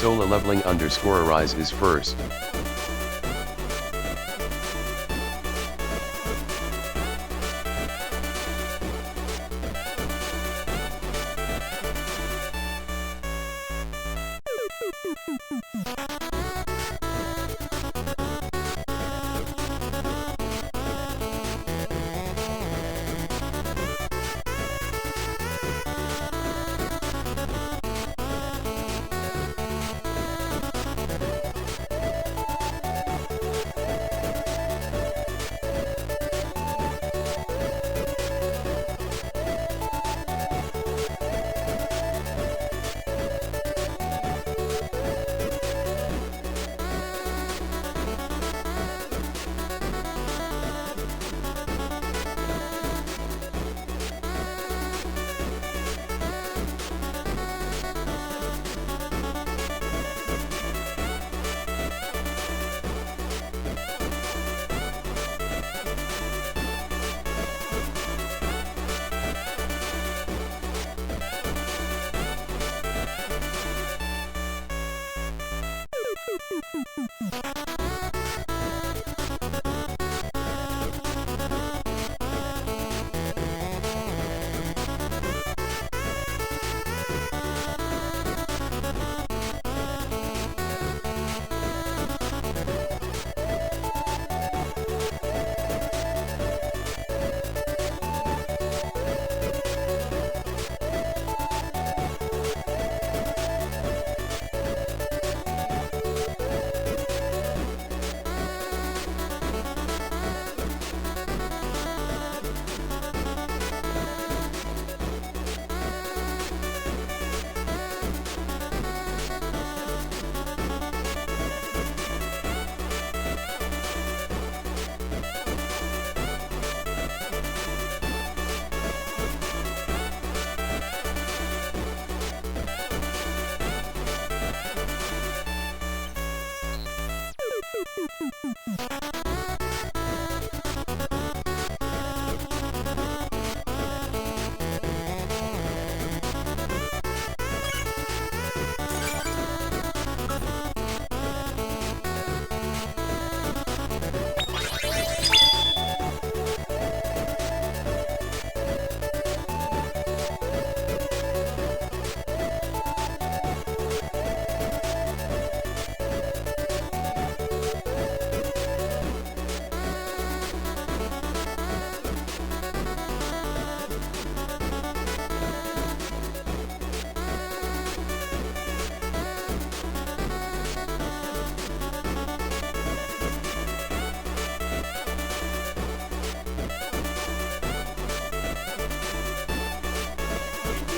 Sola leveling underscore arise is first.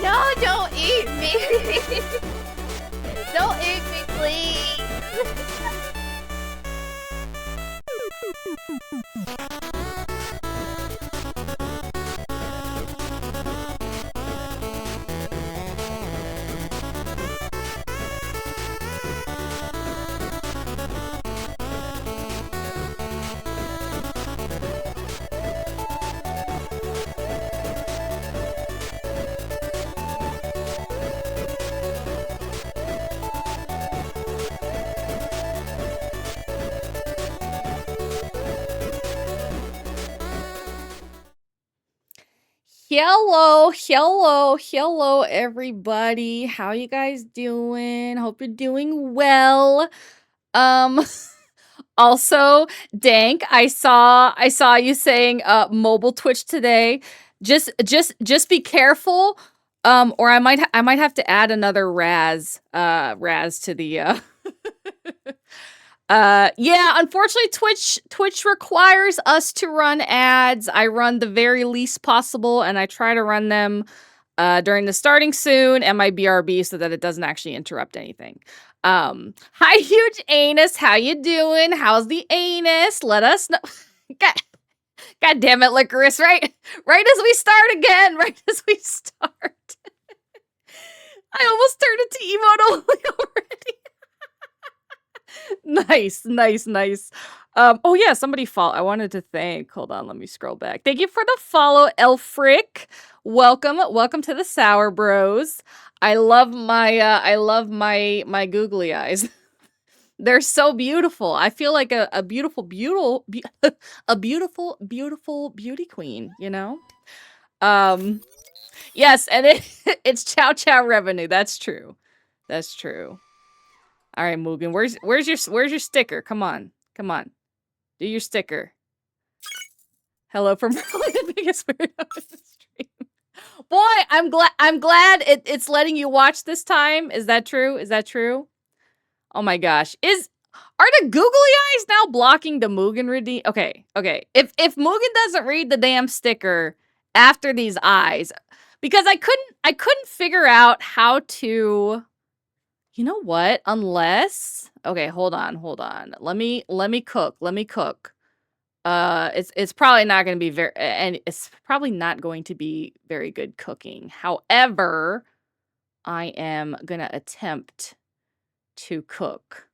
No, don't eat me! Don't eat me, please! Hello, everybody. How you guys doing? Hope you're doing well. Also, Dank, I saw you saying mobile Twitch today. Just be careful. Or I might have to add another Raz to the yeah, unfortunately Twitch requires us to run ads. I run the very least possible, and I try to run them during the starting soon and my BRB so that it doesn't actually interrupt anything. Hi, huge anus. How you doing? How's the anus? Let us know. God damn it, Licorice, right as we start again, right as we start. I almost turned into emote only already. Nice. Oh yeah, somebody I wanted to thank. Hold on, let me scroll back. Thank you for the follow, Elfric. Welcome to the Sour Bros. I love my googly eyes. They're so beautiful. I feel like a beautiful a beautiful beauty queen, you know? Yes, and it's chow chow revenue. That's true. That's true. All right, Mugen, where's your sticker? Come on. Come on. Do your sticker. Hello from probably the biggest weirdo in the stream. Boy, I'm glad it's letting you watch this time. Is that true? Is that true? Oh my gosh. Are the googly eyes now blocking the Mugen redeem? Okay. If Mugen doesn't read the damn sticker after these eyes, because I couldn't figure out how to. You know what? Unless, okay, hold on. Let me cook. It's probably not going to be it's probably not going to be very good cooking. However, I am gonna attempt to cook.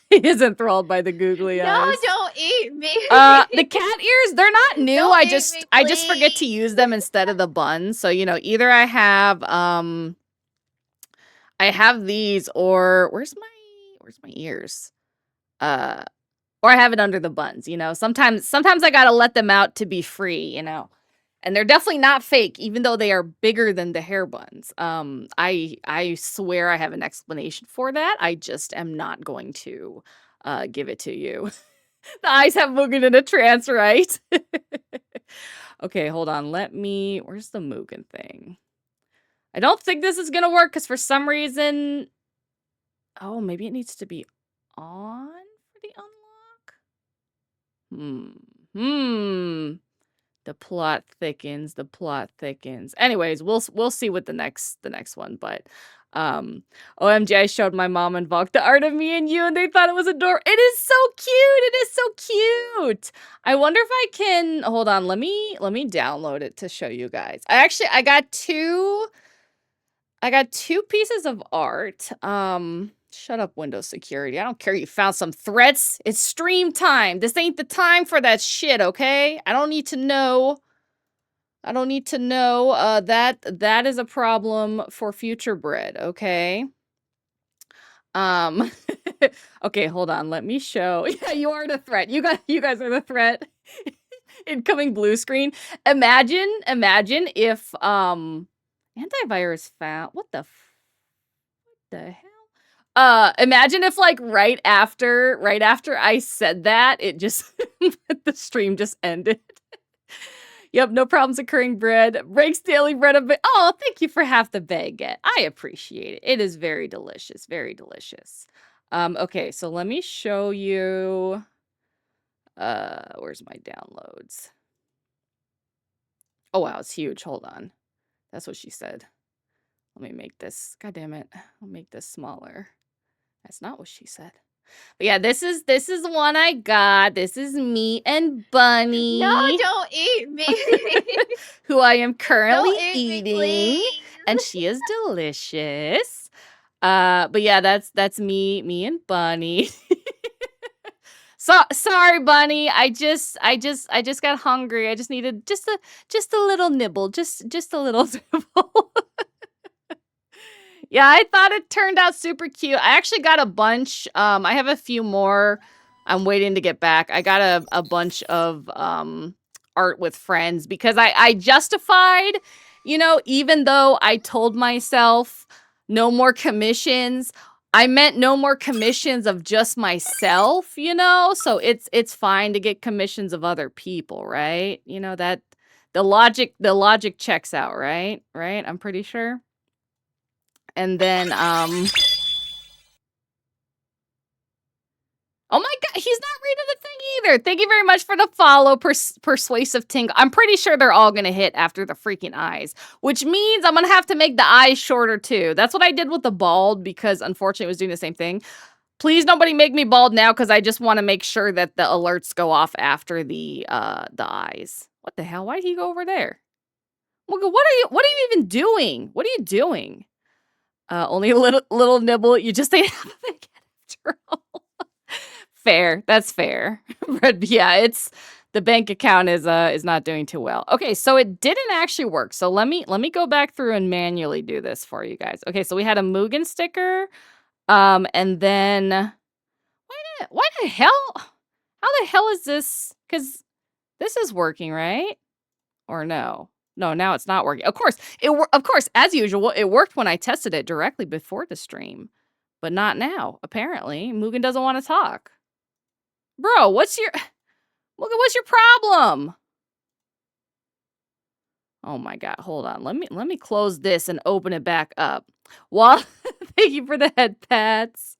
He is enthralled by the googly eyes. No, don't eat me. The cat ears, they're not new. Don't I eat just me, I just forget to please. use them instead of the buns. So, you know, either I have these, or where's my ears? Or I have it under the buns, you know. Sometimes I gotta let them out to be free, you know. And they're definitely not fake, even though they are bigger than the hair buns. I swear I have an explanation for that. I just am not going to give it to you. The eyes have Mugen in a trance, right? Okay, hold on. Where's the Mugen thing? I don't think this is gonna work because for some reason, oh, maybe it needs to be on for the unlock. The plot thickens. Anyways, we'll see with the next one, but OMG, I showed my mom and Vok the art of me and you, and they thought it was adorable. It is so cute. I wonder if I can hold on. Let me download it to show you guys. I got two pieces of art. Shut up, Windows security. I don't care you found some threats. It's stream time. This ain't the time for that shit, okay? I don't need to know. That is a problem for future bread, okay? Okay, hold on. Let me show. Yeah, you are the threat. You guys are the threat. Incoming blue screen. Imagine if antivirus found what the hell? Imagine if like right after I said that, it just the stream just ended. Yep, no problems occurring, bread. Breaks daily bread a bit. Oh, thank you for half the baguette. I appreciate it. It is very delicious. Okay, so let me show you. Where's my downloads? Oh wow, it's huge. Hold on. That's what she said. Let me make this. God damn it. I'll make this smaller. That's not what she said. But yeah, this is the one I got. This is me and Bunny. No, don't eat me. Who I am currently eat eating. And she is delicious. But yeah, that's me and Bunny. So sorry, Bunny. I just got hungry. I just needed just a little nibble. Just a little nibble. Yeah, I thought it turned out super cute. I actually got a bunch. I have a few more. I'm waiting to get back. I got a bunch of art with friends because I justified, you know, even though I told myself no more commissions, I meant no more commissions of just myself, you know? So it's fine to get commissions of other people, right? You know, that the logic checks out, right? Right? I'm pretty sure. And then, oh my god, he's not reading the thing either. Thank you very much for the follow, persuasive tingle. I'm pretty sure they're all gonna hit after the freaking eyes, which means I'm gonna have to make the eyes shorter too. That's what I did with the bald because unfortunately it was doing the same thing. Please nobody make me bald now because I just want to make sure that the alerts go off after the eyes. What the hell? Why did he go over there? What are you even doing? What are you doing? Only a little nibble. You just ate half of it after all. Fair. That's fair. But yeah, it's the bank account is not doing too well. Okay, so it didn't actually work. So let me go back through and manually do this for you guys. Okay, so we had a Mugen sticker, and then why the hell? How the hell is this? Because this is working, right? Or no? No, now it's not working. Of course, of course, as usual, it worked when I tested it directly before the stream, but not now. Apparently, Mugen doesn't want to talk. Bro, what's your problem? Oh my god, hold on. Let me close this and open it back up. Well, thank you for the head pats.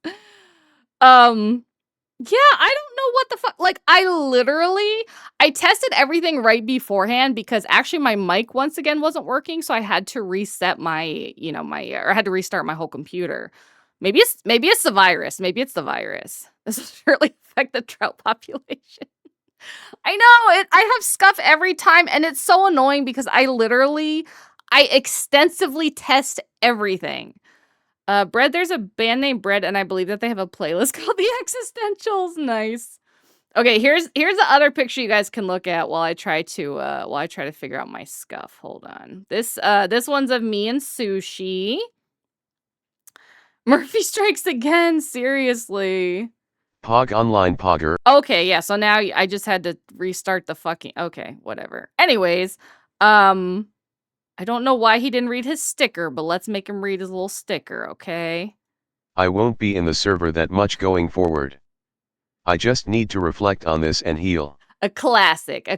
Yeah, I don't know what the fuck. Like, I tested everything right beforehand because actually my mic once again wasn't working, so I had to reset my, or I had to restart my whole computer. Maybe it's the virus. Maybe it's the virus. This will surely affect the trout population. I know I have scuff every time, and it's so annoying because I extensively test everything. Bread, there's a band named Bread, and I believe that they have a playlist called The Existentials. Nice. Okay, here's the other picture you guys can look at while I try to figure out my scuff. Hold on. This one's of me and Sushi. Murphy strikes again, seriously. Pog online pogger. Okay, yeah, so now I just had to restart the fucking okay, whatever. Anyways, I don't know why he didn't read his sticker, but let's make him read his little sticker, okay? I won't be in the server that much going forward. I just need to reflect on this and heal. A classic. But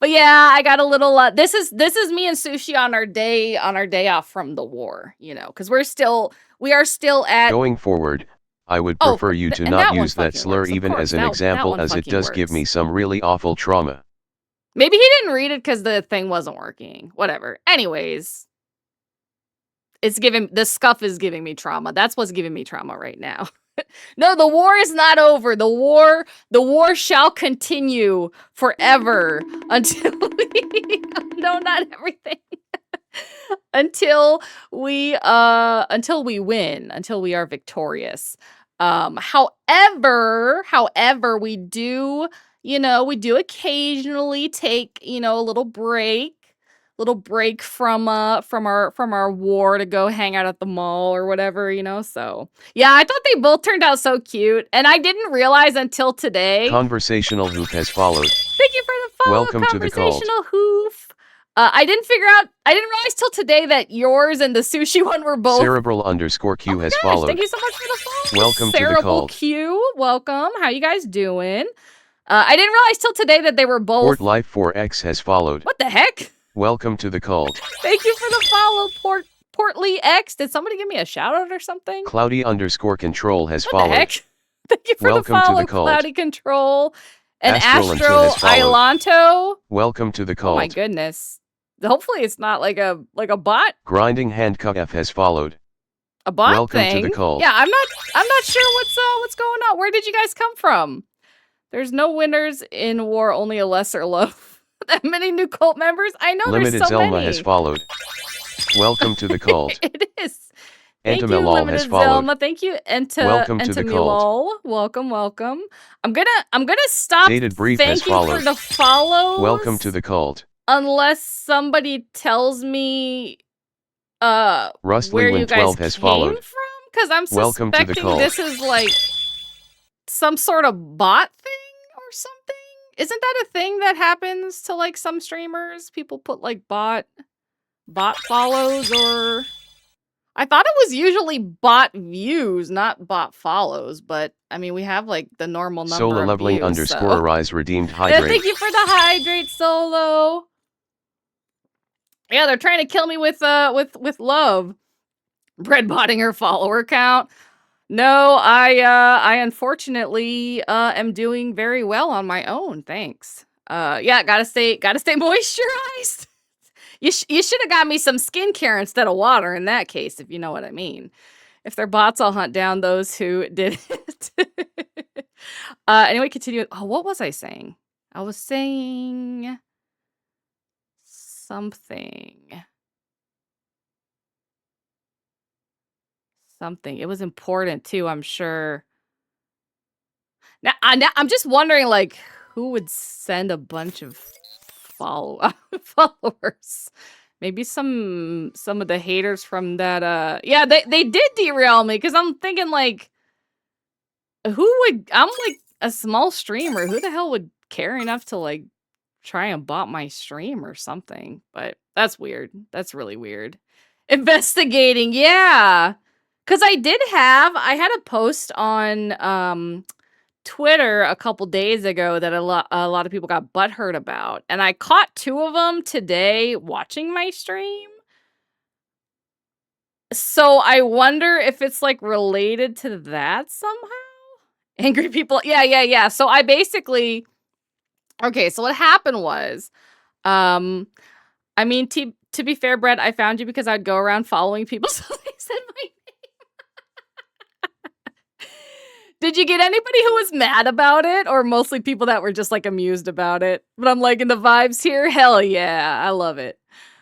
yeah, I got a little this is me and Sushi on our day off from the war, because we are still at Going forward, I would prefer you to not use that slur even as an example, as it does give me some really awful trauma. Maybe he didn't read it because the thing wasn't working. Whatever. Anyways, the scuff is giving me trauma. That's what's giving me trauma right now. No, the war is not over. The war shall continue forever until no, not everything. until we win, until we are victorious. However, we do occasionally take, a little break from our war to go hang out at the mall or whatever, so yeah, I thought they both turned out so cute, and I didn't realize until today. Conversational Hoof has followed. Thank you for the follow. Welcome to the cult. Conversational Hoof. I didn't realize till today that yours and the Sushi one were both. Cerebral_Q has followed. Thank you so much for the follow. Welcome to the cult. Q, welcome. How you guys doing? I didn't realize till today that they were both. Port Life 4X has followed. What the heck? Welcome to the cult. Thank you for the follow, Portly X. Did somebody give me a shout out or something? Cloudy_Control has what followed. The heck? Thank you for Welcome the follow, to the cult. Cloudy Control. And Astro Ilanto. Welcome to the cult. Oh my goodness. Hopefully it's not like a bot. Grinding Handcuff F has followed. A bot Welcome thing. to the cult. Yeah, I'm not sure what's going on. Where did you guys come from? There's no winners in war, only a lesser loaf. That many new cult members? I know Limited there's so Zelma many. has followed. Welcome to the cult. It is. Thank you, Entomilol Limited has followed. Zelma. Thank you, Welcome to the cult. Welcome. I'm gonna stop. Dated Brief has Thank you followed. for the follows. Welcome to the cult. Unless somebody tells me where you guys 12 has came followed. from, because I'm Welcome to the suspecting cult. this is like some sort of bot thing or something. Isn't that a thing that happens to like some streamers? People put like bot follows, or I thought it was usually bot views, not bot follows, but I mean we have like the normal number Sola of leveling views, underscore so. rise redeemed Yeah, hydrate. thank you for the hydrate, Solo. Yeah, they're trying to kill me with love. Bread botting her follower count. No, I unfortunately am doing very well on my own. Thanks. Yeah, gotta stay moisturized. You should have got me some skincare instead of water in that case, if you know what I mean. If they're bots, I'll hunt down those who did it. Anyway, continue. Oh, what was I saying? I was saying something. something. It was important too, I'm sure. Now I'm just wondering, like, who would send a bunch of followers? Maybe some of the haters from that, yeah, they did derail me, because I'm thinking, like, who would... I'm, like, a small streamer. Who the hell would care enough to, like, try and bot my stream or something? But that's weird. That's really weird. Investigating, yeah. Because I had a post on Twitter a couple days ago that a lot of people got butthurt about, and I caught 2 of them today watching my stream. So I wonder if it's, like, related to that somehow? Angry people, yeah. So I basically... Okay, so what happened was, I mean, to be fair, Brett, I found you because I'd go around following people, so they said my name. Did you get anybody who was mad about it, or mostly people that were just, like, amused about it? But I'm liking the vibes here. Hell yeah, I love it.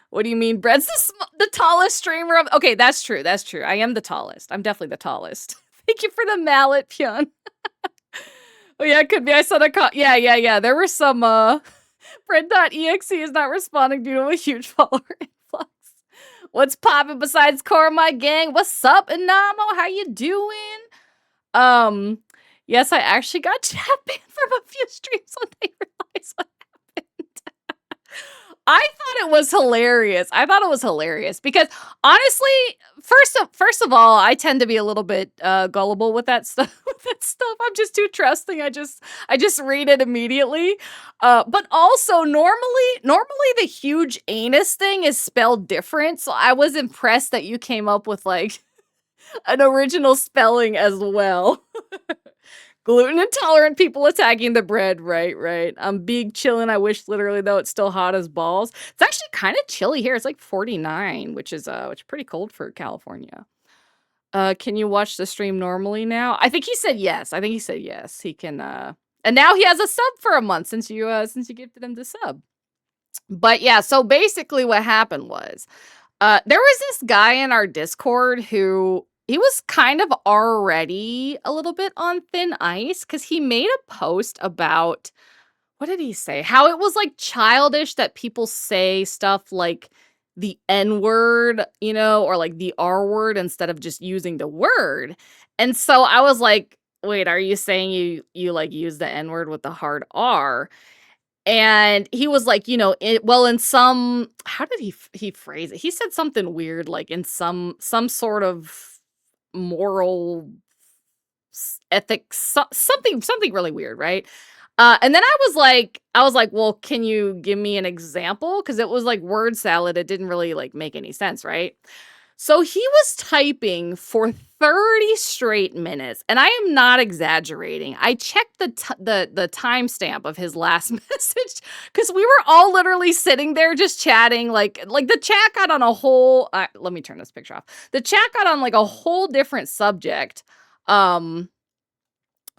What do you mean? Brett's the tallest streamer of... Okay, that's true. That's true. I am the tallest. I'm definitely the tallest. Thank you for the mallet, Pyun. Oh yeah, it could be. I said yeah. There were some Bread.exe is not responding due to a huge follower influx. What's poppin' besides core of my gang? What's up, Inamo? How you doing? Yes, I actually got chat banned from a few streams when they realized what happened. I thought it was hilarious because honestly, first of all, I tend to be a little bit gullible with that stuff. I'm just too trusting. I just read it immediately. But also normally the huge anus thing is spelled different. So I was impressed that you came up with, like, an original spelling as well. Gluten intolerant people attacking the bread. Right. I'm big chillin'. I wish literally, though, it's still hot as balls. It's actually kind of chilly here. It's like 49, which is pretty cold for California. Can you watch the stream normally now? I think he said yes. He can, and now he has a sub for a month since you gifted him the sub. But yeah, so basically what happened was, there was this guy in our Discord who... He was kind of already a little bit on thin ice, because he made a post about... What did he say? How it was, like, childish that people say stuff like the N-word, you know, or, like, the R-word instead of just using the word. And so I was like, wait, are you saying you like, use the N-word with the hard R? And he was like, you know, in some... How did he phrase it? He said something weird, like, in some sort of moral ethics, something really weird, right? And then I was like, well, can you give me an example? Because it was like word salad. It didn't really, like, make any sense, right? So he was typing for 30 straight minutes, and I am not exaggerating. I checked the timestamp of his last message, because we were all literally sitting there just chatting. Like the chat got on a whole... let me turn this picture off. The chat got on, like, a whole different subject. Hold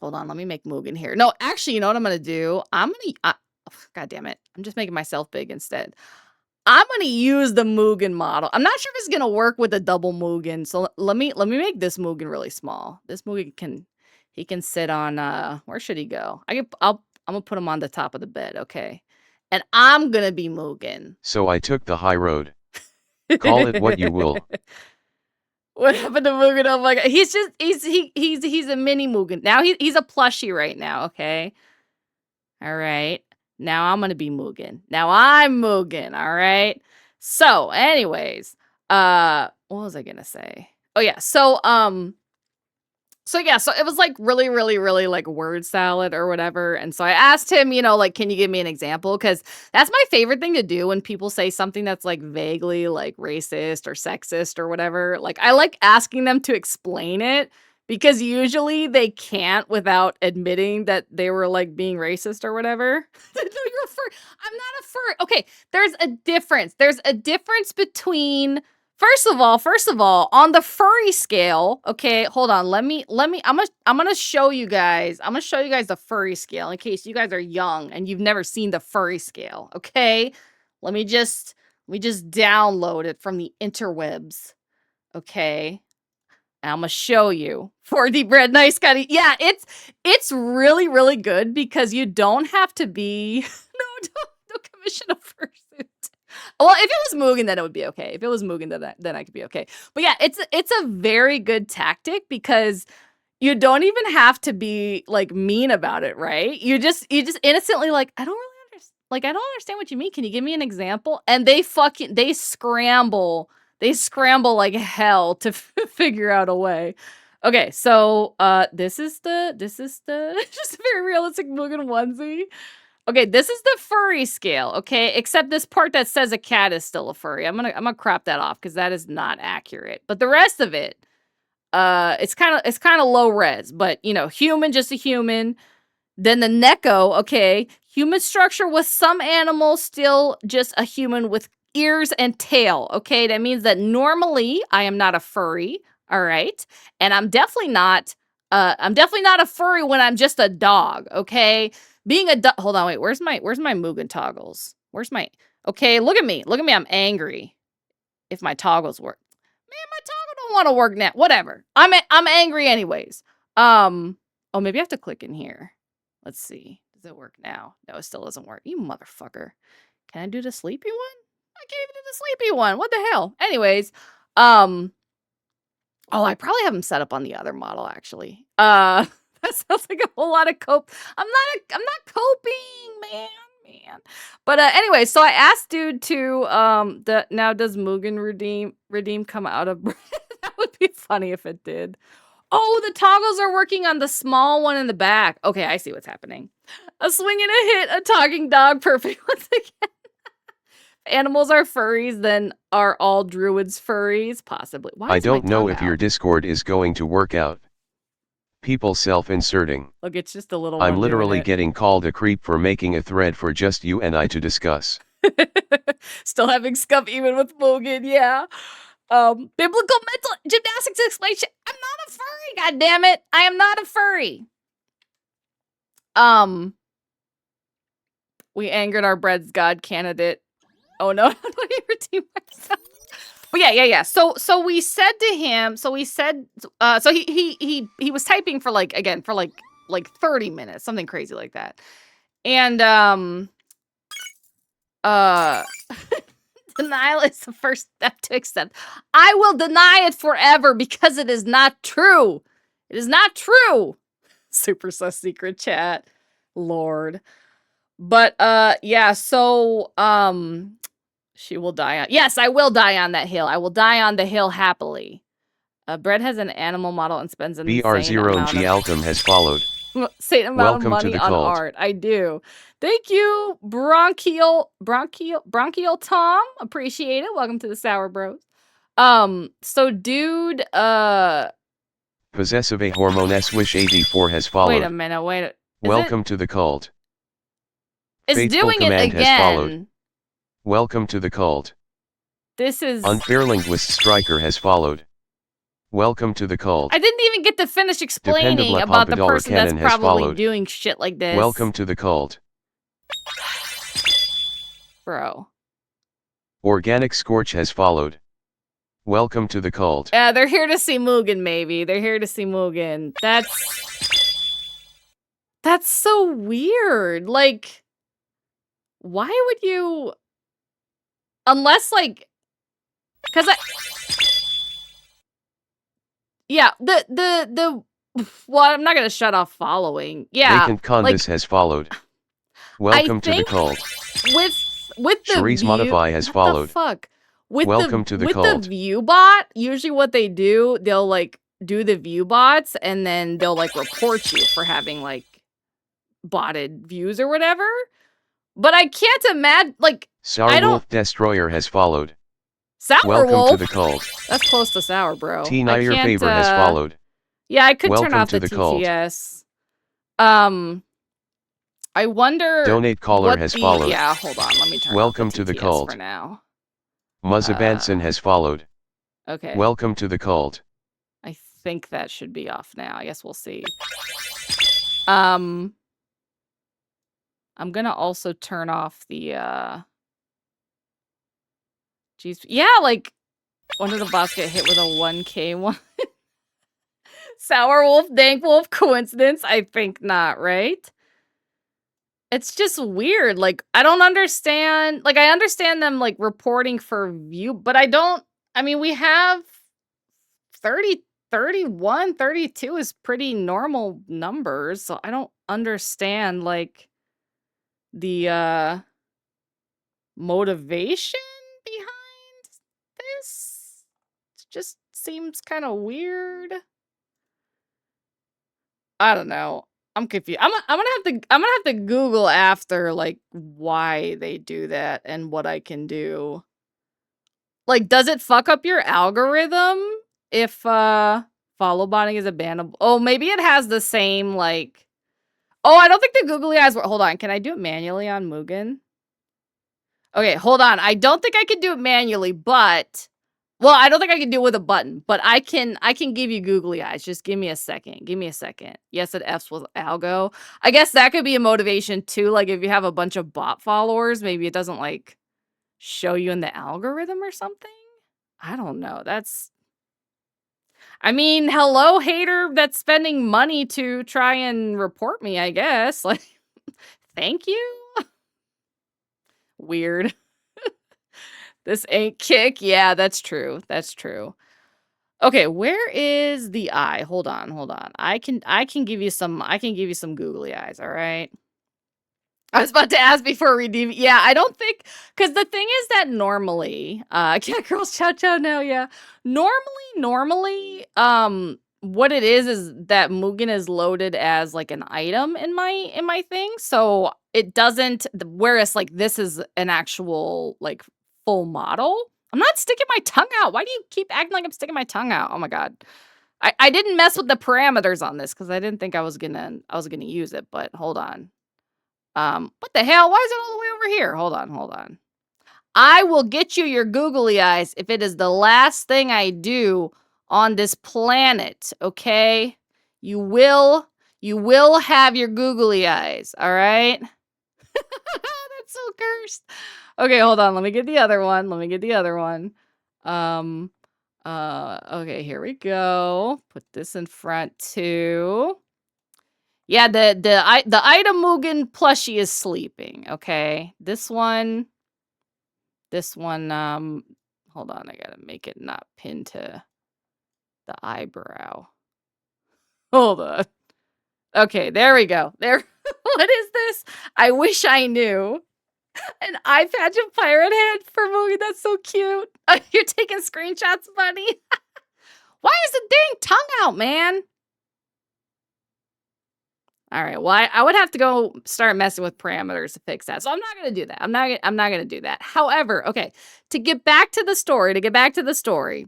on, let me make Mugen here. No, actually, you know what I'm gonna do? God damn it! I'm just making myself big instead. I'm gonna use the Mugen model. I'm not sure if it's gonna work with a double Mugen, so let me make this Mugen really small. This Mugen can sit on... where should he go? I'm gonna put him on the top of the bed, okay? And I'm gonna be Mugen. So I took the high road. Call it what you will. What happened to Mugen? Oh my god, he's a mini Mugen now. He's a plushie right now, okay? All right. Now I'm gonna be Mugen. Now I'm Mugen, all right? So, anyways, what was I gonna say? Oh yeah, so it was like really, like word salad or whatever. And so I asked him, you know, like, can you give me an example? Because that's my favorite thing to do when people say something that's like vaguely like racist or sexist or whatever. Like, I like asking them to explain it, because usually they can't without admitting that they were, like, being racist or whatever. No, you're a fur. I'm not a fur. Okay, there's a difference. There's a difference between... First of all, on the furry scale, okay, hold on. I'm gonna show you guys. I'm gonna show you guys the furry scale in case you guys are young and you've never seen the furry scale, okay? Let me just download it from the interwebs, okay? I'm gonna show you. 4 deep red, nice Scotty. Yeah, it's really, really good because you don't have to be don't commission a fursuit. Well, if it was Mugen, then it would be okay. If it was Mugen, then I could be okay. But yeah, it's a very good tactic because you don't even have to be like mean about it, right? You just innocently like, I don't really understand. Like, I don't understand what you mean. Can you give me an example? And they scramble like hell to figure out a way. Okay, so this is the just a very realistic Mugen onesie. Okay, this is the furry scale, okay? Except this part that says a cat is still a furry. I'm gonna crop that off because that is not accurate. But the rest of it, it's kind of low res, but you know, human, just a human. Then the Neko, okay, human structure with some animals, still just a human with ears and tail, okay? That means that normally I am not a furry, all right? And I'm definitely not a furry when I'm just a dog, okay? Being a dog, hold on, wait, where's my Mugen toggles? Okay, look at me, I'm angry. If my toggles work. Man, my toggle don't want to work now. Whatever. I'm angry anyways. Oh, maybe I have to click in here. Let's see. Does it work now? No, it still doesn't work. You motherfucker. Can I do the sleepy one? I can't even do the sleepy one. What the hell? Anyways, oh, I probably have them set up on the other model actually. That sounds like a whole lot of cope. I'm not coping, man. But anyway, so I asked dude to now does Mugen redeem come out of that would be funny if it did. Oh, the toggles are working on the small one in the back. Okay, I see what's happening. A swing and a hit, a talking dog, perfect once again. Animals are furries, then are all druids furries? Possibly. Why I don't know if your Discord is going to work out. People self-inserting. Look, it's just a little I'm literally getting called a creep for making a thread for just you and I to discuss. Still having scuff even with Mugen, yeah. Biblical mental gymnastics explanation. I'm not a furry, goddammit. I am not a furry. We angered our bread's god candidate. Oh no, how do I redeem myself? But yeah. So we said to him, so he was typing for like 30 minutes, something crazy like that. And denial is the first step to accept. I will deny it forever because it is not true. It is not true. Super sus secret chat. Lord. But yeah, so she will die on. Yes, I will die on that hill. I will die on the hill happily. Brett has an animal model and spends an BR0 G Alchem has followed. Same amount of money on art. I do. Thank you, Bronchial Tom. Appreciate it. Welcome to the Sour Bros. So dude, Possessive a Hormone Swish 84 has followed. Wait a minute, Welcome to the cult. It's Faithful doing Command it again. Has followed. Welcome to the cult. This is Unfair Linguist Striker has followed. Welcome to the cult. I didn't even get to finish explaining about the person that's probably doing shit like this. Welcome to the cult. Bro. Organic Scorch has followed. Welcome to the cult. Yeah, they're here to see Mugen, maybe. They're here to see Mugen. That's so weird. Like, why would you... Unless, like... Because yeah, the well, I'm not gonna shut off following. Yeah, Vacant Condis has followed. Welcome to the cult. With the Charisse Modify has followed. The fuck? With Welcome to the cult. The view bot, usually what they do, they'll like do the view bots and then they'll like report you for having like botted views or whatever. But I can't imagine like Sourwolf Destroyer has followed. Sourwolf? Welcome to the cult. That's close to sour, bro. T. Nair Favor has followed. Yeah, I could Welcome turn off to the cult. TTS. I wonder. Donate Caller has followed. Yeah, hold on. Let me turn Welcome off the to the TTS cult. For now. Muzzabanson has followed. Okay. Welcome to the cult. I think that should be off now. I guess we'll see. I'm gonna also turn off the Jeez. Yeah, like when did the boss get hit with a 1K one? Sour wolf, dank wolf, coincidence? I think not, right? It's just weird. Like, I don't understand. Like, I understand them, like, reporting for view, but I don't. I mean, we have 30, 31, 32 is pretty normal numbers. So I don't understand, like, the motivation behind this. It just seems kind of weird. I don't know. I'm confused. I'm gonna have to Google after, like, why they do that and what I can do. Like, does it fuck up your algorithm if follow botting is abandonable? Oh, maybe it has the same, like, oh, I don't think the googly eyes were, hold on, can I do it manually on Mugen? Okay, hold on. I don't think I can do it manually, but well, I don't think I can do it with a button, but I can give you googly eyes. Just give me a second. Give me a second. Yes, it F's with algo. I guess that could be a motivation too. Like, if you have a bunch of bot followers, maybe it doesn't, like, show you in the algorithm or something. I don't know. I mean, hello, hater that's spending money to try and report me, I guess. Like, thank you. Weird. This ain't kick. Yeah, that's true. That's true. Okay, where is the eye? Hold on, hold on. I can give you some googly eyes, all right? I was about to ask before redeeming. Yeah, I don't think, because the thing is that normally, cat girls chow chow now, yeah. Normally, what it is that Mugen is loaded as, like, an item in my thing, so it doesn't, whereas, like, this is an actual, like, full model. I'm not sticking my tongue out. Why do you keep acting like I'm sticking my tongue out? Oh my god. I didn't mess with the parameters on this because I didn't think I was gonna use it, but hold on. What the hell? Why is it all the way over here? Hold on. I will get you your googly eyes if it is the last thing I do on this planet, okay? You will have your googly eyes, all right? That's so cursed. Okay, hold on. Let me get the other one. Okay, here we go. Put this in front too. Yeah, the item Mugen plushie is sleeping, okay? This one, hold on, I gotta make it not pinned to the eyebrow. Hold on. Okay, there we go. There, what is this? I wish I knew. An eye patch of pirate head for Mugen, that's so cute. You're taking screenshots, buddy? Why is the dang tongue out, man? All right. Well, I would have to go start messing with parameters to fix that. So I'm not going to do that. I'm not going to do that. However, okay, to get back to the story.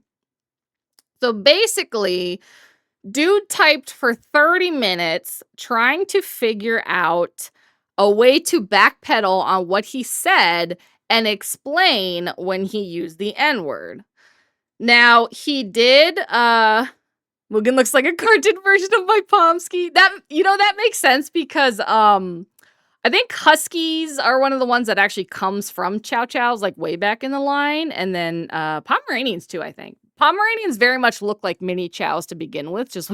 So basically, dude typed for 30 minutes trying to figure out a way to backpedal on what he said and explain when he used the N-word. Now, he did Mugen looks like a cartoon version of my Pomsky. That makes sense because I think Huskies are one of the ones that actually comes from Chow Chows, like, way back in the line, and then Pomeranians too, I think. Pomeranians very much look like mini Chows to begin with, just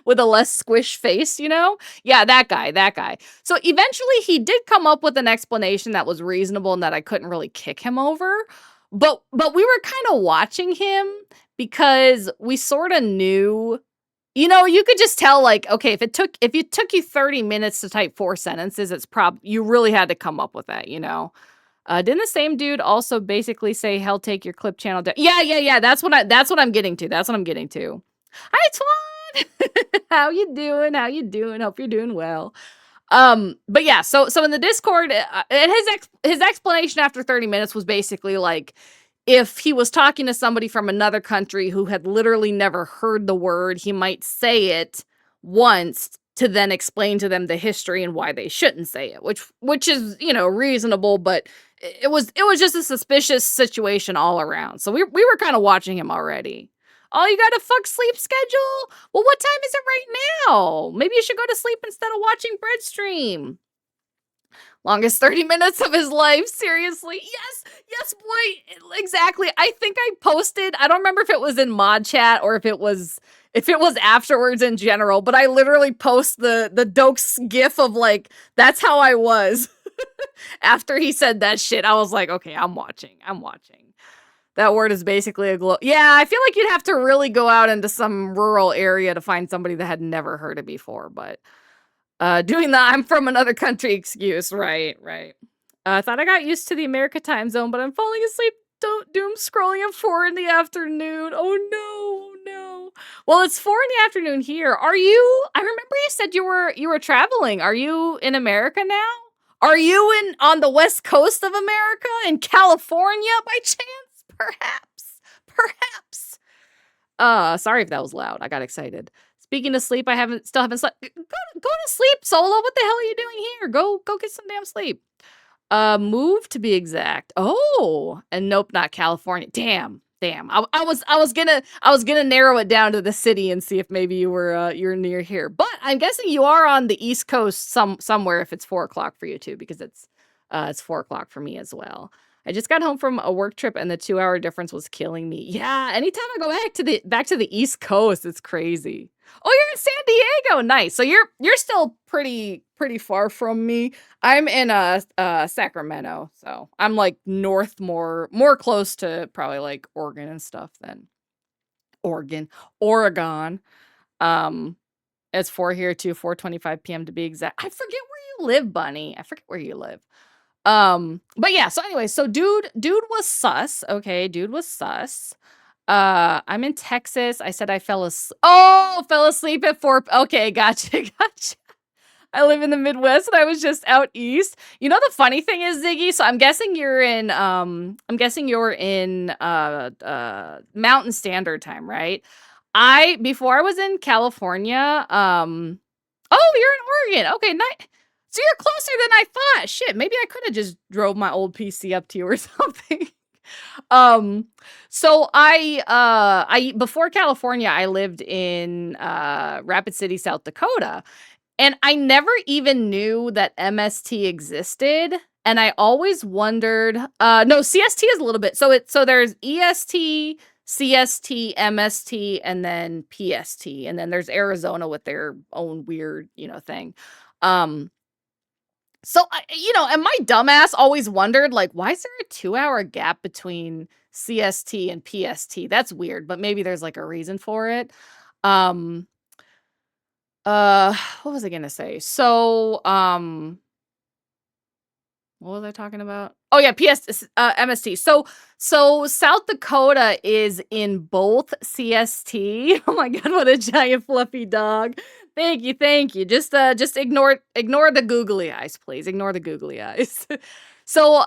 with a less squish face, you know? Yeah, that guy. So eventually he did come up with an explanation that was reasonable and that I couldn't really kick him over. But we were kind of watching him because we sort of knew, you know, you could just tell, like, okay, if it took you 30 minutes to type 4 sentences, it's you really had to come up with that, you know? Didn't the same dude also basically say, hell, take your clip channel down? Yeah. That's what I'm getting to. Hi, Twan! How you doing? Hope you're doing well. But yeah, so in the Discord, his explanation after 30 minutes was basically like, if he was talking to somebody from another country who had literally never heard the word, he might say it once to then explain to them the history and why they shouldn't say it, which is, you know, reasonable, but it was just a suspicious situation all around. So we were kind of watching him already. Oh, you got a fuck sleep schedule? Well, what time is it right now? Maybe you should go to sleep instead of watching Bread stream. Longest 30 minutes of his life, seriously. Yes, boy, exactly. I think I posted, I don't remember if it was in mod chat or if it was if it was afterwards in general, but I literally post the Dokes gif of like, that's how I was. After he said that shit, I was like, okay, I'm watching. That word is basically a glow. Yeah, I feel like you'd have to really go out into some rural area to find somebody that had never heard it before, but doing the I'm from another country excuse, right. I thought I got used to the America time zone, but I'm falling asleep. Don't doom scrolling at 4 in the afternoon. Oh no. Well, it's 4 in the afternoon here. Are you? I remember you said you were traveling. Are you in America now? Are you on the west coast of America in California by chance? Perhaps. Sorry if that was loud. I got excited. Speaking of sleep, I still haven't slept. Go to sleep, Solo. What the hell are you doing here? Go get some damn sleep. Move to be exact. Oh, and nope, not California. Damn. I was gonna narrow it down to the city and see if maybe you're near here. But I'm guessing you are on the East Coast somewhere if it's 4 o'clock for you too, because it's 4 o'clock for me as well. I just got home from a work trip and the 2-hour difference was killing me. Yeah, anytime I go back to the East Coast, it's crazy. Oh, you're in San Diego. Nice. So you're still pretty far from me. I'm in Sacramento, so I'm like north, more close to probably like Oregon and stuff than Oregon. It's 4 here too, 4:25 p.m. to be exact. I forget where you live, Bunny. I forget where you live. But yeah, so anyway, so dude was sus. Okay, dude was sus. I'm in Texas. I said I fell asleep at 4. Okay, gotcha. I live in the Midwest and I was just out east. You know the funny thing is, Ziggy, so I'm guessing you're in Mountain Standard Time, right? Before I was in California, oh, you're in Oregon. Okay, nice. So you're closer than I thought. Shit, maybe I could have just drove my old PC up to you or something. So I before California, I lived in Rapid City, South Dakota, and I never even knew that MST existed. And I always wondered, no, CST is a little bit. So there's EST, CST, MST, and then PST, and then there's Arizona with their own weird, thing. So, and my dumbass always wondered, like, why is there a 2-hour gap between CST and PST? That's weird, but maybe there's like a reason for it. What was I gonna say? So, what was I talking about? Oh yeah, MST. So South Dakota is in both CST. Oh my god, what a giant fluffy dog. Thank you. Just ignore the googly eyes, please. Ignore the googly eyes. So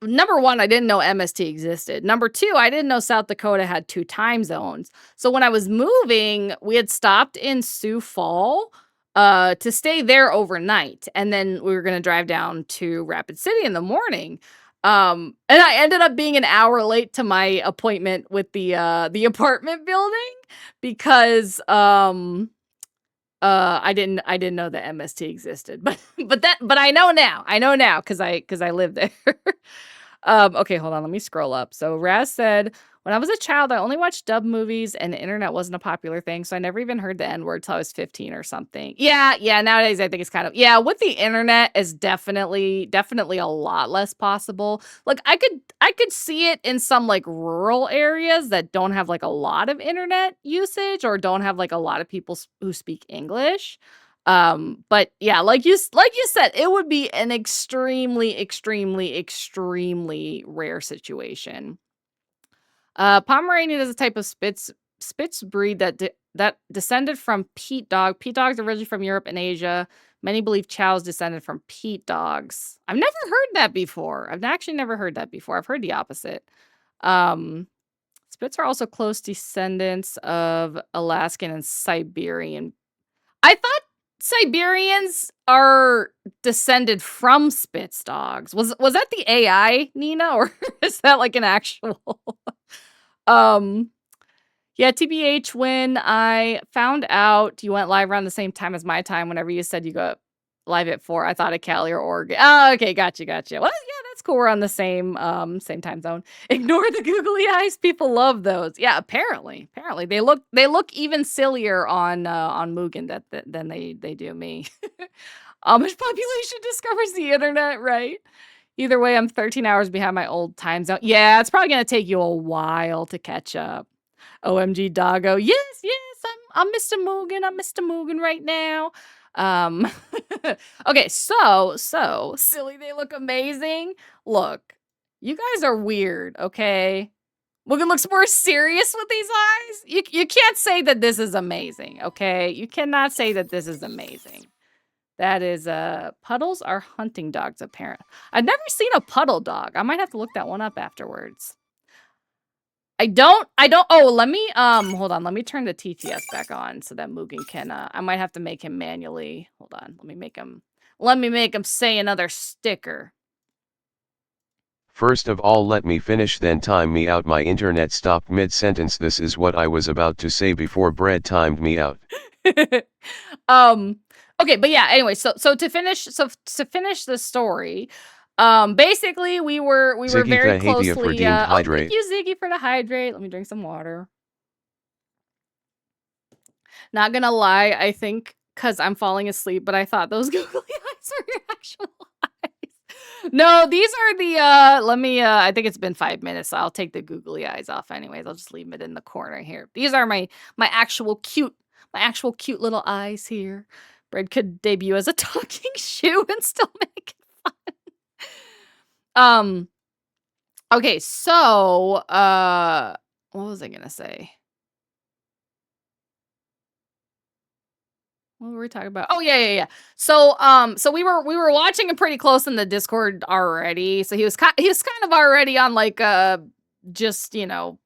number one, I didn't know MST existed. Number two, I didn't know South Dakota had 2 time zones. So when I was moving, we had stopped in Sioux Falls to stay there overnight. And then we were going to drive down to Rapid City in the morning. And I ended up being an hour late to my appointment with the apartment building because I didn't know that MST existed, but I know now because I live there. Okay, hold on, let me scroll up. So Raz said, when I was a child, I only watched dub movies and the internet wasn't a popular thing, so I never even heard the N-word till I was 15 or something. Yeah, nowadays I think it's kind of, with the internet is definitely a lot less possible. Like I could see it in some like rural areas that don't have like a lot of internet usage or don't have like a lot of people who speak English. But yeah, like you said, it would be an extremely rare situation. Pomeranian is a type of Spitz breed that descended from Pete dog. Pete dogs are originally from Europe and Asia. Many believe chows descended from Pete dogs. I've never heard that before. I've actually never heard that before. I've heard the opposite. Spitz are also close descendants of Alaskan and Siberian. I thought Siberians are descended from Spitz dogs. Was that the AI, Nina, or is that like an actual? Yeah, TBH, when I found out you went live around the same time as my time, whenever you said you go live at 4, I thought of Cali or Oregon. Oh, okay, gotcha. Well, yeah, that's cool. We're on the same time zone. Ignore the googly eyes. People love those. Yeah, apparently they look even sillier on Mugen than they do me. Amish population discovers the internet, right? Either way, I'm 13 hours behind my old time zone. Yeah, it's probably gonna take you a while to catch up. OMG doggo. Yes, I'm Mr. Mugen. I'm Mr. Mugen right now. Okay, so silly, they look amazing. Look, you guys are weird, okay? Mugen looks more serious with these eyes. You can't say that this is amazing, okay? You cannot say that this is amazing. That is puddles are hunting dogs, apparently. I've never seen a puddle dog. I might have to look that one up afterwards. I don't, oh, let me, hold on, let me turn the TTS back on so that Mugen can, I might have to make him manually, hold on, let me make him say another sticker. First of all, let me finish, then time me out. My internet stopped mid-sentence. This is what I was about to say before Bread timed me out. Okay, but yeah, anyway, so to finish the story, basically we were Ziggy very Fahavia for closely deemed oh, hydrate. thank you, Ziggy, for the hydrate. Let me drink some water. Not gonna lie, I think because I'm falling asleep, but I thought those googly eyes were your actual eyes. No, these are the let me I think it's been 5 minutes, so I'll take the googly eyes off anyways. I'll just leave it in the corner here. These are my actual cute little eyes here. Bread could debut as a talking shoe and still make it fun. Okay, so what was I gonna say? What were we talking about? Oh yeah. So we were watching him pretty close in the Discord already. So he was kind of already on like just, you know,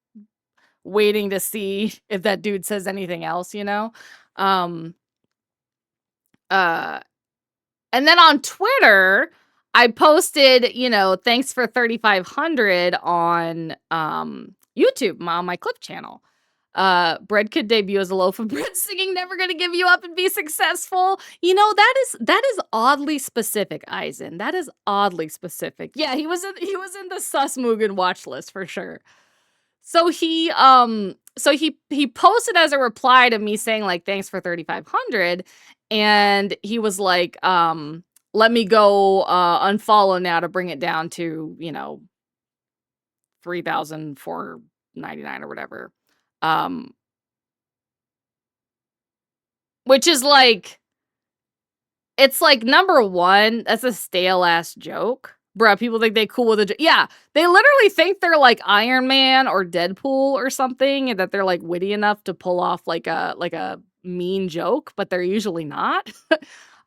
waiting to see if that dude says anything else, you know. And then on Twitter, I posted, you know, thanks for 3,500 on YouTube on my clip channel. Bread could debut as a loaf of bread singing "Never Gonna Give You Up" and be successful. You know, that is oddly specific, Eisen. That is oddly specific. Yeah, he was in the sus Mugen watch list for sure. So he posted as a reply to me saying like thanks for 3,500, and he was like let me go unfollow now to bring it down to, you know, 3,499 or whatever. Which is like, it's like, number one, that's a stale ass joke. Bruh, people think they cool with a joke. Yeah, they literally think they're like Iron Man or Deadpool or something, and that they're like witty enough to pull off like a mean joke, but they're usually not.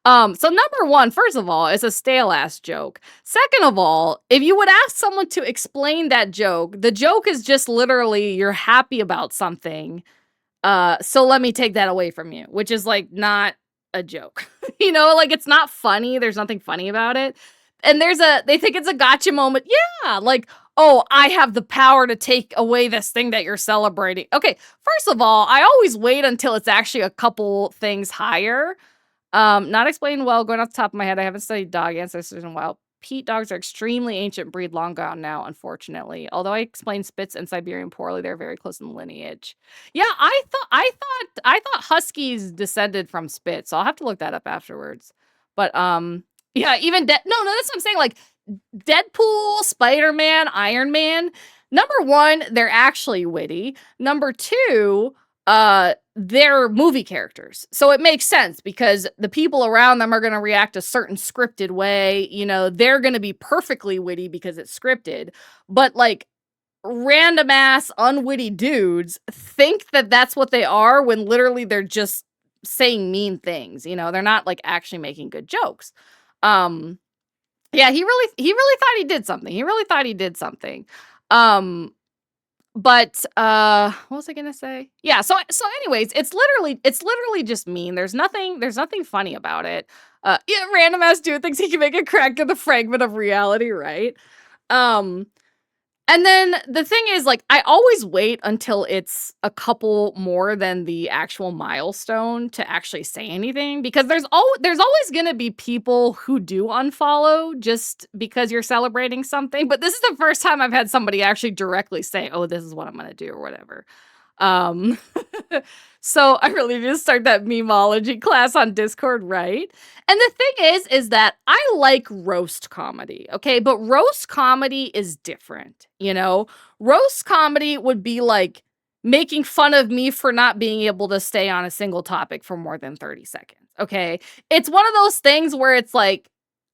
So number one, first of all, it's a stale ass joke. Second of all, if you would ask someone to explain that joke, the joke is just literally you're happy about something. So let me take that away from you, which is like not a joke. You know, like it's not funny. There's nothing funny about it. And they think it's a gotcha moment. Yeah, like, oh, I have the power to take away this thing that you're celebrating. Okay, first of all, I always wait until it's actually a couple things higher. Not explained well, going off the top of my head. I haven't studied dog ancestors in a while. Pete dogs are extremely ancient breed, long gone now, unfortunately. Although I explained Spitz and Siberian poorly, they're very close in lineage. Yeah, I thought Huskies descended from Spitz, so I'll have to look that up afterwards. But yeah, even no, that's what I'm saying. Like Deadpool, Spider-Man, Iron Man. Number one, they're actually witty. Number two, they're movie characters. So it makes sense because the people around them are going to react a certain scripted way. You know, they're going to be perfectly witty because it's scripted. But like random ass unwitty dudes think that that's what they are when literally they're just saying mean things. You know, they're not like actually making good jokes. Yeah, he really thought he did something. But what was I gonna say? Yeah, so anyways, it's literally just mean. There's nothing funny about it. Yeah, random ass dude thinks he can make a crack in the fragment of reality, right? And then the thing is, like, I always wait until it's a couple more than the actual milestone to actually say anything, because there's always gonna be people who do unfollow just because you're celebrating something. But this is the first time I've had somebody actually directly say, "Oh, this is what I'm gonna do," or whatever. Um, so I really need to start that memeology class on Discord, right? And the thing is that I like roast comedy, okay? But roast comedy is different, you know? Roast comedy would be like making fun of me for not being able to stay on a single topic for more than 30 seconds, okay? It's one of those things where it's like,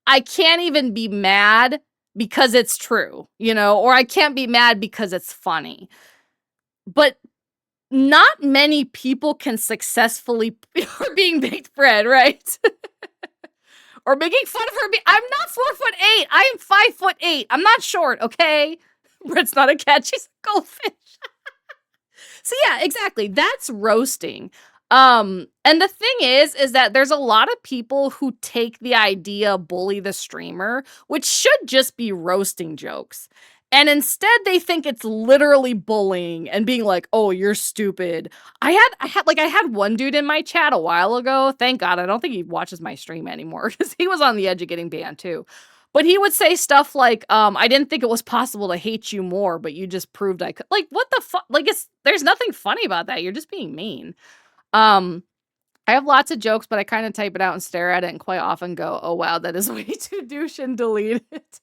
I can't even be mad because it's true, you know? Or I can't be mad because it's funny. But not many people can successfully or being baked bread, right? Or making fun of her. I'm not 4'8". I am 5'8". I'm not short, okay? Brett's not a cat. She's a goldfish. So yeah, exactly. That's roasting. And the thing is that there's a lot of people who take the idea bully the streamer, which should just be roasting jokes. And instead they think it's literally bullying and being like, "Oh, you're stupid." I had one dude in my chat a while ago. Thank God I don't think he watches my stream anymore, because he was on the edge of getting banned too. But he would say stuff like, "I didn't think it was possible to hate you more, but you just proved I could." Like, what the fuck? Like, there's nothing funny about that. You're just being mean. I have lots of jokes, but I kind of type it out and stare at it and quite often go, "Oh wow, that is way too douche," and delete it.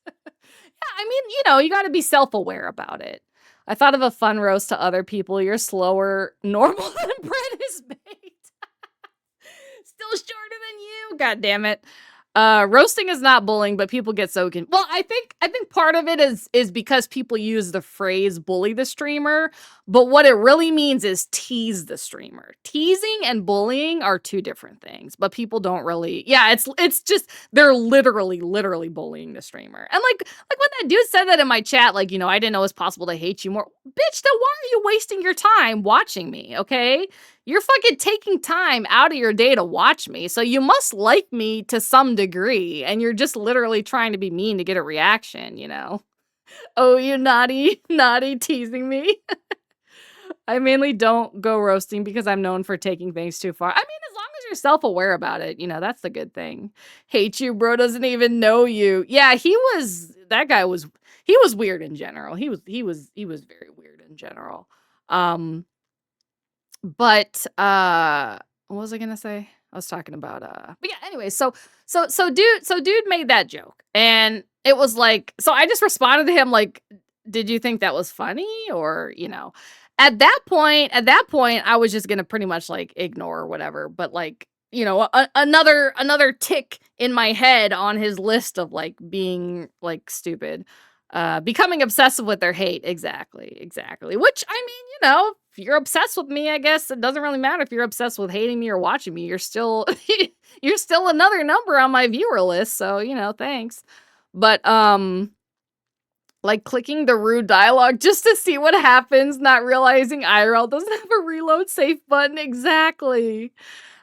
Yeah, I mean, you know, you got to be self-aware about it. I thought of a fun roast to other people. "You're slower, normal than bread is baked." Still shorter than you. God damn it. Roasting is not bullying, but people get so well, I think part of it is because people use the phrase bully the streamer, but what it really means is tease the streamer. Teasing and bullying are two different things, but people don't really. Yeah, it's just they're literally bullying the streamer. And like when that dude said that in my chat, like, you know, "I didn't know it was possible to hate you more." Bitch, then why are you wasting your time watching me? Okay? You're fucking taking time out of your day to watch me, so you must like me to some degree, and you're just literally trying to be mean to get a reaction, you know? "Oh, you naughty, teasing me." I mainly don't go roasting because I'm known for taking things too far. I mean, as long as you're self-aware about it, you know, that's the good thing. "Hate you, bro, doesn't even know you." Yeah, he was weird in general. He was very weird in general. But what was I gonna say? I was talking about but yeah, anyway, so dude made that joke, and it was like, so I just responded to him like, "Did you think that was funny?" Or, you know, at that point I was just gonna pretty much like ignore or whatever. But like, you know, another tick in my head on his list of like being like stupid. Becoming obsessive with their hate. Exactly. Which, I mean, you know, if you're obsessed with me, I guess it doesn't really matter if you're obsessed with hating me or watching me. You're still you're still another number on my viewer list, so, you know, thanks. But like clicking the rude dialogue just to see what happens, not realizing IRL doesn't have a reload safe button. Exactly.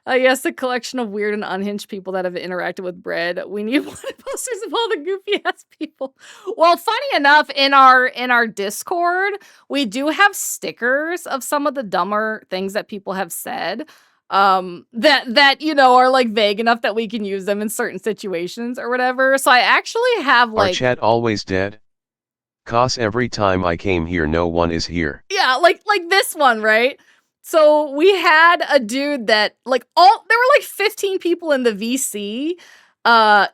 Yes, a collection of weird and unhinged people that have interacted with bread. We need wanted posters of all the goofy ass people. Well, funny enough, in our Discord, we do have stickers of some of the dumber things that people have said. That you know are like vague enough that we can use them in certain situations or whatever. So I actually have like Our chat always dead. 'Cause every time I came here, no one is here. Yeah, like this one, right? So we had a dude that like there were like 15 people in the VC,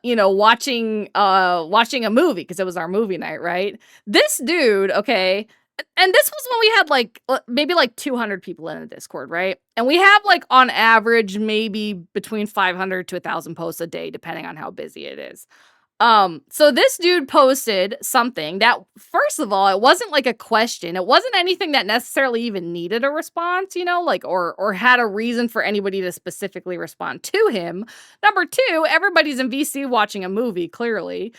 you know, watching a movie because it was our movie night, right? This dude, okay, and this was when we had like maybe like 200 people in the Discord, right? And we have like on average maybe between 500 to 1,000 posts a day, depending on how busy it is. So this dude posted something that, first of all, it wasn't like a question. It wasn't anything that necessarily even needed a response, you know, like, or had a reason for anybody to specifically respond to him. Number two, everybody's in VC watching a movie, clearly.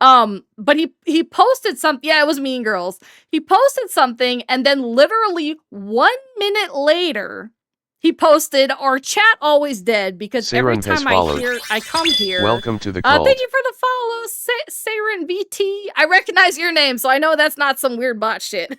But he posted something. Yeah, it was Mean Girls. He posted something, and then literally 1 minute later, he posted, "Our chat always dead because every Saren has time followed. I come here." Welcome to the cult. Thank you for the follow, Saren VT. I recognize your name, so I know that's not some weird bot shit.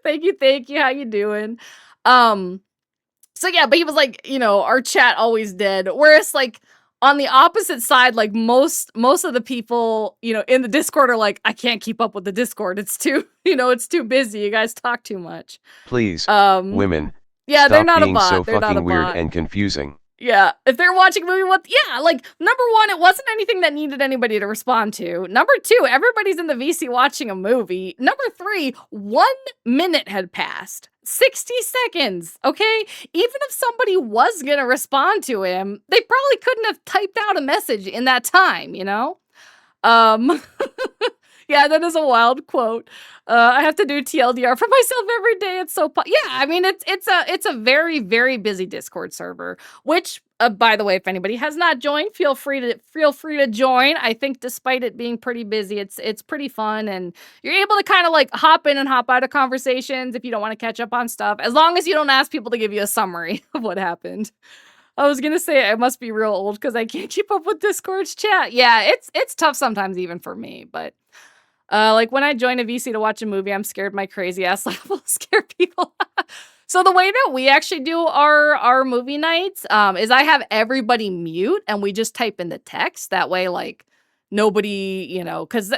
Thank you. How you doing? So yeah, but he was like, you know, our chat always dead. Whereas like on the opposite side, like most of the people, you know, in the Discord are like, I can't keep up with the Discord. It's too, you know, it's too busy. You guys talk too much. Please, women. Yeah, stop they're not being a bot. so They're not a fucking weird bot. and confusing. Yeah, if they're watching a movie, like, number one, it wasn't anything that needed anybody to respond to. Number two, everybody's in the VC watching a movie. Number three, 1 minute had passed. 60 seconds, okay? Even if somebody was gonna respond to him, they probably couldn't have typed out a message in that time, you know? Yeah, that is a wild quote. I have to do TLDR for myself every day. It's so yeah. I mean, it's a very, very busy Discord server. Which, by the way, if anybody has not joined, feel free to join. I think despite it being pretty busy, it's pretty fun, and you're able to kind of like hop in and hop out of conversations if you don't want to catch up on stuff. As long as you don't ask people to give you a summary of what happened. I was gonna say I must be real old because I can't keep up with Discord's chat. Yeah, it's tough sometimes even for me, but. Like when I join a VC to watch a movie, I'm scared my crazy ass life will scare people. So the way that we actually do our movie nights is I have everybody mute and we just type in the text. That way, like nobody, you know, because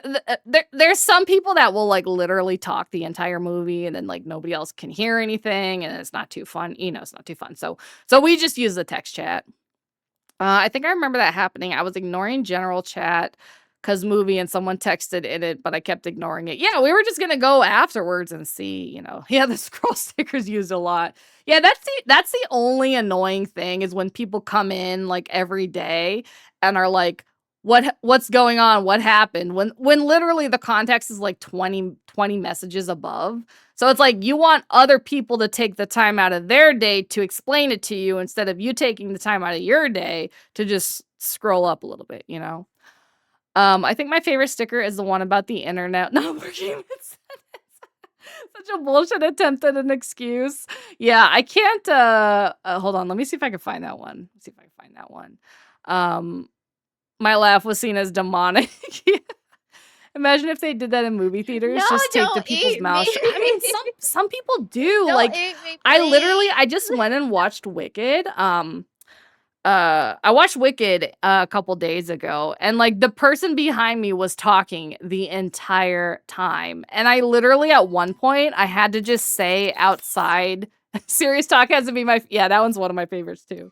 there's some people that will like literally talk the entire movie and then like nobody else can hear anything and it's not too fun. You know, it's not too fun. So we just use the text chat. I think I remember that happening. I was ignoring general chat. Cause movie and someone texted in it, but I kept ignoring it. Yeah, we were just gonna go afterwards and see, you know. Yeah, the scroll stickers used a lot. Yeah, that's the only annoying thing is when people come in like every day and are like, what's going on? What happened? When literally the context is like 20 messages above. So it's like you want other people to take the time out of their day to explain it to you instead of you taking the time out of your day to just scroll up a little bit, you know. I think my favorite sticker is the one about the internet not working. It's such a bullshit attempt at an excuse. Yeah, I can't, hold on. Let me see if I can find that one. My laugh was seen as demonic. Imagine if they did that in movie theaters. No, just take the don't people's eat mouth me. shut. I mean, some people do. Don't Like, eat me, I please. just went and watched Wicked. I watched Wicked a couple days ago, and like the person behind me was talking the entire time. And I literally at one point I had to just say outside, serious talk has to be yeah, that one's one of my favorites too.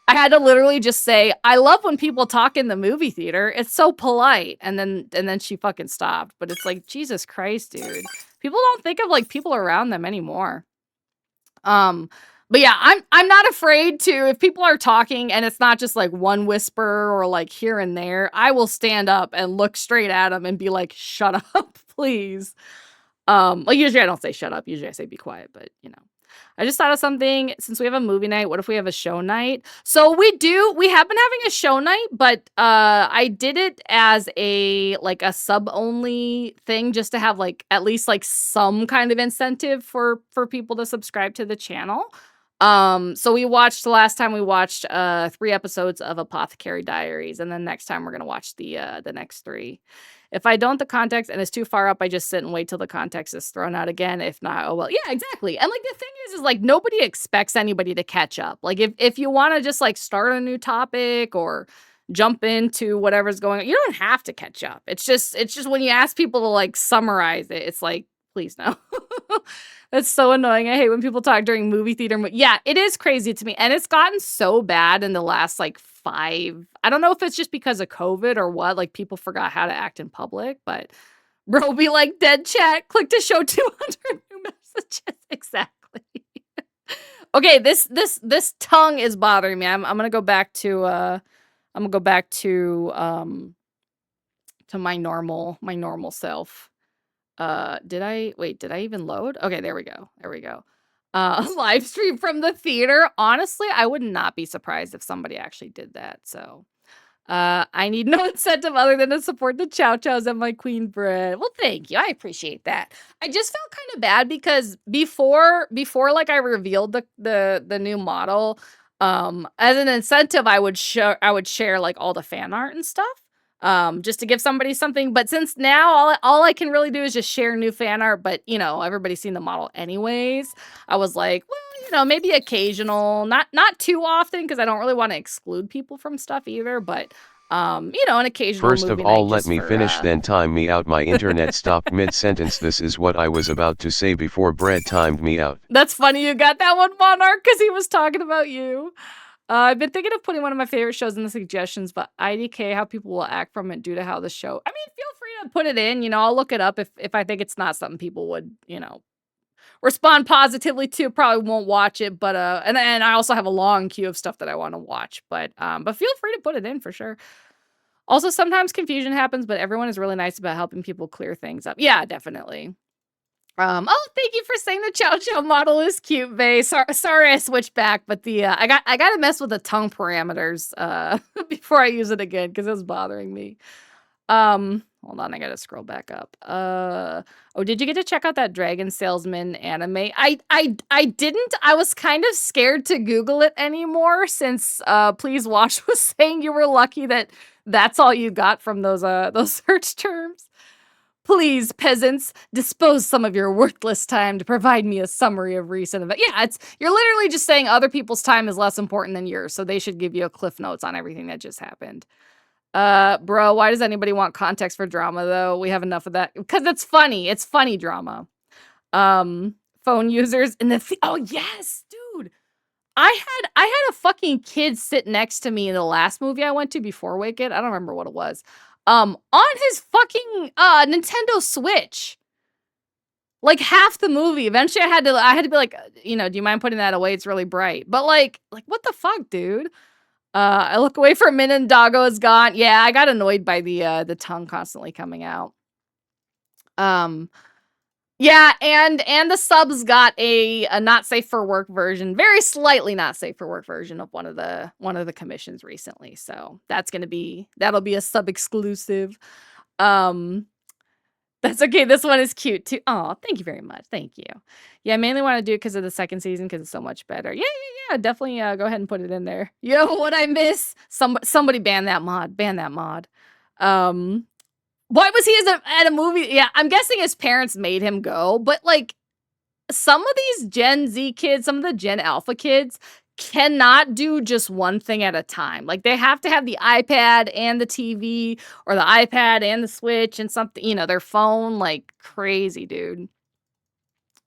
I had to literally just say, I love when people talk in the movie theater. It's so polite. And then she fucking stopped. But it's like, Jesus Christ, dude. People don't think of like people around them anymore. But yeah, I'm not afraid to, if people are talking and it's not just like one whisper or like here and there, I will stand up and look straight at them and be like, shut up, please. Like usually I don't say shut up. Usually I say be quiet, but you know. I just thought of something. Since we have a movie night, what if we have a show night? So we have been having a show night, but I did it as a sub only thing just to have like at least like some kind of incentive for people to subscribe to the channel. So last time we watched 3 episodes of Apothecary Diaries, and then next time we're gonna watch the next 3. If I don't the context and it's too far up, I just sit and wait till the context is thrown out again. If not, oh well. Yeah, exactly. And like the thing is like nobody expects anybody to catch up. Like if you want to just like start a new topic or jump into whatever's going on, you don't have to catch up. It's just when you ask people to like summarize it, it's like, please no. That's so annoying. I hate when people talk during movie theater. Yeah, it is crazy to me. And it's gotten so bad in the last like 5. I don't know if it's just because of COVID or what. Like people forgot how to act in public, but bro be like dead chat. Click to show 200 new messages. Exactly. Okay, this tongue is bothering me. I'm gonna go back to my normal self. Did I even load? Okay, there we go. Live stream from the theater. Honestly, I would not be surprised if somebody actually did that. So, I need no incentive other than to support the chow chows and my queen bread. Well, thank you. I appreciate that. I just felt kind of bad because before like I revealed the new model, as an incentive, I would share like all the fan art and stuff. Just to give somebody something. But since now all I can really do is just share new fan art, but you know, everybody's seen the model anyways. I was like, well, you know, maybe occasional, not too often, because I don't really want to exclude people from stuff either, but you know, an occasional First of movie all, night let just me for, finish, then time me out. My internet stopped mid-sentence. This is what I was about to say before Bread timed me out. That's funny you got that one, Monarch, because he was talking about you. I've been thinking of putting one of my favorite shows in the suggestions, but IDK, how people will act from it due to how the show... I mean, feel free to put it in. You know, I'll look it up if I think it's not something people would, you know, respond positively to. Probably won't watch it, but and I also have a long queue of stuff that I want to watch, but feel free to put it in for sure. Also, sometimes confusion happens, but everyone is really nice about helping people clear things up. Yeah, definitely. Oh, thank you for saying the Chow Chow model is cute, Vay. Sorry I switched back, but the I gotta mess with the tongue parameters before I use it again because it was bothering me. Hold on, I gotta scroll back up. Oh, did you get to check out that Dragon Salesman anime? I didn't. I was kind of scared to Google it anymore since Please Watch was saying you were lucky that that's all you got from those search terms. Please, peasants, dispose some of your worthless time to provide me a summary of recent events. Yeah, you're literally just saying other people's time is less important than yours, so they should give you a cliff notes on everything that just happened. Bro, why does anybody want context for drama, though? We have enough of that. Because it's funny. It's funny drama. Phone users in the... Oh, yes, dude. I had a fucking kid sit next to me in the last movie I went to before Wicked. I don't remember what it was. On his fucking Nintendo Switch. Like half the movie. Eventually I had to be like, you know, do you mind putting that away? It's really bright. But like what the fuck, dude? I look away for a minute and Doggo is gone. Yeah, I got annoyed by the tongue constantly coming out. Yeah, and the subs got a not safe for work version, very slightly not safe for work version of one of the commissions recently. So that'll be a sub exclusive. That's okay. This one is cute too. Oh, thank you very much. Thank you. Yeah, I mainly want to do it because of the second season because it's so much better. Yeah. Definitely go ahead and put it in there. Yo, what I miss? Somebody ban that mod. Ban that mod. Why was he at a movie? Yeah, I'm guessing his parents made him go, but like some of these Gen Z kids, some of the Gen Alpha kids cannot do just one thing at a time. Like they have to have the iPad and the TV or the iPad and the Switch and something, you know, their phone, like crazy, dude.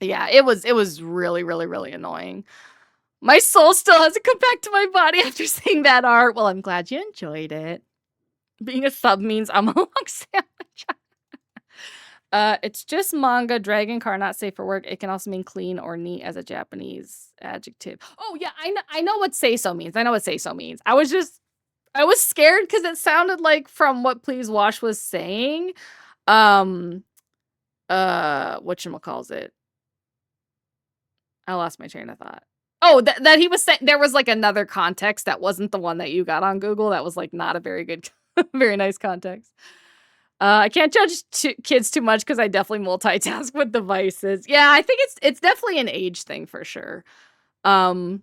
Yeah, it was really, really, really annoying. My soul still hasn't come back to my body after seeing that art. Well, I'm glad you enjoyed it. Being a sub means I'm a long sandwich. It's just manga. Dragon car not safe for work. It can also mean clean or neat as a Japanese adjective. Oh yeah, I know what say so means. I know what say so means. I was scared because it sounded like from what Please Wash was saying. Whatchamacallit? I lost my train of thought. Oh, that he was saying there was like another context that wasn't the one that you got on Google. That was like not a very good, very nice context. I can't judge kids too much because I definitely multitask with devices. Yeah, I think it's definitely an age thing for sure. Although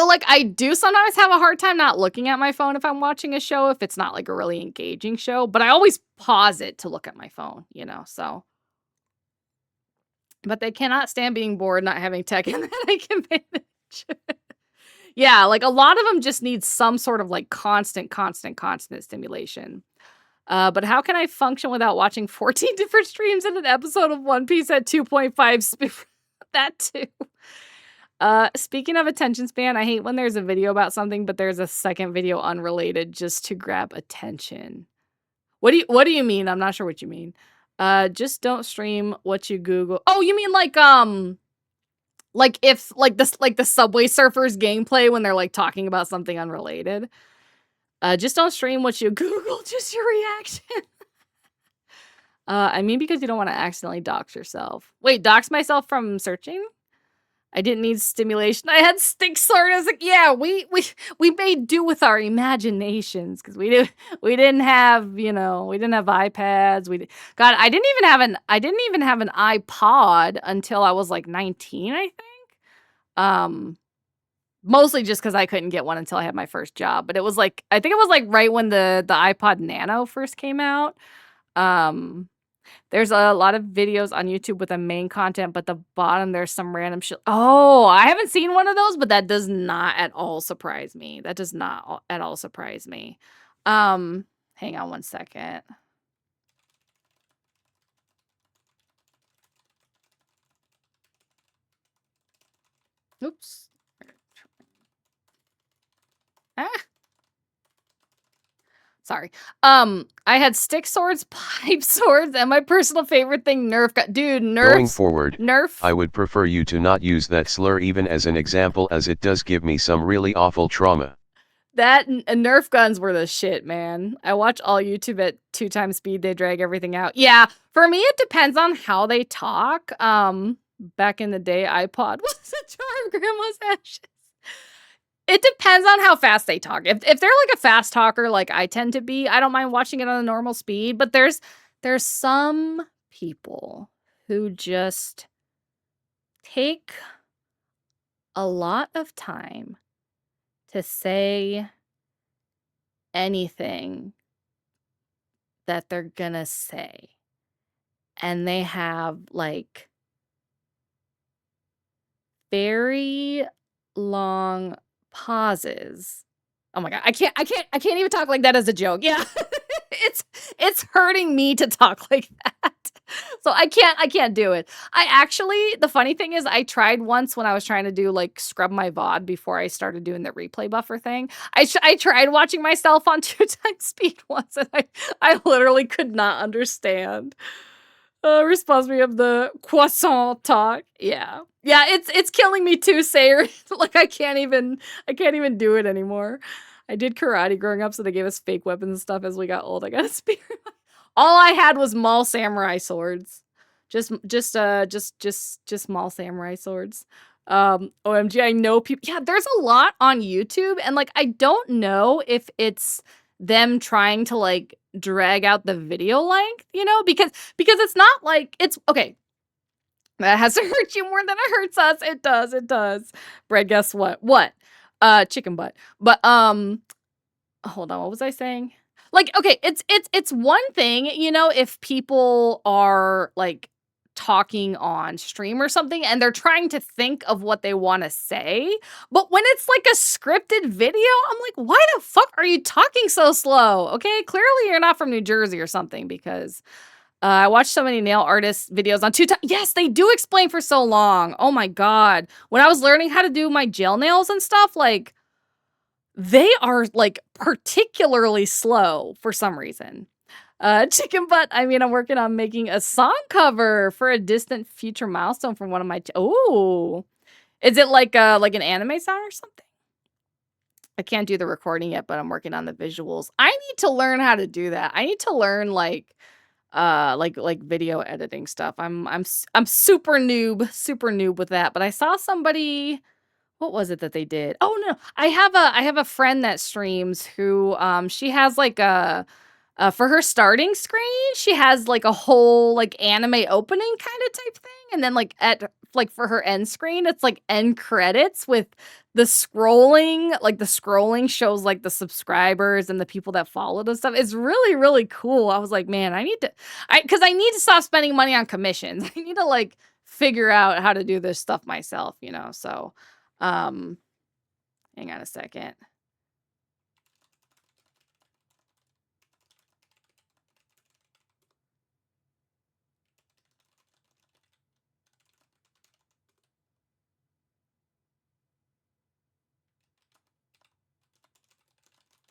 like I do sometimes have a hard time not looking at my phone if I'm watching a show, if it's not like a really engaging show, but I always pause it to look at my phone, you know, so. But they cannot stand being bored, not having tech and that I can manage. Yeah, like a lot of them just need some sort of like constant stimulation. But how can I function without watching 14 different streams in an episode of One Piece at 2.5 speed? That too. Speaking of attention span, I hate when there's a video about something, but there's a second video unrelated just to grab attention. What do you mean? I'm not sure what you mean. Just don't stream what you Google. Oh, you mean like if like the Subway Surfers gameplay when they're like talking about something unrelated. Just don't stream what you Google, just your reaction. I mean because you don't want to accidentally dox yourself. Wait, dox myself from searching? I didn't need stimulation. I had stick sword. I was like, yeah, we made do with our imaginations because we didn't have, we didn't have iPads. God, I didn't even have an iPod until I was like 19, I think. Mostly just because I couldn't get one until I had my first job. But it was like, I think it was like right when the iPod Nano first came out. There's a lot of videos on YouTube with the main content, but the bottom there's some random shit. Oh, I haven't seen one of those, but that does not at all surprise me. That does not at all surprise me. Hang on one second. Oops. Ah. Sorry. I had stick swords, pipe swords, and my personal favorite thing, Nerf gun. Dude, Nerf. Going forward, I would prefer you to not use that slur even as an example, as it does give me some really awful trauma. That Nerf guns were the shit, man. I watch all YouTube at 2 times speed. They drag everything out. Yeah, for me, it depends on how they talk. Back in the day, iPod was a jar of grandma's ashes. It depends on how fast they talk. If they're like a fast talker, like I tend to be, I don't mind watching it on a normal speed. But there's some people who just take a lot of time to say anything that they're gonna say. And they have like very long pauses. Oh my god, I can't even talk like that as a joke. Yeah. it's hurting me to talk like that. So I can't do it. The funny thing is I tried once when I was trying to do like scrub my VOD before I started doing the replay buffer thing. I tried watching myself on 2 times speed once and I literally could not understand. Reminds me of the croissant talk. Yeah. Yeah, it's killing me too, Sayer. Like I can't even do it anymore. I did karate growing up, so they gave us fake weapons and stuff as we got old. I got a spear. All I had was mall samurai swords. Just mall samurai swords. OMG, I know people. Yeah, there's a lot on YouTube, and like I don't know if it's them trying to like drag out the video length, because it's not like it's okay. That has to hurt you more than it hurts us. It does. Bread, guess what? What? Chicken butt. But hold on, what was I saying? Like, okay, it's one thing, if people are like talking on stream or something and they're trying to think of what they want to say. But when it's like a scripted video, I'm like, why the fuck are you talking so slow? Okay, clearly you're not from New Jersey or something, because I watched so many nail artist videos on 2 times. Yes, they do explain for so long. Oh my god. When I was learning how to do my gel nails and stuff, like they are like particularly slow for some reason. Chicken butt. I mean, I'm working on making a song cover for a distant future milestone from one of my. Oh, is it like an anime song or something? I can't do the recording yet, but I'm working on the visuals. I need to learn how to do that. I need to learn like video editing stuff. I'm super noob with that. But I saw somebody. What was it that they did? Oh no, I have a friend that streams who she has like a. For her starting screen, she has like a whole like anime opening kind of type thing, and then like for her end screen, it's like end credits with the scrolling. Like the scrolling shows like the subscribers and the people that followed and stuff. It's really really cool. I was like, man, I need to stop spending money on commissions. I need to like figure out how to do this stuff myself, So, hang on a second.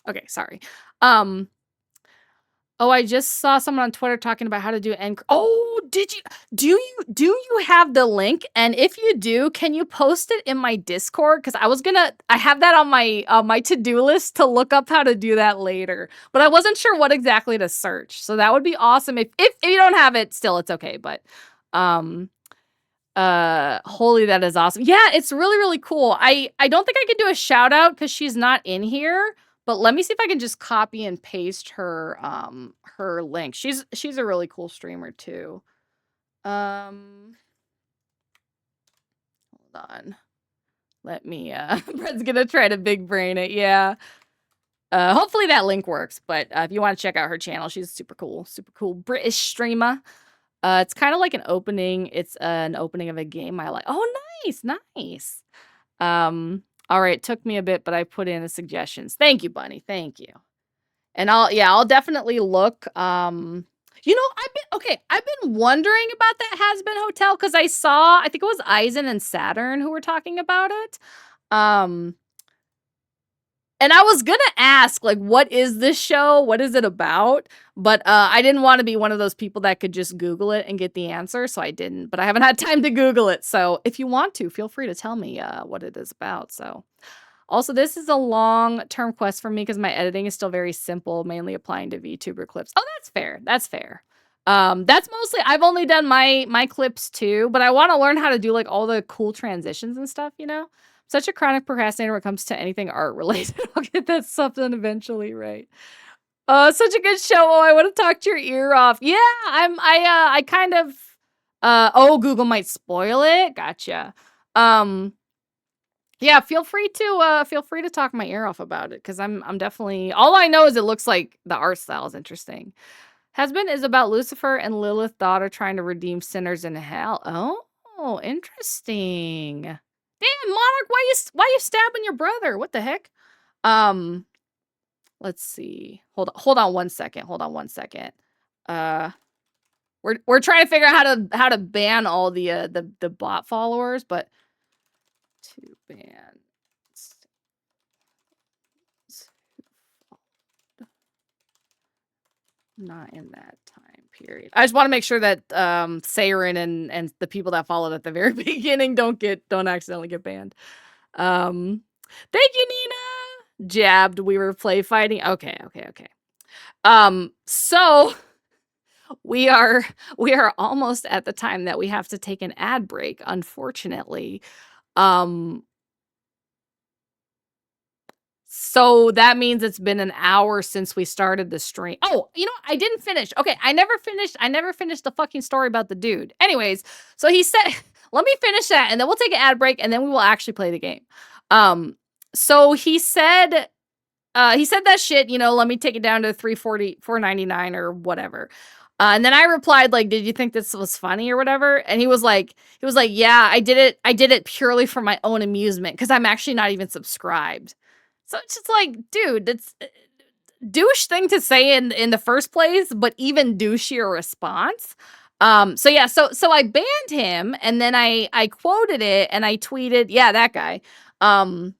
Okay, sorry. Oh, I just saw someone on Twitter talking about how to do end. Oh, do you have the link? And if you do, can you post it in my Discord? Because I have that on my to-do list to look up how to do that later. But I wasn't sure what exactly to search. So that would be awesome. If you don't have it, still it's okay. But Holy, that is awesome. Yeah, it's really, really cool. I don't think I can do a shout out because she's not in here, but let me see if I can just copy and paste her her link. She's a really cool streamer too. Hold on. Let me Brett's gonna try to big brain it, yeah. Hopefully that link works, but if you want to check out her channel, she's super cool British streamer. It's kind of like an opening. It's an opening of a game I like. Oh, nice. All right, took me a bit, but I put in the suggestions. Thank you, Bunny. Thank you. And I'll definitely look. You know, I've been wondering about that Has Been Hotel because I think it was Eisen and Saturn who were talking about it. And I was gonna ask, like, what is this show? What is it about? But I didn't want to be one of those people that could just Google it and get the answer, so I didn't. But I haven't had time to Google it, so if you want to, feel free to tell me what it is about. So, also, this is a long-term quest for me because my editing is still very simple, mainly applying to VTuber clips. Oh, that's fair. That's fair. That's mostly I've only done my clips too, but I want to learn how to do like all the cool transitions and stuff, you know? Such a chronic procrastinator when it comes to anything art related. I'll get that stuff done eventually, right? Such a good show. Oh, I want to talk your ear off. Yeah, I kind of oh, Google might spoil it. Gotcha. Yeah, feel free to talk my ear off about it because I'm definitely all I know is it looks like the art style is interesting. Husband is about Lucifer and Lilith daughter trying to redeem sinners in hell. Oh, interesting. Damn, Monarch, why you stabbing your brother? What the heck? Let's see. Hold on one second. We're trying to figure out how to ban all the bot followers, but to ban not in that time period. I just want to make sure that Saren and the people that followed at the very beginning don't accidentally get banned. Thank you, Nina. Jabbed. We were play fighting. Okay. So we are almost at the time that we have to take an ad break, unfortunately. So that means it's been an hour since we started the stream. Oh, you know, I didn't finish. Okay, I never finished the fucking story about the dude. Anyways, so he said, let me finish that and then we'll take an ad break and then we will actually play the game. So he said that shit, you know, let me take it down to $4.99 or whatever. And then I replied, like, did you think this was funny or whatever? And he was like, yeah, I did it purely for my own amusement because I'm actually not even subscribed. So it's just like, dude, that's a douche thing to say in the first place, but even douchier response. So yeah, so I banned him and then I quoted it and I tweeted, yeah, that guy. So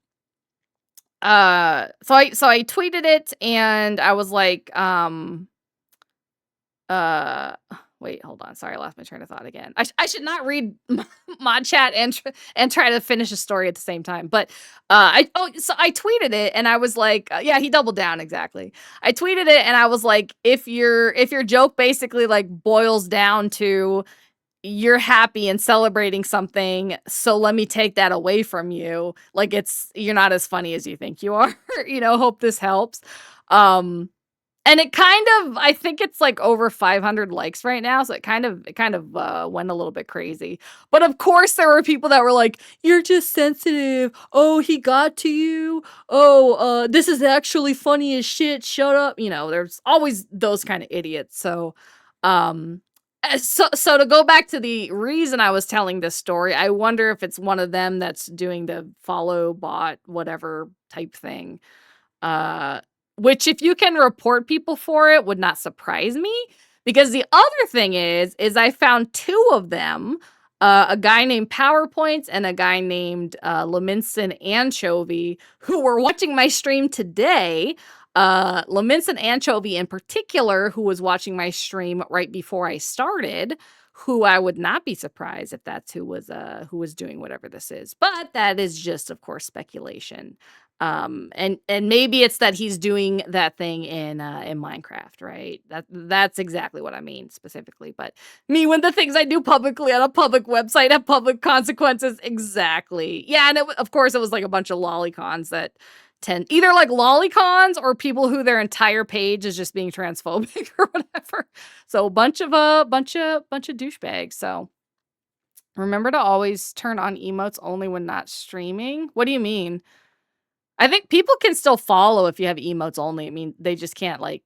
I tweeted it and I was like, wait, hold on. Sorry, I lost my train of thought again. I should not read mod chat and try to finish a story at the same time. But so I tweeted it and I was like, yeah, he doubled down exactly. I tweeted it and I was like, if your joke basically like boils down to you're happy and celebrating something, so let me take that away from you. Like you're not as funny as you think you are. You know, hope this helps. And it kind of, I think it's like over 500 likes right now. So it kind of went a little bit crazy. But of course there were people that were like, you're just sensitive. Oh, he got to you. Oh, this is actually funny as shit. Shut up. You know, there's always those kind of idiots. So to go back to the reason I was telling this story, I wonder if it's one of them that's doing the follow bot, whatever type thing. Which if you can report people for it would not surprise me, because the other thing is I found two of them, a guy named PowerPoints and a guy named Leminson Anchovy, who were watching my stream today. Leminson Anchovy in particular, who was watching my stream right before I started, who I would not be surprised if that's who was doing whatever this is. But that is just, of course, speculation. And maybe it's that he's doing that thing in Minecraft, right? That's exactly what I mean specifically. But me, when the things I do publicly on a public website have public consequences, exactly. Yeah, and of course it was like a bunch of lolicons that tend either like lolicons or people who their entire page is just being transphobic or whatever. So a bunch of douchebags. So remember to always turn on emotes only when not streaming. What do you mean? I think people can still follow if you have emotes only. I mean, they just can't like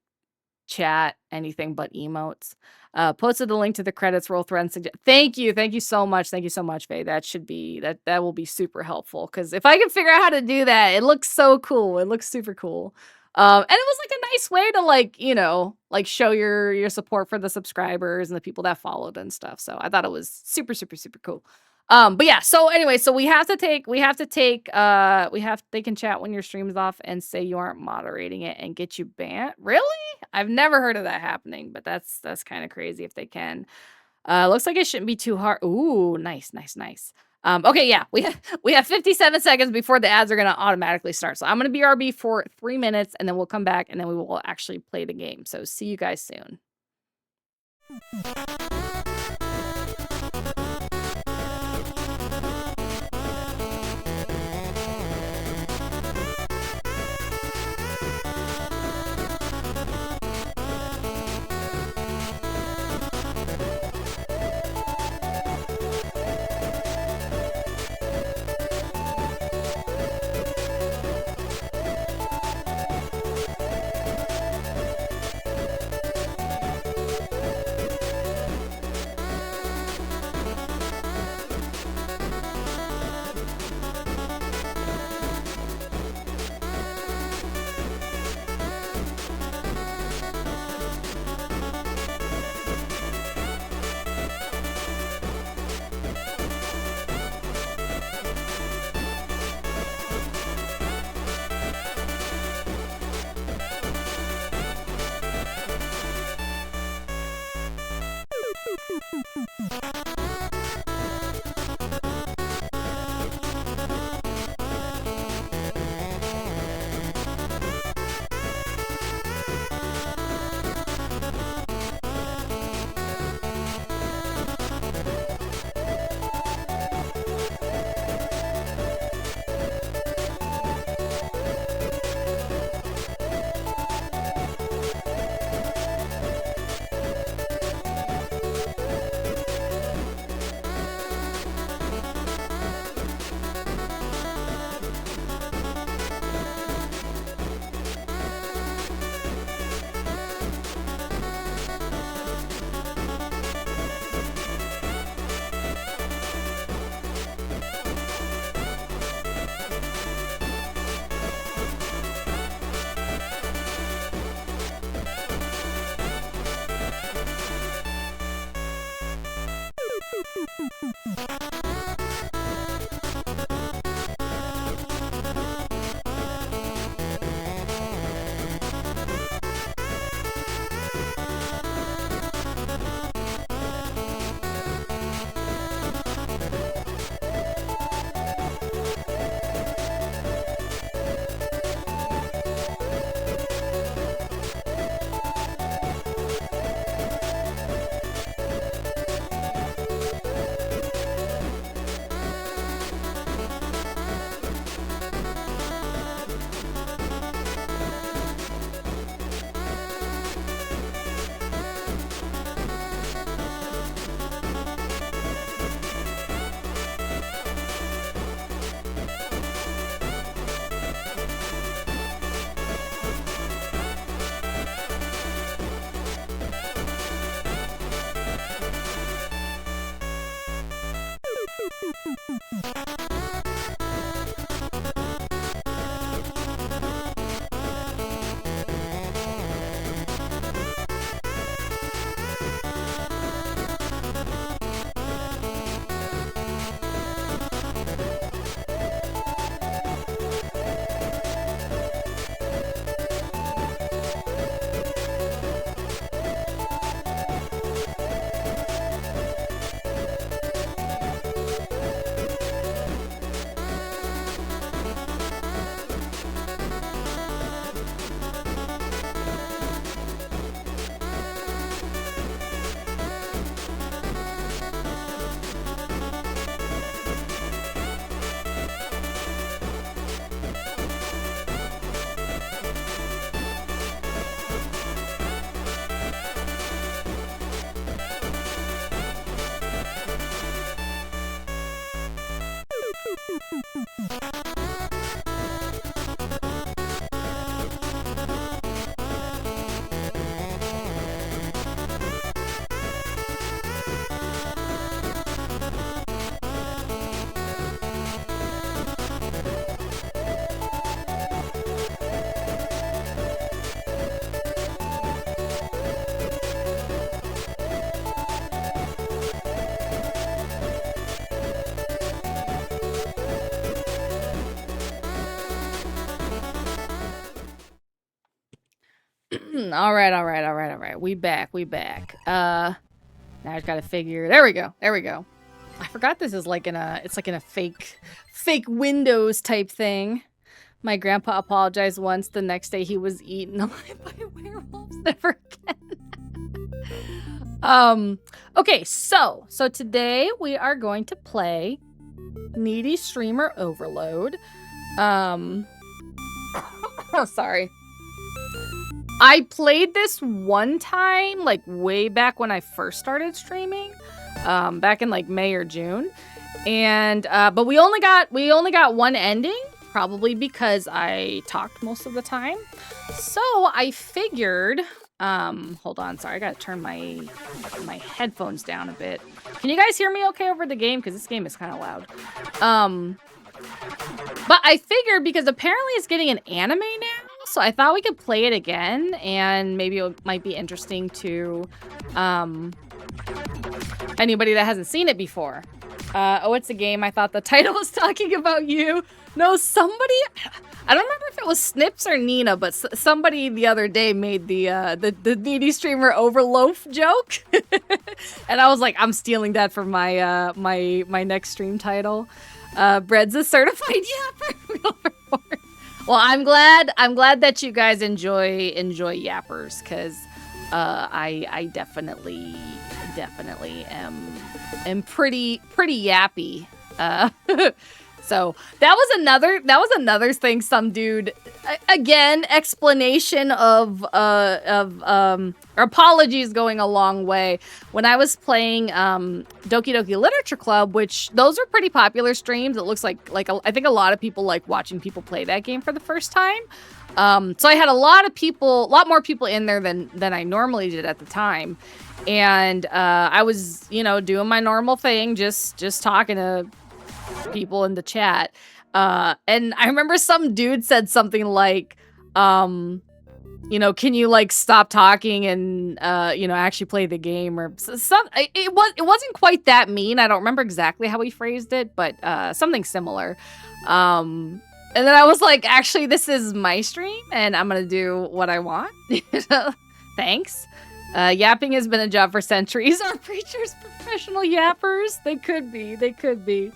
chat anything but emotes. Posted the link to the credits roll thread. Thank you so much. Thank you so much, Faye. That should be that will be super helpful because if I can figure out how to do that, it looks so cool. It looks super cool. And it was like a nice way to like show your support for the subscribers and the people that followed and stuff. So I thought it was super cool. But yeah, so anyway, so they can chat when your stream's off and say you aren't moderating it and get you banned. Really? I've never heard of that happening, but that's kind of crazy if they can. Looks like it shouldn't be too hard. Ooh, nice. Okay, yeah, we have 57 seconds before the ads are gonna automatically start. So I'm gonna BRB for 3 minutes and then we'll come back and then we will actually play the game. So see you guys soon. All right. We back. Now I just gotta figure. There we go. I forgot this is like it's like in a fake Windows type thing. My grandpa apologized once. The next day he was eaten alive by werewolves. Never again. Okay, so today we are going to play Needy Streamer Overload. Oh, sorry. I played this one time, like way back when I first started streaming, back in like May or June, and but we only got one ending, probably because I talked most of the time. So I figured, hold on, sorry, I gotta turn my headphones down a bit. Can you guys hear me okay over the game? Because this game is kind of loud. But I figured because apparently it's getting an anime now. So I thought we could play it again, and maybe it might be interesting to anybody that hasn't seen it before. Oh, it's a game. I thought the title was talking about you. No, somebody, I don't remember if it was Snips or Nina, but somebody the other day made the Needy Streamer Overloaf joke. And I was like, I'm stealing that for my my next stream title. Bread's a certified yapper. Well, I'm glad that you guys enjoy yappers, because I definitely am pretty yappy. So that was another thing. Some dude, again, explanation of apologies going a long way. When I was playing Doki Doki Literature Club, which those are pretty popular streams. It looks like I think a lot of people like watching people play that game for the first time. So I had a lot more people in there than I normally did at the time. And I was, doing my normal thing, just talking to people in the chat. And I remember some dude said something like, can you like stop talking and, actually play the game, or it wasn't quite that mean. I don't remember exactly how he phrased it, but something similar. And then I was like, actually, this is my stream and I'm going to do what I want. Thanks. Yapping has been a job for centuries. Are preachers professional yappers? They could be.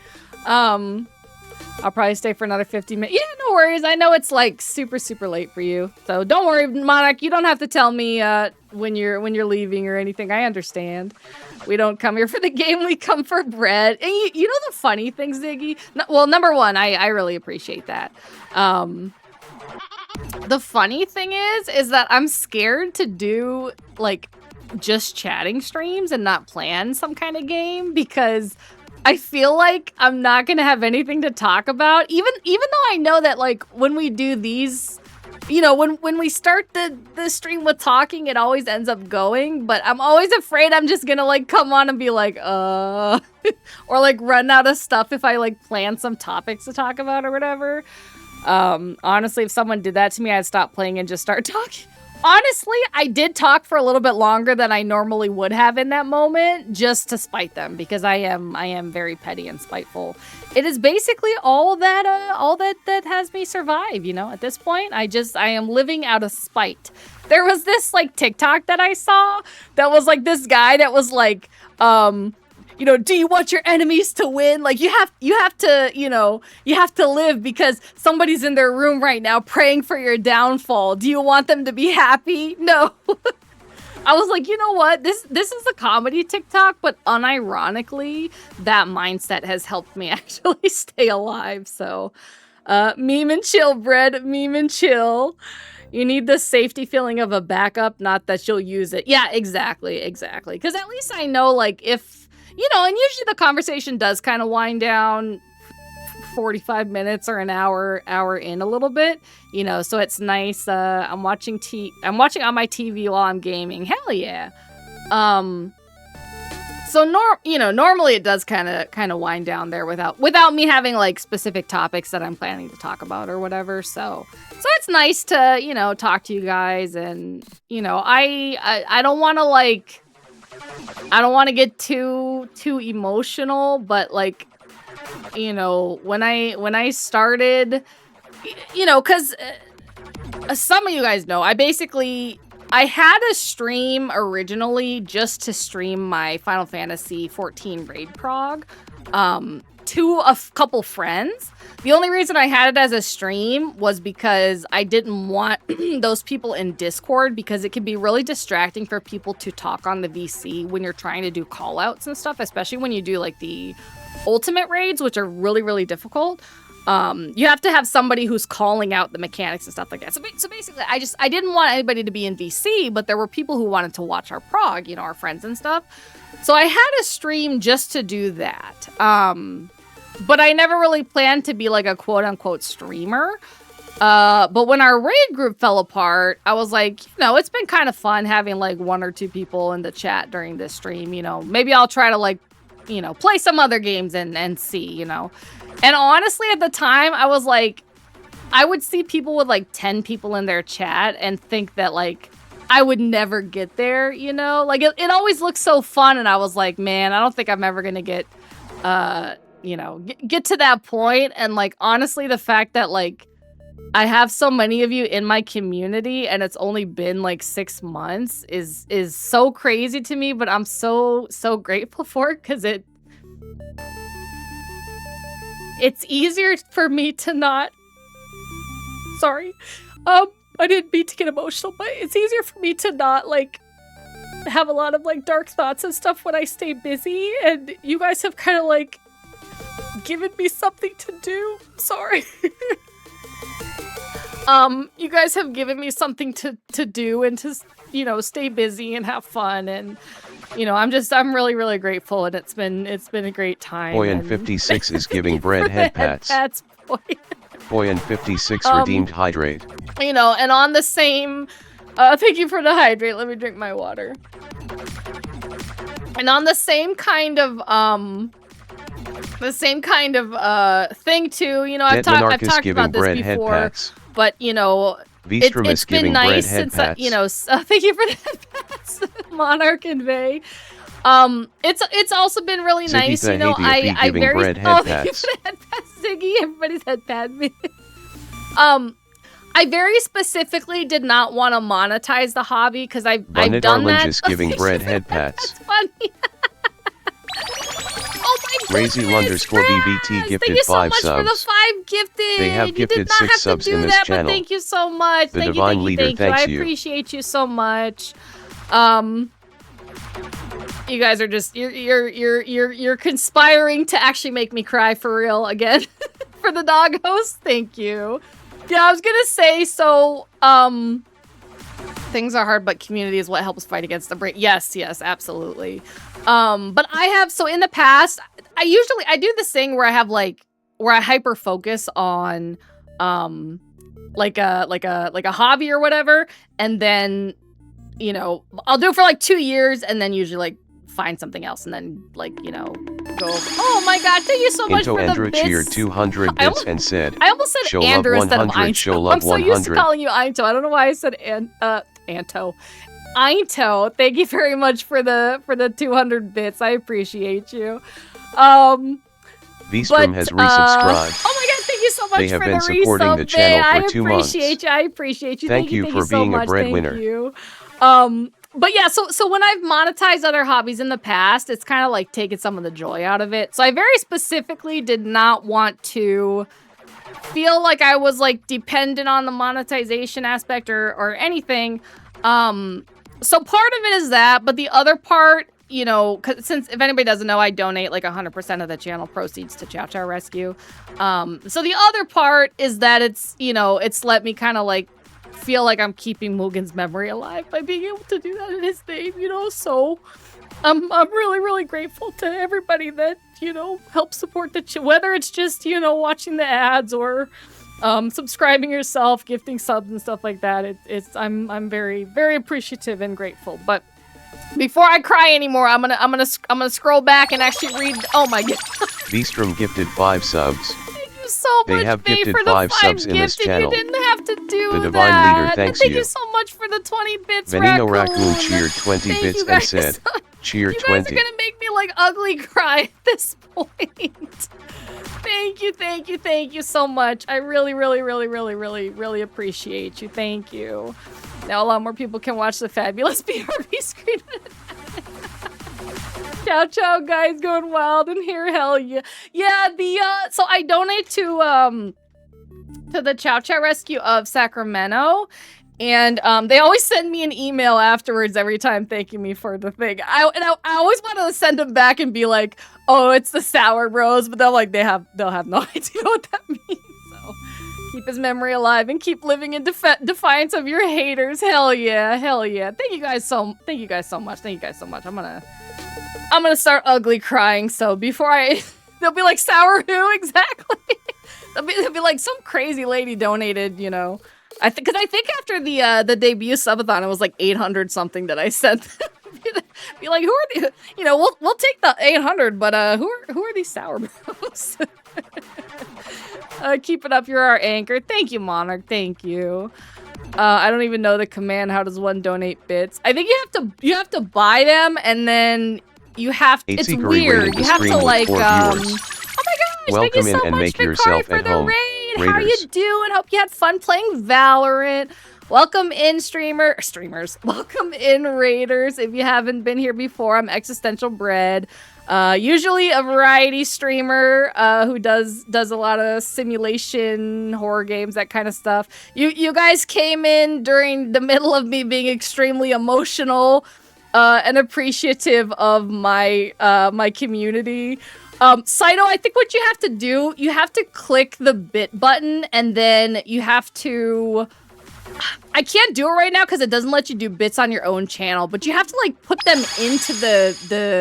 I'll probably stay for another 50 minutes. Yeah, no worries. I know it's like super late for you. So don't worry, Monarch. You don't have to tell me when you're leaving or anything. I understand. We don't come here for the game. We come for bread. And you know the funny thing, Ziggy? Well, number one, I really appreciate that. The funny thing is that I'm scared to do like just chatting streams and not plan some kind of game, because I feel like I'm not gonna have anything to talk about. Even though I know that like when we do these, when we start the stream with talking, it always ends up going. But I'm always afraid I'm just gonna like come on and be like, or like run out of stuff if I like plan some topics to talk about or whatever. Honestly, if someone did that to me, I'd stop playing and just start talking. Honestly, I did talk for a little bit longer than I normally would have in that moment, just to spite them, because I am very petty and spiteful. It is basically all that has me survive, At this point, I am living out of spite. There was this like TikTok that I saw that was like this guy that was like, do you want your enemies to win? Like you have to live because somebody's in their room right now praying for your downfall. Do you want them to be happy? No. I was like, you know what? This is a comedy TikTok, but unironically, that mindset has helped me actually stay alive. So, meme and chill, bread, meme and chill. You need the safety feeling of a backup, not that you'll use it. Yeah, exactly. Because at least I know, like, if, and usually the conversation does kind of wind down 45 minutes or an hour in a little bit, you know, so it's nice. I'm watching on my TV while I'm gaming. Hell yeah. So normally it does kind of wind down there without me having like specific topics that I'm planning to talk about or whatever. So it's nice to, you know, talk to you guys, and you know, I don't want to get too emotional, but like, you know, when I started, you know, cuz some of you guys know, I had a stream originally just to stream my Final Fantasy 14 raid prog to a couple friends. The only reason I had it as a stream was because I didn't want those people in Discord, because it can be really distracting for people to talk on the VC when you're trying to do callouts and stuff, especially when you do like the ultimate raids, which are really, really difficult. You have to have somebody who's calling out the mechanics and stuff like that. So basically, I didn't want anybody to be in VC, but there were people who wanted to watch our prog, you know, our friends and stuff. So I had a stream just to do that. But I never really planned to be like a quote unquote streamer. But when our raid group fell apart, I was like, you know, it's been kind of fun having like 1 or 2 people in the chat during this stream, you know, maybe I'll try to like, you know, play some other games and see, you know. And honestly, at the time, I was like, I would see people with like 10 people in their chat and think that like I would never get there, you know? Like it always looked so fun, and I was like, man, I don't think I'm ever gonna get, you know, get to that point. And like, honestly, the fact that like I have so many of you in my community and it's only been like 6 months is so crazy to me, but I'm so grateful for it, because it's easier for me to not, sorry, I didn't mean to get emotional, but it's easier for me to not like have a lot of like dark thoughts and stuff when I stay busy, and you guys have kind of like given me something to do. Sorry. You guys have given me something to do and to, you know, stay busy and have fun, and you know, I'm really, really grateful, and it's been a great time. Boyan56 is giving bread head pats. Boyan56 redeemed hydrate. You know, and on the same, thank you for the hydrate. Let me drink my water. And on the same kind of thing too. You know, I've talked about this before, but you know, it's been nice since you know. Thank you for the Monarch and Vay. It's also been really nice. You know, I very thank you for the head pats, Ziggy. Everybody's head pat me. I very specifically did not want to monetize the hobby, because I've done that. Is giving bread head pats. That's funny. Oh my goodness, Crazy_BBT gifted 5 subs. Thank you so much for the 5 gifted. They have gifted 6 subs in this channel. But thank you so much. The Divine Leader thanks you. I appreciate you so much. You guys are just you're conspiring to actually make me cry for real again. For the doggos. Thank you. Yeah, I was gonna say, so things are hard, but community is what helps fight against the brain. Yes, absolutely. But I have, so in the past, I do this thing where I have like, where I hyper focus on like a hobby or whatever, and then, you know, I'll do it for like 2 years, and then usually like find something else, and then like, you know, go over. Oh my god, thank you so much for Andrew the bits. cheered 200 bits and said, I almost said show Andrew love instead of 100, Einto. show love I'm so 100. used to calling you Einto. I don't know why I said Anto. Einto, thank you very much for the 200 bits. I appreciate you. Vstrom has resubscribed. Oh my god, thank you so much they have for been the supporting resub. the channel for 2 months. I appreciate you. Thank you for so being much. a breadwinner. Thank you. But yeah, so when I've monetized other hobbies in the past, it's kind of like taken some of the joy out of it. So I very specifically did not want to feel like I was like dependent on the monetization aspect or anything. So part of it is that, but the other part, you know, since if anybody doesn't know, I donate like 100% of the channel proceeds to Chow Chow Rescue. So the other part is that it's, you know, it's let me kind of like feel like I'm keeping Mugen's memory alive by being able to do that in his name, you know. So I'm really, really grateful to everybody that, helps support the whether it's just, watching the ads or subscribing yourself, gifting subs and stuff like that. I'm very, very appreciative and grateful. But before I cry anymore, I'm gonna scroll back and actually read. Oh my god. Beastrom gifted 5 subs. Thank you so much, They have Faye, gifted for the 5 subs in this gifting. channel. You didn't have to do The that. Divine Leader thanks Thank you. you so much for the 20 bits, Venino Raccoon. Raccoon cheered 20 Thank bits you and guys. said, cheer You guys 20. are gonna make me like ugly cry at this point. Thank you so much. I really, really, really, really, really, really appreciate you. Thank you. Now a lot more people can watch the fabulous BRB screen. Ciao, ciao, guys, going wild in here. Hell yeah. Yeah, so I donate to the Chow Chow Rescue of Sacramento. And they always send me an email afterwards every time thanking me for the thing. I always want to send them back and be like, oh, it's the Sour Bros, but they'll have no idea what that means. So keep his memory alive and keep living in defiance of your haters. Hell yeah, hell yeah. Thank you guys so much. Thank you guys so much. I'm gonna start ugly crying. So before they'll be like, Sour who exactly? they'll be like, some crazy lady donated, I think after the debut subathon, it was like 800 something that I sent. Be like, who are the, we'll take the 800, but who are these Sour Bros? Keep it up, you're our anchor. Thank you, Monarch. Thank you. I don't even know the command. How does one donate bits? I think you have to buy them, and then you have. It's weird. You have to like. Oh my gosh! Welcome thank you so in and much, make Vicari, yourself for at the home. raid. Raiders. How you doing? Hope you had fun playing Valorant. Welcome in, streamers. Welcome in, raiders. If you haven't been here before, I'm Existential Bread. Usually a variety streamer who does a lot of simulation, horror games, that kind of stuff. You guys came in during the middle of me being extremely emotional and appreciative of my my community. Saito, I think what you have to do, you have to click the bit button, and then you have to... I can't do it right now because it doesn't let you do bits on your own channel, but you have to like put them into the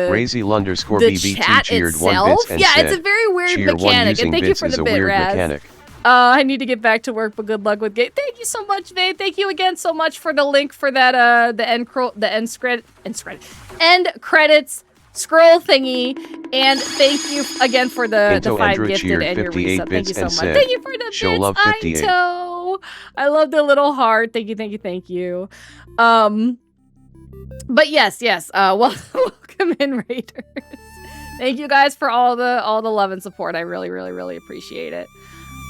Crazy_BBT chat cheered itself. 1 bits and Yeah, said, it's a very weird cheer mechanic, and thank you for is the a bit, weird Raz. mechanic. I need to get back to work, but good luck with game. Thank you so much, Vay. Thank you again so much for the link for that the end credits scroll thingy, and thank you again for the 5 Andrew gifted cheered and your 58 resub. Thank you bits so and much. said, Thank you for the show bits, love 58. Aito. I love the little heart. Thank you. But yes. Welcome in, raiders. Thank you guys for all the love and support. I really appreciate it.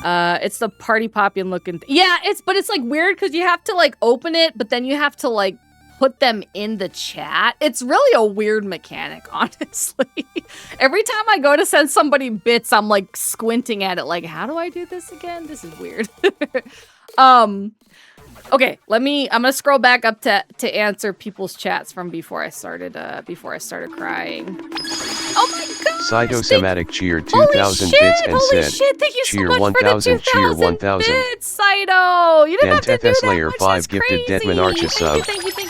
It's the party popping looking. Yeah, it's like weird because you have to like open it, but then you have to like put them in the chat. It's really a weird mechanic, honestly. Every time I go to send somebody bits, I'm like squinting at it like, how do I do this again? This is weird. Okay, I'm gonna scroll back up to answer people's chats from before I started crying. Oh my god! Cytosematic cheered 2,000 bits and holy said, shit, thank you cheer so much 1,000, for the cheer 2,000 1,000. bits, Saito! You didn't have to do that Slayer much, 5 that's gifted crazy. Deadman Archer sub. Thank you so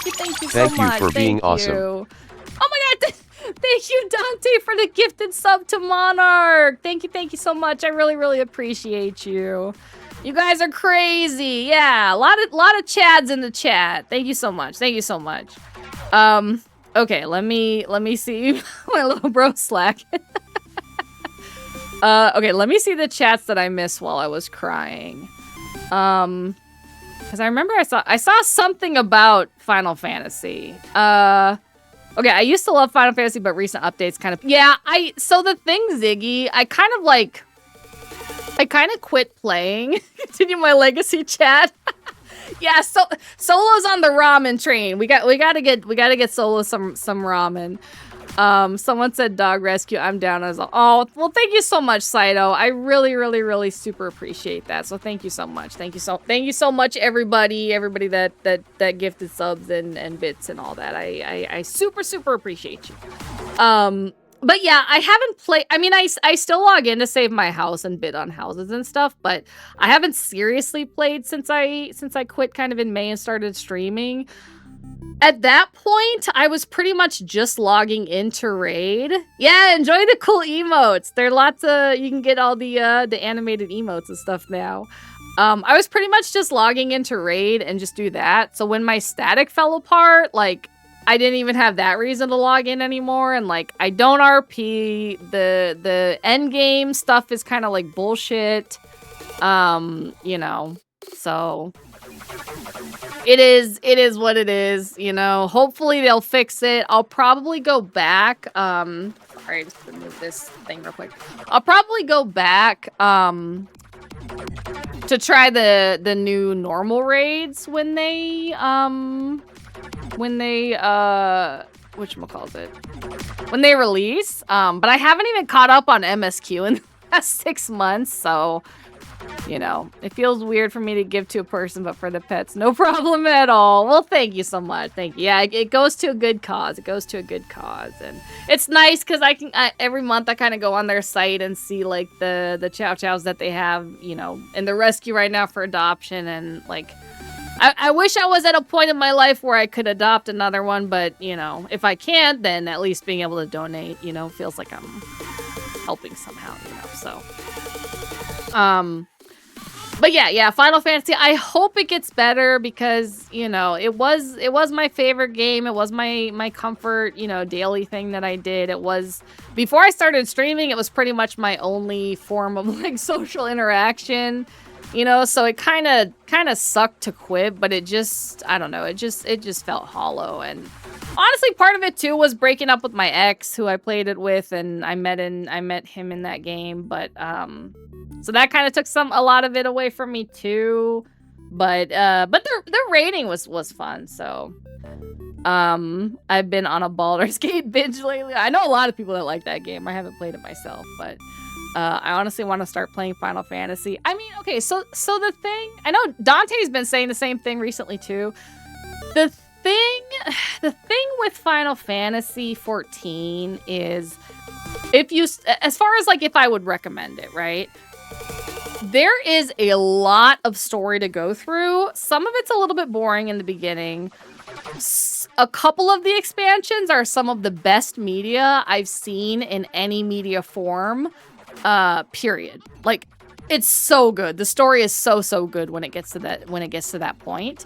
Thank you much. for being Thank awesome. you. Oh my god, thank you, Dante, for the gifted sub to Monarch. Thank you so much. I really appreciate you. You guys are crazy. Yeah, a lot of chads in the chat. Thank you so much. Okay, let me see my little bro Slack. Okay, let me see the chats that I missed while I was crying. Because I remember I saw something about Final Fantasy. Okay, I used to love Final Fantasy, but recent updates kind of... Yeah, so the thing, Ziggy, I kind of quit playing. Continue my legacy chat. Yeah, so Solo's on the ramen train. We gotta get Solo some ramen. Someone said dog rescue. I'm down as oh well. Thank you so much, Saito. I really super appreciate that. So thank you so much. Thank you so much, everybody that gifted subs and bits and all that. I super appreciate you. But yeah, I haven't played. I mean, I still log in to save my house and bid on houses and stuff, but I haven't seriously played since I quit kind of in May and started streaming. At that point, I was pretty much just logging into Raid. Yeah, enjoy the cool emotes. There are lots of, you can get all the animated emotes and stuff now. I was pretty much just logging into Raid and just do that. So when my static fell apart, like, I didn't even have that reason to log in anymore. And like, I don't RP. The end game stuff is kind of like bullshit. You know, so it is what it is, you know. Hopefully they'll fix it. I'll probably go back. All right, just remove this thing real quick. I'll probably go back to try the new normal raids when they whatchamacallit, when they release. But I haven't even caught up on MSQ in the past 6 months, so you know, it feels weird for me to give to a person, but for the pets, no problem at all. Well, thank you so much. Thank you. Yeah, it goes to a good cause. It goes to a good cause. And it's nice because every month I kind of go on their site and see like the chow chows that they have, you know, in the rescue right now for adoption. And like, I wish I was at a point in my life where I could adopt another one, but you know, if I can't, then at least being able to donate, you know, feels like I'm helping somehow, you know, so. But yeah, Final Fantasy, I hope it gets better because, you know, it was my favorite game. It was my comfort, you know, daily thing that I did. It was, before I started streaming, it was pretty much my only form of like social interaction, you know, so it kind of sucked to quit, but it just, I don't know, it just felt hollow. And honestly, part of it too was breaking up with my ex who I played it with, and I met him in that game, but so that kind of took a lot of it away from me too. But the rating was fun. So I've been on a Baldur's Gate binge lately. I know a lot of people that like that game. I haven't played it myself, but I honestly want to start playing Final Fantasy. I mean, okay, so the thing, I know Dante's been saying the same thing recently too. The thing with Final Fantasy 14 is, as far as like if I would recommend it, right? There is a lot of story to go through. Some of it's a little bit boring in the beginning. A couple of the expansions are some of the best media I've seen in any media form, period. Like, it's so good. The story is so good when it gets to that point.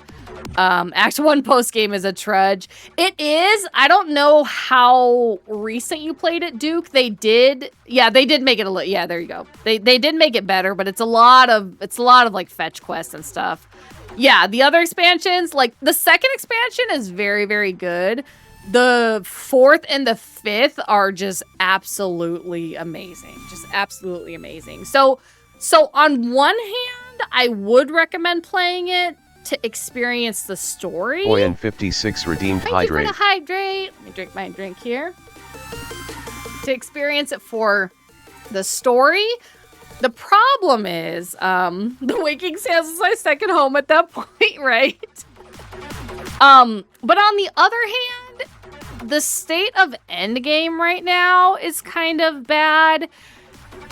Act 1 post game is a trudge. It is. I don't know how recent you played it, Duke. They did make it a little. Yeah, there you go. They did make it better, but it's a lot of like fetch quests and stuff. Yeah, the other expansions, like the second expansion is very, very good. The fourth and the fifth are just absolutely amazing. Just absolutely amazing. So on one hand, I would recommend playing it to experience the story. Boyan56 redeemed Thank hydrate. You for the hydrate. Let me drink my drink here. To experience it for the story. The problem is, the Waking Sands is my second home at that point, right? But on the other hand, the state of endgame right now is kind of bad.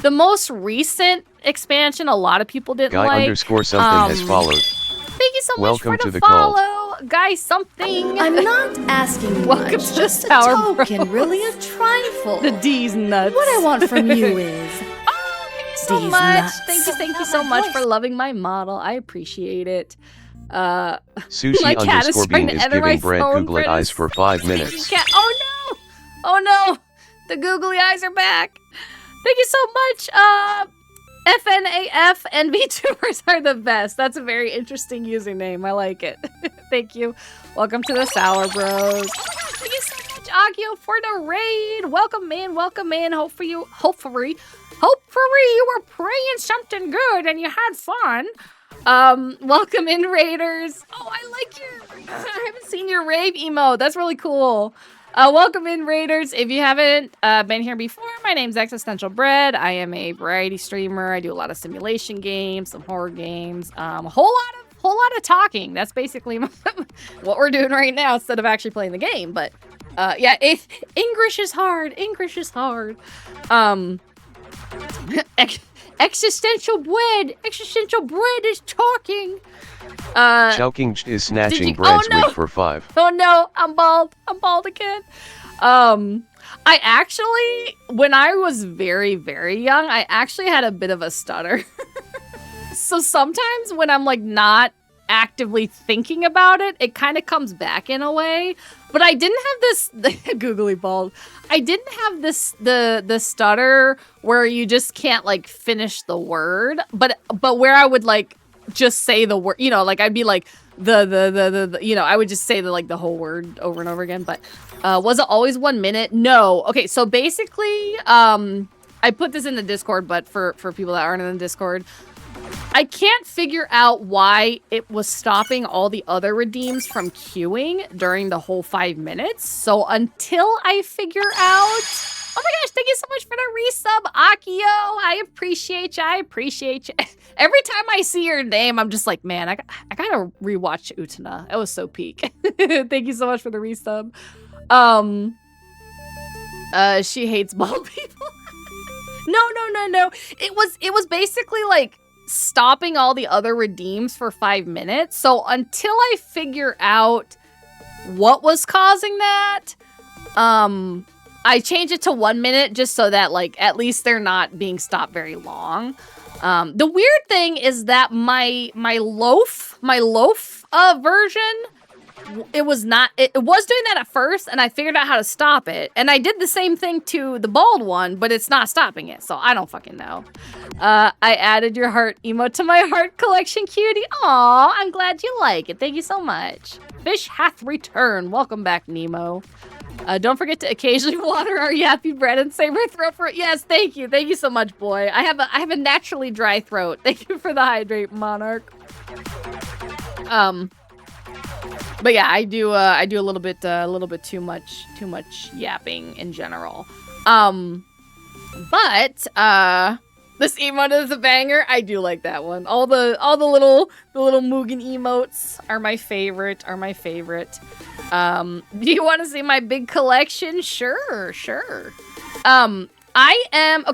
The most recent expansion, a lot of people didn't like. Guy _ something has followed. Thank you so Welcome much for to the the cult. follow, Guy something. I'm not asking Welcome much, to the just a Sour token, Bros. really a trifle. The D's nuts. What I want from you is Oh, thank you so D's much. nuts. Thank you so much for loving my model. I appreciate it. Sushi My cat is _ trying bean to is enter my giving Brad phone googly for eyes this for 5 speaking minutes. cat. Oh no! The googly eyes are back. Thank you so much. FNAF and vtubers are the best. That's a very interesting username. I like it. Thank you. Welcome to the Sour Bros. Thank you so much, Agio, for the raid. Welcome in. Hopefully you were praying something good and you had fun. Welcome in, Raiders. Oh, I haven't seen your rave emote. That's really cool. Welcome in, Raiders. If you haven't been here before, my name's Existential Bread. I am a variety streamer. I do a lot of simulation games, some horror games, a whole lot of talking. That's basically what we're doing right now instead of actually playing the game. But yeah, English is hard. Existential bread is talking. Chowking is snatching bread's wig for 5. Oh no, I'm bald again. I actually, when I was very, very young, I actually had a bit of a stutter. So sometimes when I'm like not actively thinking about it, it kind of comes back in a way. But I didn't have this googly bald. I didn't have this the stutter where you just can't like finish the word, but where I would like just say the word, you know, like I'd be like the you know, I would just say the whole word over and over again. But was it always 1 minute? No. Okay, so basically, I put this in the Discord, but for people that aren't in the Discord, I can't figure out why it was stopping all the other redeems from queuing during the whole 5 minutes. So until I figure out... Oh my gosh, thank you so much for the resub, Akio. I appreciate you. Every time I see your name, I'm just like, man, I gotta rewatch Utena. It was so peak. Thank you so much for the resub. She hates bald people. No. It was basically like stopping all the other redeems for 5 minutes. So until I figure out what was causing that, I changed it to 1 minute just so that like at least they're not being stopped very long. The weird thing is that my loaf version, it was doing that at first, and I figured out how to stop it. And I did the same thing to the bald one, but it's not stopping it, so I don't fucking know. I added your heart emote to my heart collection, cutie. Aw, I'm glad you like it. Thank you so much. Fish hath returned. Welcome back, Nemo. Don't forget to occasionally water our yappy bread and save our throat for it. Yes, thank you. Thank you so much, boy. I have a naturally dry throat. Thank you for the hydrate, Monarch. But yeah, I do a little bit too much yapping in general. But this emote is a banger. I do like that one. All the little Mugen emotes are my favorite. Do you want to see my big collection? Sure. I am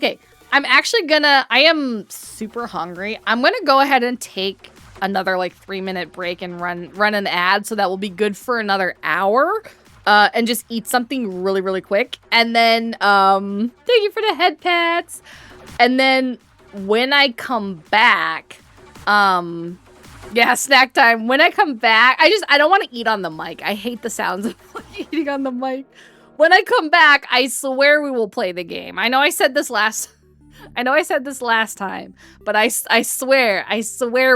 super hungry. I'm gonna go ahead and take another like 3-minute break and run an ad, so that will be good for another hour. And just eat something really, really quick. And then thank you for the head pats. And then when I come back, yeah, snack time. When I come back, I don't want to eat on the mic. I hate the sounds of eating on the mic. When I come back, I swear we will play the game. I know I said this last time, but I swear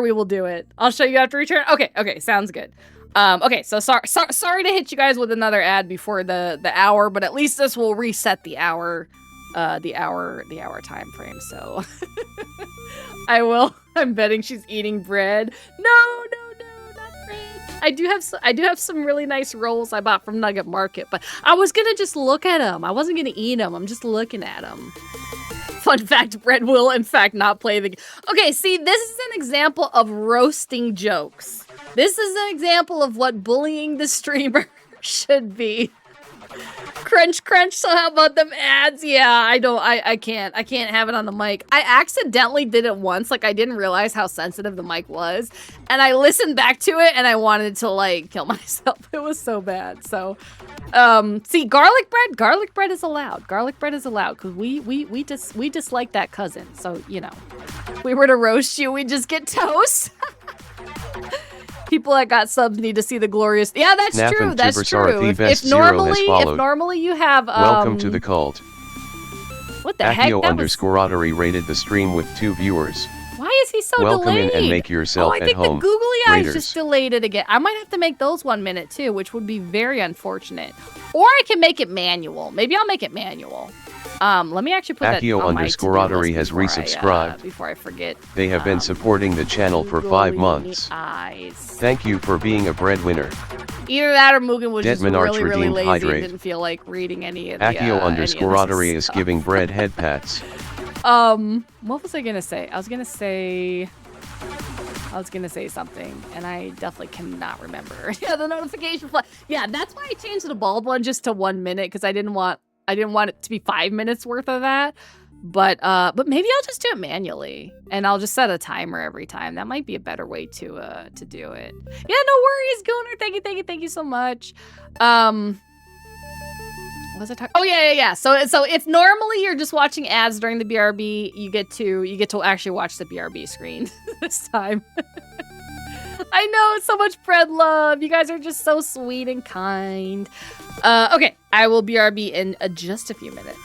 we will do it. I'll show you after return. Okay, sounds good. Okay, so sorry to hit you guys with another ad before the hour, but at least this will reset the hour time frame. So I will. I'm betting she's eating bread. No, not bread. I do have some really nice rolls I bought from Nugget Market, but I was gonna just look at them. I wasn't gonna eat them. I'm just looking at them. Fun fact, bread will in fact not play the game. Okay, see, this is an example of roasting jokes. This is an example of what bullying the streamer should be. Crunch, so how about them ads? Yeah, I can't have it on the mic. I accidentally did it once, like I didn't realize how sensitive the mic was, and I listened back to it and I wanted to like kill myself. It was so bad. So see, garlic bread is allowed because we dislike that cousin. So, you know, if we were to roast you, we'd just get toast. People that got subs need to see the glorious. Yeah, that's true. That's true. If normally you have welcome to the cult. What the heck? Akio_Ottery rated the stream with 2 viewers. Why is he so delayed? Welcome in and make yourself at home. I think the googly eyes just delayed it again. I might have to make those 1 minute too, which would be very unfortunate. Or I can make it manual. Maybe I'll make it manual. Let me actually put Akio that on my Akio_Ottery has resubscribed. Before I forget. They have been supporting the channel for 5 months. Eyes. Thank you for being a breadwinner. Either that or Mugen was just really lazy hydrate. and didn't feel like reading any of the Akio_Ottery is giving bread head pats. What was I gonna say? I was gonna say something, and I definitely cannot remember. Yeah, the notification flag. Yeah, that's why I changed the bald one just to 1 minute, because I didn't want it to be 5 minutes worth of that. But maybe I'll just do it manually, and I'll just set a timer every time. That might be a better way to do it. Yeah, no worries, Gooner. Thank you so much. What was I talking? Oh yeah. So if normally you're just watching ads during the BRB, you get to actually watch the BRB screen this time. I know, it's so much bread love. You guys are just so sweet and kind. Okay, I will BRB in just a few minutes.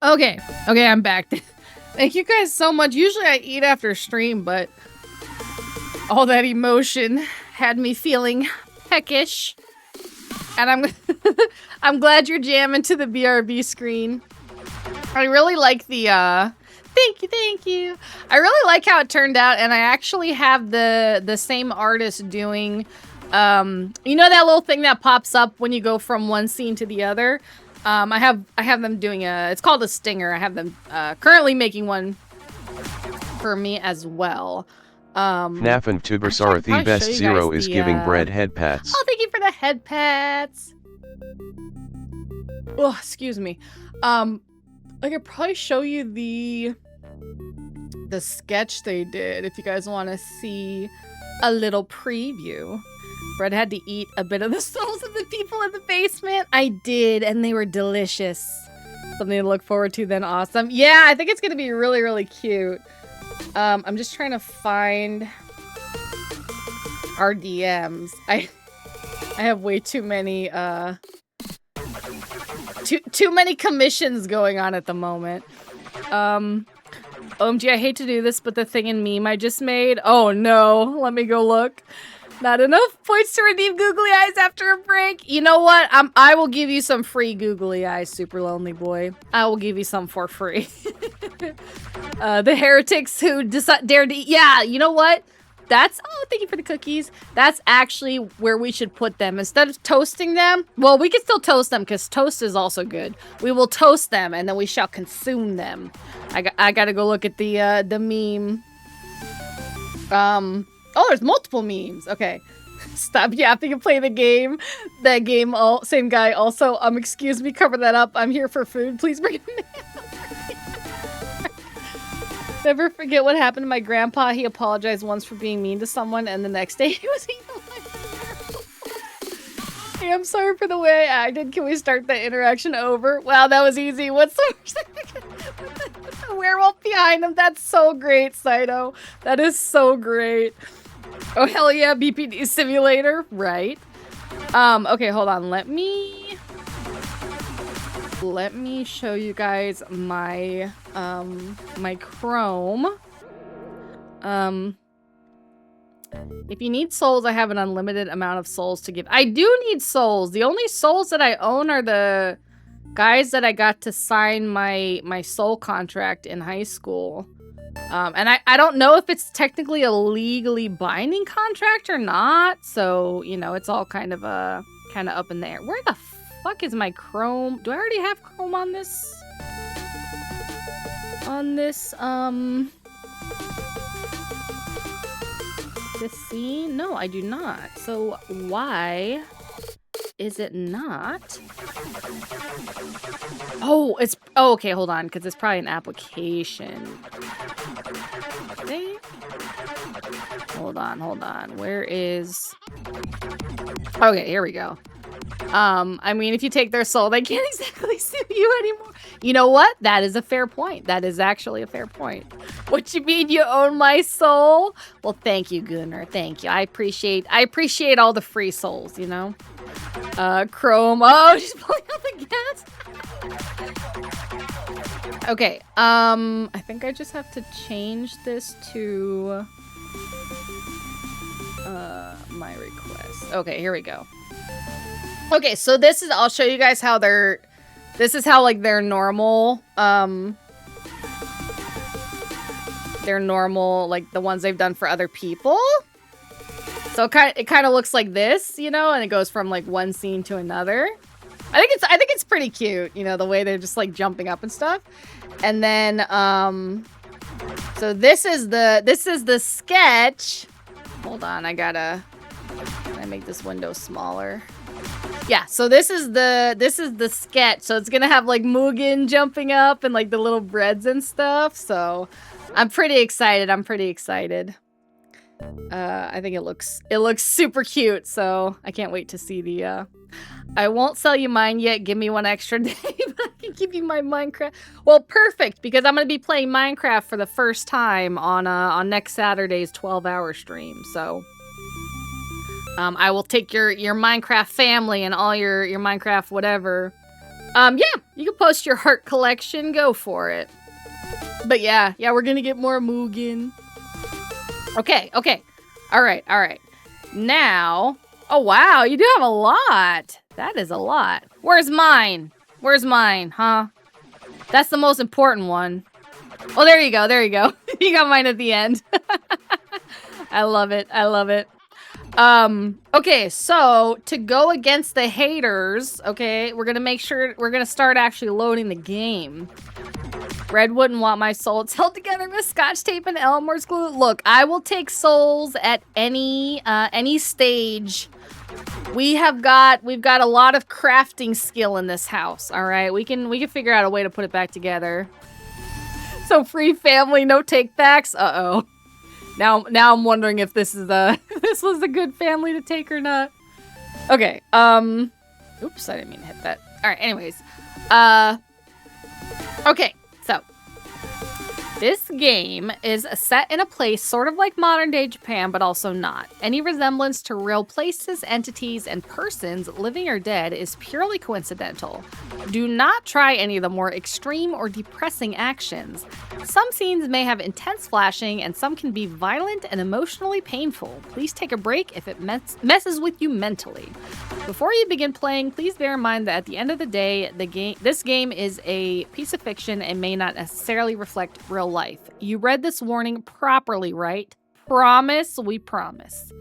Okay, I'm back. Thank you guys so much. Usually I eat after stream, but all that emotion had me feeling peckish. And I'm glad you're jamming to the BRB screen. I really like the thank you. I really like how it turned out, and I actually have the same artist doing you know that little thing that pops up when you go from one scene to the other? I have them doing it's called a stinger. I have them currently making one for me as well. FNAF and Tuber Sarathi Best Zero is giving bread head pats. Oh, thank you for the head pats. Oh, excuse me. I could probably show you the sketch they did if you guys want to see a little preview. Bread had to eat a bit of the souls of the people in the basement. I did, and they were delicious. Something to look forward to then. Awesome. Yeah, I think it's gonna be really, really cute. I'm just trying to find our DMs. I have way too many too many commissions going on at the moment. OMG, I hate to do this, but the thing in meme I just made. Oh no, let me go look. Not enough points to redeem googly eyes after a break. You know what? I will give you some free googly eyes, super lonely boy. I will give you some for free. The heretics who dared to eat. Yeah, you know what? That's, oh, thank you for the cookies. That's actually where we should put them. Instead of toasting them, well, we can still toast them because toast is also good. We will toast them and then we shall consume them. I gotta go look at the meme. Oh, there's multiple memes. Okay. Stop yapping and play the game. That game, same guy also. Excuse me, cover that up. I'm here for food. Please bring it in. Never forget what happened to my grandpa. He apologized once for being mean to someone, and the next day he was eaten alive. Hey, I'm sorry for the way I acted. Can we start the interaction over? Wow, that was easy. What's the werewolf behind him? That's so great, Saito. That is so great. Oh, hell yeah, BPD simulator. Right. Okay, hold on. Let me show you guys my my Chrome. If you need souls, I have an unlimited amount of souls to give. I do need souls. The only souls that I own are the guys that I got to sign my soul contract in high school. And I don't know if it's technically a legally binding contract or not. So, you know, it's all kind of up in the air. Where the fuck is my Chrome? Do I already have Chrome on this? This scene? No, I do not. So why is it not? Oh, okay, hold on, because it's probably an application. Okay. Hold on. Where is... Okay, here we go. I mean, if you take their soul, they can't exactly sue you anymore. You know what? That is a fair point. That is actually a fair point. What you mean you own my soul? Well, thank you, Gunnar. Thank you. I appreciate all the free souls, you know? Chrome. Oh, she's pulling out the gas. Okay, I think I just have to change this to my request. Okay, here we go. Okay, so I'll show you guys how this is how like their normal like the ones they've done for other people. So it kind of looks like this, you know, and it goes from like one scene to another. I think it's pretty cute, you know, the way they're just like jumping up and stuff. And then so this is the sketch. Hold on, can I make this window smaller? Yeah, so this is the sketch. So it's gonna have like Mugen jumping up and like the little breads and stuff. So I'm pretty excited. I think it looks super cute. So I can't wait to see the. I won't sell you mine yet. Give me one extra day, but I can give you my Minecraft. Well, perfect, because I'm gonna be playing Minecraft for the first time on next Saturday's 12-hour stream. So. I will take your Minecraft family and all your Minecraft whatever Yeah, you can post your heart collection. Go for it. But yeah, we're gonna get more Mugen. Okay. All right. Now, oh wow, you do have a lot. That is a lot. Where's mine? Huh? That's the most important one. Oh, there you go. You got mine at the end. I love it. Okay, so to go against the haters, okay, we're gonna start actually loading the game. Red wouldn't want my soul. It's held together with scotch tape and Elmore's glue. Look, I will take souls at any stage. We've got a lot of crafting skill in this house. All right, we can figure out a way to put it back together. So free family, no take backs. Uh-oh. Now I'm wondering if this was a good family to take or not. Okay. Oops, I didn't mean to hit that. All right. Anyways, okay. So this game is set in a place sort of like modern day Japan, but also not. Any resemblance to real places, entities, and persons, living or dead, is purely coincidental. Do not try any of the more extreme or depressing actions. Some scenes may have intense flashing, and some can be violent and emotionally painful. Please take a break if it messes with you mentally. Before you begin playing, please bear in mind that at the end of the day, this game is a piece of fiction and may not necessarily reflect real life. You read this warning properly, right? Promise? We promise.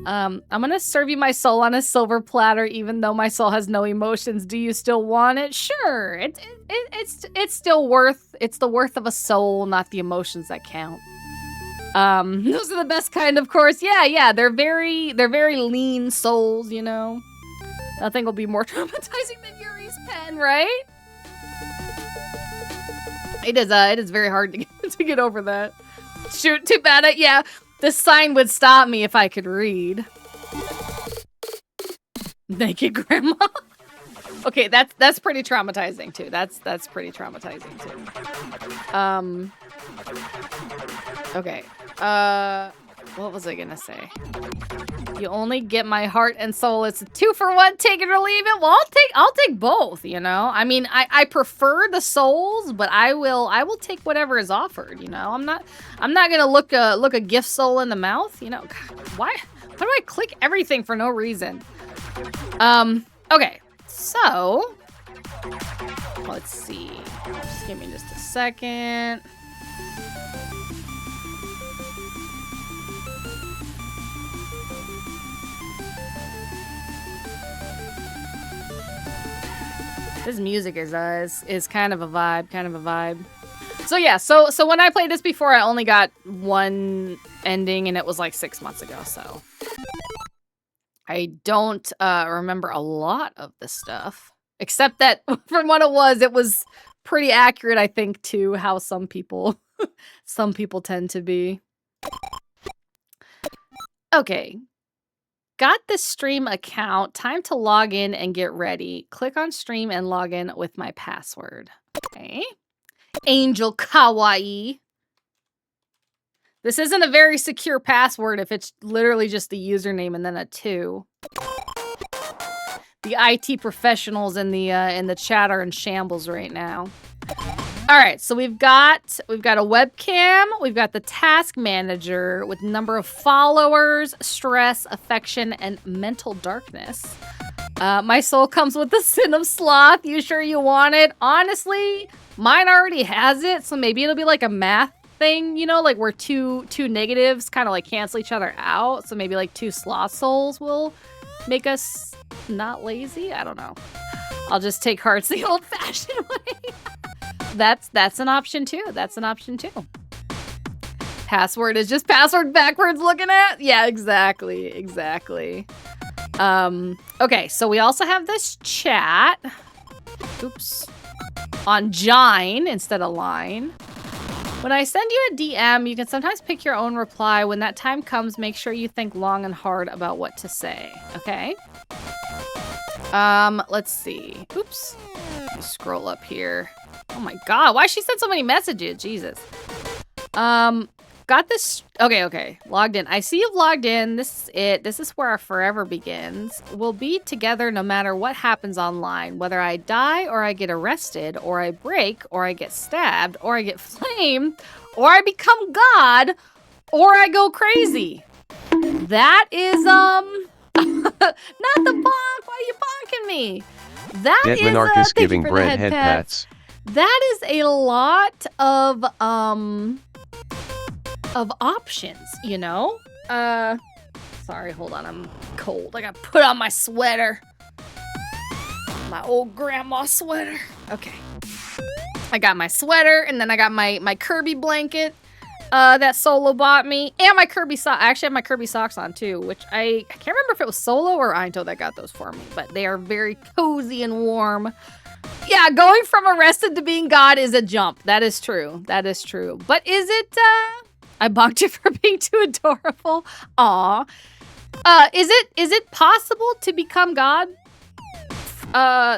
I'm gonna serve you my soul on a silver platter, even though my soul has no emotions. Do you still want it? Sure. It's still it's the worth of a soul, not the emotions that count. Those are the best kind, of course. Yeah. They're very lean souls, you know. Nothing will be more traumatizing than Yuri's pen, right? It is very hard to get over that. Shoot, too bad. Yeah, this sign would stop me if I could read. Naked grandma. Okay, that's pretty traumatizing too. That's pretty traumatizing too. Okay. What was I gonna say? You only get my heart and soul. It's a 2-for-1. Take it or leave it. Well, I'll take both. You know. I mean, I prefer the souls, but I will take whatever is offered. You know. I'm not gonna look a gift soul in the mouth. You know. God, why do I click everything for no reason? Okay. So let's see. Just give me just a second. This music is kind of a vibe, So yeah, so when I played this before, I only got one ending, and it was like 6 months ago. So I don't remember a lot of this stuff, except that from what it was pretty accurate, I think, to how some people tend to be. Okay. Got the stream account. Time to log in and get ready. Click on stream and log in with my password. Okay. Angel Kawaii. This isn't a very secure password if it's literally just the username and then a 2. The IT professionals in the chat are in shambles right now. All right, so we've got a webcam, we've got the task manager with number of followers, stress, affection, and mental darkness. My soul comes with the sin of sloth. You sure you want it? Honestly, mine already has it, so maybe it'll be like a math thing, you know, like where two negatives kind of like cancel each other out. So maybe like 2 sloth souls will make us not lazy. I don't know. I'll just take hearts the old-fashioned way. That's an option too. Password is just password backwards looking at? Yeah, exactly. Okay, so we also have this chat. Oops. On Jine instead of line. When I send you a DM, you can sometimes pick your own reply. When that time comes, make sure you think long and hard about what to say, okay? Let's see. Oops. Let me scroll up here. Oh my god, why she sent so many messages? Jesus. got this. Okay. Logged in. I see you've logged in. This is it. This is where our forever begins. We'll be together no matter what happens online. Whether I die or I get arrested or I break or I get stabbed or I get flamed or I become God or I go crazy. That is, not the bonk. Why are you bonking me? That is, Monarchus thank you giving for the bread head pats. That is a lot of options, you know? Sorry, hold on, I'm cold. I gotta put on my sweater. My old grandma sweater. Okay. I got my sweater, and then I got my Kirby blanket that Solo bought me, and my Kirby socks. I actually have my Kirby socks on, too, which I can't remember if it was Solo or INTJ that got those for me, but they are very cozy and warm. Yeah, going from arrested to being God is a jump. That is true. That is true. But is it, I bonked you for being too adorable. Aw. Is it possible to become God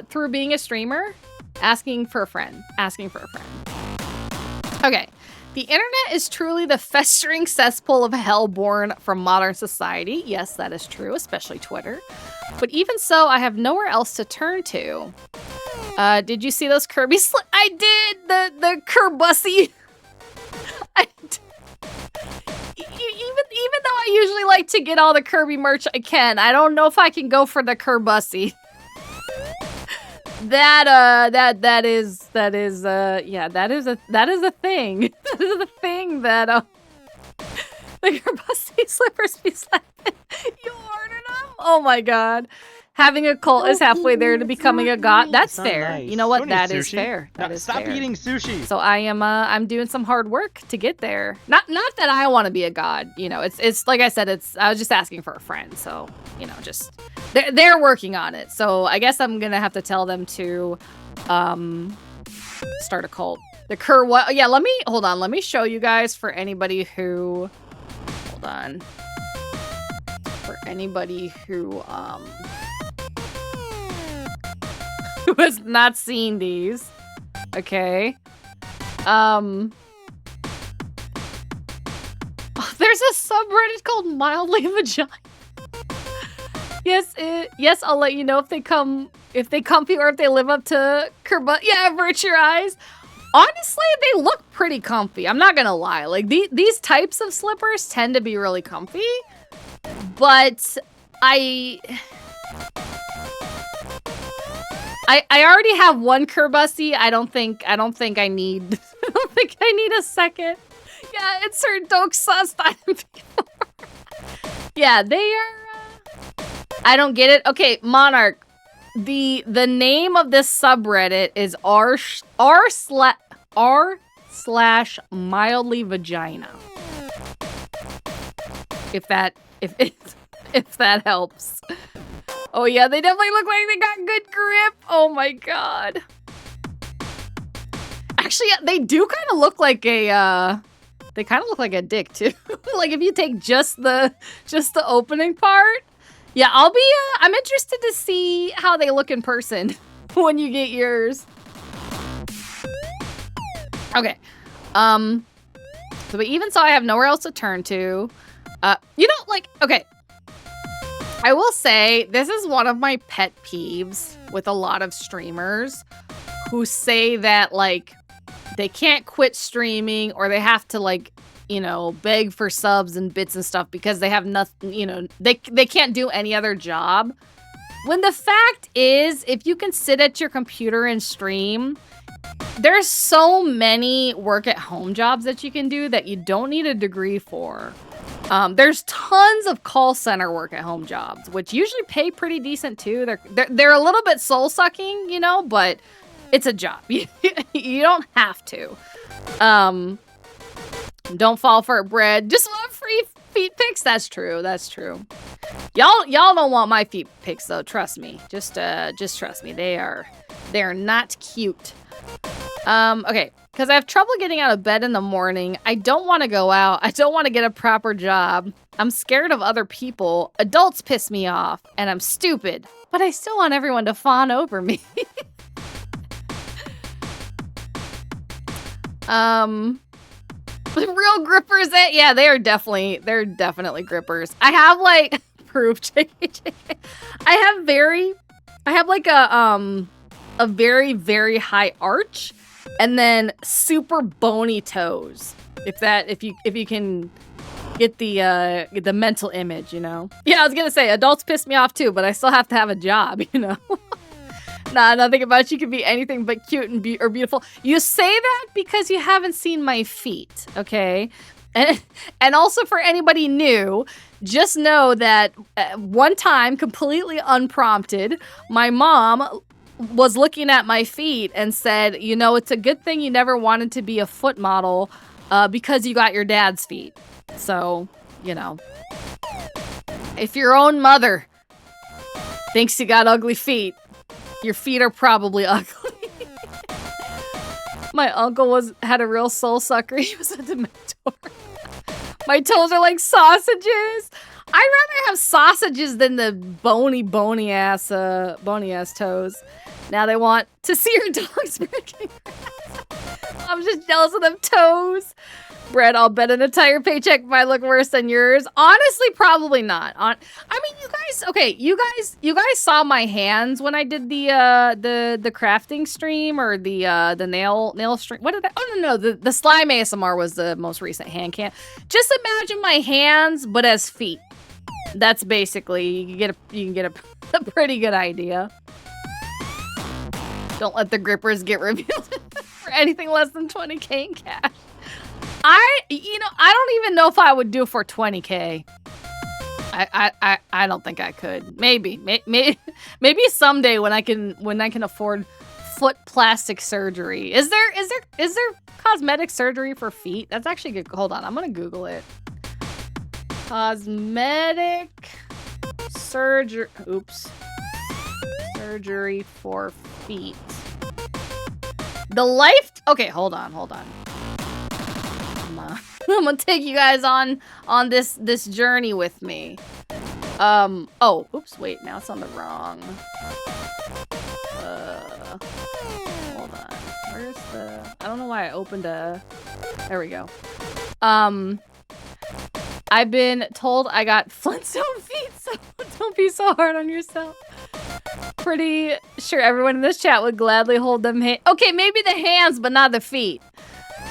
through being a streamer? Asking for a friend. Okay. The internet is truly the festering cesspool of hell born from modern society. Yes, that is true, especially Twitter. But even so, I have nowhere else to turn to. Did you see those Kirby I did! The Kirbussy. Even though I usually like to get all the Kirby merch I can, I don't know if I can go for the Kirbussy. That is a thing. That is a thing that the Kirbussy slippers be slapping. You ordered them? Oh my god. Having a cult is halfway there to becoming a god. That's fair. Nice. You know what? Don't That eat is sushi. fair. That is Stop fair. eating sushi. So I'm doing some hard work to get there. Not that I want to be a god. You know, it's like I said. I was just asking for a friend. So you know, just they're working on it. So I guess I'm gonna have to tell them to start a cult. The what? Yeah. Hold on. Let me show you guys for anybody who. Hold on. For anybody who has not seen these. Okay. Oh, there's a subreddit called Mildly Vagina. Yes, I'll let you know if they comfy or if they live up to Kerba. Yeah, avert your eyes. Honestly, they look pretty comfy. I'm not gonna lie. Like these types of slippers tend to be really comfy, but I already have one Kirbussy. I don't think I need a second. Yeah, insert Doke Sus item. Yeah, they are. I don't get it. Okay, Monarch. The name of this subreddit is r/mildly vagina. If that helps. Oh yeah, they definitely look like they got good grip. Oh my god. Actually, they do kind of look like a dick too. Like if you take just the opening part. Yeah, I'm interested to see how they look in person when you get yours. Okay. But even so, I have nowhere else to turn to. Okay. I will say, this is one of my pet peeves with a lot of streamers who say that, like, they can't quit streaming or they have to, like, you know, beg for subs and bits and stuff because they have nothing, you know, they can't do any other job. When the fact is, if you can sit at your computer and stream, there's so many work-at-home jobs that you can do that you don't need a degree for. There's tons of call center work-at-home jobs, which usually pay pretty decent too. They're a little bit soul-sucking, you know, but it's a job. You don't have to. Don't fall for bread. Just want free feet pics. That's true. That's true. Y'all don't want my feet pics though. Trust me. Just trust me. They're not cute. Okay. Because I have trouble getting out of bed in the morning. I don't want to go out. I don't want to get a proper job. I'm scared of other people. Adults piss me off. And I'm stupid. But I still want everyone to fawn over me. Real grippers, yeah, they're definitely grippers. I have like proof. I have like a very, very high arch and then super bony toes. If you can get the mental image, you know? Yeah, I was gonna say adults piss me off too, but I still have to have a job, you know? Nah, nothing about you can be anything but cute and or beautiful. You say that because you haven't seen my feet, okay? And also for anybody new, just know that one time, completely unprompted, my mom was looking at my feet and said, you know, it's a good thing you never wanted to be a foot model because you got your dad's feet. So, you know, if your own mother thinks you got ugly feet, your feet are probably ugly. My uncle had a real soul sucker. He was a dementor. My toes are like sausages. I'd rather have sausages than the bony ass toes. Now they want to see your dogs breaking. I'm just jealous of them toes. Brett, I'll bet an entire paycheck might look worse than yours. Honestly, probably not. I mean, you guys saw my hands when I did the crafting stream or the nail stream. What did I? Oh no, the slime ASMR was the most recent hand cam. Just imagine my hands, but as feet. That's basically you can get a pretty good idea. Don't let the grippers get revealed for anything less than 20K in cash. I don't even know if I would do it for 20K. I don't think I could. Maybe someday when I can afford foot plastic surgery. Is there cosmetic surgery for feet? That's actually good. Hold on, I'm gonna Google it. Cosmetic surgery. Oops. Surgery for feet. Okay, hold on. I'm gonna take you guys on this journey with me. Oh, oops, wait, now it's on the wrong. Hold on. Where's the... I don't know why I opened a... There we go. I've been told I got Flintstone feet, so don't be so hard on yourself. Pretty sure everyone in this chat would gladly hold them okay, maybe the hands, but not the feet.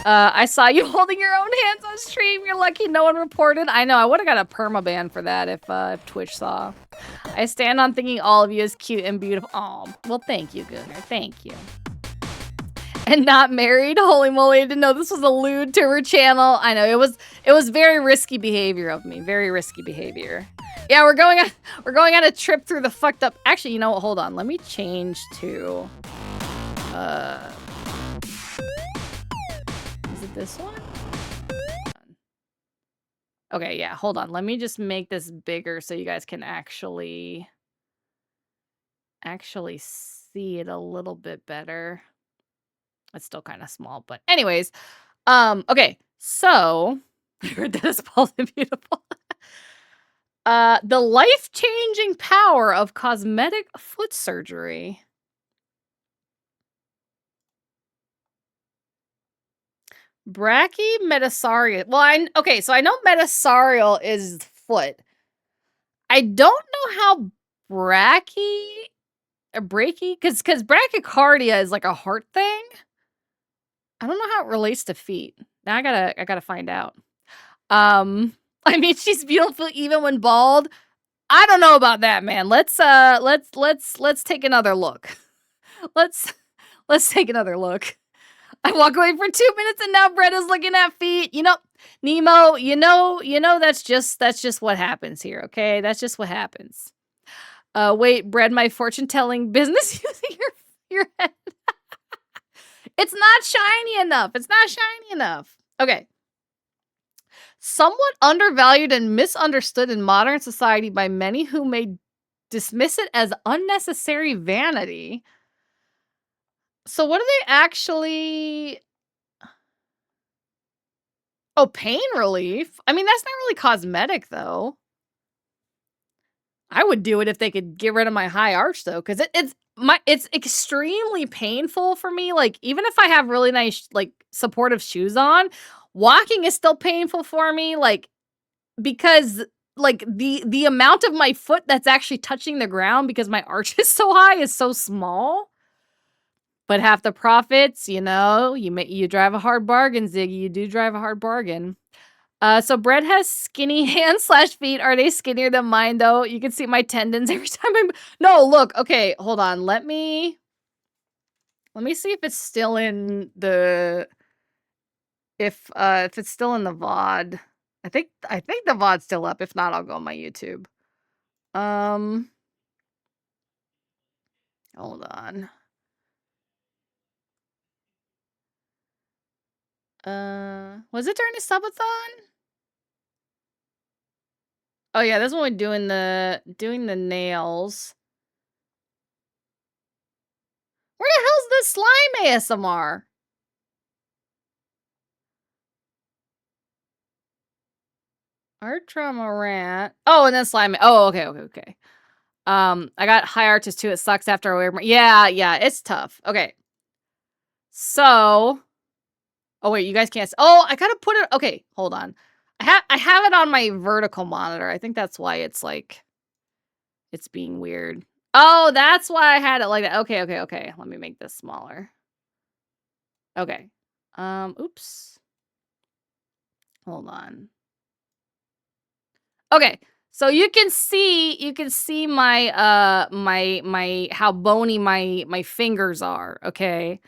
I saw you holding your own hands on stream. You're lucky no one reported. I know, I would have got a permaban for that if Twitch saw. I stand on thinking all of you is cute and beautiful. Oh, well, thank you, Gunnar. Thank you. And not married. Holy moly, I didn't know this was a lewd to her channel. I know, it was very risky behavior of me. Very risky behavior. Yeah, we're going on a trip through the fucked up... Actually, you know what? Hold on. Let me change to... Is it this one? Okay, yeah, hold on. Let me just make this bigger so you guys can actually see it a little bit better. It's still kind of small, but anyways. Okay, so... I heard that is bald and beautiful. The life-changing power of cosmetic foot surgery. Brachymetarsarial. Well, okay, so I know metatarsal is foot. I don't know how because bradycardia is like a heart thing. I don't know how it relates to feet. Now I gotta find out. I mean, she's beautiful even when bald. I don't know about that, man. Let's take another look. Let's take another look. I walk away for 2 minutes and now Brett is looking at feet. You know, Nemo, you know that's just what happens here, okay? That's just what happens. Wait, Brett, my fortune-telling business using your head. It's not shiny enough. It's not shiny enough. Okay. Somewhat undervalued and misunderstood in modern society by many who may dismiss it as unnecessary vanity. So what do they actually... Oh, pain relief? I mean, that's not really cosmetic, though. I would do it if they could get rid of my high arch, though, because it's extremely painful for me. Like, even if I have really nice, like, supportive shoes on, Walking is still painful for me, like, because like the amount of my foot that's actually touching the ground because my arch is so high is so small. But half the profits, you know, you drive a hard bargain, Ziggy. You do drive a hard bargain. So Brett has skinny hands/feet. Are they skinnier than mine though? You can see my tendons every time I'm. No, look. Okay, hold on. Let me see if it's still in the. If it's still in the VOD. I think the VOD's still up. If not, I'll go on my YouTube. Hold on. Was it during the subathon? Oh yeah, that's when we're doing the nails. Where the hell's the slime ASMR? Art trauma rant. Oh, and then slime. Oh, okay. I got high artist too. It sucks after I wear more. Yeah, it's tough. Okay. So, oh wait, you guys can't. Oh, I gotta put it. Okay, hold on. I have it on my vertical monitor. I think that's why it's like, it's being weird. Oh, that's why I had it like that. Okay. Let me make this smaller. Okay. Oops. Hold on. Okay. So you can see my my how bony my fingers are, okay?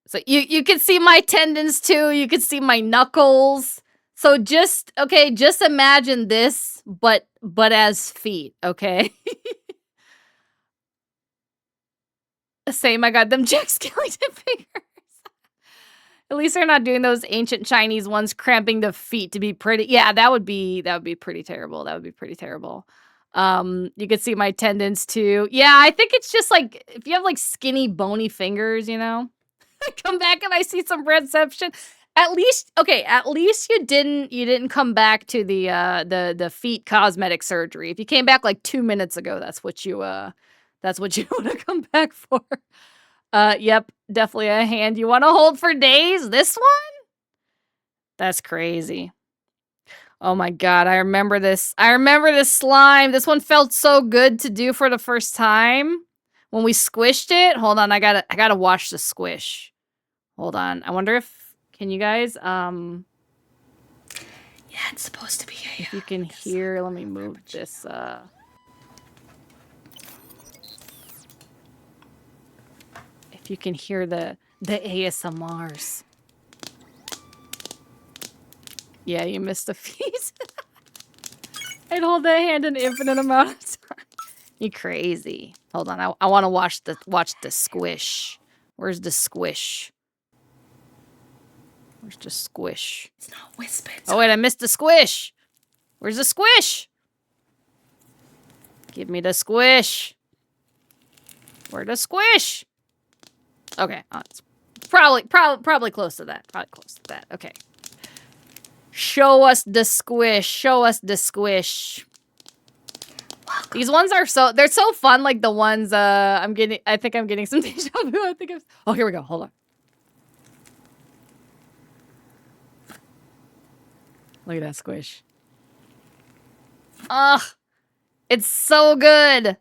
So you can see my tendons too. You can see my knuckles. So just imagine this but as feet, okay? Same, I got them Jack Skellington fingers. At least they're not doing those ancient Chinese ones cramping the feet to be pretty. Yeah, that would be pretty terrible. That would be pretty terrible. You can see my tendons too. Yeah, I think it's just like if you have like skinny bony fingers, you know. I come back and I see some redception. At least you didn't come back to the feet cosmetic surgery. If you came back like 2 minutes ago, that's what you want to come back for. Yep, definitely a hand you want to hold for days. This one? That's crazy. Oh my god, I remember this. I remember this slime. This one felt so good to do for the first time when we squished it. Hold on, I gotta watch the squish. Hold on. I wonder if can you guys Yeah, it's supposed to be if you can hear. Let me move this if you can hear the ASMRs. Yeah, you missed a piece. I'd hold that hand an infinite amount of time. You crazy. Hold on, I want to watch the squish. Where's the squish? Where's the squish? It's not whispered. Oh wait, I missed the squish. Where's the squish? Give me the squish. Where's the squish? Okay, it's probably close to that. Probably close to that. Okay. Show us the squish. Show us the squish. Welcome. These ones are they're so fun. Like the ones I think I'm getting some deja vu. Oh, here we go. Hold on. Look at that squish. Ugh. It's so good.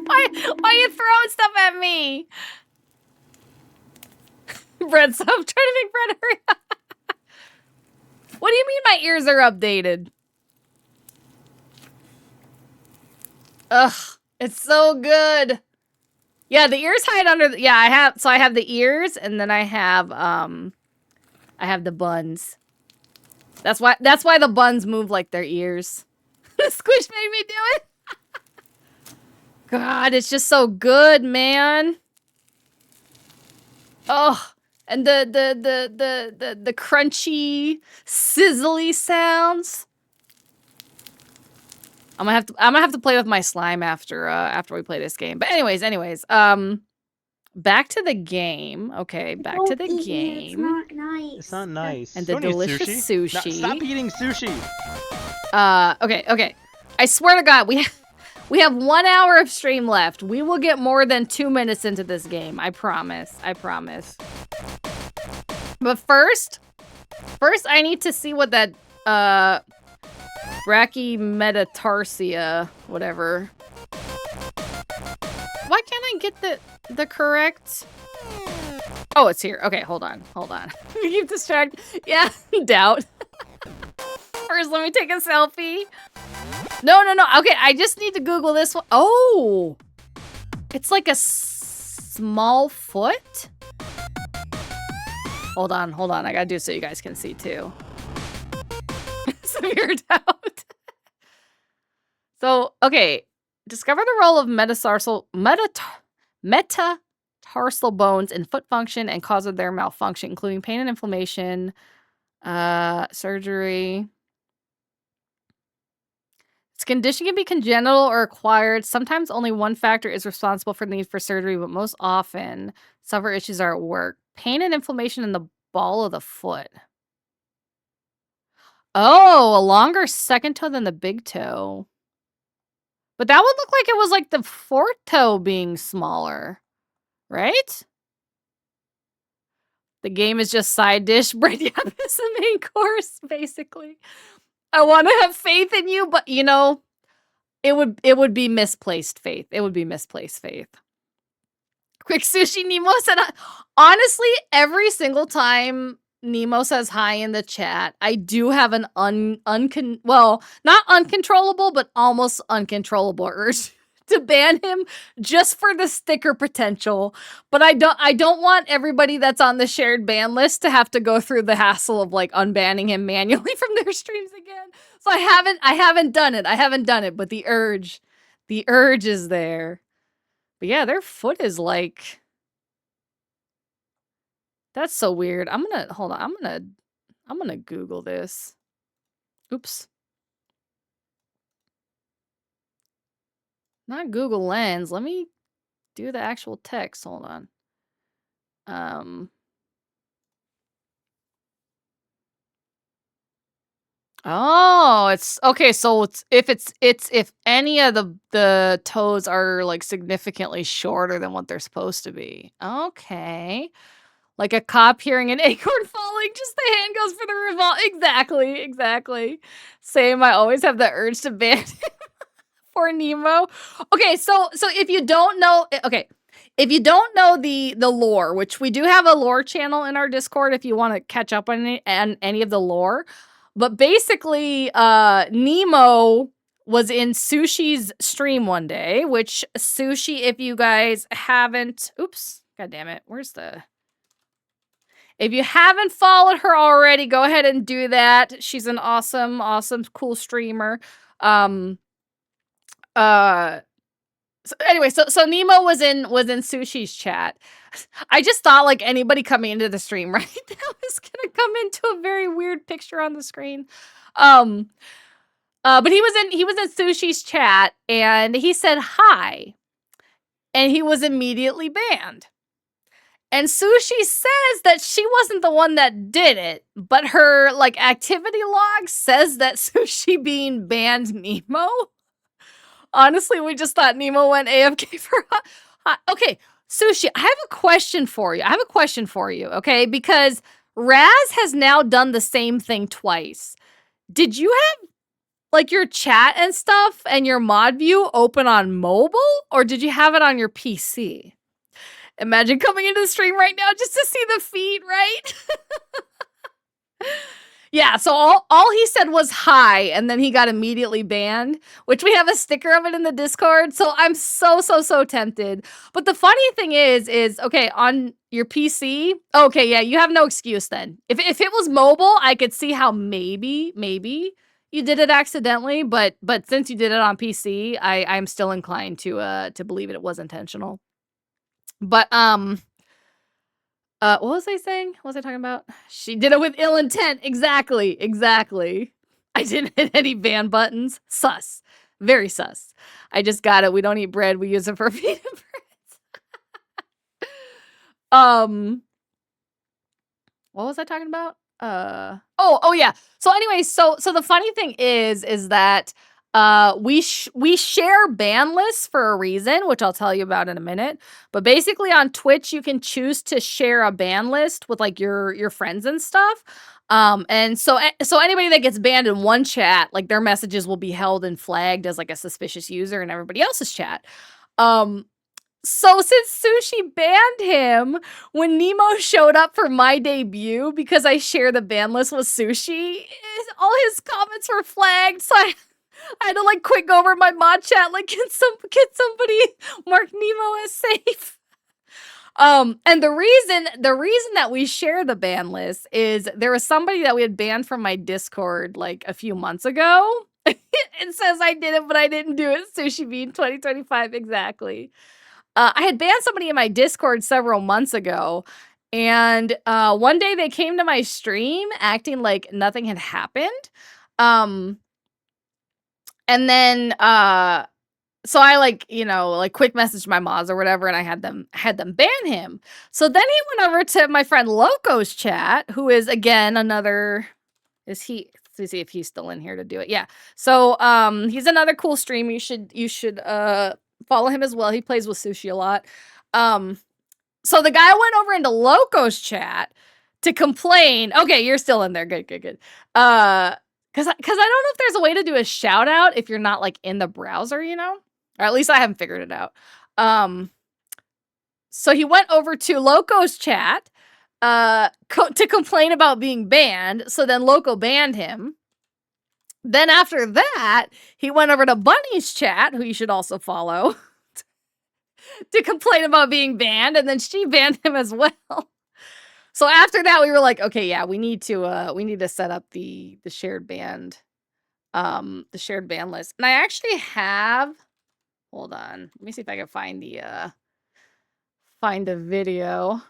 Why are you throwing stuff at me? Brett, stop trying to make Brett hurry up. What do you mean my ears are updated? Ugh, it's so good. Yeah, the ears hide under the, yeah, I have the ears and then I have the buns. That's why the buns move like their ears. The squish made me do it. God, it's just so good, man. Oh, and the crunchy, sizzly sounds. I'm gonna have to play with my slime after we play this game. But anyways, back to the game. Okay, back to the game. It's not nice. It's not nice. And the delicious sushi. No, stop eating sushi. Okay. I swear to God, We have 1 hour of stream left. We will get more than 2 minutes into this game. I promise. I promise. But first I need to see what that brachymetatarsia, whatever. Why can't I get the correct? Oh, it's here. Okay, hold on. We keep distracted. Yeah, doubt. First, let me take a selfie. No. Okay, I just need to Google this one. Oh, it's like a small foot. Hold on. I gotta do it so you guys can see too. Severe doubt. So, okay. Discover the role of metatarsal bones in foot function and cause of their malfunction, including pain and inflammation, surgery. This condition can be congenital or acquired. Sometimes only one factor is responsible for the need for surgery, but most often several issues are at work. Pain and inflammation in the ball of the foot. Oh, a longer second toe than the big toe. But that would look like it was like the fourth toe being smaller, right? The game is just side dish. Bread yap is the main course, basically. I want to have faith in you, but you know, it would be misplaced faith. It would be misplaced faith. Quick Sushi Nemo said, honestly, every single time Nemo says hi in the chat, I do have an well, not uncontrollable, but almost uncontrollable urge to ban him just for the sticker potential. But I don't want everybody that's on the shared ban list to have to go through the hassle of like unbanning him manually from their streams again. So I haven't done it, but the urge is there. But yeah, their foot is like, that's so weird. Hold on. I'm gonna Google this. Oops. Not Google Lens. Let me do the actual text. Hold on. Oh, it's okay. So it's if any of the toes are like significantly shorter than what they're supposed to be. Okay. Like a cop hearing an acorn falling, just the hand goes for the revolver. Exactly. Same, I always have the urge to ban him for Nemo. Okay, so if you don't know, if you don't know the lore, which we do have a lore channel in our Discord if you want to catch up on any of the lore. But basically, Nemo was in Sushi's stream one day, which Sushi, if you guys haven't, oops, god damn it, if you haven't followed her already, go ahead and do that. She's an awesome, cool streamer. So Nemo was in Sushi's chat. I just thought like anybody coming into the stream right now is gonna come into a very weird picture on the screen. But he was in Sushi's chat and he said hi, and he was immediately banned. And Sushi says that she wasn't the one that did it, but her like activity log says that Sushi being banned Nemo. Honestly, we just thought Nemo went AFK for okay, Sushi, I have a question for you. Okay? Because Raz has now done the same thing twice. Did you have like your chat and stuff and your mod view open on mobile, or did you have it on your PC? Imagine coming into the stream right now just to see the feed, right? Yeah, so all he said was hi, and then he got immediately banned, which we have a sticker of it in the Discord, so I'm so tempted. But the funny thing is okay, on your PC, okay, yeah, you have no excuse then. If it was mobile, I could see how maybe you did it accidentally, but since you did it on PC, I'm still inclined to believe it was intentional. But what was I saying? What was I talking about? She did it with ill intent. Exactly. I didn't hit any ban buttons. Sus. Very sus. I just got it. We don't eat bread. We use it for feeding birds. What was I talking about? Oh yeah. So anyway, so the funny thing is that we share ban lists for a reason, which I'll tell you about in a minute. But basically on Twitch, you can choose to share a ban list with like your friends and stuff. And so anybody that gets banned in one chat, like their messages will be held and flagged as like a suspicious user in everybody else's chat. So since Sushi banned him when Nemo showed up for my debut because I share the ban list with Sushi, all his comments were flagged. So I had to like quick go over my mod chat, like can somebody mark Nemo as safe? And the reason that we share the ban list is there was somebody that we had banned from my Discord like a few months ago. It says I did it, but I didn't do it. Sushi Bean 2025 exactly. I had banned somebody in my Discord several months ago, and one day they came to my stream acting like nothing had happened. And then so I like, quick messaged my mods or whatever, and I had them ban him. So then he went over to my friend Loco's chat, who is again another let's see if he's still in here to do it. Yeah. So he's another cool streamer. You should follow him as well. He plays with Sushi a lot. So the guy went over into Loco's chat to complain. Okay, you're still in there. Good. Because I don't know if there's a way to do a shout out if you're not like in the browser, or at least I haven't figured it out. So he went over to Loco's chat to complain about being banned. So then Loco banned him. Then after that, he went over to Bunny's chat, who you should also follow, to complain about being banned, and then she banned him as well. So after that, we were like, okay, yeah, we need to set up the shared band, the shared ban list. And I actually have, hold on, let me see if I can find the video.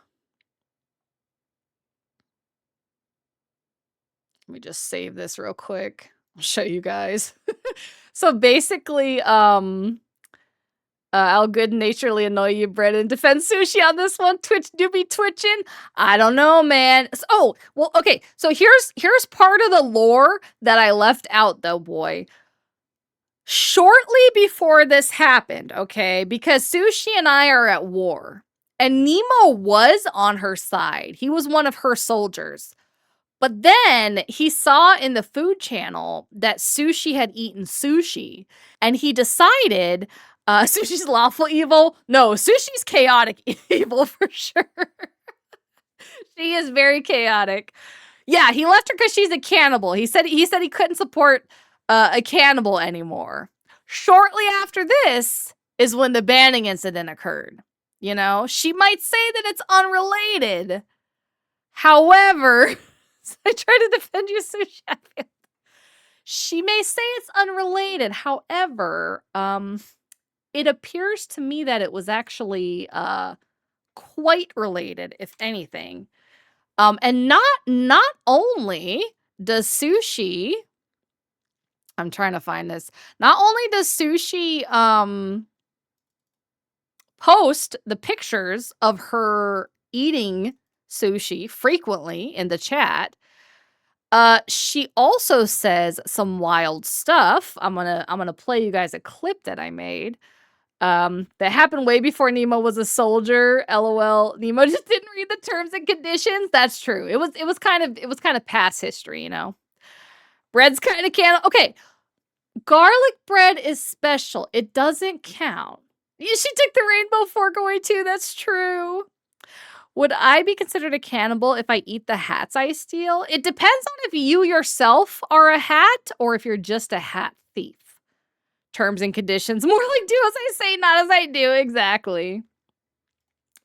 Let me just save this real quick. I'll show you guys. So basically, I'll good naturedly annoy you, Brett, and defend Sushi on this one. Twitch do be twitching. I don't know, man. Oh, well, okay. So here's part of the lore that I left out, though, boy. Shortly before this happened, okay, because Sushi and I are at war, and Nemo was on her side. He was one of her soldiers. But then he saw in the food channel that Sushi had eaten sushi, and he decided Sushi's lawful evil. No, Sushi's chaotic evil for sure. She is very chaotic. Yeah, he left her because she's a cannibal. He said he couldn't support a cannibal anymore. Shortly after this is when the banning incident occurred. She might say that it's unrelated. However, I try to defend you, Sushi. She may say it's unrelated. However, it appears to me that it was actually quite related, if anything. And not only does Sushi, I'm trying to find this. Not only does Sushi post the pictures of her eating sushi frequently in the chat, she also says some wild stuff. I'm gonna play you guys a clip that I made that happened way before Nemo was a soldier. LOL. Nemo just didn't read the terms and conditions. That's true. It was kind of past history, Bread's kind of canon. Okay, garlic bread is special. It doesn't count. She took the rainbow fork away too. That's true. Would I be considered a cannibal if I eat the hats I steal? It depends on if you yourself are a hat or if you're just a hat thief. Terms and conditions. More like do as I say, not as I do. Exactly.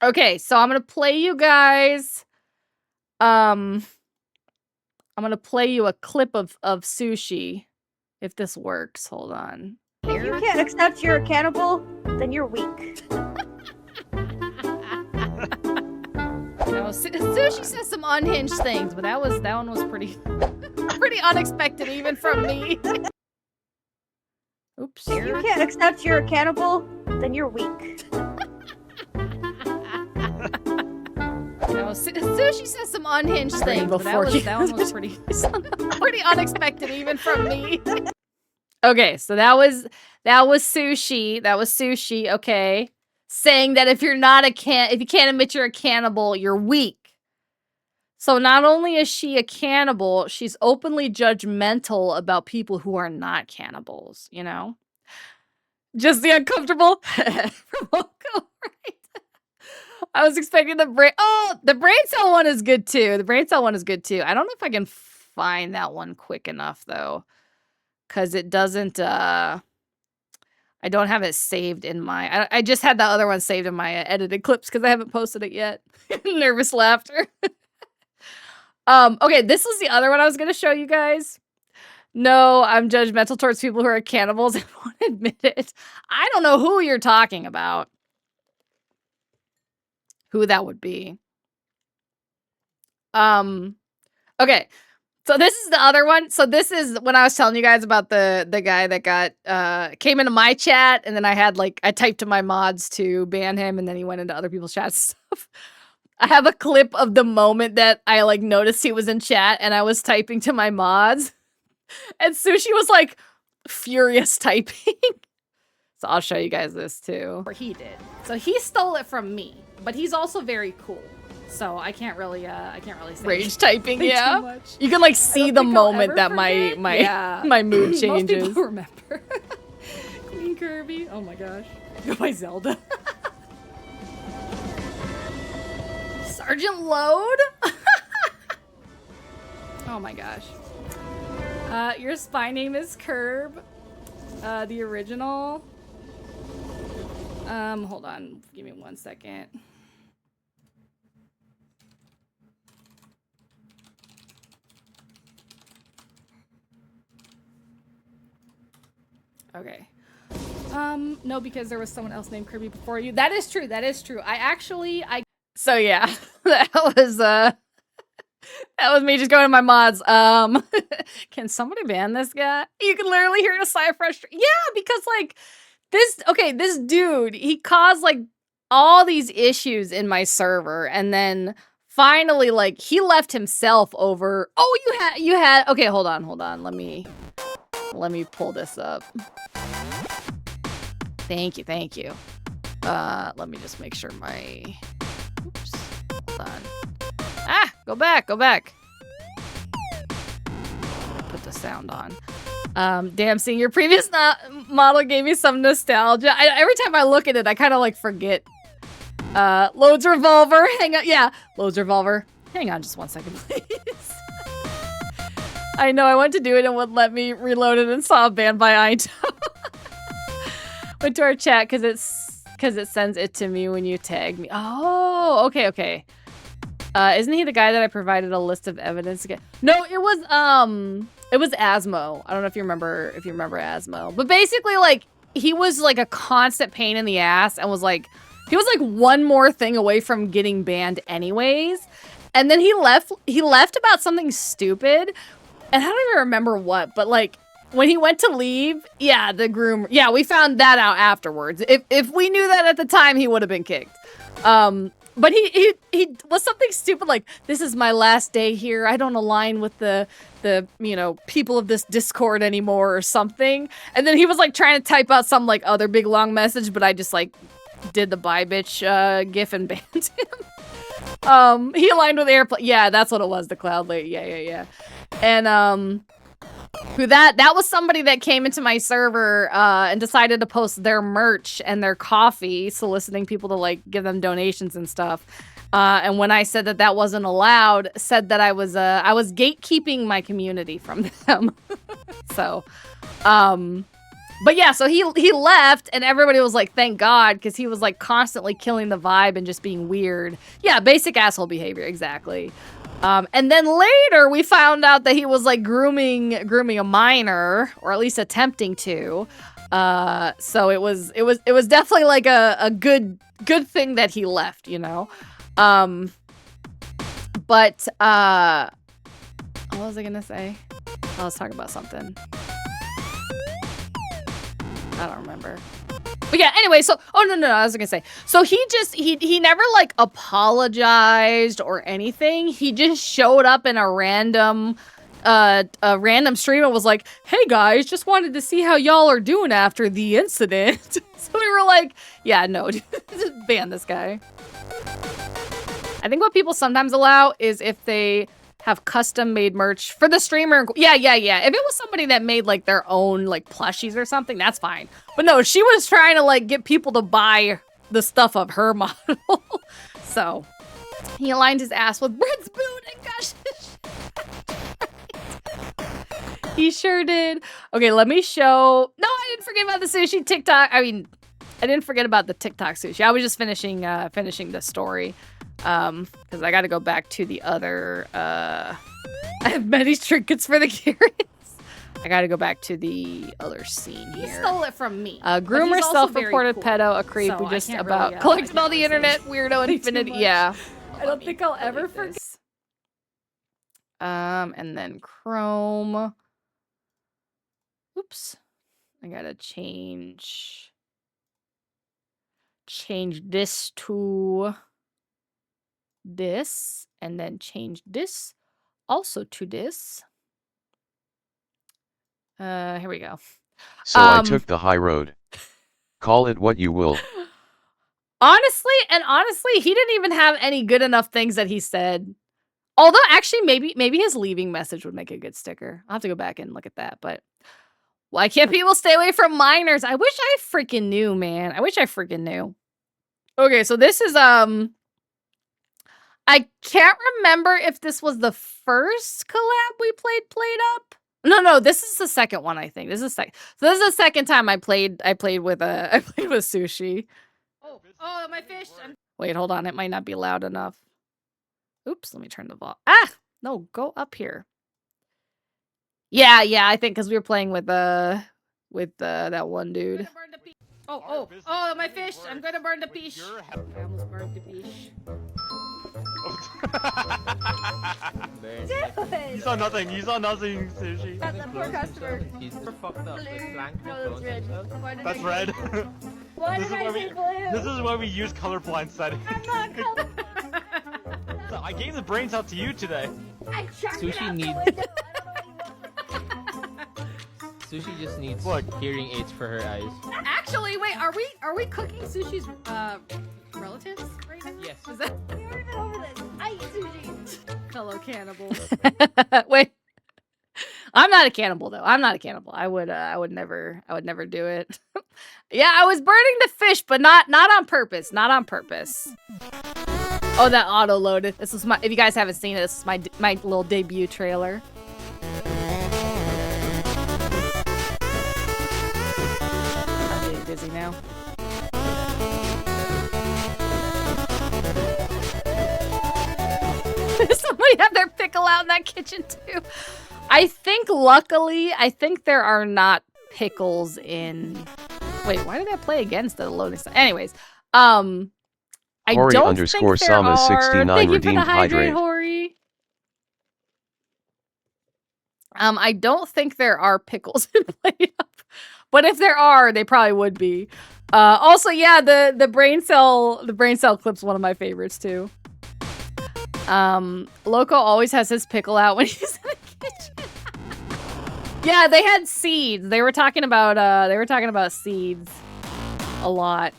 Okay, so I'm going to play you guys. I'm going to play you a clip of Sushi. If this works. Hold on. If you can't accept you're a cannibal, then you're weak. Sushi says some unhinged things, but that one was pretty unexpected even from me. Oops. If you can't accept you're a cannibal, then you're weak. Sushi says some unhinged things, but that one was pretty unexpected even from me. Okay, so that was Sushi. That was Sushi, okay. Saying that if you can't admit you're a cannibal, you're weak. So not only is she a cannibal, she's openly judgmental about people who are not cannibals, you know? Just the uncomfortable from Oko, right? I was expecting the brain cell one is good too. The brain cell one is good too. I don't know if I can find that one quick enough though. Cause it doesn't I don't have it saved in my I just had the other one saved in my edited clips because I haven't posted it yet. Nervous laughter. Okay, this is the other one I was gonna show you guys. No, I'm judgmental towards people who are cannibals and won't admit it. I don't know who you're talking about. Who that would be. Okay. So this is the other one. So this is when I was telling you guys about the guy that got came into my chat, and then I typed to my mods to ban him, and then he went into other people's chats and stuff. I have a clip of the moment that I noticed he was in chat, and I was typing to my mods, and Sushi was furious typing. So I'll show you guys this too. Or he did. So he stole it from me, but he's also very cool. So I can't really say rage typing. Yeah, too much. You can see the moment that my mood changes. Most people remember. Queen Kirby. Oh my gosh. Go by Zelda. Sergeant Load. Oh my gosh. Your spy name is Curb. The original. Hold on. Give me 1 second. Okay. No, because there was someone else named Kirby before you. That is true. That is true. So yeah, that was me just going to my mods. Can somebody ban this guy? You can literally hear a sigh of frustration. Yeah, because this dude, he caused all these issues in my server, and then finally he left himself over. Oh, you had okay, hold on. Let me pull this up. Thank you. Let me just make sure my oops. Hold on. Ah, go back. Put the sound on. Damn, seeing your previous model gave me some nostalgia. Every time I look at it, I kind of forget. Loads revolver. Hang on. Yeah, loads revolver. Hang on just 1 second, please. I know I went to do it and wouldn't let me reload it and saw a ban by INTJ. Went to our chat because it sends it to me when you tag me. Oh, okay. Isn't he the guy that I provided a list of evidence again? No, it was Asmo. I don't know if you remember Asmo. But basically he was a constant pain in the ass and was he was one more thing away from getting banned anyways. And then he left about something stupid. And I don't even remember what, but when he went to leave, yeah, the groom, yeah, we found that out afterwards. If we knew that at the time, he would have been kicked. But he was something stupid this is my last day here. I don't align with the people of this Discord anymore or something. And then he was trying to type out some other big long message, but I just did the bye bitch gif and banned him. He aligned with Airplane. Yeah, that's what it was, the Cloud Lady. Yeah. And who that was somebody that came into my server and decided to post their merch and their coffee, soliciting people to give them donations and stuff. And when I said that wasn't allowed, said that I was gatekeeping my community from them. So, but yeah, so he left, and everybody was thank God, because he was constantly killing the vibe and just being weird. Yeah, basic asshole behavior, exactly. And then later we found out that he was grooming a minor, or at least attempting to. So it was definitely a good thing that he left, you know. But what was I gonna say? I was talking about something. I don't remember. But yeah, anyway, so, oh, no, I was gonna say. So he never, apologized or anything. He just showed up in a random a random streamer was like, "Hey guys, just wanted to see how y'all are doing after the incident." So we were like, "Yeah, no, just ban this guy." I think what people sometimes allow is if they have custom made merch for the streamer. Yeah. If it was somebody that made like their own like plushies or something, that's fine. But no, she was trying to like get people to buy the stuff of her model. So he aligned his ass with Brett's boot and gosh. He sure did. Okay, let me show. No, I didn't forget about the sushi TikTok. I mean, I didn't forget about the TikTok sushi. I was just finishing the story. Because I got to go back to the other. I have many trinkets for the carrots. I got to go back to the other scene here. He stole it from me. Groomer, self-reported pedo, a creep who just about collected all the internet, weirdo, infinity. Yeah. I don't think I'll ever forget. And then Chrome. Oops. I gotta change this to this, and then change this also to this. Here we go. So I took the high road. Call it what you will. Honestly, he didn't even have any good enough things that he said. Although, actually, maybe his leaving message would make a good sticker. I'll have to go back and look at that, but why can't people stay away from minors? I wish I freaking knew, man. I wish I freaking knew. Okay, so this is, I can't remember if this was the first collab we played up. No, this is the second one, I think. This is second. So this is the second time I played with sushi. Oh, my fish. Wait, hold on. It might not be loud enough. Oops, let me turn the volume. No, go up here. Yeah, I think because we were playing with that one dude. Oh, my fish. I'm gonna burn the fish. I almost burned the fish. You saw nothing, sushi. That's the poor customer. He's fucked up. No, that's red. That's red. Why did I say blue? This is why we use colorblind settings. I'm not color. I gave the brains out to you today. I chucked it Sushi out the needs- window. Sushi just needs Look. hearing aids for her eyes. Actually, wait, are we cooking Sushi's relatives right now? Yes. Is that we already been over this? I eat sushi. Fellow cannibal. Wait. I'm not a cannibal though. I'm not a cannibal. I would never do it. Yeah, I was burning the fish, but not on purpose. Not on purpose. Oh, that auto loaded. This is if you guys haven't seen it, this is my little debut trailer. I'm getting dizzy now. Somebody had their pickle out in that kitchen too. I think luckily, there are not pickles in. Wait, why did I play against the loading stuff? Anyways, I Hori don't underscore think there Sama are. 69 Thank you for redeemed the hydrate, hydrate. Hori. I don't think there are pickles in Play Up, but if there are, they probably would be. Also, yeah, the brain cell clip's one of my favorites too. Loco always has his pickle out when he's in the kitchen. Yeah, they had seeds. They were talking about seeds a lot.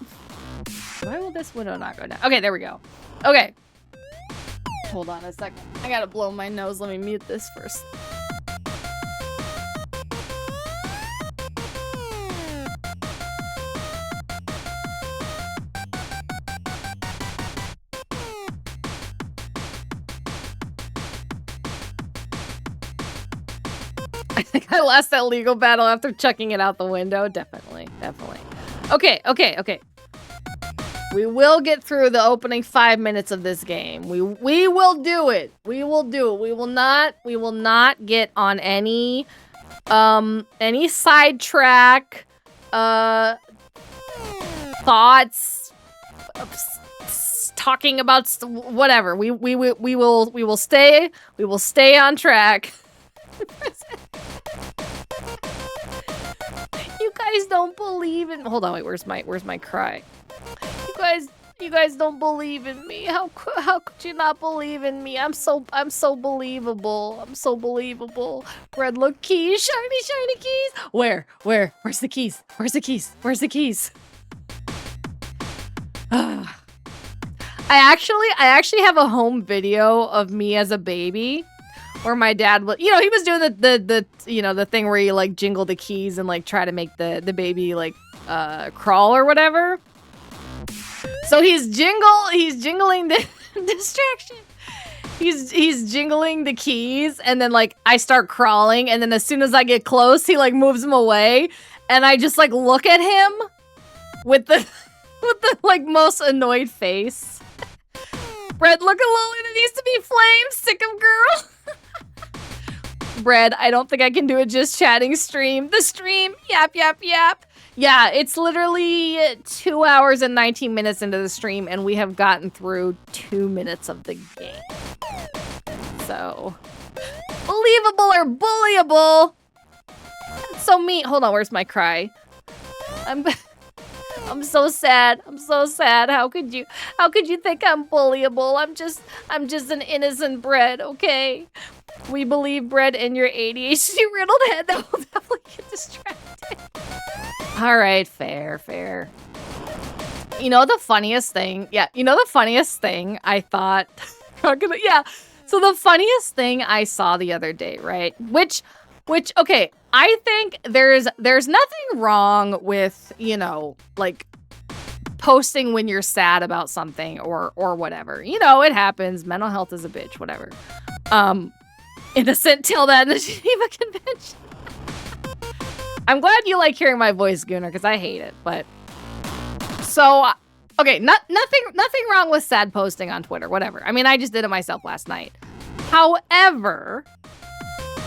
Why will this window not go down? Okay, there we go. Okay. Hold on a second. I gotta blow my nose. Let me mute this first. I think I lost that legal battle after chucking it out the window. Definitely. Okay. We will get through the opening 5 minutes of this game. We will do it. We will not get on any sidetrack thoughts, talking about whatever. We will stay on track. You guys don't believe in. Hold on, wait. Where's my cry? You guys don't believe in me. How could you not believe in me? I'm so believable. I'm so believable. Red, look, keys, shiny keys. Where's the keys? Where's the keys? Where's the keys? I actually have a home video of me as a baby where my dad was, he was doing the thing where you like jingle the keys and like try to make the baby like crawl or whatever. So he's jingling the distraction. He's jingling the keys, and then like I start crawling, and then as soon as I get close, he like moves them away, and I just like look at him with the like most annoyed face. Bread, look at Lily that needs to be flamed, sick of girl. Bread, I don't think I can do a just chatting stream. The stream, yap. Yeah, it's literally 2 hours and 19 minutes into the stream, and we have gotten through 2 minutes of the game. So, believable or bullyable? That's so mean. Hold on, where's my cry? I'm so sad. I'm so sad. How could you think I'm bullyable? I'm just an innocent Bread, okay? We believe Bread in your ADHD riddled head that will definitely get distracted. All right, fair. You know the funniest thing? Yeah, the funniest thing I thought... yeah, so the funniest thing I saw the other day, right? Which, okay, I think there's nothing wrong with, like, posting when you're sad about something or whatever. It happens. Mental health is a bitch, whatever. Innocent till that in the Geneva Convention. I'm glad you like hearing my voice, Gunnar, because I hate it, but... So, okay, nothing wrong with sad posting on Twitter, whatever. I mean, I just did it myself last night. However,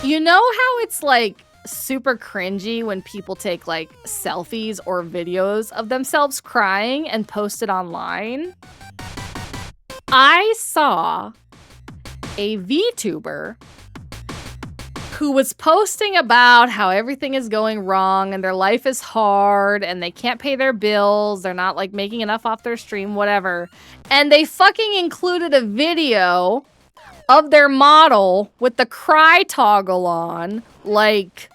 you know how it's, like, super cringy when people take, like, selfies or videos of themselves crying and post it online? I saw a VTuber who was posting about how everything is going wrong and their life is hard and they can't pay their bills, they're not like making enough off their stream, whatever. And they fucking included a video of their model with the cry toggle on, like...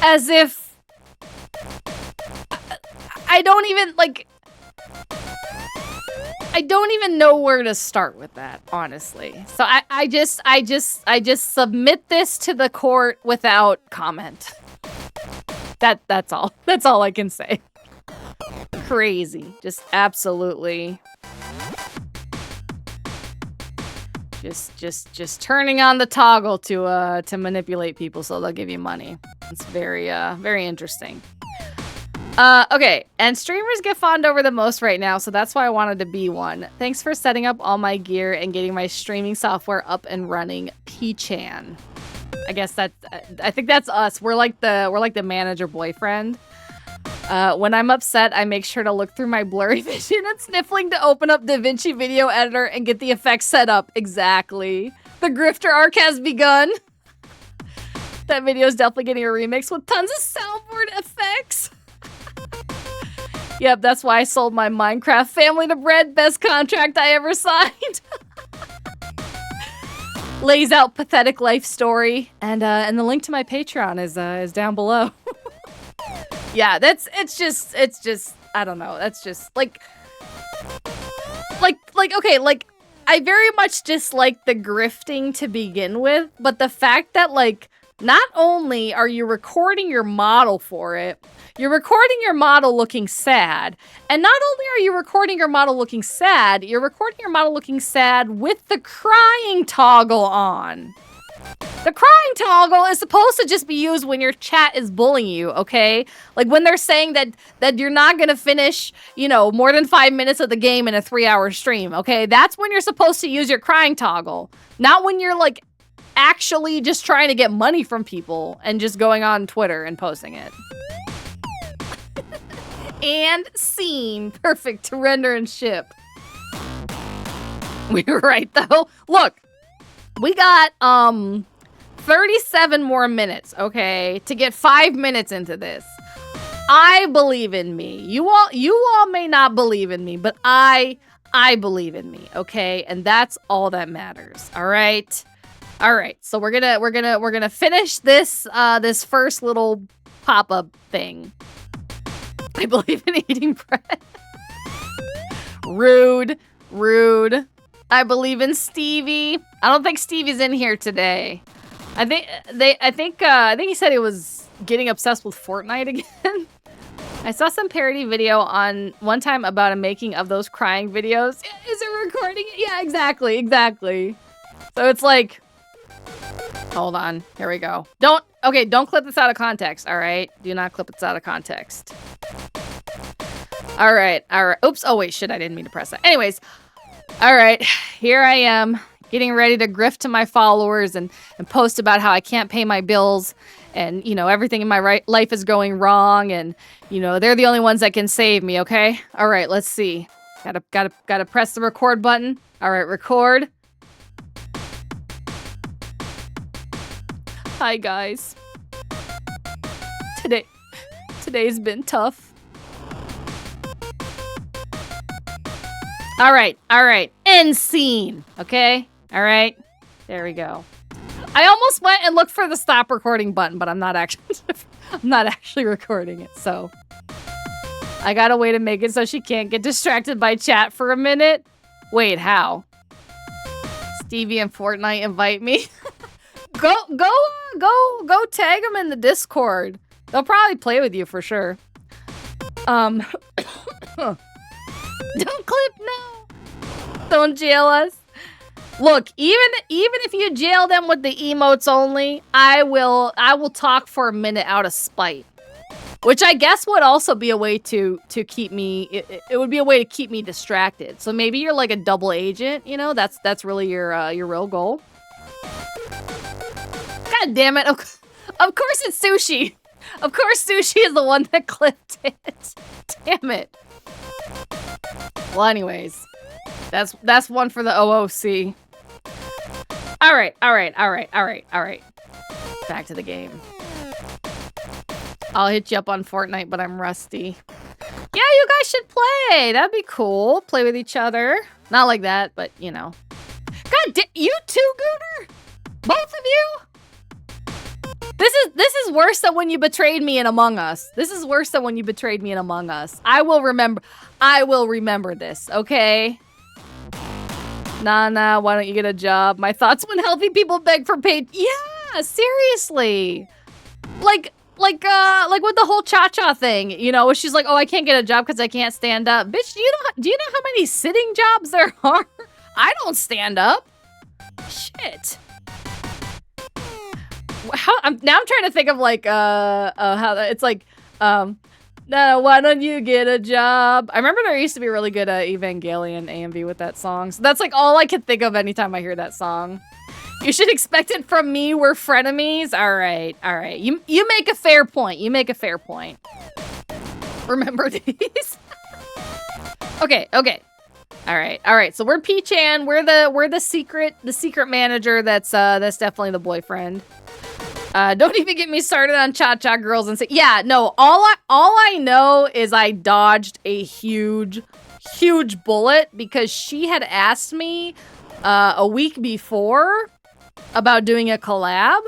as if... I don't even know where to start with that, honestly. So I just submit this to the court without comment. That's all. That's all I can say. Crazy. Just absolutely. Just turning on the toggle to manipulate people so they'll give you money. It's very interesting. Okay, and streamers get fawned over the most right now, so that's why I wanted to be one. Thanks for setting up all my gear and getting my streaming software up and running, P-chan. I guess I think that's us. We're like the manager boyfriend. When I'm upset, I make sure to look through my blurry vision and sniffling to open up DaVinci Video Editor and get the effects set up. Exactly. The grifter arc has begun. That video is definitely getting a remix with tons of soundboard effects. Yep, that's why I sold my Minecraft family to Bread. Best contract I ever signed. Lays out pathetic life story, and the link to my Patreon is down below. Yeah, it's just I don't know. That's just like okay, like I very much dislike the grifting to begin with, but the fact that like not only are you recording your model for it, you're recording your model looking sad. And not only are you recording your model looking sad, you're recording your model looking sad with the crying toggle on. The crying toggle is supposed to just be used when your chat is bullying you, okay? Like when they're saying that you're not gonna finish, more than 5 minutes of the game in a 3-hour stream, okay? That's when you're supposed to use your crying toggle. Not when you're like actually just trying to get money from people and just going on Twitter and posting it. And scene. Perfect to render and ship. We were right though. Look, We got 37 more minutes, okay, to get 5 minutes into this. I believe in me. You all may not believe in me, but I believe in me, okay? And that's all that matters. All right. All right. So we're gonna finish this this first little pop-up thing. I believe in eating bread. Rude. Rude. I believe in Stevie. I don't think Stevie's in here today. I think he said he was getting obsessed with Fortnite again. I saw some parody video on one time about a making of those crying videos. Is it recording? Yeah, exactly. So it's like, hold on, here we go. Don't clip this out of context, all right? Do not clip this out of context. All right. Oops, oh wait, shit, I didn't mean to press that. Anyways, all right, here I am, getting ready to grift to my followers and post about how I can't pay my bills and, you know, everything in my life is going wrong and, you know, they're the only ones that can save me, okay? All right, let's see. Gotta press the record button. All right, record. Hi, guys. Today's been tough. All right. End scene, okay? All right, there we go. I almost went and looked for the stop recording button, but I'm not actually recording it, so. I got a way to make it so she can't get distracted by chat for a minute. Wait, how? Stevie and Fortnite invite me. Go tag them in the Discord. They'll probably play with you for sure. Don't clip now. Don't jail us. Look, even if you jail them with the emotes only, I will talk for a minute out of spite. Which I guess would also be a way to keep me, it would be a way to keep me distracted. So maybe you're like a double agent, you know? That's really your real goal. God damn it. Of course it's Sushi. Of course Sushi is the one that clipped it. Damn it. Well, anyways, that's one for the OOC. All right. Back to the game. I'll hit you up on Fortnite, but I'm rusty. Yeah, you guys should play. That'd be cool. Play with each other. Not like that, but you know. God, you too, Gooner? Both of you? This is worse than when you betrayed me in Among Us. This is worse than when you betrayed me in Among Us. I will remember this, okay? Nah, why don't you get a job? My thoughts when healthy people beg for paid. Yeah, seriously. Like with the whole cha-cha thing, you know, she's like, oh, I can't get a job because I can't stand up. Bitch, do you know how many sitting jobs there are? I don't stand up. Shit. Now I'm trying to think of like how it's like no, why don't you get a job? I remember there used to be a really good Evangelion AMV with that song. So that's like all I can think of anytime I hear that song. You should expect it from me. We're frenemies. All right. You make a fair point. Remember these? Okay. All right. So we're P-chan. We're the secret manager. That's definitely the boyfriend. Don't even get me started on cha-cha girls and say, yeah, no, all I know is I dodged a huge bullet because she had asked me a week before about doing a collab.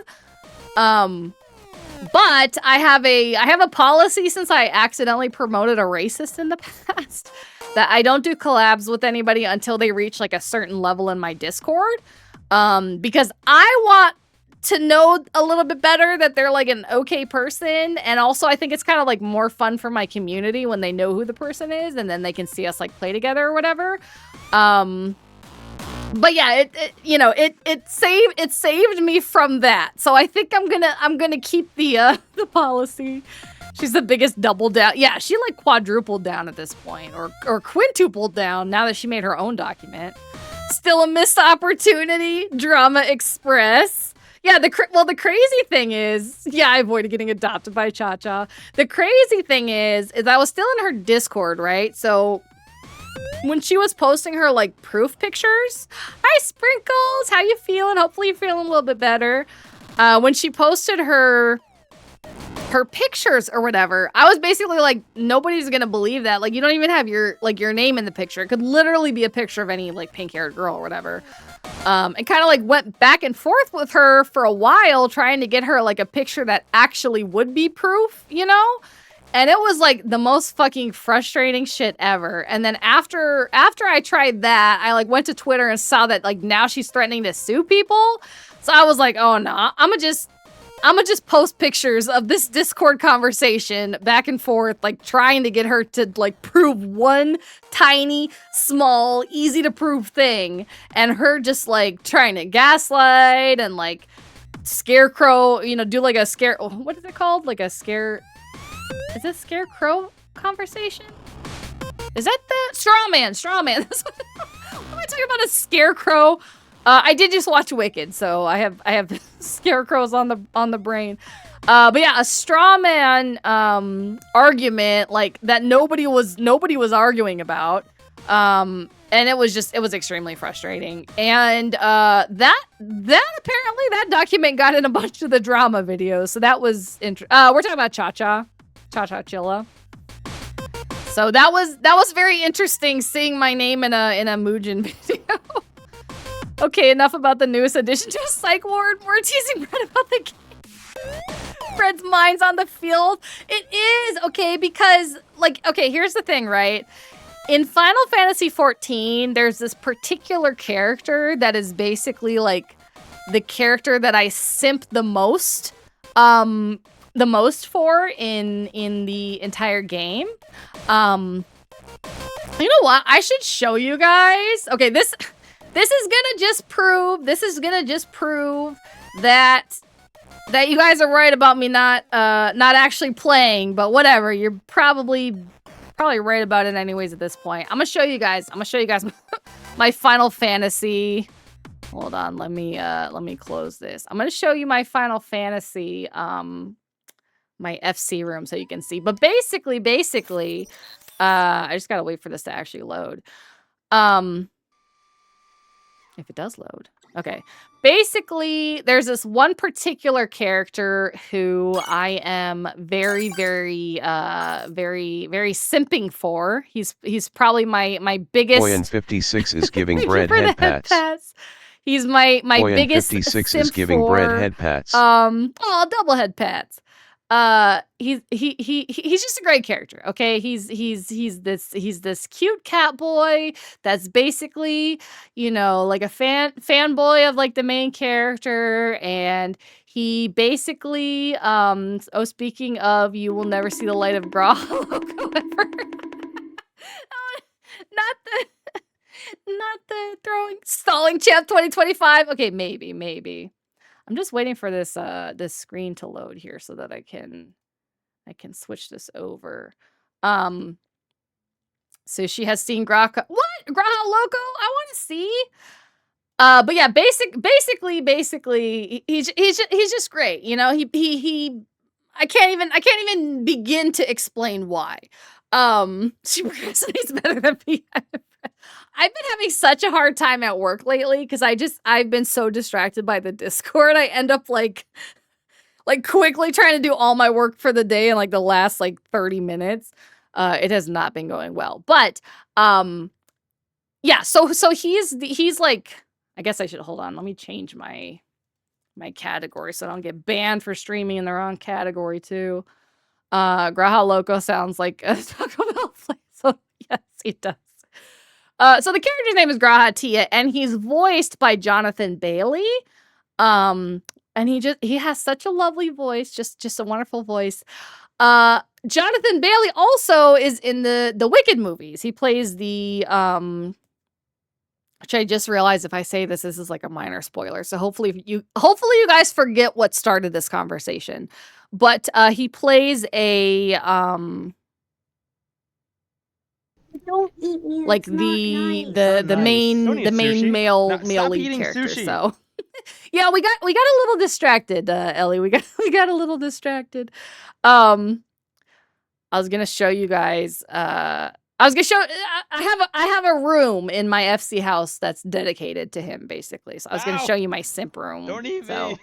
But I have a policy since I accidentally promoted a racist in the past that I don't do collabs with anybody until they reach like a certain level in my Discord. Because I want to know a little bit better that they're like an okay person, and also I think it's kind of like more fun for my community when they know who the person is and then they can see us like play together or whatever. But yeah, it saved me from that. So I think I'm gonna keep the policy. She's the biggest double down. Yeah, she like quadrupled down at this point, or quintupled down now that she made her own document. Still a missed opportunity. Drama Express. Yeah, the crazy thing is, yeah, I avoided getting adopted by Cha-Cha. The crazy thing is I was still in her Discord, right? So when she was posting her like proof pictures. Hi Sprinkles, how you feeling? Hopefully you're feeling a little bit better. When she posted her pictures or whatever, I was basically like, nobody's gonna believe that. Like, you don't even have your name in the picture. It could literally be a picture of any like pink-haired girl or whatever. And kind of like went back and forth with her for a while, trying to get her like a picture that actually would be proof, you know? And it was like the most fucking frustrating shit ever. And then after I tried that, I like went to Twitter and saw that like now she's threatening to sue people. So I was like, oh no, I'm gonna just post pictures of this Discord conversation back and forth, like trying to get her to like prove one tiny, small, easy to prove thing. And her just like trying to gaslight and like scarecrow, you know, do like a scare, what is it called? Like a scare, is it scarecrow conversation? Is that the straw man? What am I talking about? A scarecrow? I did just watch Wicked, so I have scarecrows on the brain. But yeah, a straw man argument like that nobody was arguing about. And it was extremely frustrating. And that apparently that document got in a bunch of the drama videos. So that was we're talking about Cha Chilla. So that was very interesting seeing my name in a Muujin video. Okay, enough about the newest addition to a psych ward. We're teasing Brett about the game. Brett's mind's on the field. It is, okay, because, like, okay, here's the thing, right? In Final Fantasy XIV, there's this particular character that is basically, like, the character that I simp the most for in the entire game. You know what? I should show you guys. Okay, this is gonna just prove that you guys are right about me not actually playing, but whatever. You're probably right about it anyways at this point. I'm gonna show you guys my Final Fantasy. Hold on, let me close this. I'm gonna show you my Final Fantasy my FC room so you can see. But basically, I just gotta wait for this to actually load. If it does load. Okay. Basically, there's this one particular character who I am very simping for. He's probably my biggest. Boy, and 56 is giving bread head pats. He's my Boy, biggest. 56 is giving bread head pats. Double head pats. He's just a great character, okay? He's this cute cat boy that's basically, you know, like a fanboy of like the main character, and he basically speaking of, you will never see the light of Graha logo ever. Not the stalling champ 2025. Okay, maybe. I'm just waiting for this this screen to load here so that I can switch this over. So she has seen Graha. What? Graha Loco? I want to see. But yeah, basically, he's just great. You know, he I can't even begin to explain why. She procrastinates better than me. I've been having such a hard time at work lately because I've been so distracted by the Discord. I end up like quickly trying to do all my work for the day in like the last like 30 minutes. It has not been going well. But yeah, so he's like, I guess I should hold on. Let me change my category so I don't get banned for streaming in the wrong category too. Graha Loco sounds like a Taco Bell place. So yes, he does. So the character's name is Graha Tia, and he's voiced by Jonathan Bailey. And he has such a lovely voice, just a wonderful voice. Jonathan Bailey also is in the Wicked movies. He plays the which I just realized if I say this is like a minor spoiler. So hopefully you guys forget what started this conversation. But he plays a Don't eat me. like It's the not nice. main male lead eating character. sushi. So yeah, we got a little distracted, Ellie. We got a little distracted. I was gonna show you guys I was gonna show. I have a room in my FC house that's dedicated to him, basically. So I was gonna show you my simp room. Don't eat so, me.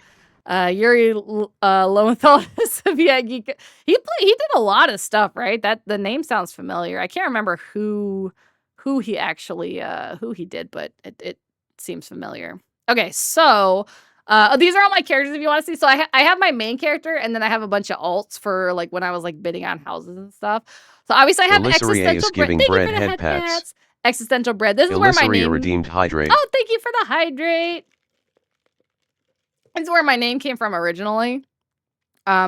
Yuri Lowenthal Soviet Geek. He did a lot of stuff, right? That the name sounds familiar. I can't remember who he actually who he did, but it seems familiar. Okay, so these are all my characters if you want to see. So I have my main character, and then I have a bunch of alts for like when I was like bidding on houses and stuff. So obviously I have Illysoria is existential giving bread. bread Thank you for the head pats. Existential bread. This is where my Illysoria name redeemed hydrate. Oh, thank you for the hydrate. This is where my name came from originally.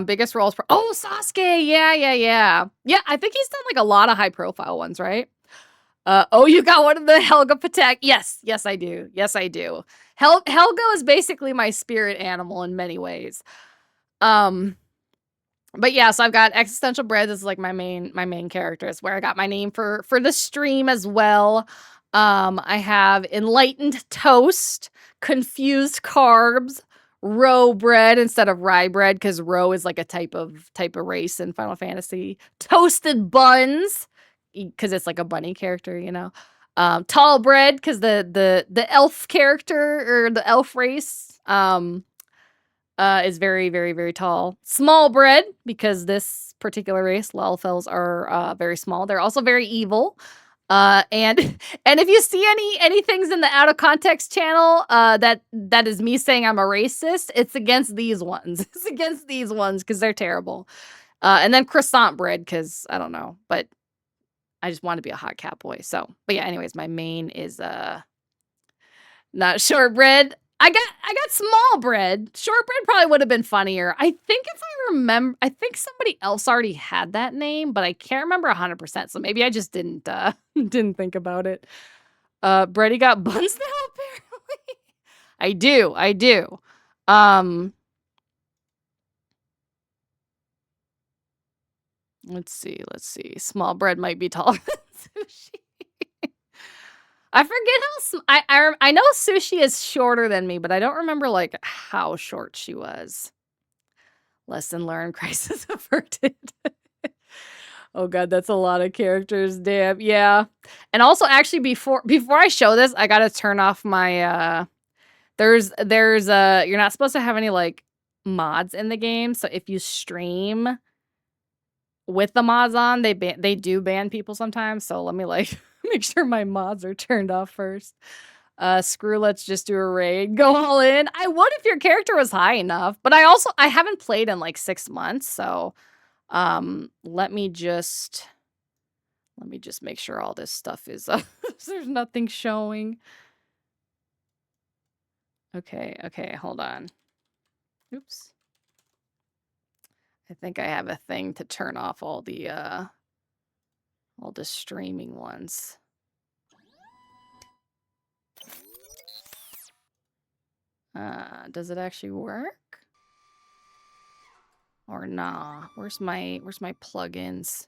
Biggest roles for Sasuke. Yeah. Yeah, I think he's done like a lot of high profile ones, right? You got one of the Helga Patek. Yes, I do. Helga is basically my spirit animal in many ways. But yeah, so I've got Existential Bread. This is like my main character. It's where I got my name for the stream as well. I have Enlightened Toast, Confused Carbs, Roe Bread instead of Rye Bread, because Roe is like a type of race in Final Fantasy. Toasted Buns, because it's like a bunny character, you know. Tall Bread, because the elf character or the elf race is very, very, very tall. Small Bread, because this particular race, Lalfels, are very small. They're also very evil. And if you see any things in the out of context channel that is me saying I'm a racist, it's against these ones. It's against these ones because they're terrible. And then Croissant Bread, because I don't know, but I just want to be a hot cat boy. So, but yeah, anyways, my main is not shortbread. I got small bread. Shortbread probably would have been funnier. I think if I remember, I think somebody else already had that name, but I can't remember 100%. So maybe I just didn't think about it. Bready got buns now, apparently. I do. Let's see. Small bread might be taller than Sushi. I forget how I know Sushi is shorter than me, but I don't remember like how short she was. Lesson learned, crisis averted. Oh god, that's a lot of characters. Damn, yeah. And also, actually, before I show this, I gotta turn off my There's you're not supposed to have any like mods in the game, so if you stream with the mods on, they do ban people sometimes. So let me like make sure my mods are turned off first. Screw, let's just do a raid. Go all in. I would if your character was high enough, but I haven't played in like 6 months, so let me just make sure all this stuff is there's nothing showing. Okay, hold on. Oops. I think I have a thing to turn off all the streaming ones. Does it actually work? Or nah? Where's my plugins?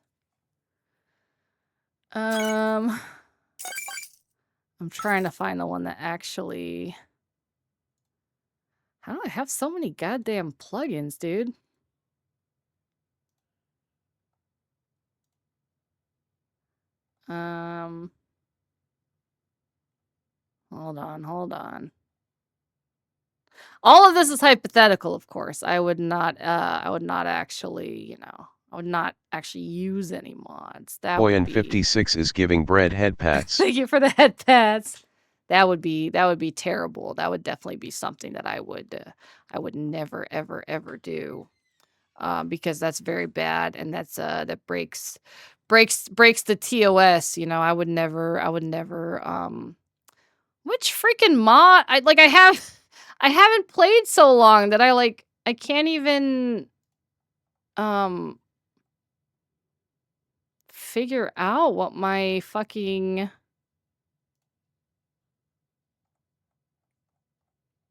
I'm trying to find the one that actually. How do I have so many goddamn plugins, dude? Hold on. All of this is hypothetical, of course. I would not actually, I would not actually use any mods. That Boyan 56 is giving bread head pats. Thank you for the head pats. That would be terrible. That would definitely be something that I would never ever do. Because that's very bad, and that's that breaks the TOS, I would never which freaking mod I haven't played so long that I can't even figure out what my fucking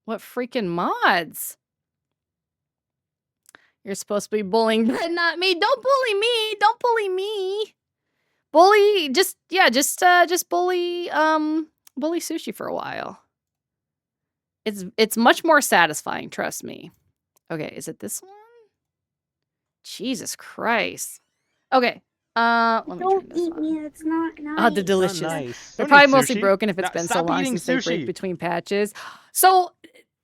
what freaking mods. You're supposed to be bullying Brett, not me. Don't bully me. Don't bully me. Bully, just bully Sushi for a while. It's much more satisfying, trust me. Okay, is it this one? Jesus Christ. Okay. Let me turn Don't this eat on. me. That's not nice. Oh, the delicious. Nice. They're Don't probably eat mostly sushi. broken if it's No, been so stop long eating since they break sushi. between patches. So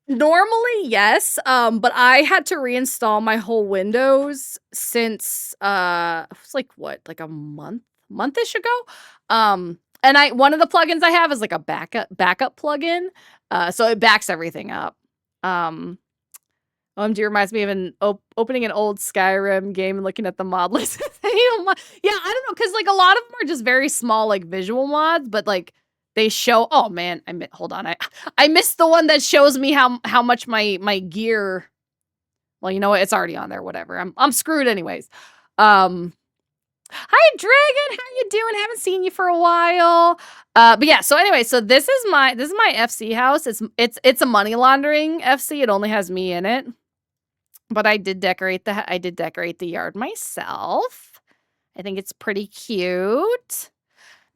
normally, yes. But I had to reinstall my whole Windows since it was like what, like a monthish ago. And one of the plugins I have is like a backup plugin. So it backs everything up. OMG reminds me of opening an old Skyrim game and looking at the mod list. Yeah, I don't know, because like a lot of them are just very small, like visual mods, but like they show. Oh man, hold on, I missed the one that shows me how much my gear. Well, you know what? It's already on there. Whatever. I'm screwed anyways. Hi Dragon, how you doing? Haven't seen you for a while. But yeah, so anyway, so this is my FC house. It's a money laundering FC. It only has me in it. But I did decorate the yard myself. I think it's pretty cute.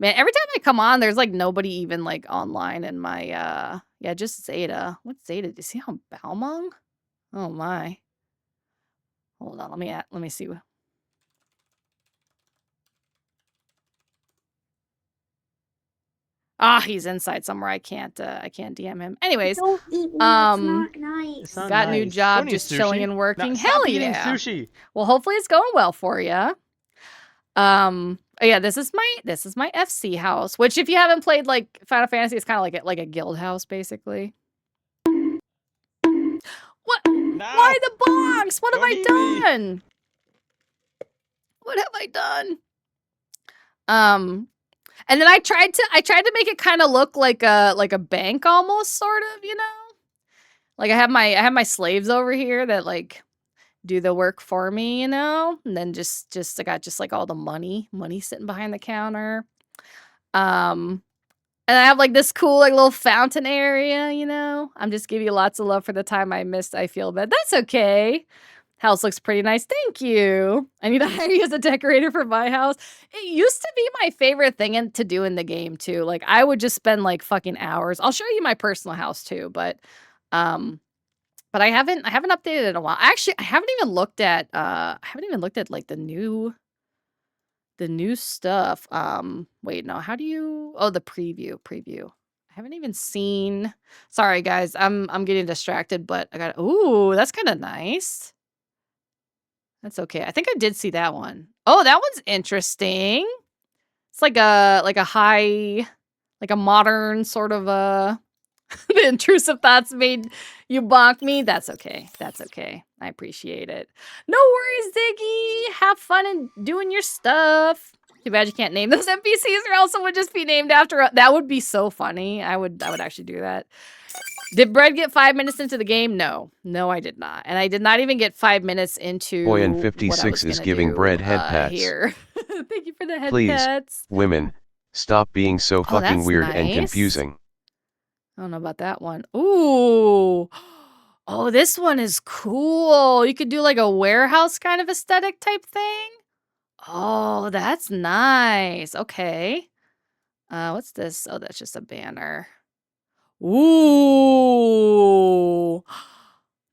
Man, every time I come on, there's like nobody even like online in my yeah, just Zeta. What's Zeta? Do you see how Balmung? Oh my. Hold on, let me see. Ah, he's inside somewhere. I can't DM him. Anyways, Don't eat me. That's not nice. It's not got a new nice. job, Don't eat just chilling sushi. and working. No, Hell stop eating yeah. sushi. Well, hopefully it's going well for you. Oh yeah, this is my FC house, which if you haven't played like Final Fantasy, it's kind of like a guild house basically. What? No, Why the box? What have don't I eat me. done? What have I done? And then I tried to make it kind of look like a bank almost, sort of, you know? Like I have my slaves over here that like do the work for me, you know? And then I got just like all the money sitting behind the counter. And I have like this cool like little fountain area, you know? I'm just giving you lots of love for the time I missed. I feel bad. That's okay. House looks pretty nice. Thank you. I need to hire you as a decorator for my house. It used to be my favorite thing to do in the game too. Like I would just spend like fucking hours. I'll show you my personal house too, but I haven't updated it in a while. Actually, I haven't even looked at like the new stuff. Wait, no. How do you the preview. I haven't even seen. Sorry guys. I'm getting distracted, but I got ooh, that's kind of nice. That's okay. I think I did see that one. Oh, that one's interesting. It's like a high, like a modern sort of the intrusive thoughts made you bonk me. That's okay. That's okay. I appreciate it. No worries, Ziggy. Have fun and doing your stuff. Too bad you can't name those NPCs or else it would just be named after. That would be so funny. I would actually do that. Did Bread get 5 minutes into the game? No, I did not, and I did not even get 5 minutes into. Boy, and 56 is giving Bread head pats. Here. Thank you for the head Please, pats. women, stop being so fucking weird and confusing. I don't know about that one. Ooh, oh, this one is cool. You could do like a warehouse kind of aesthetic type thing. Oh, that's nice. Okay. What's this? Oh, that's just a banner. Ooh.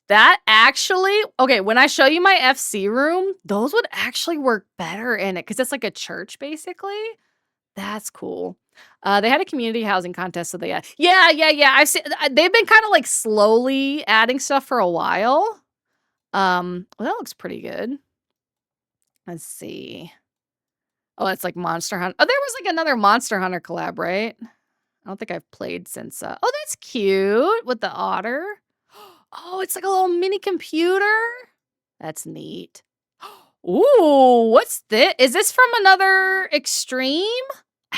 That actually, okay, when I show you my FC room, those would actually work better in it because it's like a church basically. That's cool. They had a community housing contest, so yeah. I've seen they've been kind of like slowly adding stuff for a while. Well, that looks pretty good. Let's see. Oh, it's like Monster Hunter. Oh, there was like another Monster Hunter collab, right? I don't think I've played since. Oh, that's cute with the otter. Oh, it's like a little mini computer. That's neat. Ooh, what's this? Is this from another extreme? I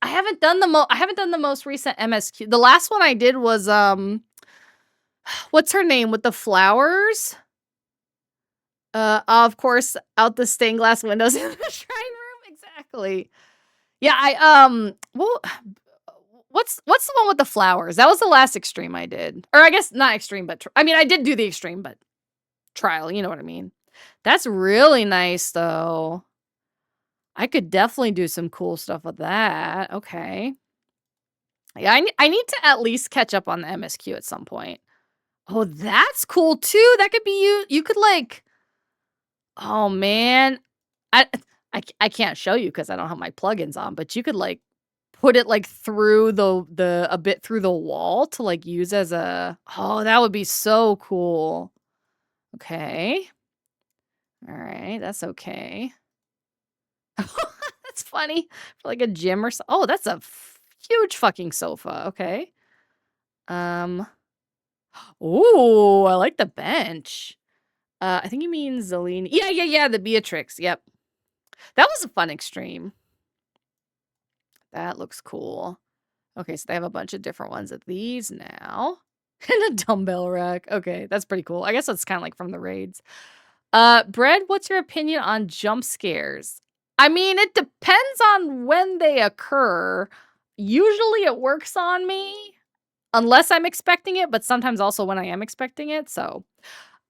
haven't done the most recent MSQ. The last one I did was what's her name with the flowers? Of course, out the stained glass windows in the shrine room. Exactly. Yeah, well, what's the one with the flowers? That was the last extreme I did. Or I guess not extreme, but I mean, I did do the extreme, but trial, you know what I mean? That's really nice though. I could definitely do some cool stuff with that. Okay. Yeah, I need to at least catch up on the MSQ at some point. Oh, that's cool too. That could be you. You could like, oh man. I I can't show you because I don't have my plugins on, but you could like put it like through a bit through the wall to like use as a, oh, that would be so cool. Okay. All right, that's okay. That's funny. For like a gym or so. Oh, that's a huge fucking sofa. Okay. Ooh, I like the bench. I think you mean Zelini. Yeah, the Beatrix. Yep. That was a fun extreme. That looks cool. Okay, so they have a bunch of different ones of these now. And a dumbbell rack. Okay, that's pretty cool. I guess that's kind of like from the raids. Bread, what's your opinion on jump scares? I mean, it depends on when they occur. Usually it works on me. Unless I'm expecting it, but sometimes also when I am expecting it. So,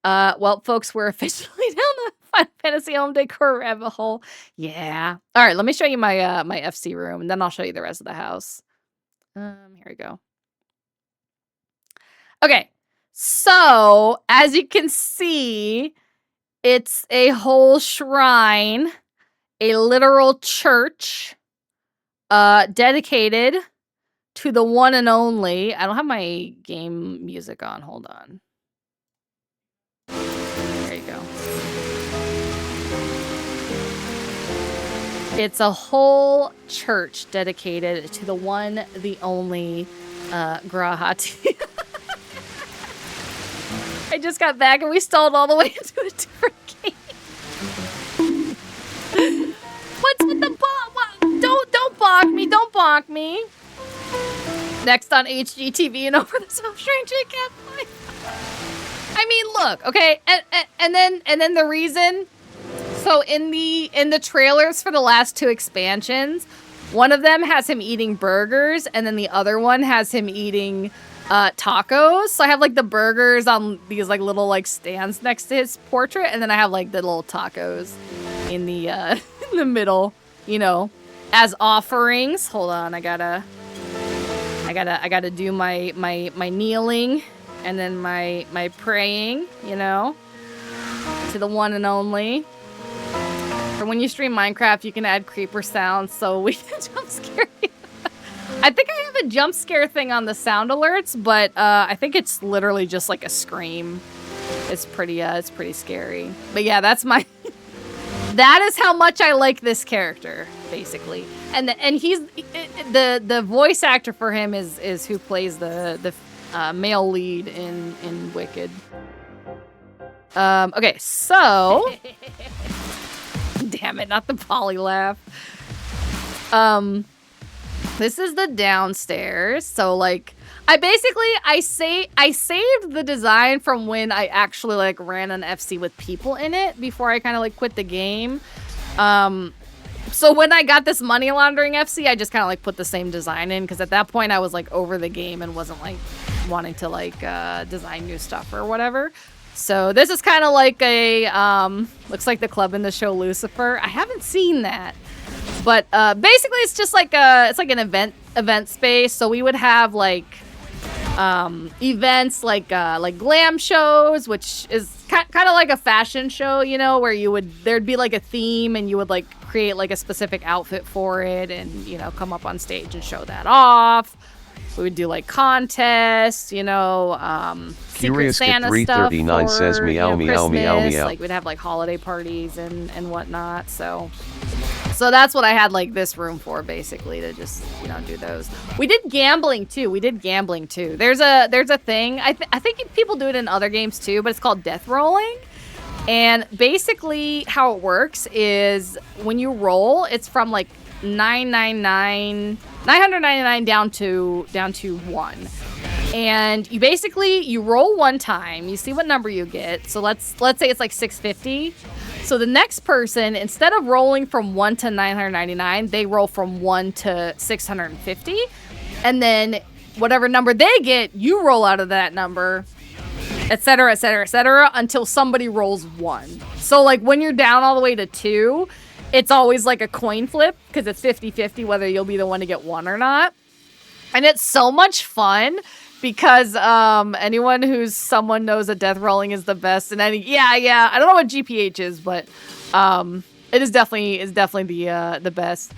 well, folks, we're officially down the Final Fantasy home decor rabbit hole. Yeah. All right, let me show you my my FC room, and then I'll show you the rest of the house. Here we go. Okay, so as you can see, it's a whole shrine, a literal church, dedicated to the one and only. I don't have my game music on. Hold on. There you go. It's a whole church dedicated to the one, the only Grahati. I just got back and we stalled all the way into a different game. What's with the bonk? Don't bonk me. Don't bonk me. Next on HGTV and over the self-strange cat play. I mean, look, okay, and then the reason. So in the trailers for the last 2 expansions, one of them has him eating burgers, and then the other one has him eating tacos. So I have like the burgers on these like little like stands next to his portrait, and then I have like the little tacos in the in the middle, you know, as offerings. Hold on, I gotta do my kneeling and then my praying, you know, to the one and only. For when you stream Minecraft, you can add creeper sounds so we can jump scare you. I think I have a jump scare thing on the sound alerts, but I think it's literally just like a scream. It's pretty scary. But yeah, that's my. That is how much I like this character, basically. And he's the voice actor for him is who plays the male lead in Wicked. Okay, so. Damn it, not the poly laugh. This is the downstairs. So like I saved the design from when I actually like ran an FC with people in it before I kind of like quit the game. So when I got this money laundering FC, I just kind of like put the same design in because at that point I was like over the game and wasn't like wanting to like design new stuff or whatever. So this is kind of like a looks like the club in the show Lucifer. I haven't seen that, but basically it's just like it's like an event space. So we would have like events like glam shows, which is kind of like a fashion show, you know, where there'd be like a theme and you would like create like a specific outfit for it and, you know, come up on stage and show that off. We would do like contests, you know, Secret Santa stuff for, says meow, you know, meow, meow, Christmas. meow. Like we'd have like holiday parties and whatnot. So that's what I had like this room for, basically, to just, you know, do those. We did gambling too. There's a thing. I think people do it in other games too, but it's called death rolling. And basically how it works is when you roll, it's from like 999 down to 1. And you roll one time, you see what number you get. So let's say it's like 650. So the next person, instead of rolling from 1 to 999, they roll from 1 to 650. And then whatever number they get, you roll out of that number, etc., etc., etc., until somebody rolls 1. So like when you're down all the way to 2, it's always like a coin flip because it's 50-50 whether you'll be the one to get 1 or not. And it's so much fun because anyone who's someone knows that death rolling is the best. And I don't know what GPH is, but It is definitely the best.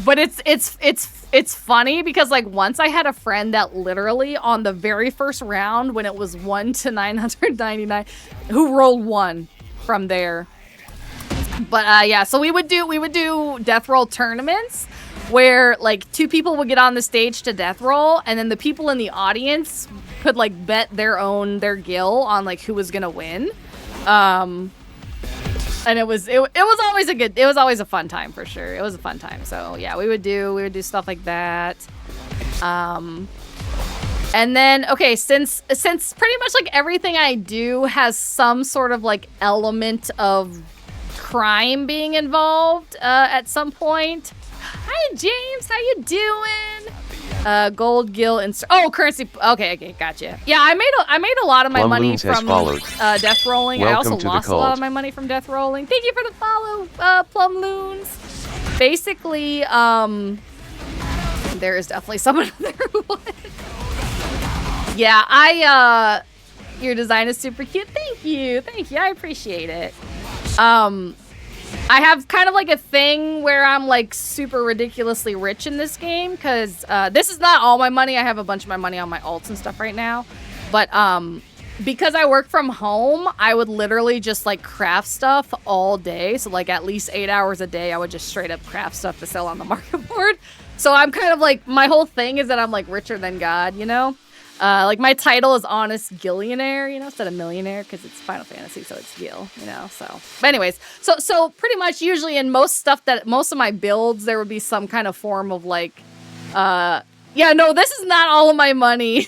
But it's funny because like once I had a friend that literally on the very first round when it was 1 to 999 who rolled 1 from there. But yeah, so we would do death roll tournaments where like 2 people would get on the stage to death roll, and then the people in the audience could like bet their gil on like who was gonna win. And it was always a fun time for sure. It was a fun time. So yeah, we would do stuff like that. And then okay, since pretty much like everything I do has some sort of like element of crime being involved at some point. Hi James, how you doing? Gold gil and currency. Okay, gotcha. Yeah, I made a lot of my money from death rolling. I also lost a lot of my money from death rolling. Thank you for the follow, Plum Loons. Basically, there is definitely someone there who won. Yeah, your design is super cute. Thank you. I appreciate it. I have kind of like a thing where I'm like super ridiculously rich in this game because this is not all my money. I have a bunch of my money on my alts and stuff right now. But because I work from home, I would literally just like craft stuff all day. So like at least 8 hours a day, I would just straight up craft stuff to sell on the market board. So I'm kind of like, my whole thing is that I'm like richer than God, you know? Like my title is honest gillionaire, you know, instead of millionaire because it's Final Fantasy, so it's Gil, you know. So, but anyways, so pretty much usually in most of my builds there would be some kind of form of like, yeah, no, this is not all of my money.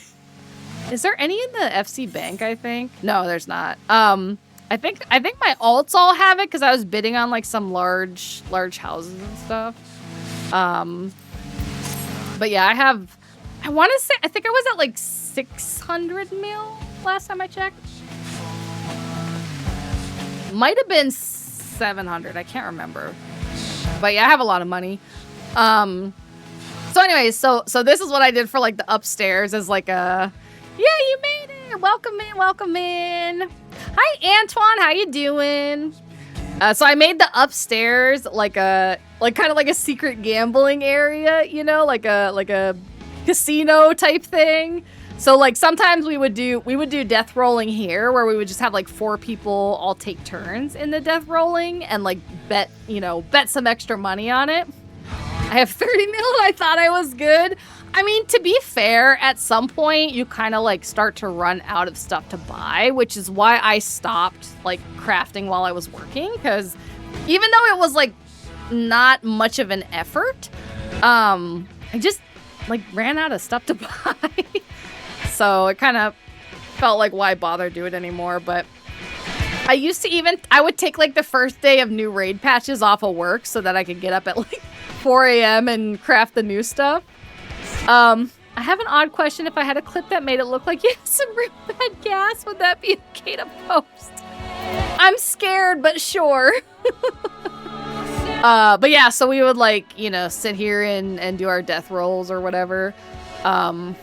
Is there any in the FC Bank? I think no, there's not. I think my alts all have it because I was bidding on like some large houses and stuff. But yeah, I want to say, I think I was at like 600 mil last time I checked. Might have been 700. I can't remember. But yeah, I have a lot of money. So anyways, so this is what I did for like the upstairs as like a, yeah, you made it. Welcome in. Hi, Antoine. How you doing? So I made the upstairs like kind of like a secret gambling area, you know, like a casino type thing. So like sometimes we would do death rolling here where we would just have like 4 people all take turns in the death rolling and like bet some extra money on it. I have 30 mil. I thought I was good. I mean, to be fair, at some point you kind of like start to run out of stuff to buy, which is why I stopped like crafting while I was working, because even though it was like not much of an effort, I just like ran out of stuff to buy. So it kind of felt like why bother do it anymore. But I used to I would take like the first day of new raid patches off of work so that I could get up at like 4 a.m. and craft the new stuff. I have an odd question. If I had a clip that made it look like you had some real bad gas, would that be okay to post? I'm scared, but sure. But yeah, so we would like, you know, sit here and do our death rolls or whatever. And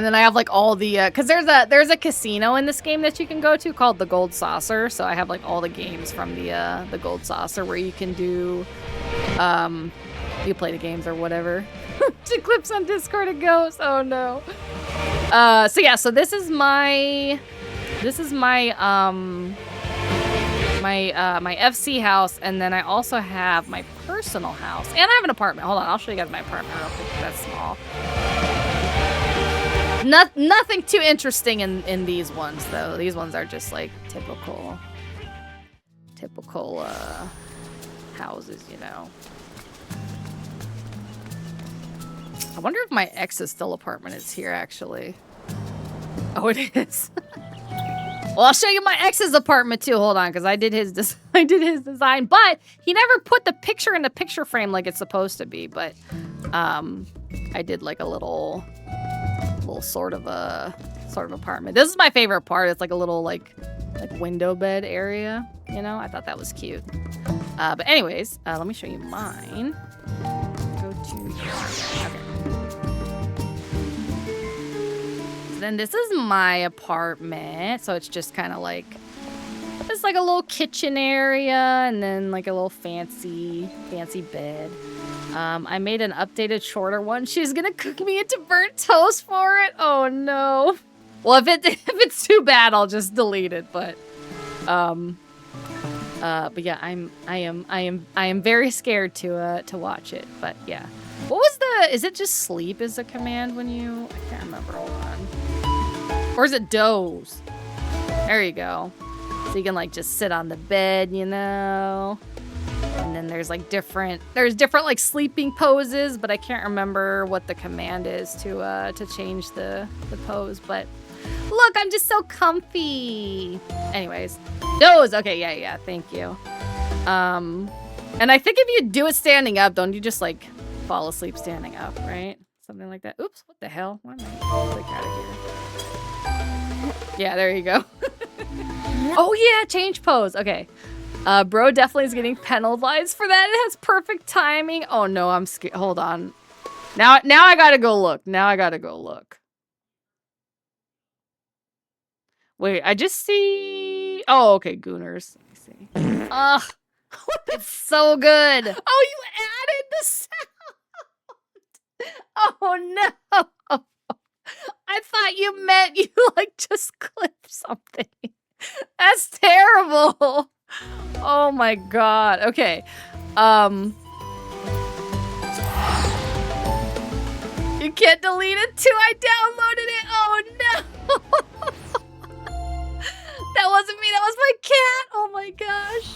then I have like all the, cause there's a casino in this game that you can go to called the Gold Saucer. So I have like all the games from the Gold Saucer where you can do, you play the games or whatever. To clips on Discord it goes. Oh no. So yeah, so this is my my FC house, and then I also have my personal house, and I have an apartment. Hold on, I'll show you guys my apartment real quick. That's small. Nothing too interesting in these ones though. These ones are just like typical houses, you know. I wonder if my ex's still apartment is here actually. Oh, it is. Well, I'll show you my ex's apartment too. Hold on, because I did his design, but he never put the picture in the picture frame like it's supposed to be. But I did like a little sort of apartment. This is my favorite part. It's like a little like window bed area. You know, I thought that was cute. But anyways, let me show you mine. Go to okay. Then this is my apartment, so it's just kind of like It's like a little kitchen area and then like a little fancy bed. I made an updated shorter one. She's gonna cook me into burnt toast for it. Oh no. Well, if it's too bad, I'll just delete it. But yeah, I am very scared to watch it. But yeah, what was the? Is it just sleep? Is the command when you? I can't remember. Hold on. Or is it doze? There you go. So you can like just sit on the bed, you know. And then there's like different like sleeping poses, but I can't remember what the command is to change the pose. But look, I'm just so comfy. Anyways, doze. Okay, yeah, thank you. And I think if you do it standing up, don't you just like fall asleep standing up, right? Something like that. Oops, what the hell? Why am I click out of here? Yeah, there you go. Oh yeah, change pose. Okay. Bro definitely is getting penalized for that. It has perfect timing. Oh no, I'm scared. Hold on. Now I gotta go look. Wait, I just see... Oh, okay, Gooners. Let me see. Ugh. It's so good. Oh, you added the sound. Oh no. I thought you meant you like just clipped something. That's terrible. Oh my god. Okay. You can't delete it too. I downloaded it. Oh no. That wasn't me. That was my cat. Oh my gosh.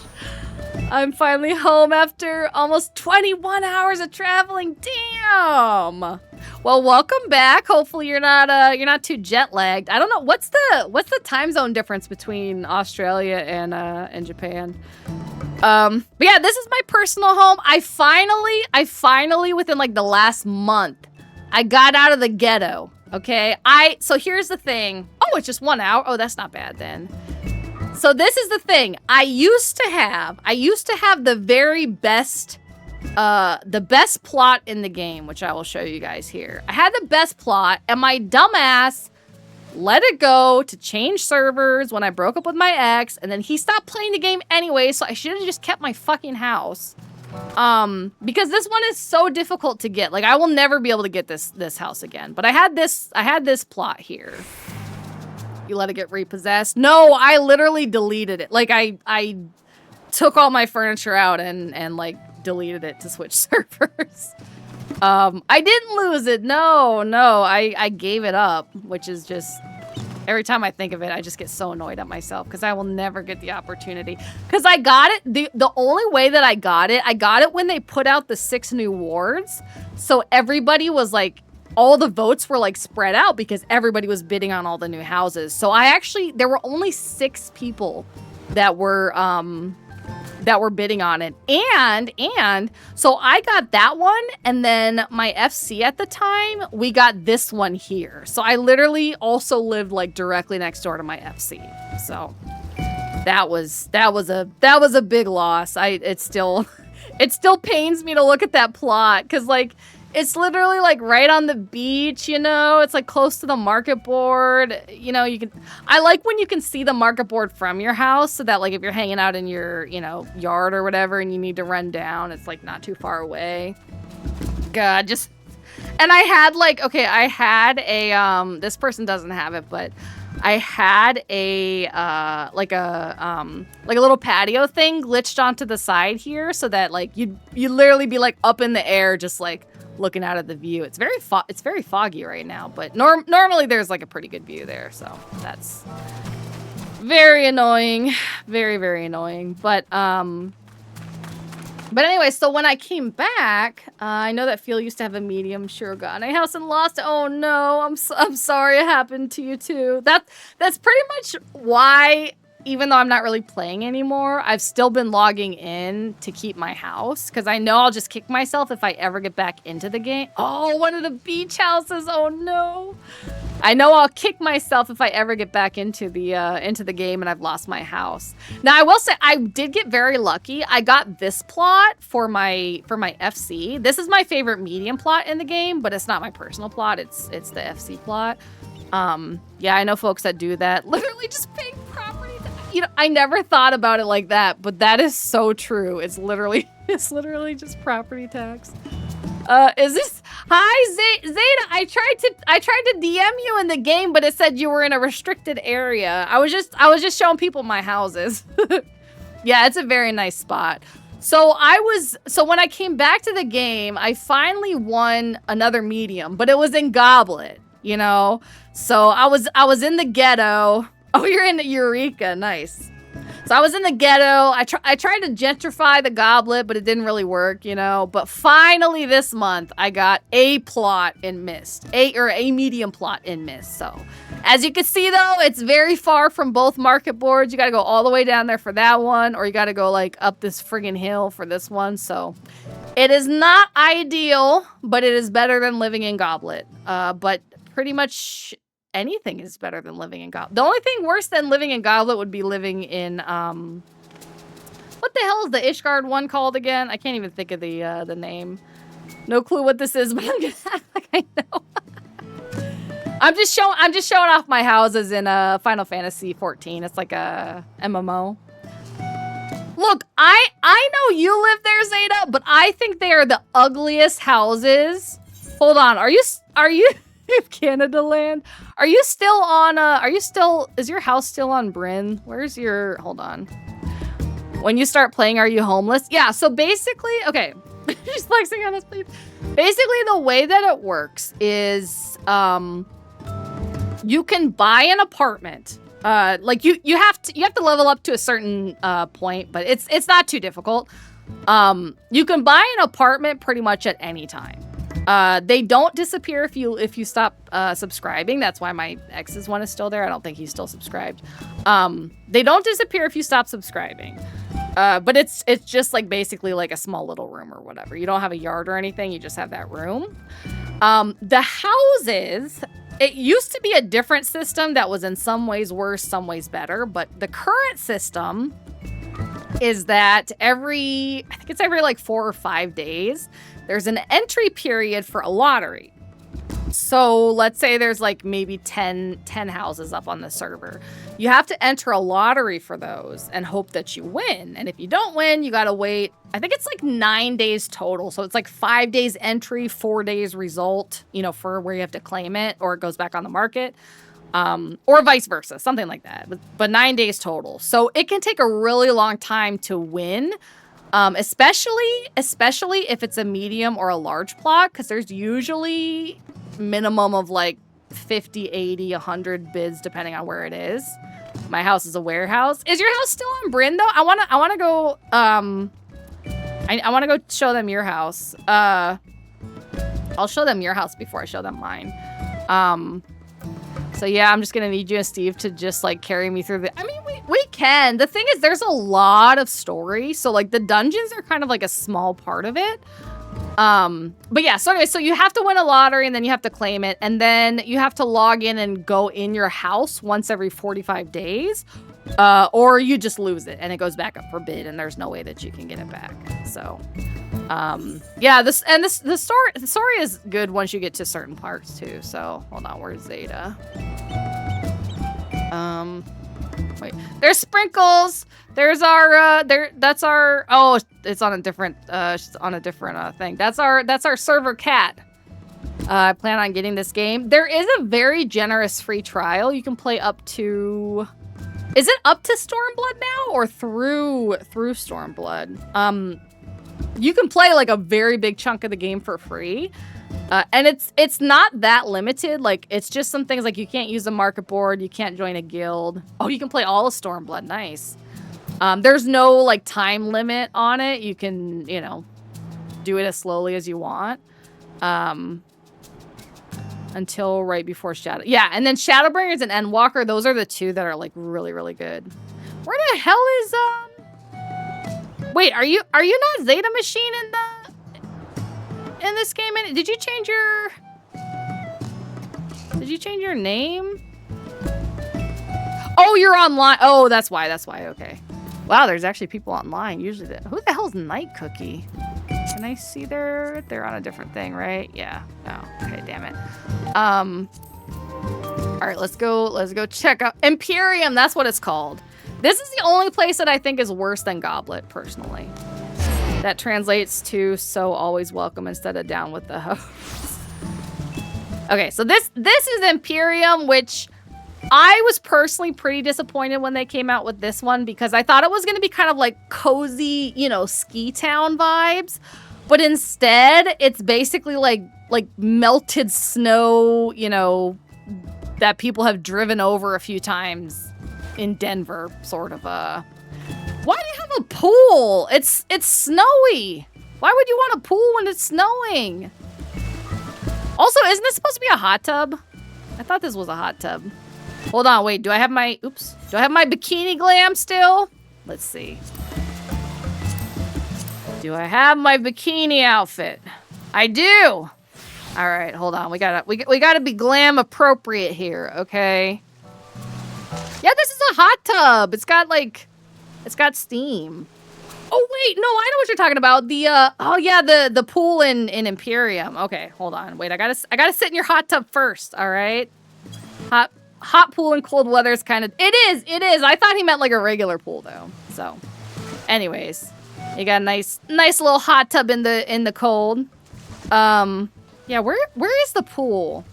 I'm finally home after almost 21 hours of traveling. Damn. Well, welcome back. Hopefully you're not too jet lagged. I don't know what's the time zone difference between Australia and Japan. But yeah, this is my personal home. I finally within like the last month, I got out of the ghetto. Okay. So here's the thing. Oh, it's just 1 hour. Oh, that's not bad then. So this is the thing. I used to have the very best plot in the game, which I will show you guys here. I had the best plot, and my dumbass let it go to change servers when I broke up with my ex, and then he stopped playing the game anyway, so I should have just kept my fucking house. Because this one is so difficult to get. Like, I will never be able to get this house again. But I had this plot here. You let it get repossessed? No, I literally deleted it. Like, I took all my furniture out and like deleted it to switch servers. I didn't lose it. No, I gave it up, which is just, every time I think of it, I just get so annoyed at myself because I will never get the opportunity. Because I got it, the only way that I got it when they put out the 6 new wards. So everybody was like, all the votes were like spread out because everybody was bidding on all the new houses. So there were only 6 people that were bidding on it. And so I got that one, and then my FC at the time, we got this one here. So I literally also lived like directly next door to my FC. So that was a big loss. It still pains me to look at that plot because like it's literally like right on the beach, you know, it's like close to the market board. You know, I like when you can see the market board from your house so that like if you're hanging out in your, you know, yard or whatever and you need to run down, it's like not too far away. God, and I had like, okay, I had a, this person doesn't have it, but I had a, like a little patio thing glitched onto the side here so that like you'd literally be like up in the air just like looking out at the view. It's very foggy right now, but normally there's like a pretty good view there, so that's very annoying, very, very annoying. But anyway, so when I came back, I know that Phil used to have a medium Shirogane house and lost it. Oh no, I'm sorry it happened to you too. That's pretty much why, even though I'm not really playing anymore, I've still been logging in to keep my house because I know I'll just kick myself if I ever get back into the game. Oh, one of the beach houses. Oh no. I know I'll kick myself if I ever get back into the game and I've lost my house. Now I will say I did get very lucky. I got this plot for my FC. This is my favorite medium plot in the game, but it's not my personal plot. It's the FC plot. Yeah, I know folks that do that. Literally just paying property. I never thought about it like that, but that is so true. It's literally just property tax. Is this? Hi, Zeta. I tried to DM you in the game, but it said you were in a restricted area. I was just showing people my houses. Yeah, it's a very nice spot. So when I came back to the game, I finally won another medium, but it was in Goblet, you know? So I was in the ghetto. Oh, you're in Eureka, nice. So I was in the ghetto. I tried to gentrify the Goblet, but it didn't really work, you know? But finally this month, I got a plot in Mist. A medium plot in Mist. So as you can see though, it's very far from both market boards. You gotta go all the way down there for that one, or you gotta go like up this friggin' hill for this one. So it is not ideal, but it is better than living in Goblet. But pretty much anything is better than living in Goblet. The only thing worse than living in Goblet would be living in, what the hell is the Ishgard one called again? I can't even think of the name. No clue what this is, but I'm gonna act like I know. I'm just showing off my houses in Final Fantasy 14. It's like a MMO. Look, I know you live there, Zeta, but I think they are the ugliest houses. Hold on, are you Canada land? Are you still on is your house still on Bryn? Where's your, hold on. When you start playing, are you homeless? Yeah, so basically, okay. She's flexing on us, please. Basically, the way that it works is you can buy an apartment. Like you have to level up to a certain point, but it's not too difficult. You can buy an apartment pretty much at any time. They don't disappear if you stop subscribing. That's why my ex's one is still there. I don't think he's still subscribed. They don't disappear if you stop subscribing. But it's just like basically like a small little room or whatever. You don't have a yard or anything. You just have that room. The houses, it used to be a different system that was in some ways worse, some ways better. But the current system is that I think it's every like 4 or 5 days, there's an entry period for a lottery. So let's say there's like maybe 10 houses up on the server. You have to enter a lottery for those and hope that you win. And if you don't win, you got to wait. I think it's like 9 days total. So it's like 5 days entry, 4 days result, you know, for where you have to claim it or it goes back on the market. Or vice versa, something like that. But 9 days total. So it can take a really long time to win. Especially if it's a medium or a large plot, because there's usually minimum of like 50, 80, 100 bids depending on where it is. My house is a warehouse. Is your house still on Bryn though? I wanna go I wanna go show them your house. I'll show them your house before I show them mine. So yeah, I'm just gonna need you and Steve to just like carry me through I mean, we can. The thing is, there's a lot of story. So like the dungeons are kind of like a small part of it. But yeah, so anyway, so you have to win a lottery and then you have to claim it. And then you have to log in and go in your house once every 45 days. Or you just lose it and it goes back up for bid and there's no way that you can get it back. So, yeah, the story is good once you get to certain parts too. So hold on, where's Zeta? Wait, there's Sprinkles. There's our that's our, oh, it's on a different thing. That's our server cat. I plan on getting this game. There is a very generous free trial. You can play up to, is it up to Stormblood now or through Stormblood? You can play like a very big chunk of the game for free. And it's not that limited. Like, it's just some things like you can't use a market board, you can't join a guild. Oh, you can play all of Stormblood. Nice. There's no like time limit on it. You can, you know, do it as slowly as you want. Until right before Shadow. Yeah, and then Shadowbringers and Endwalker, those are the two that are like really, really good. Where the hell is wait, are you not Zeta Machine in this game? Did you change your name? Oh, you're online. Oh, that's why. Okay. Wow, there's actually people online. Usually, who the hell's Night Cookie? Can I see they're on a different thing, right? Yeah. Oh, okay, damn it. All right, let's go check out Imperium. That's what it's called. This is the only place that I think is worse than Goblet, personally. That translates to so always welcome instead of down with the host. Okay, so this is Imperium, which I was personally pretty disappointed when they came out with this one because I thought it was going to be kind of like cozy, you know, ski town vibes. But instead, it's basically like melted snow, you know, that people have driven over a few times in Denver, sort of a... Why do you have a pool? It's snowy. Why would you want a pool when it's snowing? Also, isn't this supposed to be a hot tub? I thought this was a hot tub. Hold on, wait, do I have my... Oops. Do I have my bikini glam still? Let's see. Do I have my bikini outfit? I do. All right, hold on. We gotta be glam appropriate here, okay? Yeah, this is a hot tub. It's got like... It's got steam. Oh wait, no, I know what you're talking about. The oh yeah, the pool in Imperium. Okay, hold on. Wait, I gotta sit in your hot tub first. All right. Hot pool in cold weather is kind of. It is. I thought he meant like a regular pool though. So, anyways, you got a nice little hot tub in the cold. Yeah. Where is the pool?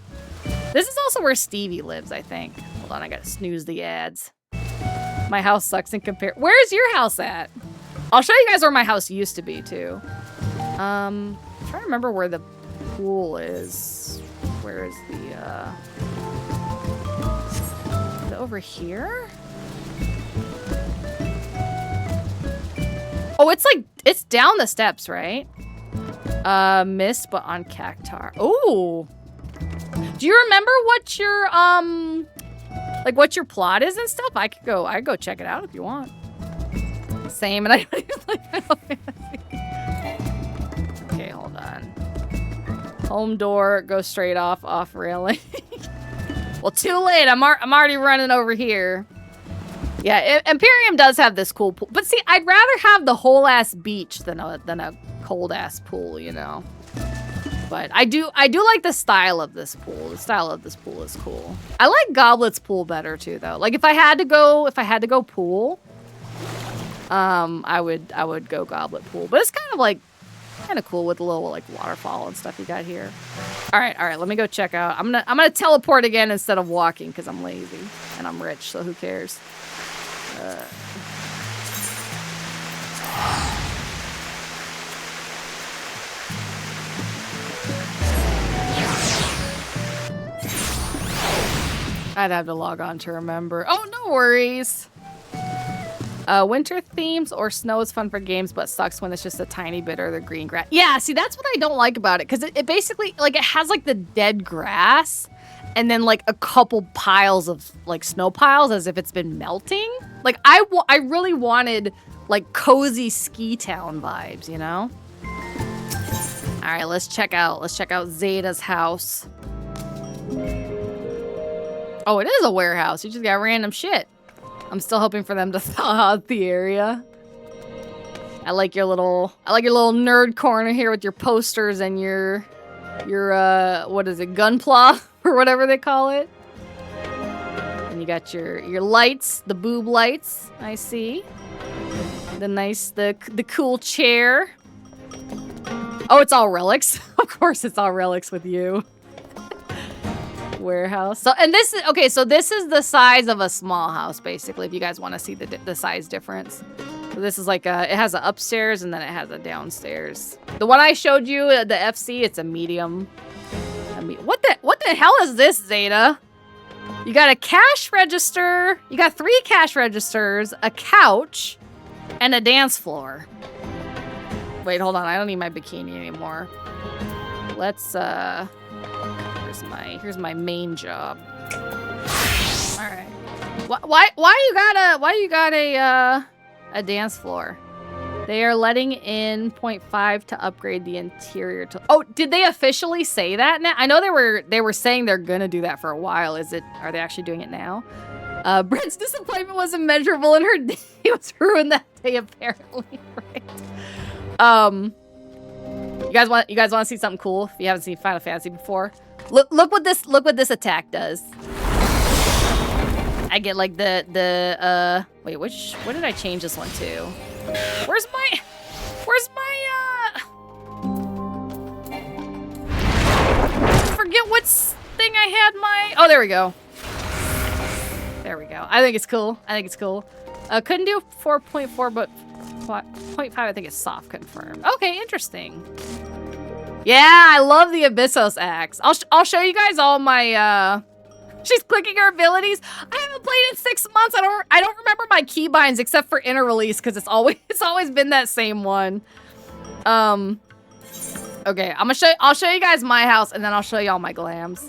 This is also where Stevie lives, I think. Hold on, I gotta snooze the ads. My house sucks in compare. Where's your house at? I'll show you guys where my house used to be too. I'm trying to remember where the pool is. Where is the over here? Oh, it's down the steps, right? Missed but on Cactar. Oh. Do you remember what your like what your plot is and stuff? I could go check it out if you want. Same, and I don't even like Final Fantasy. Okay, hold on. Home door, go straight off railing. Well, too late. I'm already running over here. Yeah, Imperium does have this cool pool, but see, I'd rather have the whole ass beach than a cold ass pool, you know. But I do like the style of this pool. The style of this pool is cool. I like Goblet's pool better too, though. Like if I had to go pool, I would go Goblet pool. But it's kind of cool with the little like waterfall and stuff you got here. All right. Let me go check out. I'm gonna teleport again instead of walking because I'm lazy and I'm rich, so who cares? I'd have to log on to remember. Oh, no worries. Winter themes or snow is fun for games, but sucks when it's just a tiny bit or the green grass. Yeah, see, that's what I don't like about it. Because it basically, like, it has, like, the dead grass and then, like, a couple piles of, like, snow piles as if it's been melting. Like, I really wanted, like, cozy ski town vibes, you know? All right, let's check out Zeta's house. Oh, it is a warehouse. You just got random shit. I'm still hoping for them to thaw out the area. I like your little nerd corner here with your posters and your what is it, gunpla or whatever they call it. And you got your lights, the boob lights. I see. The cool chair. Oh, it's all relics. Of course, it's all relics with you. Warehouse. So, and this is okay. So this is the size of a small house, basically. If you guys want to see the size difference, so this is like it has an upstairs and then it has a downstairs. The one I showed you, the FC, it's a medium. What the hell is this, Zeta? You got a cash register. You got 3 cash registers, a couch, and a dance floor. Wait, hold on. I don't need my bikini anymore. Let's Here's my main job. All right. Why you got a dance floor? They are letting in 0.5 to upgrade the interior. Oh, did they officially say that now? I know they were saying they're gonna do that for a while. Are they actually doing it now? Brent's disappointment was immeasurable, and her day was ruined that day apparently. Right. You guys want to see something cool? If you haven't seen Final Fantasy before, look what this attack does. I get like wait, what did I change this one to? Where's my forget what thing I had my, oh, there we go. There we go. I think it's cool. Couldn't do 4.4, but 0.5 I think is soft confirmed. Okay, interesting. Yeah, I love the Abyssos axe. I'll show you guys all my, she's clicking her abilities. I haven't played in 6 months. I don't remember my keybinds except for inner release because it's always been that same one. Okay, I'll show you guys my house and then I'll show you all my glams.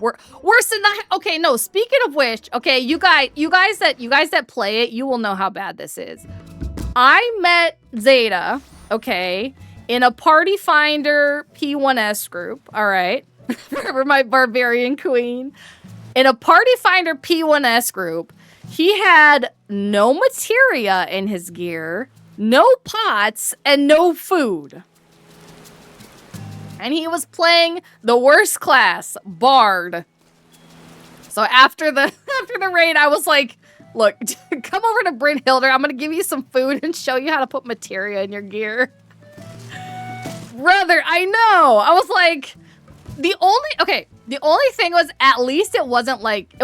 Worse than that. Okay, no, speaking of which, okay, you guys that play it, you will know how bad this is. I met Zeta, okay, in a Party Finder P1S group, all right? Remember my barbarian queen? In a Party Finder P1S group, he had no materia in his gear, no pots, and no food. And he was playing the worst class, Bard. So after the raid, I was like, look, come over to Brynhilder. I'm going to give you some food and show you how to put materia in your gear. Brother, I know. I was like, the only thing was at least it wasn't like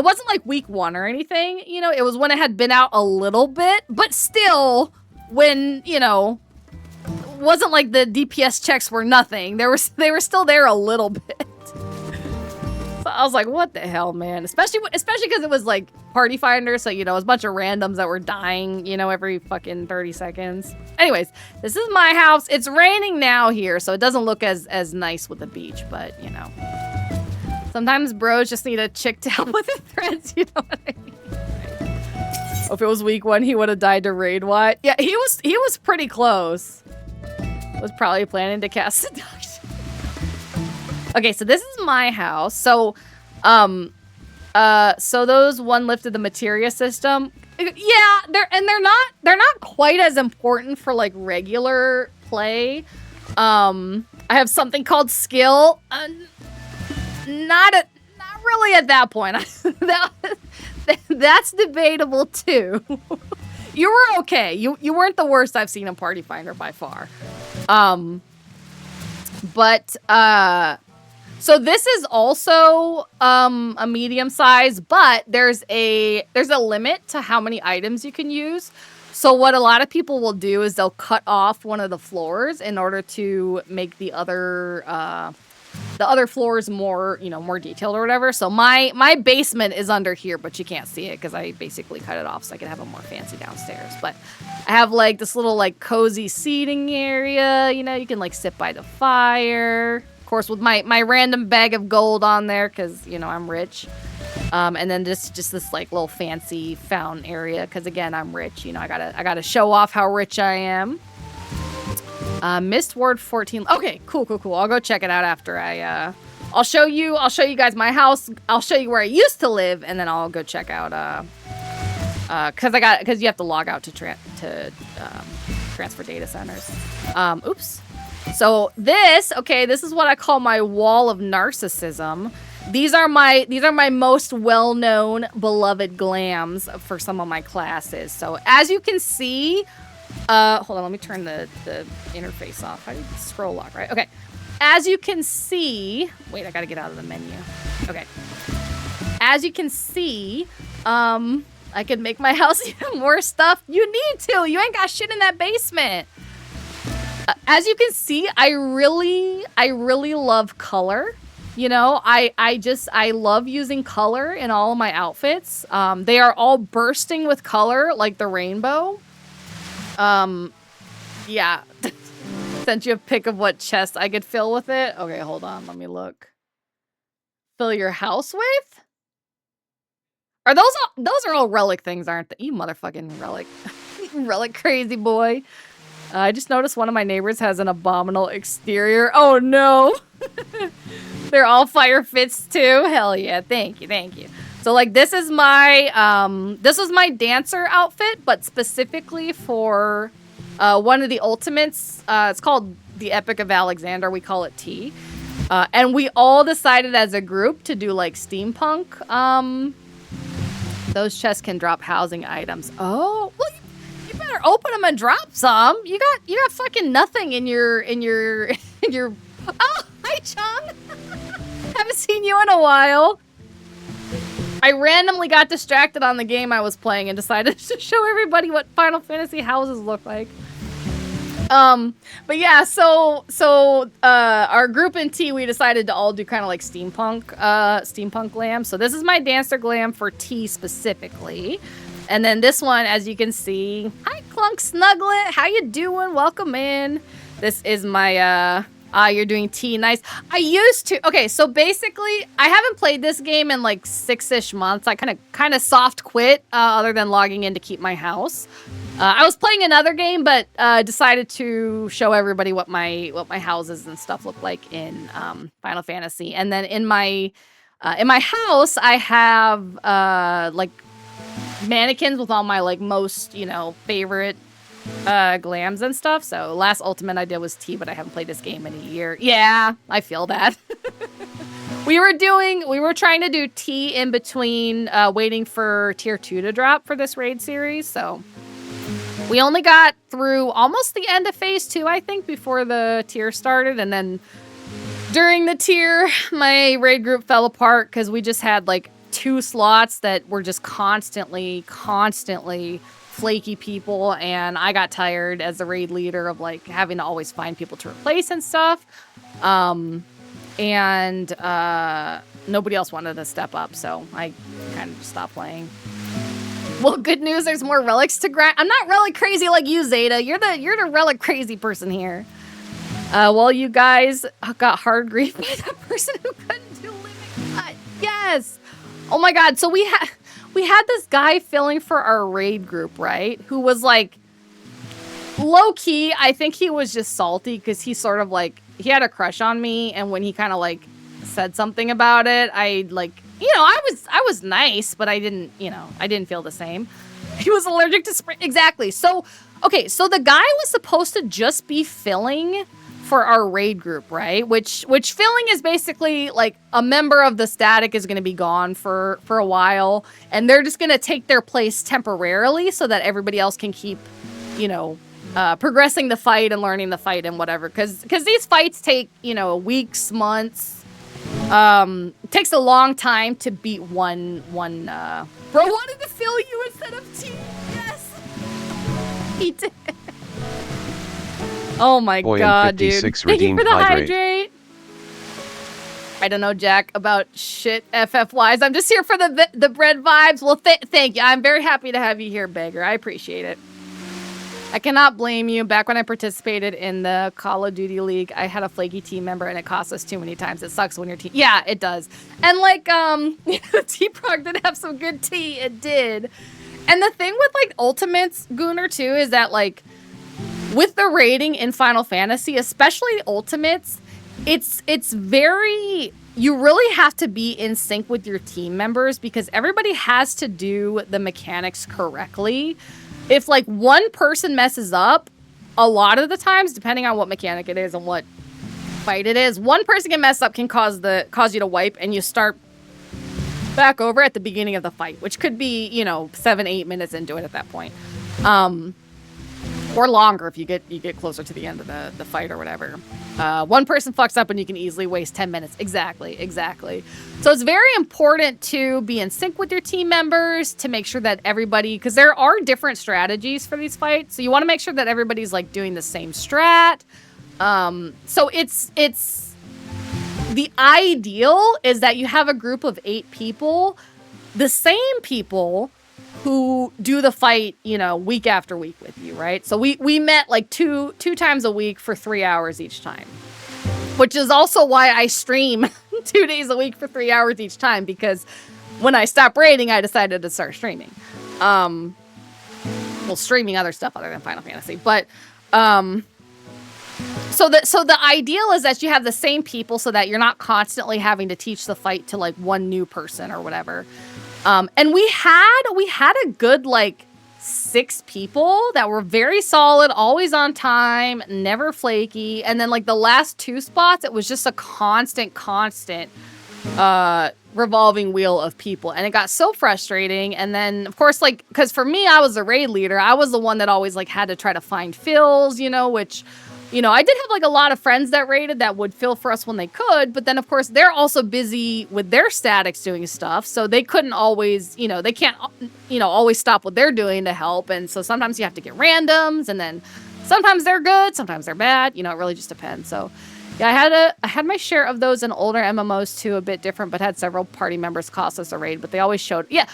week 1 or anything. You know, it was when it had been out a little bit. But still, when, you know, wasn't like the DPS checks were nothing. They were still there a little bit. So I was like, what the hell, man? Especially because it was like Party Finder, so you know, it was a bunch of randoms that were dying, you know, every fucking 30 seconds. Anyways, this is my house. It's raining now here, so it doesn't look as nice with the beach, but you know. Sometimes bros just need a chick to help with the threads, you know what I mean? Oh, if it was week 1, he would have died to raid what? Yeah, he was pretty close. Was probably planning to cast seduction. Okay, so this is my house. So, so those one lifted the materia system. Yeah, they're not quite as important for like regular play. I have something called skill. Not really at that point. That's debatable too. You were okay. You weren't the worst I've seen in Party Finder by far. So this is also a medium size, but there's a limit to how many items you can use. So what a lot of people will do is they'll cut off one of the floors in order to make the other floors more, you know, more detailed or whatever. So my basement is under here, but you can't see it because I basically cut it off so I can have a more fancy downstairs. But I have like this little like cozy seating area, you know, you can like sit by the fire. Of course, with my random bag of gold on there because, you know, I'm rich. And then just this like little fancy fountain area because again, I'm rich. You know, I gotta show off how rich I am. Mist Ward 14. Okay, cool. I'll go check it out after I'll show you guys my house. I'll show you where I used to live, and then I'll go check out because you have to log out to transfer data centers. Oops. So this is what I call my wall of narcissism. These are my most well-known beloved glams for some of my classes. So as you can see, hold on, let me turn the interface off. How do you scroll lock, right? Okay. As you can see, wait, I gotta get out of the menu. Okay. As you can see, I could make my house even more stuff. You need to. You ain't got shit in that basement. As you can see, I really love color. You know, I love using color in all of my outfits. They are all bursting with color like the rainbow. Yeah. Sent you a pic of what chest I could fill with it. Okay, hold on. Let me look. Fill your house with? Are those are all relic things, aren't they? You motherfucking relic. Relic crazy boy. I just noticed one of my neighbors has an abominable exterior. Oh no. They're all fire fits too. Hell yeah. Thank you. So like this is my this was my dancer outfit, but specifically for one of the ultimates. It's called the Epic of Alexander. We call it T. And we all decided as a group to do like steampunk Those chests can drop housing items. Oh, well, you better open them and drop some. You got fucking nothing in your Oh, hi, Chung. Haven't seen you in a while. I randomly got distracted on the game I was playing and decided to show everybody what Final Fantasy houses look like. But yeah, so our group in T, we decided to all do kind of like steampunk glam. So this is my dancer glam for T specifically. And then this one, as you can see, hi Clunk Snuglet, how you doing? Welcome in. This is my, you're doing T, nice. I used to, okay, so basically, I haven't played this game in like 6-ish months. I kind of soft quit, other than logging in to keep my house. I was playing another game, but decided to show everybody what my houses and stuff look like in Final Fantasy. And then in my house, I have like mannequins with all my like most favorite glams and stuff. So last ultimate I did was T, but I haven't played this game in a year. Yeah, I feel that. We were trying to do T in between waiting for tier 2 to drop for this raid series. So we only got through almost the end of phase 2, I think, before the tier started. And then during the tier, my raid group fell apart because we just had like 2 slots that were just constantly flaky people, and I got tired as the raid leader of like having to always find people to replace and stuff. And nobody else wanted to step up, so I kind of stopped playing. Well, good news, there's more relics to grind. I'm not relic crazy like you, Zeta. You're the relic crazy person here. Well, you guys got hard grief by that person who couldn't do limit cut. Yes. Oh my god, so we had this guy filling for our raid group, right? Who was like low-key, I think he was just salty because he sort of like, he had a crush on me, and when he kind of like said something about it, I like, I was nice, but I didn't feel the same. He was allergic to spring. Exactly. So, okay, so the guy was supposed to just be filling for our raid group, right? Which filling is basically like a member of the static is going to be gone for a while, and they're just going to take their place temporarily so that everybody else can keep, progressing the fight and learning the fight and whatever. Because these fights take, weeks, months. It takes a long time to beat one. Bro wanted to fill you instead of T. Yes, he did. Oh my god, dude. Thank you for the hydrate. I don't know, Jack, about shit FF-wise. I'm just here for the bread vibes. Well, thank you. I'm very happy to have you here, Beggar. I appreciate it. I cannot blame you. Back when I participated in the Call of Duty League, I had a flaky team member, and it cost us too many times. It sucks when your team... Yeah, it does. And like, T-Prog did have some good tea. It did. And the thing with like Ultimates, Gunnar, too, is that like, with the rating in Final Fantasy, especially Ultimates, it's very... You really have to be in sync with your team members because everybody has to do the mechanics correctly. If like one person messes up, a lot of the times, depending on what mechanic it is and what fight it is, one person can mess up, can cause you to wipe, and you start back over at the beginning of the fight, which could be 7-8 minutes into it at that point. Or longer if you get closer to the end of the fight or whatever. One person fucks up and you can easily waste 10 minutes. Exactly. So it's very important to be in sync with your team members to make sure that everybody, because there are different strategies for these fights, so you want to make sure that everybody's like doing the same strat. So it's the ideal is that you have a group of 8 people, the same people who do the fight, week after week with you, right? So we met like two times a week for 3 hours each time, which is also why I stream 2 days a week for 3 hours each time, because when I stopped raiding, I decided to start streaming. Streaming other stuff other than Final Fantasy, but so the ideal is that you have the same people so that you're not constantly having to teach the fight to like one new person or whatever. And we had a good, like, 6 people that were very solid, always on time, never flaky. And then, like, the last 2 spots, it was just a constant, revolving wheel of people, and it got so frustrating. And then of course, like, because for me, I was the raid leader, I was the one that always like had to try to find fills, you know, which, you know, I did have like a lot of friends that raided that would fill for us when they could, but then of course they're also busy with their statics doing stuff, so they couldn't always, you know, they can't, you know, always stop what they're doing to help. And so sometimes you have to get randoms, and then sometimes they're good, sometimes they're bad, you know, it really just depends. So yeah, I had my share of those in older MMOs too, a bit different, but had several party members cost us a raid, but they always showed, yeah.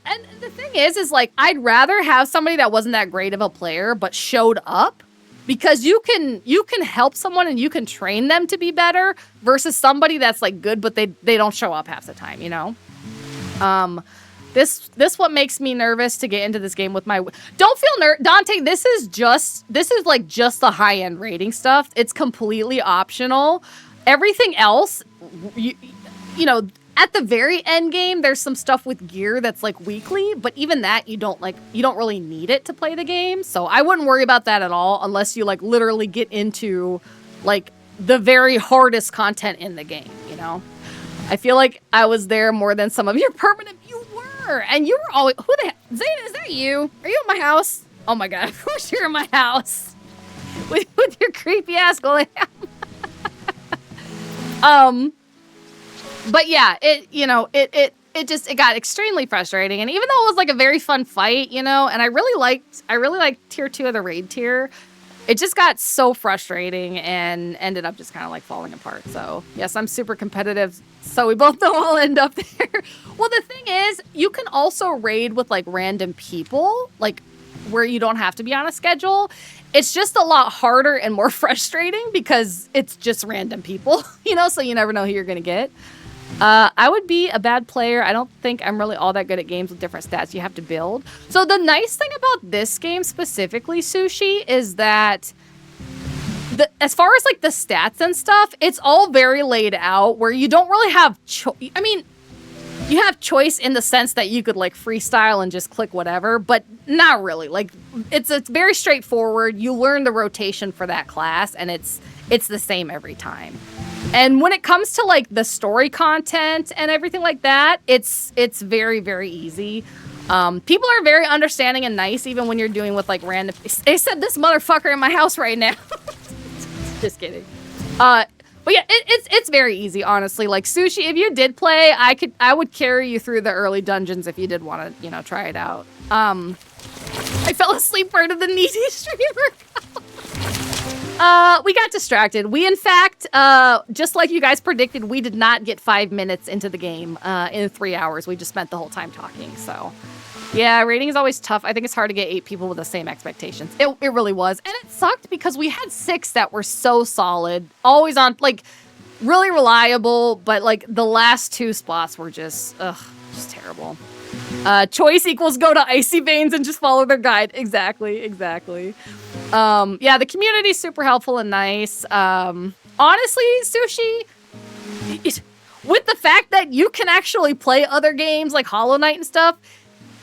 And the thing is like, I'd rather have somebody that wasn't that great of a player, but showed up, because you can help someone and you can train them to be better, versus somebody that's like good, but they don't show up half the time, you know? This what makes me nervous to get into this game with my... Don't feel Dante, this is like just the high-end rating stuff. It's completely optional. Everything else, you know, at the very end game, there's some stuff with gear that's like weekly, but even that you don't really need it to play the game. So I wouldn't worry about that at all, unless you like literally get into like the very hardest content in the game, you know? I feel like I was there more than some of your permanent... And you were always... Who the heck? Zayna, is that you? Are you at my house? Oh my god, of course you're in my house. With your creepy ass going But yeah, it got extremely frustrating. And even though it was like a very fun fight, you know, and I really liked tier 2 of the raid tier, it just got so frustrating and ended up just kind of like falling apart. So yes, I'm super competitive, so we both know I'll end up there. Well, the thing is, you can also raid with like random people, like where you don't have to be on a schedule. It's just a lot harder and more frustrating because it's just random people, you know, so you never know who you're gonna get. I would be a bad player. I don't think I'm really all that good at games with different stats you have to build. So the nice thing about this game specifically, Sushi, is that as far as like the stats and stuff, it's all very laid out where you don't really have I mean, you have choice in the sense that you could like freestyle and just click whatever, but not really. Like it's very straightforward. You learn the rotation for that class, and it's the same every time. And when it comes to like the story content and everything like that, it's very, very easy. People are very understanding and nice, even when you're doing with like random... They said this motherfucker in my house right now. Just kidding. But yeah, it's very easy, honestly. Like Sushi, if you did play, I would carry you through the early dungeons if you did want to, you know, try it out. I fell asleep part of the needy streamer. We got distracted. We, in fact, just like you guys predicted, we did not get 5 minutes into the game in 3 hours. We just spent the whole time talking, so... Yeah, rating is always tough. I think it's hard to get 8 people with the same expectations. It really was. And it sucked because we had 6 that were so solid. Always on, like, really reliable, but, like, the last 2 spots were just terrible. Choice equals go to Icy Veins and just follow their guide. Exactly. Yeah, the community's super helpful and nice. Honestly, Sushi, with the fact that you can actually play other games like Hollow Knight and stuff,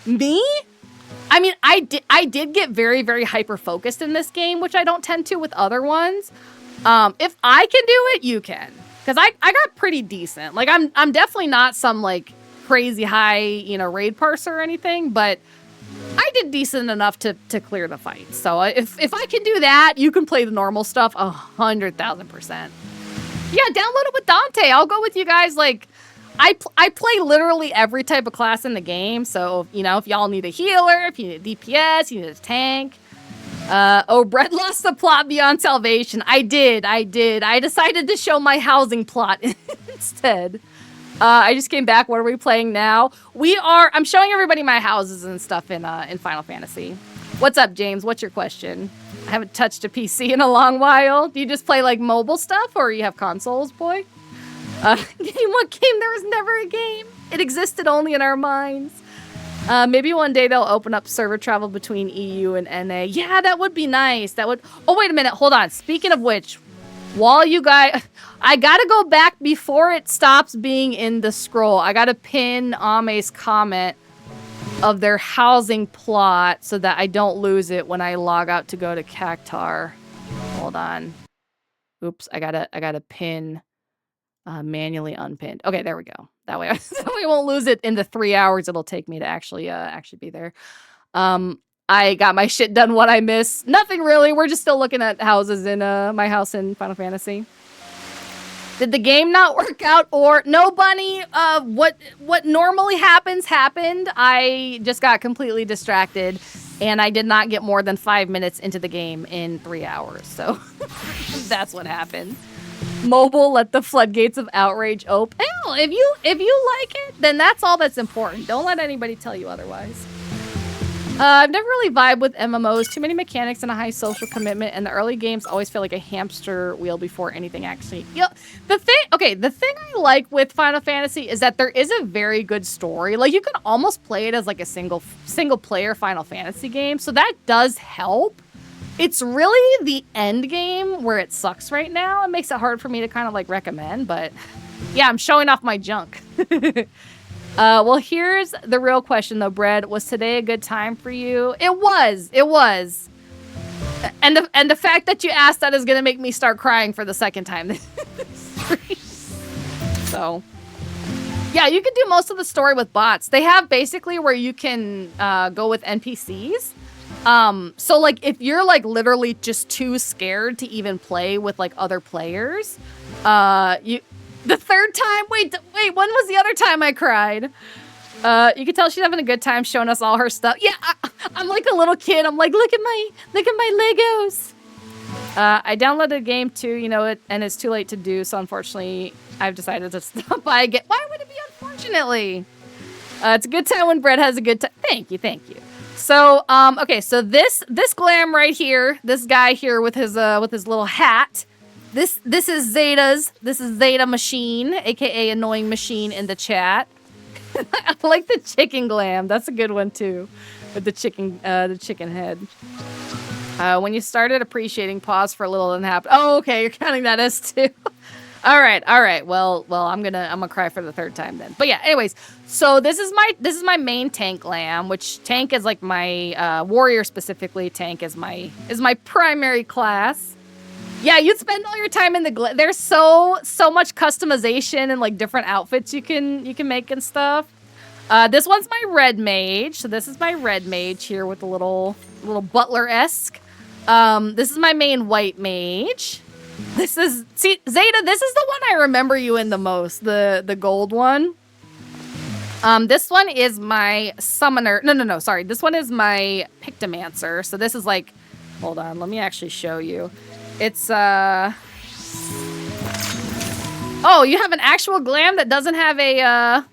I mean, I did get very, very hyper-focused in this game, which I don't tend to with other ones. If I can do it, you can. Because I got pretty decent. Like, I'm definitely not some, like, crazy high, you know, raid parser or anything, but I did decent enough to clear the fight. So if I can do that, you can play the normal stuff 100,000%. Yeah, download it with Dante. I'll go with you guys. Like, I play literally every type of class in the game. So, you know, if y'all need a healer, if you need a DPS, you need a tank. Brett lost the plot beyond salvation. I did. I decided to show my housing plot instead. I just came back. What are we playing now? I'm showing everybody my houses and stuff in Final Fantasy. What's up, James? What's your question? I haven't touched a PC in a long while. Do you just play like mobile stuff, or you have consoles, boy? What game? There was never a game. It existed only in our minds. Maybe one day they'll open up server travel between EU and NA. Yeah, that would be nice. That would... Oh, wait a minute. Hold on. Speaking of which, while you guys... I gotta go back before it stops being in the scroll. I gotta pin Ame's comment of their housing plot so that I don't lose it when I log out to go to Cactar. Hold on. Oops, I gotta pin Manually unpinned. Okay, there we go. That way we won't lose it in the 3 hours it'll take me to actually be there. I got my shit done. What I miss? Nothing really. We're just still looking at houses in my house in Final Fantasy. Did the game not work out or no, Bunny? What normally happened. I just got completely distracted and I did not get more than 5 minutes into the game in 3 hours. So that's what happened. Mobile, let the floodgates of outrage open. Hell, if you like it, then that's all that's important. Don't let anybody tell you otherwise. I've never really vibed with MMOs. Too many mechanics and a high social commitment, and the early games always feel like a hamster wheel before anything actually. The thing I like with Final Fantasy is that there is a very good story. Like you can almost play it as like a single player Final Fantasy game, so that does help. It's really the end game where it sucks right now. It makes it hard for me to kind of like recommend, but yeah, I'm showing off my junk. Well, here's the real question though, Bread. Was today a good time for you? It was. And the fact that you asked that is gonna make me start crying for the second time. So, yeah, you can do most of the story with bots. They have basically where you can go with NPCs. So like if you're like literally just too scared to even play with like other players, the third time, wait, when was the other time I cried? You can tell she's having a good time showing us all her stuff. Yeah, I'm like a little kid. I'm like, look at my Legos. I downloaded the game too, you know, and it's too late to do. So unfortunately, I've decided to stop by again. Why would it be unfortunately? It's a good time when Brett has a good time. Thank you. So, okay, so this glam right here, this guy here with his little hat, this is Zeta Machine, aka Annoying Machine in the chat. I like the chicken glam. That's a good one too, with the chicken head. When you started appreciating pause for a little and happen. Oh, okay, you're counting that as two. All right. Well, I'm gonna cry for the third time then. But yeah, anyways, so this is my main tank glam, which tank is like my warrior specifically. Tank is my primary class. Yeah, you'd spend all your time in the glam. There's so much customization and like different outfits you can make and stuff. This one's my red mage. So this is my red mage here with a little butler-esque. This is my main white mage. Zeta, this is the one I remember you in the most, the gold one. This one is my summoner. No, sorry. This one is my Pictomancer. So this is like, hold on, let me actually show you. It's, oh, you have an actual glam that doesn't have an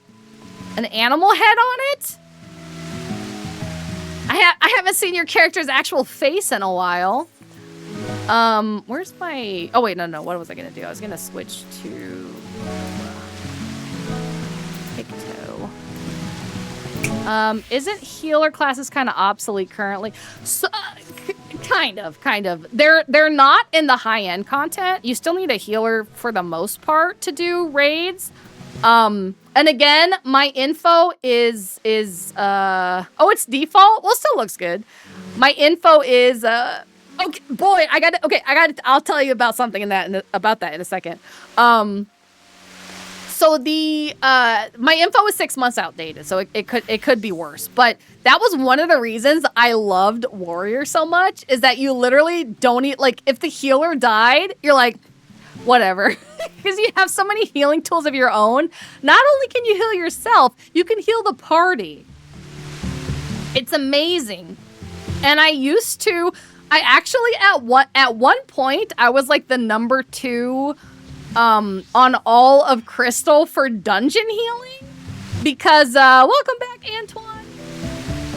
animal head on it? I haven't seen your character's actual face in a while. Where's my... Oh, wait, no. What was I going to do? I was going to switch to... Picto. Isn't healer classes kind of obsolete currently? So, kind of. They're not in the high-end content. You still need a healer for the most part to do raids. And again, my info is oh, it's default? Well, it still looks good. My info is... Okay, boy, I'll tell you about something about that in a second. So my info is 6 months outdated, so it could be worse. But that was one of the reasons I loved Warrior so much, is that you literally don't need, like, if the healer died, you're like, whatever. Because you have so many healing tools of your own. Not only can you heal yourself, you can heal the party. It's amazing. And I actually at one point I was like the number 2 on all of Crystal for dungeon healing, because welcome back, Antoine.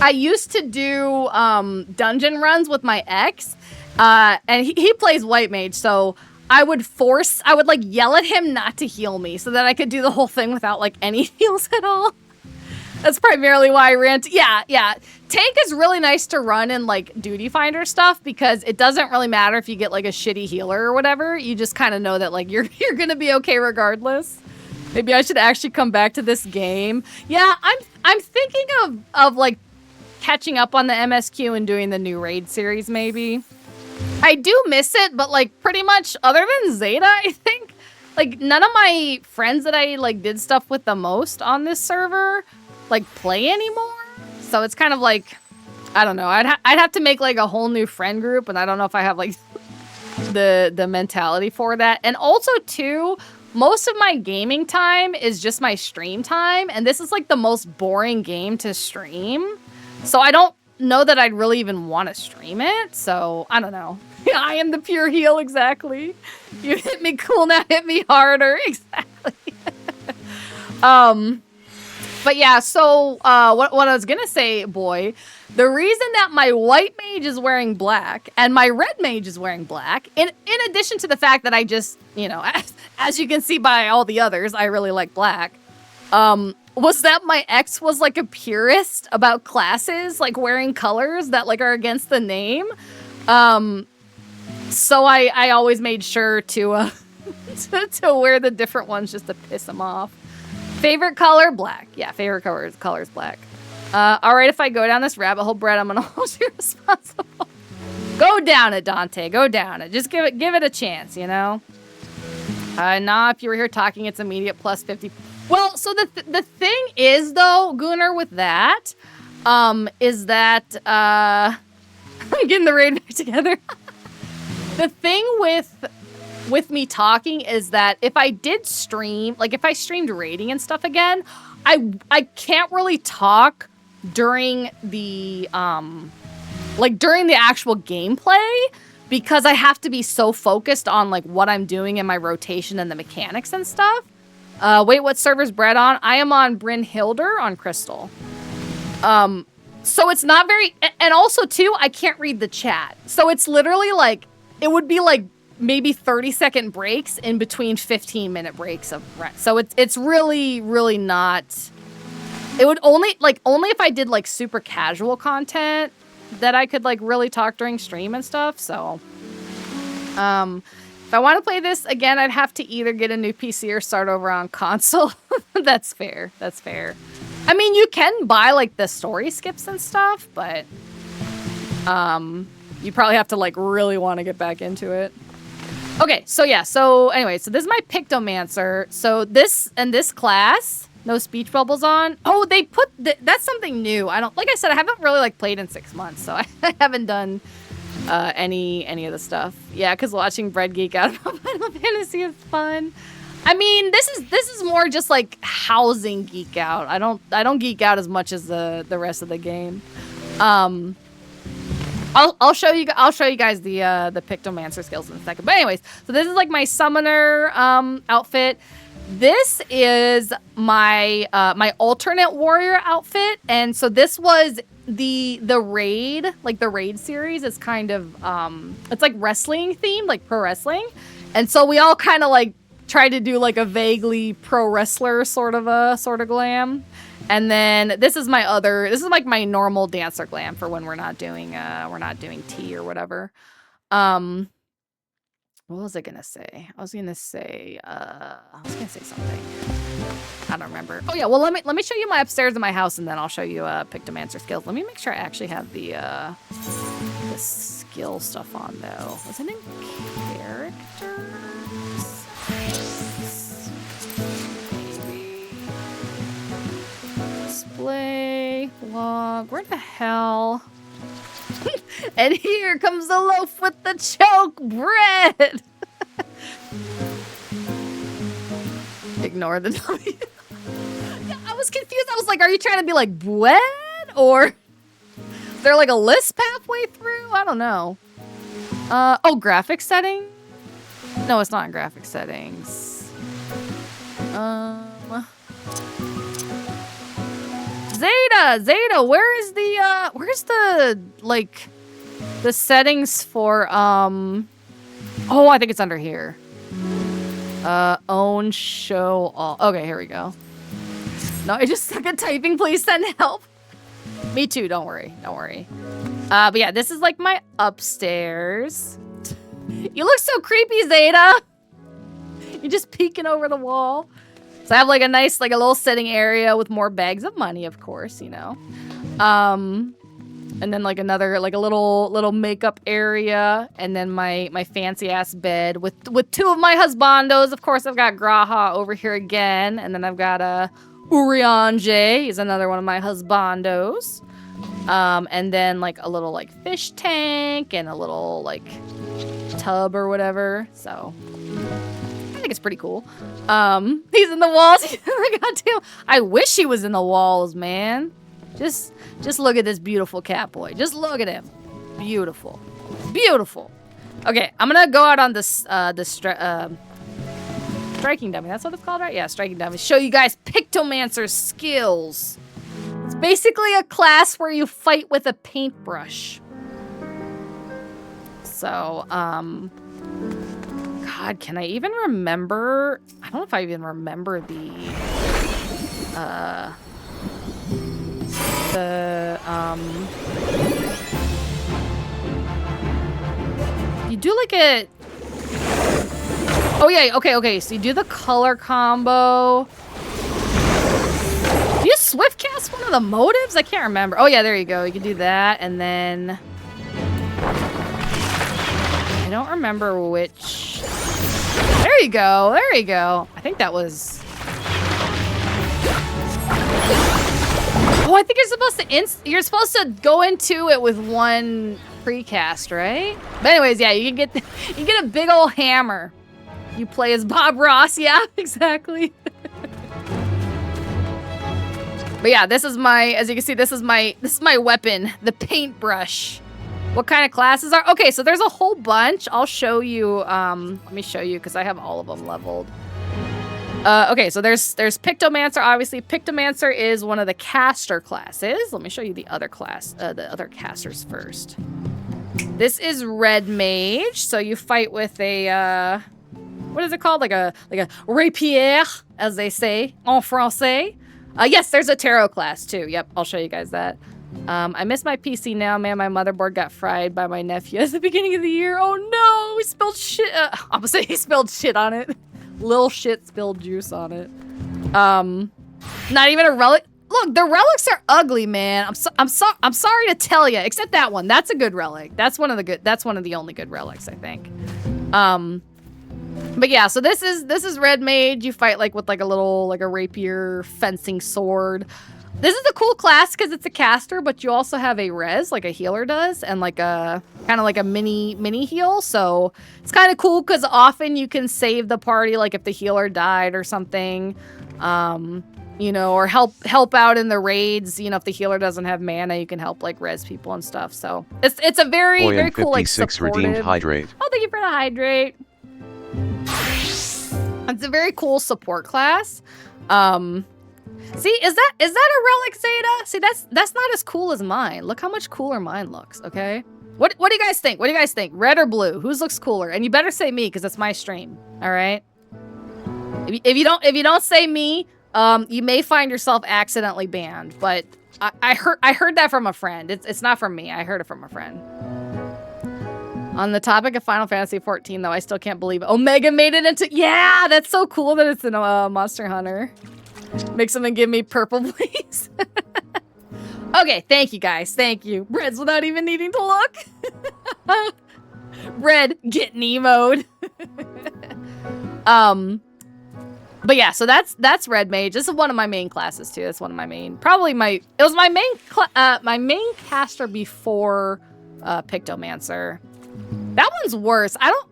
I used to do dungeon runs with my ex, and he plays white mage, so I would like yell at him not to heal me so that I could do the whole thing without like any heals at all. That's primarily why I ran to... Yeah. Tank is really nice to run in, like, Duty Finder stuff, because it doesn't really matter if you get, like, a shitty healer or whatever. You just kind of know that, like, you're gonna be okay regardless. Maybe I should actually come back to this game. Yeah, I'm thinking of like, catching up on the MSQ and doing the new raid series, maybe. I do miss it, but, like, pretty much, other than Zeta, I think, like none of my friends that I like did stuff with the most on this server like play anymore. So it's kind of like, I don't know. I'd have to make like a whole new friend group, and I don't know if I have like the mentality for that. And also too, most of my gaming time is just my stream time, and this is like the most boring game to stream. So I don't know that I'd really even want to stream it. So I don't know. I am the pure heel, exactly. You hit me cool, now hit me harder, exactly. But yeah, so what I was gonna say, boy, the reason that my white mage is wearing black and my red mage is wearing black, in addition to the fact that I just, you know, as you can see by all the others, I really like black, was that my ex was like a purist about classes, like wearing colors that like are against the name. So I always made sure to to wear the different ones just to piss him off. Favorite color? Black. Yeah, favorite color is black. All right, if I go down this rabbit hole, Brett, I'm gonna hold you responsible. Go down it, Dante. Go down it. Just give it a chance, you know? Nah, if you were here talking, it's immediate plus 50. Well, so the thing is, though, Gunnar, with that, is that, I'm getting the raid back together. The thing with me talking is that if I did stream, like if I streamed raiding and stuff again, I can't really talk during the during the actual gameplay, because I have to be so focused on like what I'm doing in my rotation and the mechanics and stuff. Wait, what server's Brett on? I am on Brynhilder on Crystal. So it's not very, and also too, I can't read the chat. So it's literally like, it would be like maybe 30-second breaks in between 15-minute breaks of rest. So it's really, really not, it would only if I did like super casual content that I could like really talk during stream and stuff. So, if I want to play this again, I'd have to either get a new PC or start over on console. That's fair. That's fair. I mean, you can buy like the story skips and stuff, but you probably have to like really want to get back into it. Okay, so yeah, so anyway, so this is my Pictomancer. So this and this class, no speech bubbles on. Oh, they put that's something new. I said, I haven't really like played in 6 months, so I haven't done any of the stuff. Yeah, because watching Bread geek out about Final Fantasy is fun. I mean, this is more just like housing geek out. I don't geek out as much as the rest of the game. I'll show you guys the Pictomancer skills in a second. But anyways, so this is like my summoner outfit. This is my my alternate warrior outfit, and so this was the raid, like the raid series is kind of it's like wrestling themed, like pro wrestling, and so we all kind of like tried to do like a vaguely pro wrestler sort of glam. And then this is like my normal dancer glam for when we're not doing tea or whatever. What was I gonna say? I was gonna say something. I don't remember. Oh yeah, well let me show you my upstairs in my house, and then I'll show you Pictomancer skills. Let me make sure I actually have the skill stuff on though. Was it in characters? Display log. Where the hell? And here comes the loaf with the choke bread. Ignore the W. Yeah, I was confused. I was like, are you trying to be like bread, or is there like a lisp halfway through? I don't know. Oh, graphic setting? No, it's not in graphic settings. Zeta, where's the like the settings for oh, I think it's under here. Own, show all. Okay, here we go. No, I just suck at typing. Please send help. Me too, don't worry. But yeah, this is like my upstairs. You look so creepy, Zeta. You're just peeking over the wall. So I have like a nice, like a little sitting area with more bags of money, of course, you know. And then like another, like a little makeup area, and then my fancy ass bed with two of my husbandos. Of course, I've got Graha over here again, and then I've got Urianje. He's another one of my husbandos. And then like a little like fish tank and a little like tub or whatever. So I think it's pretty cool. He's in the walls. Goddamn, I wish he was in the walls, man. Just look at this beautiful cat boy. Just look at him. Beautiful. Beautiful. Okay, I'm gonna go out on this striking dummy. That's what it's called, right? Yeah, striking dummy. Show you guys Pictomancer's skills. It's basically a class where you fight with a paintbrush. So, God, can I even remember? I don't know if I even remember you do like a... Oh yeah, okay, so you do the color combo. Do you swift cast one of the motives? I can't remember. Oh yeah, there you go. You can do that, and then... I don't remember which... There you go, there you go. I think that was... Oh, I think you're supposed to go into it with one precast, right? But anyways, yeah, you can get a big old hammer. You play as Bob Ross, yeah, exactly. But yeah, this is my, as you can see, this is my weapon, the paintbrush. What kind of classes are? Okay, so there's a whole bunch. I'll show you. Let me show you because I have all of them leveled. Okay, so there's Pictomancer. Obviously, Pictomancer is one of the caster classes. Let me show you the other class, the other casters first. This is Red Mage. So you fight with a what is it called? Like a rapier, as they say en français. Yes, there's a tarot class too. Yep, I'll show you guys that. I miss my PC now, man. My motherboard got fried by my nephew at the beginning of the year. Oh no, he spilled shit. I'm gonna say he spilled shit on it. Lil shit spilled juice on it. Not even a relic. Look, the relics are ugly, man. I'm sorry to tell you. Except that one. That's a good relic. That's one of the only good relics, I think. But yeah, so this is Red Mage. You fight like with like a rapier fencing sword. This is a cool class because it's a caster, but you also have a res, like a healer does, and like a kind of like a mini heal. So it's kind of cool because often you can save the party, like if the healer died or something, you know, or help out in the raids. You know, if the healer doesn't have mana, you can help like res people and stuff. So it's a very cool like supportive. Redeemed hydrate. Oh, thank you for the hydrate. It's a very cool support class. See, is that a relic, Zeta? See, that's not as cool as mine. Look how much cooler mine looks, okay? What do you guys think? What do you guys think? Red or blue? Whose looks cooler? And you better say me, because it's my stream. All right? If you don't say me, you may find yourself accidentally banned. But I heard that from a friend. It's not from me. I heard it from a friend. On the topic of Final Fantasy XIV, though, I still can't believe Omega made it into... Yeah, that's so cool that it's in Monster Hunter. Make something give me purple, please. Okay, thank you, guys. Thank you. Red's without even needing to look. Red, get Nemo'd. But yeah, so that's Red Mage. This is one of my main classes, too. That's one of my main... It was my main caster before Pictomancer. That one's worse. I don't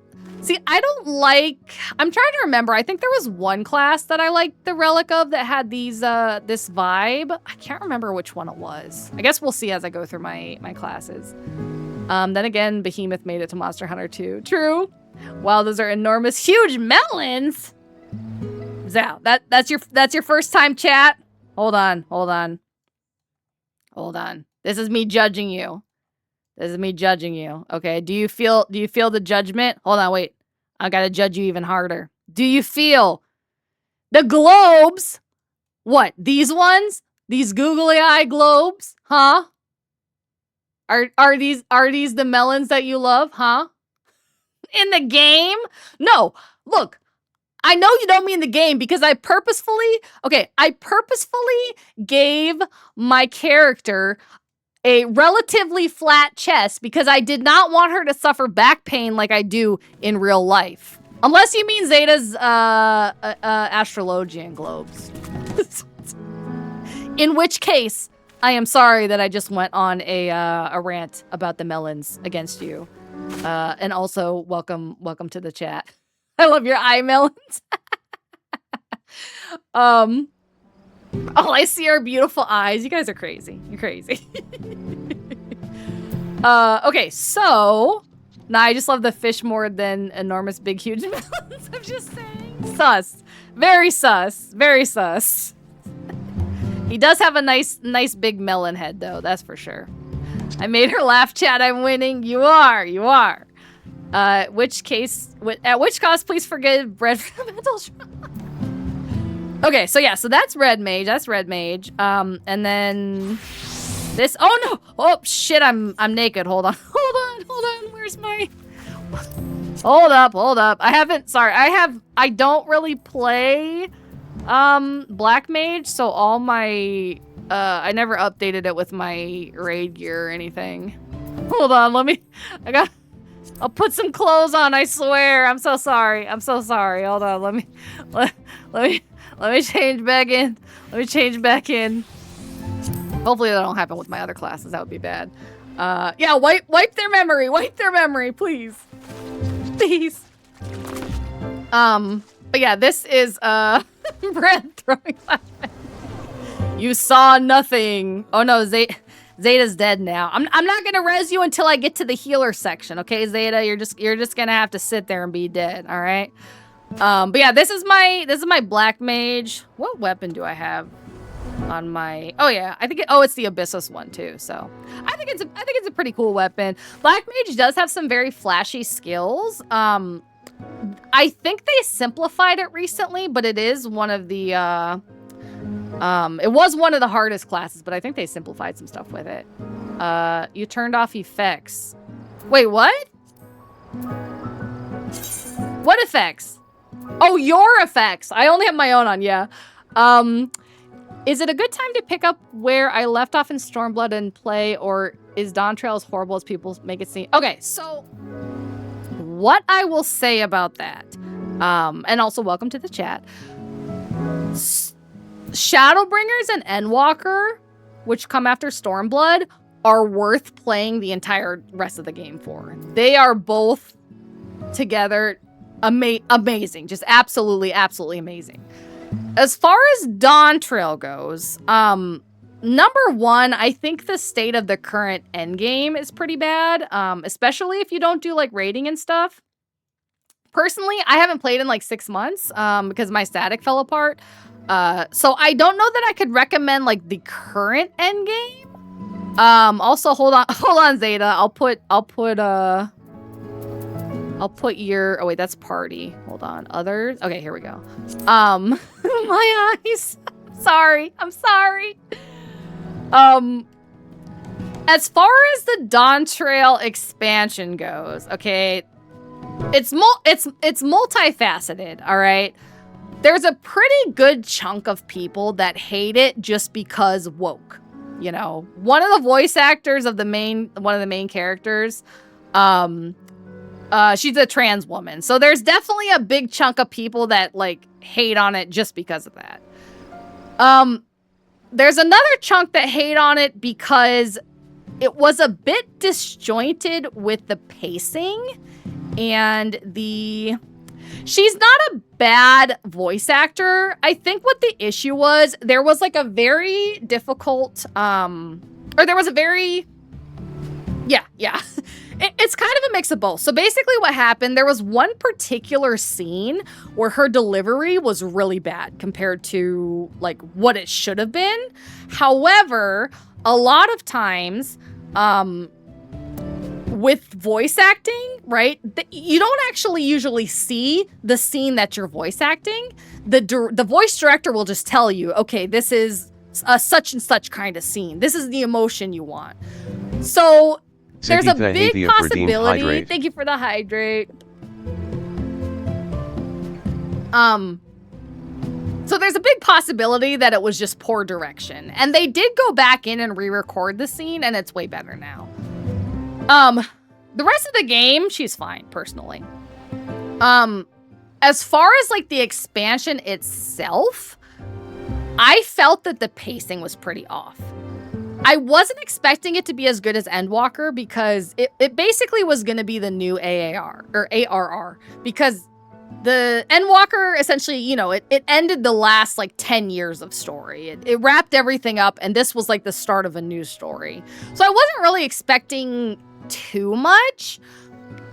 like... I'm trying to remember. I think there was one class that I liked the relic of that had these this vibe. I can't remember which one it was. I guess we'll see as I go through my classes. Then again, Behemoth made it to Monster Hunter 2. True. Wow, those are enormous, huge melons. Zao, that's your first time, chat? Hold on. This is me judging you. Okay, do you feel the judgment? Hold on, wait. I gotta judge you even harder. Do you feel the globes? What, these ones? These googly eye globes? Huh? Are these the melons that you love? Huh? In the game? No, look. I know you don't mean the game because I purposefully gave my character a relatively flat chest because I did not want her to suffer back pain like I do in real life. Unless you mean Zeta's astrologian globes. In which case, I am sorry that I just went on a rant about the melons against you. And also, welcome to the chat. I love your eye melons. All I see are beautiful eyes. You guys are crazy. You're crazy. Okay, so now I just love the fish more than enormous, big, huge melons. I'm just saying. Sus. Very sus. Very sus. He does have a nice big melon head, though. That's for sure. I made her laugh, chat. I'm winning. You are. You are. At which cost, please forgive bread for the mental shock. Okay, so yeah, so that's red mage. That's red mage. And then this. Oh no! Oh shit! I'm naked. Hold on. Hold on. Where's my? Hold up. I don't really play black mage, so all my I never updated it with my raid gear or anything. Hold on, I'll put some clothes on, I swear. I'm so sorry. Hold on, let me change back in. Hopefully that don't happen with my other classes. That would be bad. Yeah, wipe their memory, please. Please. But yeah, this is Brad throwing laughing. You saw nothing. Oh no, Zeta's dead now. I'm not gonna res you until I get to the healer section, okay, Zeta? You're just gonna have to sit there and be dead, all right? But yeah, this is my black mage. What weapon do I have on my? Oh yeah, it's the Abyssus one too. So I think it's a pretty cool weapon. Black mage does have some very flashy skills. I think they simplified it recently, but it is one of the it was one of the hardest classes, but I think they simplified some stuff with it. You turned off effects. Wait, what? What effects? Oh, your effects. I only have my own on, yeah. Is it a good time to pick up where I left off in Stormblood and play, or is Dawn Trail as horrible as people make it seem? Okay, so what I will say about that, and also welcome to the chat. Shadowbringers and Endwalker, which come after Stormblood, are worth playing the entire rest of the game for. They are both together amazing. Just absolutely amazing. As far as Dawn Trail goes, number one, I think the state of the current endgame is pretty bad, especially if you don't do like raiding and stuff. Personally, I haven't played in like 6 months because my static fell apart. So I don't know that I could recommend like the current end game. Also hold on, Zeta. I'll put your, oh wait, that's party. Hold on. Others. Okay, here we go. My eyes. I'm sorry. As far as the Dawn Trail expansion goes, okay, it's multifaceted, all right? There's a pretty good chunk of people that hate it just because woke. You know, one of the voice actors of one of the main characters, she's a trans woman. So there's definitely a big chunk of people that like hate on it just because of that. There's another chunk that hate on it because it was a bit disjointed with the pacing and she's not a bad voice actor. I think what the issue was, there was like a very difficult, yeah. It's kind of a mix of both. So basically what happened, there was one particular scene where her delivery was really bad compared to like what it should have been. However, a lot of times, with voice acting, right, you don't actually usually see the scene that you're voice acting. The voice director will just tell you, okay, this is a such and such kind of scene. This is the emotion you want. So there's a big possibility. Thank you for the hydrate. So there's a big possibility that it was just poor direction. And they did go back in and re-record the scene, and it's way better now. The rest of the game, she's fine, personally. As far as like the expansion itself, I felt that the pacing was pretty off. I wasn't expecting it to be as good as Endwalker because it basically was going to be the new AAR or ARR, because the Endwalker essentially, you know, it ended the last like 10 years of story. It wrapped everything up, and this was like the start of a new story. So I wasn't really expecting too much.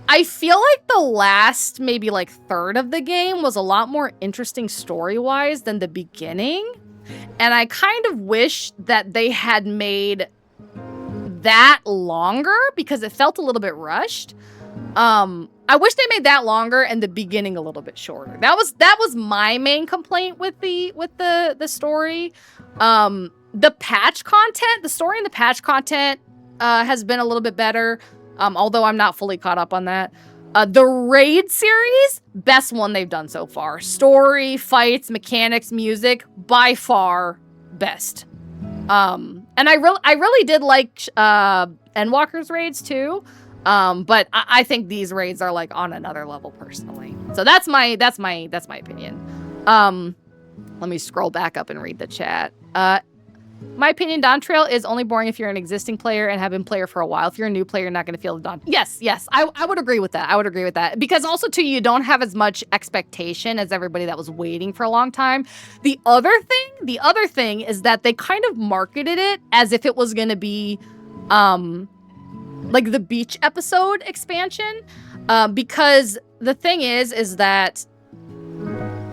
I feel like the last maybe like third of the game was a lot more interesting story-wise than the beginning. And I kind of wish that they had made that longer because it felt a little bit rushed. I wish they made that longer and the beginning a little bit shorter. That was my main complaint with the story. The patch content, the story and the patch content has been a little bit better. Although I'm not fully caught up on that. The Raid series, best one they've done so far. Story, fights, mechanics, music, by far best. And I really did like Endwalker's raids too. But I think these raids are like on another level personally. So that's my opinion. Let me scroll back up and read the chat. My opinion, Dawn Trail is only boring if you're an existing player and have been player for a while. If you're a new player, you're not going to feel the Dawn. Yes, I would agree with that. I would agree with that. Because also, too, you don't have as much expectation as everybody that was waiting for a long time. The other thing is that they kind of marketed it as if it was going to be, like the beach episode expansion. Because the thing is that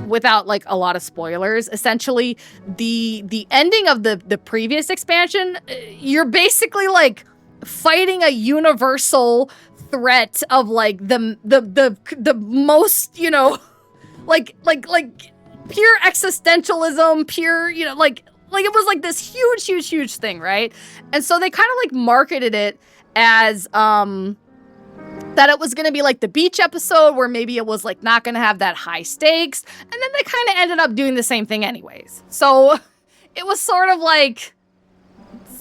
without like a lot of spoilers, essentially the ending of the previous expansion, you're basically like fighting a universal threat of like the most, you know, like pure existentialism, pure, you know, like it was like this huge thing, right? And so they kind of like marketed it as that it was going to be like the beach episode where maybe it was like not going to have that high stakes. And then they kind of ended up doing the same thing anyways. So it was sort of like,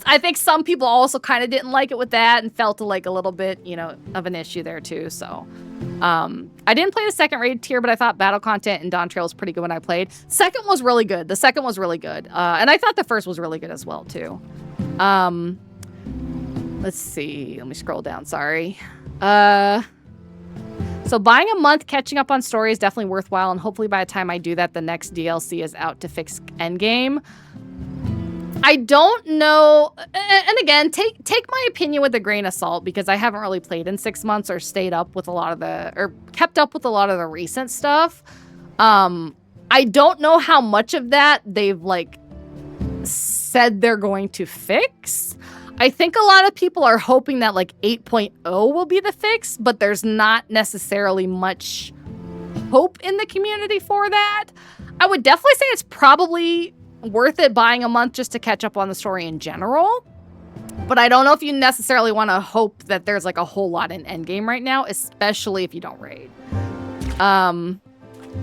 I think some people also kind of didn't like it with that and felt like a little bit, you know, of an issue there too. So I didn't play the second raid tier, but I thought battle content in Dawn Trail was pretty good when I played. Second was really good. The second was really good. And I thought the first was really good as well too. Let's see. Let me scroll down. Sorry. So buying a month, catching up on story is definitely worthwhile, and hopefully by the time I do that, the next DLC is out to fix Endgame. I don't know, and again, take my opinion with a grain of salt, because I haven't really played in 6 months or kept up with a lot of the recent stuff. I don't know how much of that they've like said they're going to fix. I think a lot of people are hoping that like 8.0 will be the fix, but there's not necessarily much hope in the community for that. I would definitely say it's probably worth it buying a month just to catch up on the story in general. But I don't know if you necessarily want to hope that there's like a whole lot in Endgame right now, especially if you don't raid.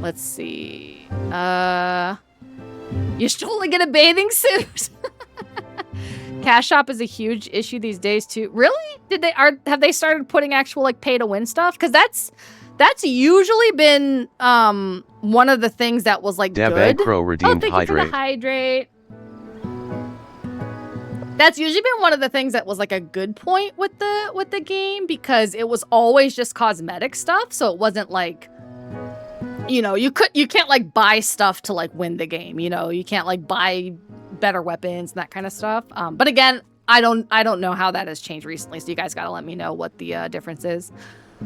Let's see. You should only get a bathing suit. Cash shop is a huge issue these days too. Really? Have they started putting actual like pay to win stuff? Because that's usually been one of the things that was like Deb good. Crow redeemed thank you for the hydrate. That's usually been one of the things that was like a good point with the game, because it was always just cosmetic stuff. So it wasn't like, you know, you can't like buy stuff to like win the game. You know, you can't like buy better weapons and that kind of stuff. But again, I don't know how that has changed recently, so you guys gotta let me know what the difference is.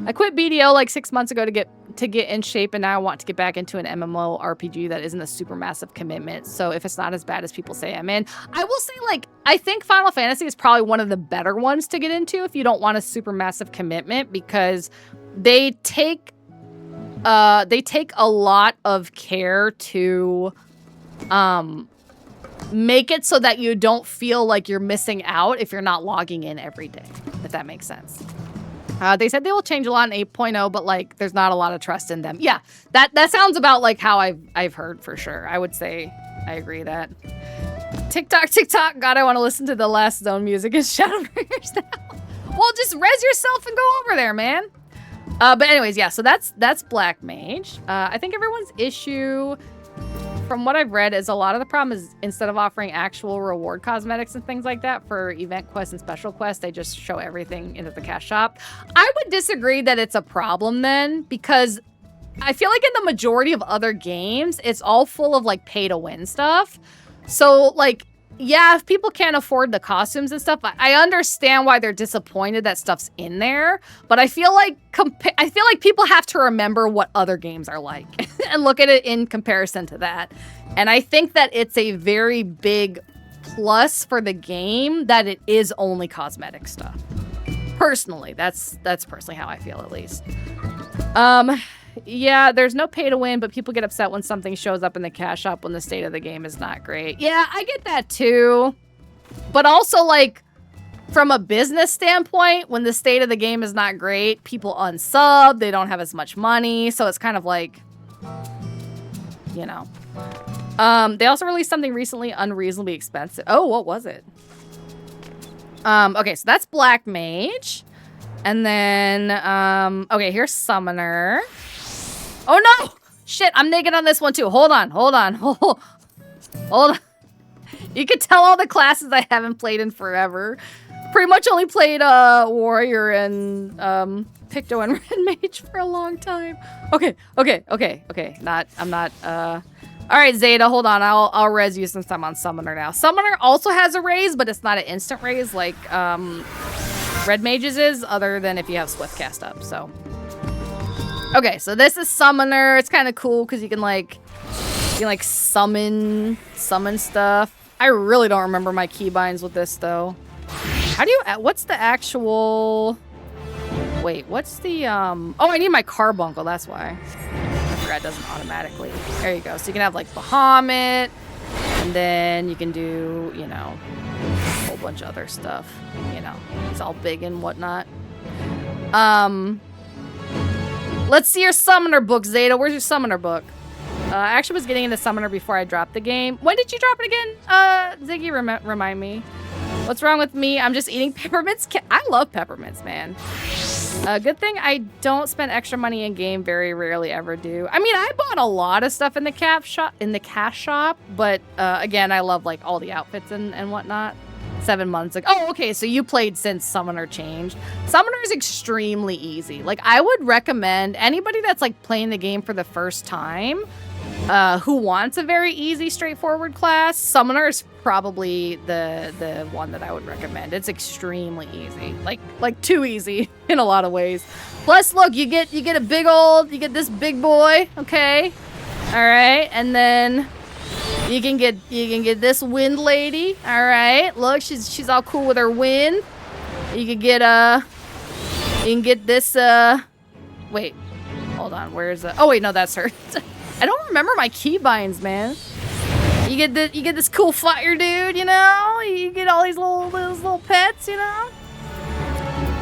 I quit BDO like 6 months ago to get in shape, and now I want to get back into an MMO RPG that isn't a super massive commitment. So if it's not as bad as people say I'm in, I will say like I think Final Fantasy is probably one of the better ones to get into if you don't want a super massive commitment, because they take a lot of care to make it so that you don't feel like you're missing out if you're not logging in every day, if that makes sense. They said they will change a lot in 8.0, but like there's not a lot of trust in them. Yeah, that sounds about like how I've heard for sure. I would say I agree that. TikTok, God, I want to listen to the last zone music in Shadowbringers now. Well, just res yourself and go over there, man. But anyways, yeah, so that's Black Mage. I think everyone's issue, from what I've read, is a lot of the problem is instead of offering actual reward cosmetics and things like that for event quests and special quests, they just show everything into the cash shop. I would disagree that it's a problem then, because I feel like in the majority of other games, it's all full of like pay to win stuff. So like, yeah, if people can't afford the costumes and stuff, I understand why they're disappointed that stuff's in there. But I feel like people have to remember what other games are like and look at it in comparison to that. And I think that it's a very big plus for the game that it is only cosmetic stuff. Personally, that's personally how I feel, at least. Yeah, there's no pay to win, but people get upset when something shows up in the cash shop when the state of the game is not great. Yeah, I get that too. But also, like, from a business standpoint, when the state of the game is not great, people unsub, they don't have as much money, so it's kind of like, you know. They also released something recently unreasonably expensive. Oh, what was it? Okay, so that's Black Mage. And then, okay, here's Summoner. Oh no! Shit, I'm naked on this one too. Hold on. Hold on. You can tell all the classes I haven't played in forever. Pretty much only played Warrior and Picto and Red Mage for a long time. Okay. I'm not Alright, Zeta, hold on. I'll res you since I'm on Summoner now. Summoner also has a raise, but it's not an instant raise like Red Mage's is, other than if you have Swift Cast up, so. Okay, so this is Summoner. It's kind of cool because you can like summon stuff. I really don't remember my keybinds with this though. How do you, what's the actual, wait, what's the, oh, I need my carbuncle, that's why. I forgot it doesn't automatically. There you go. So you can have like Bahamut, and then you can do, you know, a whole bunch of other stuff. You know, it's all big and whatnot. Let's see your Summoner book, Zeta. Where's your Summoner book? I actually was getting into Summoner before I dropped the game. When did you drop it again? Ziggy, remind me. What's wrong with me? I'm just eating peppermints. I love peppermints, man. Good thing I don't spend extra money in game. Very rarely ever do. I mean, I bought a lot of stuff in the cash shop, but again, I love like all the outfits and whatnot. 7 months ago. Oh, okay. So you played since Summoner changed. Summoner is extremely easy. Like, I would recommend anybody that's like playing the game for the first time, who wants a very easy, straightforward class. Summoner is probably the one that I would recommend. It's extremely easy, like too easy in a lot of ways. Plus, look, you get a big old, you get this big boy. Okay, all right, and then. You can get this wind lady. All right, look, she's all cool with her wind. You can get this. Wait, hold on. Where's the? Oh wait, no, that's her. I don't remember my keybinds, man. You get this cool fire dude. You know, you get all these little pets. You know.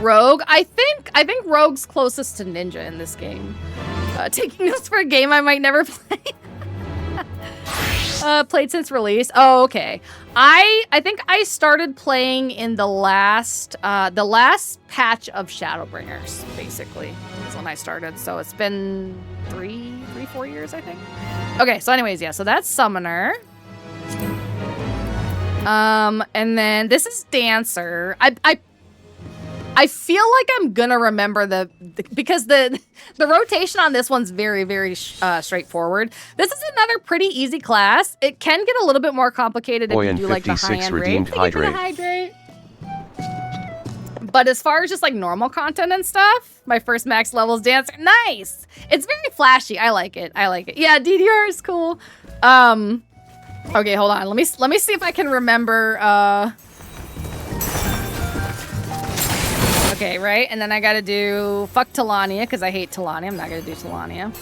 Rogue. I think Rogue's closest to Ninja in this game. Taking notes for a game I might never play. Played since release. Oh, okay. I think I started playing in the last patch of Shadowbringers, basically. That's when I started. So it's been 4 years, I think. Okay, so anyways, yeah, so that's Summoner. And then this is Dancer. I feel like I'm gonna remember because the rotation on this one's very, very straightforward. This is another pretty easy class. It can get a little bit more complicated if you do like the high-end hydrate. But as far as just like normal content and stuff, my first max level is Dancer. Nice. It's very flashy. I like it. Yeah, DDR is cool. Okay, hold on. Let me see if I can remember. Okay, right? And then I gotta do fuck Talania, because I hate Talania. I'm not gonna do Talania.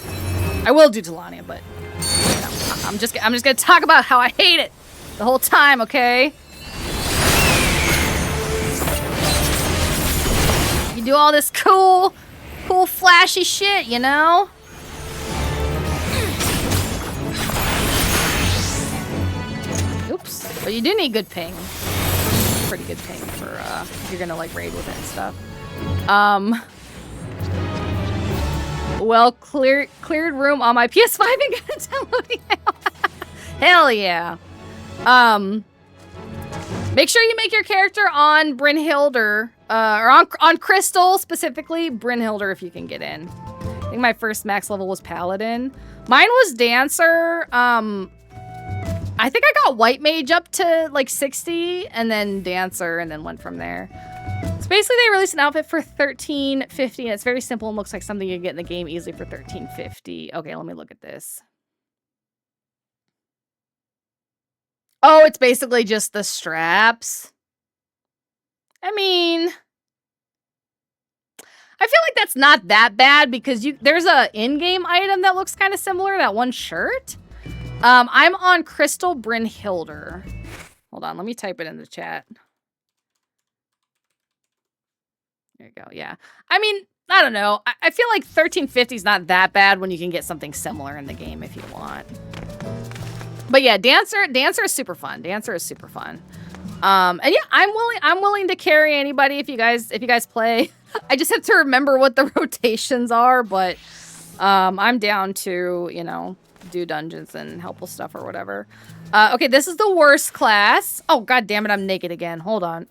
I will do Talania, but you know, I'm just gonna talk about how I hate it the whole time, okay? can do all this cool flashy shit, you know? Oops. But you do need good ping. Pretty good ping for if you're gonna like raid with it and stuff. Well, cleared room on my PS5 and got downloading now. Hell yeah. Make sure you make your character on Brynhildr, or on Crystal specifically. Brynhildr if you can get in. I think my first max level was Paladin. Mine was Dancer. I think I got White Mage up to like 60 and then Dancer and then went from there. So basically they released an outfit for $13.50 and it's very simple and looks like something you can get in the game easily for $13.50. Okay, let me look at this. Oh, it's basically just the straps. I mean, I feel like that's not that bad because there's a in-game item that looks kind of similar, that one shirt. I'm on Crystal Brynhildr. Hold on, let me type it in the chat. There you go, yeah. I mean, I don't know. I feel like $13.50 is not that bad when you can get something similar in the game if you want. But yeah, Dancer is super fun. Dancer is super fun. And yeah, I'm willing to carry anybody if you guys play. I just have to remember what the rotations are, but I'm down to, you know, do dungeons and helpful stuff or whatever. Okay, this is the worst class. Oh, god damn it, I'm naked again. Hold on.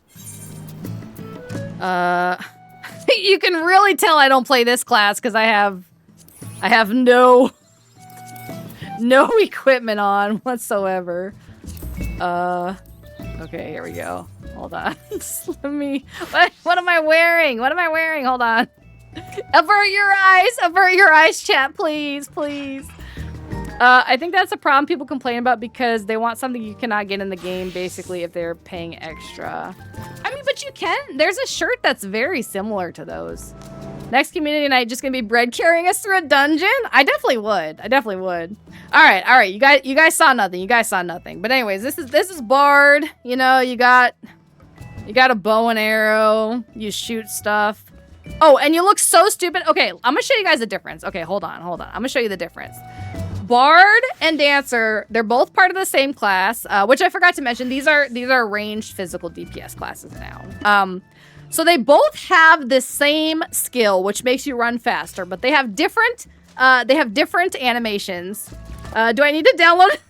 You can really tell I don't play this class because I have no equipment on whatsoever. Okay, here we go. Hold on. Let me... What am I wearing? What am I wearing? Hold on. Avert your eyes! Avert your eyes, chat, please, please. I think that's a problem people complain about because they want something you cannot get in the game, basically, if they're paying extra. I mean, but you can. There's a shirt that's very similar to those. Next community night, just gonna be Bread carrying us through a dungeon? I definitely would. I definitely would. All right. You guys saw nothing. You guys saw nothing. But anyways, this is Bard. You know, you got a bow and arrow. You shoot stuff. Oh, and you look so stupid. Okay, I'm gonna show you guys the difference. Okay, hold on. I'm gonna show you the difference. Bard and Dancer, they're both part of the same class, which I forgot to mention. These are ranged physical DPS classes now. So they both have the same skill, which makes you run faster, but they have different animations. Do I need to download it?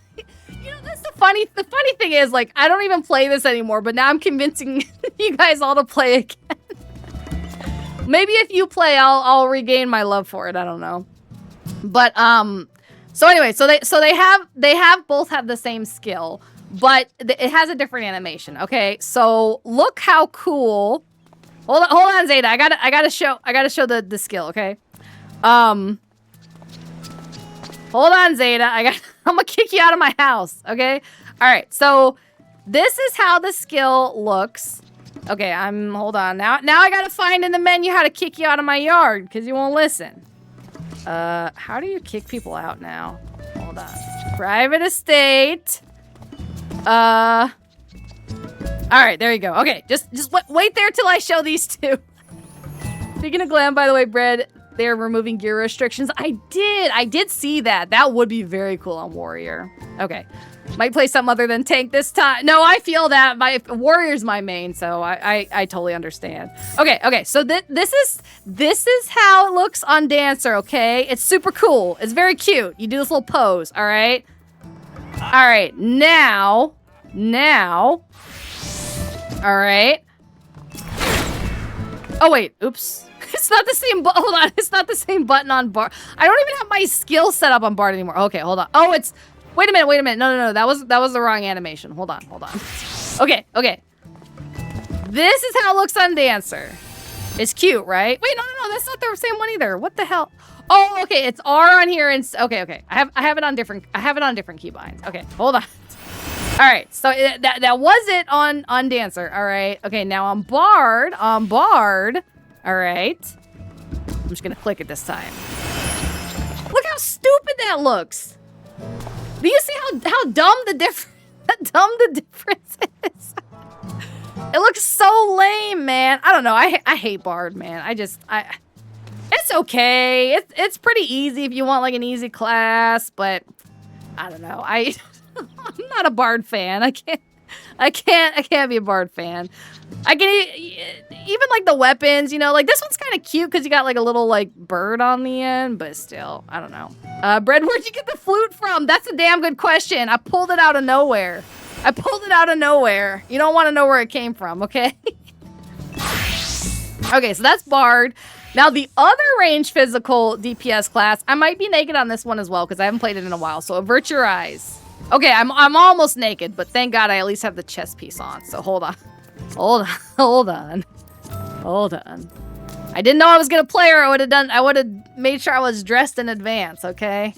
You know, that's the funny thing is, like, I don't even play this anymore, but now I'm convincing you guys all to play again. Maybe if you play, I'll regain my love for it. I don't know. But so anyway, so they both have the same skill, but it has a different animation. Okay, so look how cool. Hold on, Zeta. I gotta show the skill. Okay. Hold on, Zeta. I'm gonna kick you out of my house. Okay. All right. So this is how the skill looks. Okay. Hold on. Now I gotta find in the menu how to kick you out of my yard because you won't listen. How do you kick people out now? Hold on. Private estate. All right, there you go. Okay, just wait there till I show these two. Speaking of glam, by the way, Bread, they're removing gear restrictions. I did see that. That would be very cool on Warrior. Okay, might play something other than tank this time. No, I feel that. My Warrior's my main, so I totally understand. Okay, so this is how it looks on Dancer, okay? It's super cool. It's very cute. You do this little pose, all right? All right, now... All right. Oh, wait. Oops. It's not the same hold on. It's not the same button on Bard. I don't even have my skill set up on Bard anymore. Okay, hold on. Oh, it's... Wait a minute. No. That was the wrong animation. Hold on. Okay. This is how it looks on Dancer. It's cute, right? Wait, no. That's not the same one either. What the hell? Oh, okay. It's R on here and... Okay. I have it on different keybinds. Okay, hold on. All right, so that was it on Dancer. All right, okay, now on Bard. All right, I'm just gonna click it this time. Look how stupid that looks. Do you see how dumb the difference is? It looks so lame, man. I don't know. I hate Bard, man. It's okay. It's pretty easy if you want like an easy class, but I don't know. I'm not a Bard fan. I can't be a Bard fan. I can even like the weapons, you know, like this one's kind of cute because you got like a little like bird on the end, but still, I don't know. Bread, where'd you get the flute from? That's a damn good question. I pulled it out of nowhere. You don't want to know where it came from, okay? Okay, so that's Bard. Now the other range physical DPS class, I might be naked on this one as well because I haven't played it in a while. So avert your eyes. Okay, I'm almost naked, but thank God I at least have the chest piece on. So hold on. I didn't know I was gonna play her. I would have made sure I was dressed in advance, okay?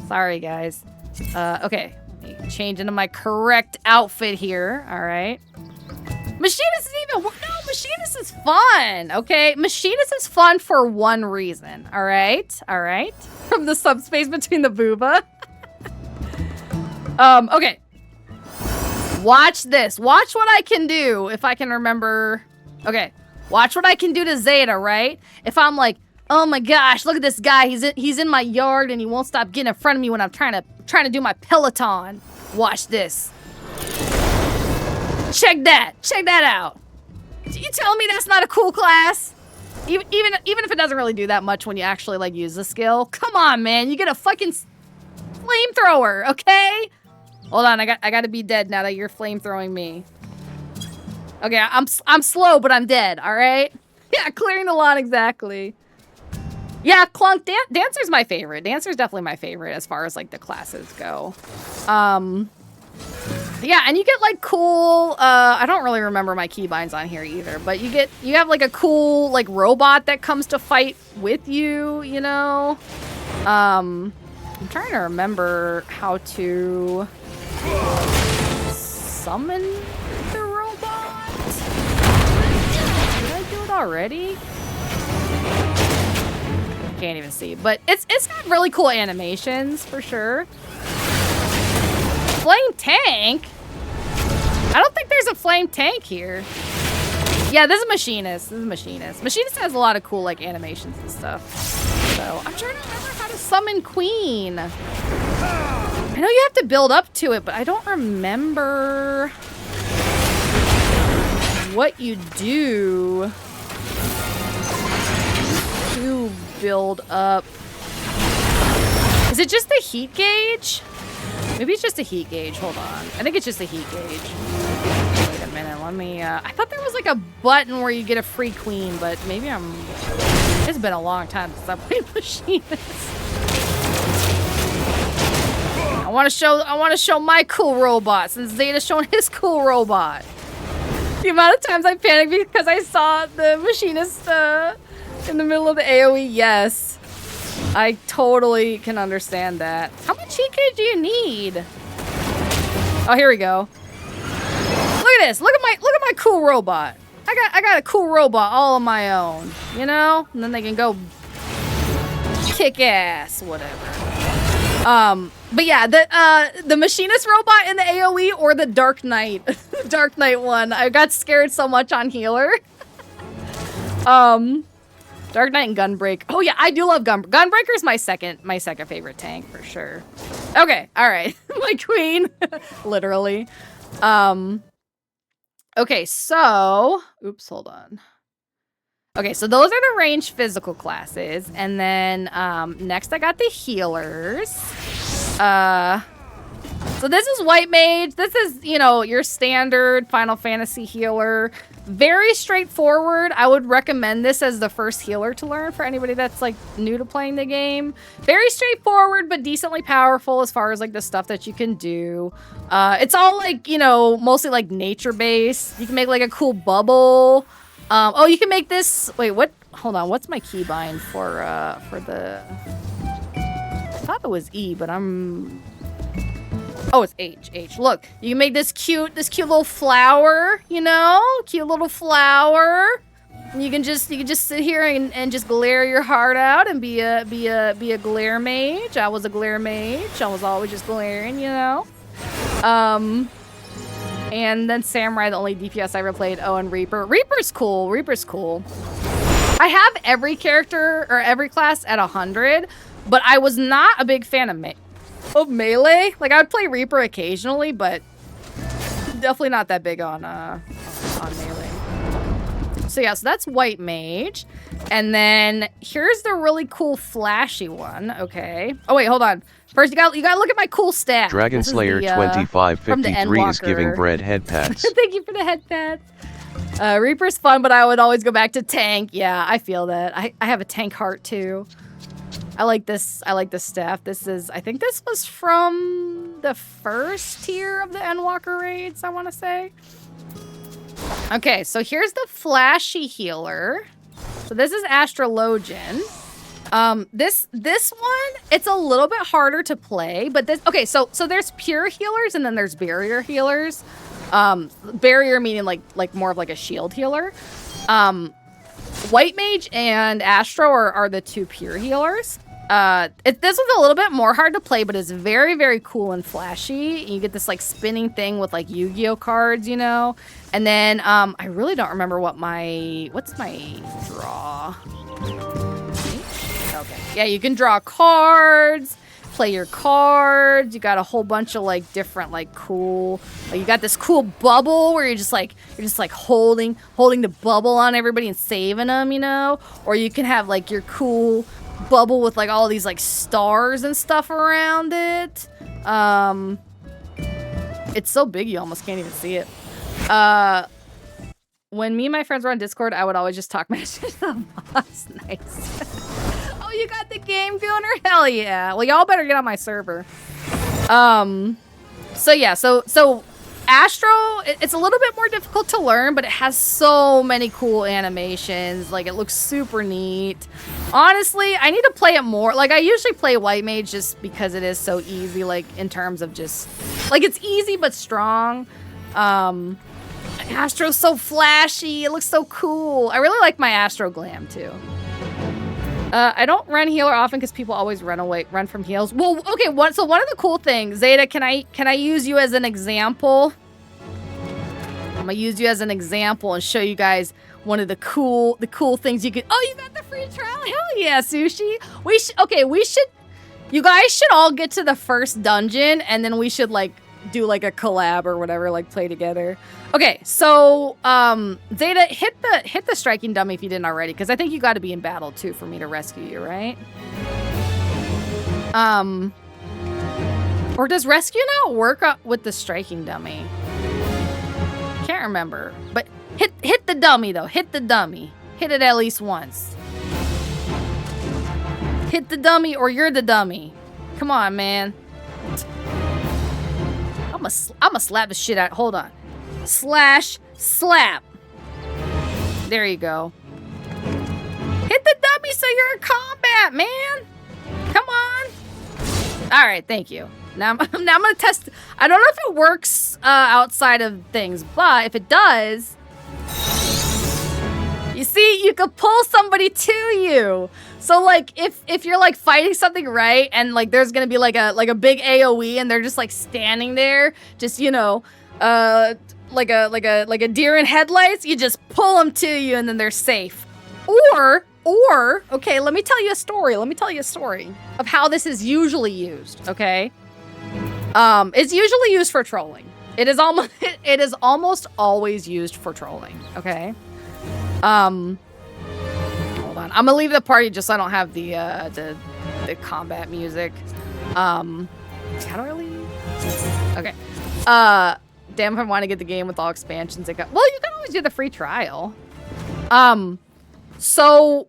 Sorry, guys. Okay. Let me change into my correct outfit here. All right. Machinist is even... No, Machinist is fun, okay? Machinist is fun for one reason, all right? All right? From the subspace between the booba. Okay. Watch this. Watch what I can do if I can remember. Okay. Watch what I can do to Zeta, right? If I'm like, oh my gosh, look at this guy. He's in my yard and he won't stop getting in front of me when I'm trying to do my Peloton. Watch this. Check that. Check that out. You telling me that's not a cool class? Even if it doesn't really do that much when you actually like use the skill. Come on, man. You get a fucking flamethrower, okay? Hold on, I gotta be dead now that you're flamethrowing me. Okay, I'm slow, but I'm dead, alright? Yeah, clearing the lawn, exactly. Yeah, Clunk, Dancer's my favorite. Dancer's definitely my favorite as far as, like, the classes go. Yeah, and you get, like, cool, I don't really remember my keybinds on here either, but you have, like, a cool, like, robot that comes to fight with you, you know? I'm trying to remember how to summon the robot. Did I do it already? Can't even see, but it's got really cool animations for sure. Flame tank? I don't think there's a flame tank here. Yeah, this is Machinist. Machinist has a lot of cool like animations and stuff. So I'm trying to remember how to summon Queen. I know you have to build up to it, but I don't remember what you do to build up. Is it just the heat gauge? Maybe it's just a heat gauge. Hold on. I think it's just a heat gauge. Wait a minute. Let me... I thought there was like a button where you get a free queen, but maybe I'm... It's been a long time since I played Machinist. I want to show my cool robot since Zeta's showing his cool robot. The amount of times I panicked because I saw the Machinist in the middle of the AoE. Yes, I totally can understand that. How much heat gauge do you need? Oh, here we go. Look at this. Look at my cool robot. I got a cool robot all on my own. You know, and then they can go kick ass, whatever. But yeah, the Machinist robot in the AoE or the Dark Knight, Dark Knight one. I got scared so much on healer. Dark Knight and Gunbreak. Oh yeah, I do love Gunbreaker's my second favorite tank for sure. Okay, all right, my queen, literally. Okay, so oops, hold on. Okay, so those are the range physical classes, and then next I got the healers. So this is White Mage. This is, you know, your standard Final Fantasy healer. Very straightforward. I would recommend this as the first healer to learn for anybody that's like new to playing the game. Very straightforward, but decently powerful as far as like the stuff that you can do. It's all like, you know, mostly like nature based. You can make like a cool bubble. Oh, you can make this. Wait, what? Hold on. What's my keybind for the? I thought it was E, but I'm. Oh, it's H. Look, you can make this cute little flower. You know, cute little flower. And you can just sit here and just glare your heart out and be a glare mage. I was a glare mage. I was always just glaring. You know. And then Samurai, the only DPS I ever played. Oh, and Reaper. Reaper's cool. Reaper's cool. I have every character or every class at 100, but I was not a big fan of melee. Like, I would play Reaper occasionally, but definitely not that big on melee. So yeah, so that's White Mage. And then here's the really cool flashy one. Okay. Oh wait, hold on. First, you gotta look at my cool stat. Dragon Slayer 2553 is giving bread head pats. Thank you for the head pats. Reaper's fun, but I would always go back to tank. Yeah, I feel that. I have a tank heart too. I like this staff. I think this was from the first tier of the Endwalker raids, I want to say. Okay, so here's the flashy healer. So this is Astrologian. This one, it's a little bit harder to play, but okay, so there's pure healers and then there's barrier healers. Barrier meaning like more of like a shield healer. White Mage and Astro are the two pure healers. This one's a little bit more hard to play, but it's very, very cool and flashy. You get this like spinning thing with like Yu-Gi-Oh cards, you know? And then, I really don't remember what's my draw? Okay. Yeah, you can draw cards, play your cards. You got a whole bunch of like different like cool, like you got this cool bubble where you're just like holding the bubble on everybody and saving them, you know? Or you can have like your cool bubble with like all these like stars and stuff around it. It's so big you almost can't even see it. When me and my friends were on Discord, I would always just talk my shit to the boss. Nice. Oh, you got the game gunner? Hell yeah. Well, y'all better get on my server. So yeah, so Astro, it's a little bit more difficult to learn, but it has so many cool animations. Like, it looks super neat. Honestly, I need to play it more. Like, I usually play White Mage just because it is so easy, like, in terms of just... Like, it's easy but strong. Astro's so flashy. It looks so cool. I really like my Astro Glam, too. I don't run healer often because people always run from heals. Well, okay, so one of the cool things, Zeta, can I use you as an example? I'm gonna use you as an example and show you guys one of the cool things you could. Oh, you got the free trial? Hell yeah, Sushi. You guys should all get to the first dungeon and then we should like do like a collab or whatever, like play together. Okay, so Zeta, hit the striking dummy if you didn't already, because I think you got to be in battle too for me to rescue you, right? Or does rescue not work with the striking dummy? Can't remember, but hit the dummy though. Hit the dummy. Hit it at least once. Hit the dummy, or you're the dummy. Come on, man. I'ma slap the shit out. Hold on. Slash slap. There you go. Hit the dummy so you're in combat, man. Come on. All right, thank you. Now I'm gonna test. I don't know if it works outside of things, but if it does, you see, you could pull somebody to you. So like if you're like fighting something, right, and like there's gonna be like a big AOE and they're just like standing there, just, you know, like a deer in headlights, you just pull them to you and then they're safe. Or okay, let me tell you a story. Let me tell you a story of how this is usually used. Okay, it's usually used for trolling. It is almost always used for trolling. Okay. Hold on. I'm gonna leave the party just so I don't have the combat music. How do I leave? Okay. Damn, if I want to get the game with all expansions, well, you can always do the free trial. So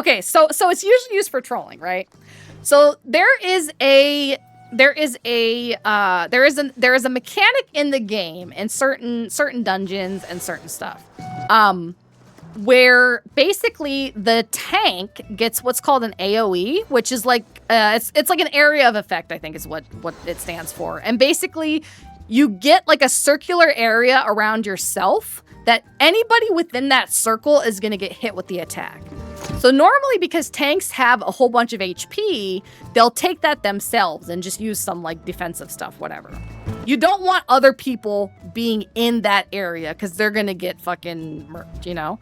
it's usually used for trolling, right? So there is a mechanic in the game in certain dungeons and certain stuff. Where basically the tank gets what's called an AOE, which is like it's like an area of effect, I think is what it stands for. And basically you get like a circular area around yourself that anybody within that circle is going to get hit with the attack. So normally, because tanks have a whole bunch of HP, they'll take that themselves and just use some like defensive stuff, whatever. You don't want other people being in that area because they're gonna get fucking murked, you know?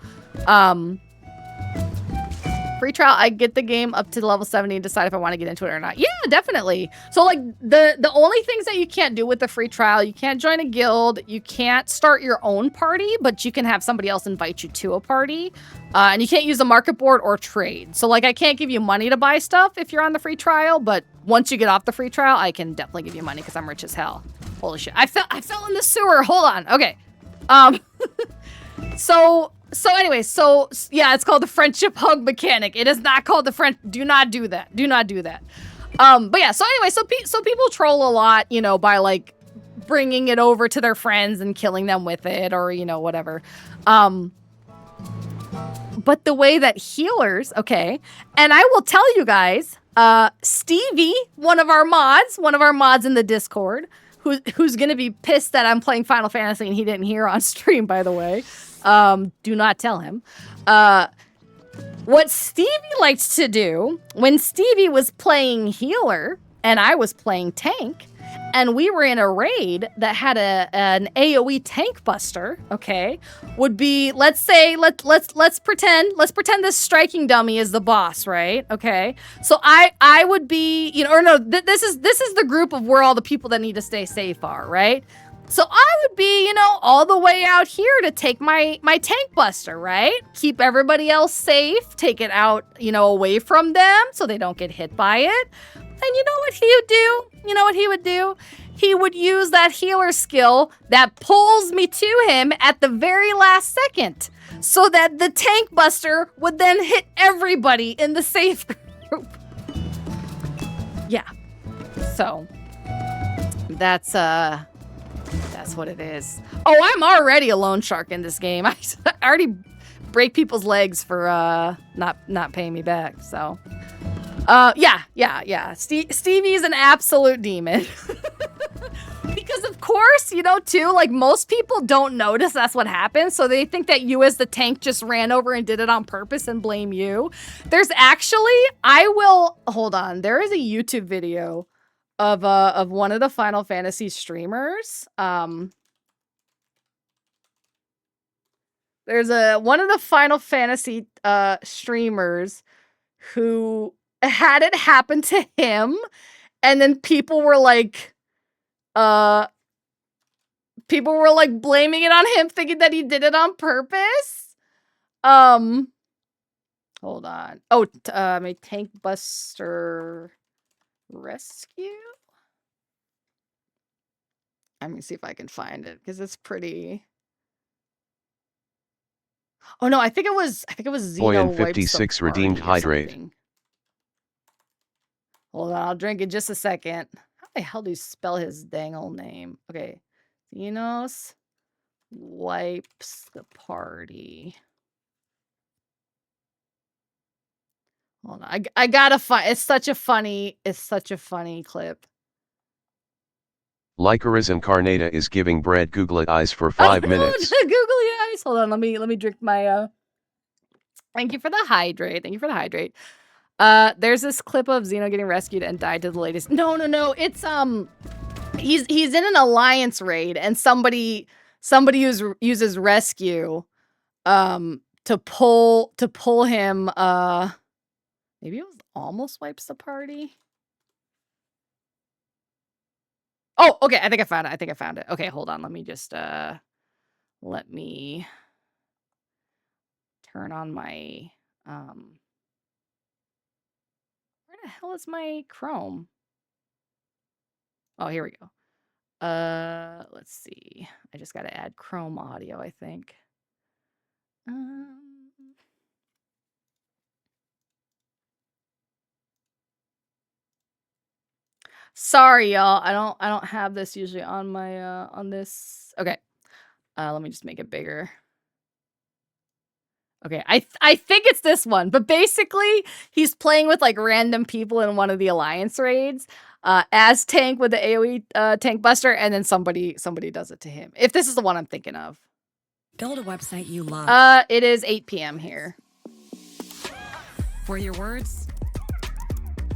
Free trial, I get the game up to level 70 and decide if I want to get into it or not. Yeah, definitely. So like the only things that you can't do with the free trial, you can't join a guild, you can't start your own party, but you can have somebody else invite you to a party. And you can't use a market board or trade. So like I can't give you money to buy stuff if you're on the free trial, but once you get off the free trial, I can definitely give you money because I'm rich as hell. Holy shit. I fell in the sewer. Hold on. Okay. So anyway, so yeah, it's called the friendship hug mechanic. It is not called the friend. Do not do that. Do not do that. But yeah, so anyway, so people troll a lot, you know, by like bringing it over to their friends and killing them with it, or you know, whatever. But the way that healers, okay, and I will tell you guys, Stevie, one of our mods in the Discord, who's gonna be pissed that I'm playing Final Fantasy and he didn't hear on stream, by the way. Do not tell him. What Stevie liked to do when Stevie was playing healer and I was playing tank, and we were in a raid that had an AoE tank buster, okay, would be, let's pretend this striking dummy is the boss, right? Okay. So I would be, you know, or no, this is the group of where all the people that need to stay safe are, right? So I would be, you know, all the way out here to take my tank buster, right? Keep everybody else safe, take it out, you know, away from them so they don't get hit by it. And you know what he would do? You know what he would do? He would use that healer skill that pulls me to him at the very last second so that the tank buster would then hit everybody in the safe group. Yeah. So that's what it is. Oh, I'm already a loan shark in this game. I already break people's legs for not paying me back. So, yeah. Stevie's an absolute demon. Because of course, you know, too, like most people don't notice that's what happens. So they think that you as the tank just ran over and did it on purpose and blame you. There's actually, hold on. There is a YouTube video of one of the Final Fantasy streamers. There's one of the Final Fantasy streamers who had it happen to him, and then people were like blaming it on him, thinking that he did it on purpose. Hold on. Oh, my tank buster rescue. I'm gonna see if I can find it because it's pretty. Oh no, I think it was Xeno Boyan56 redeemed hydrate. Hold on, I'll drink in just a second. How the hell do you spell his dang old name? Okay, Xenos wipes the party. Hold on, I gotta find. It's such a funny clip. Lycoris Incarnata is giving bread googly eyes for 5 minutes. Googly eyes. Hold on, let me drink my Thank you for the hydrate. There's this clip of Xeno getting rescued and died to the latest. No. It's he's in an alliance raid and somebody uses rescue to pull him maybe it was almost wipes the party. Oh, okay. I think I found it. Okay, hold on. Let me just let me turn on my where the hell is my Chrome? Oh, here we go. Let's see. I just got to add Chrome audio, I think. Sorry, y'all. I don't have this usually on my on this. Okay. Let me just make it bigger. Okay, I think it's this one, but basically he's playing with like random people in one of the alliance raids as tank with the AoE tank buster, and then somebody does it to him. If this is the one I'm thinking of. Build a website you love. It is 8 p.m. here. For your words,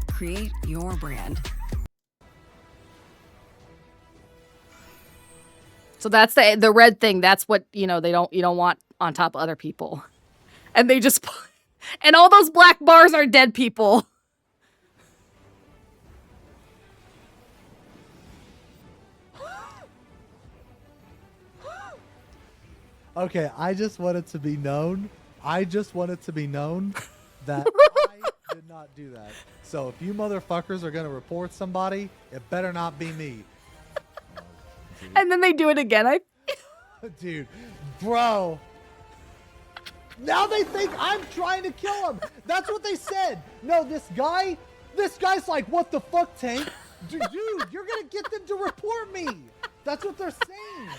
create your brand. So that's the red thing. That's what, you know, you don't want on top of other people. And they just and all those black bars are dead people. Okay, I just want it to be known. that I did not do that. So if you motherfuckers are gonna report somebody, it better not be me. And then they do it again. Dude, bro. Now they think I'm trying to kill him. That's what they said. No, this guy's like, what the fuck, Tank? Dude, you're gonna get them to report me. That's what they're saying.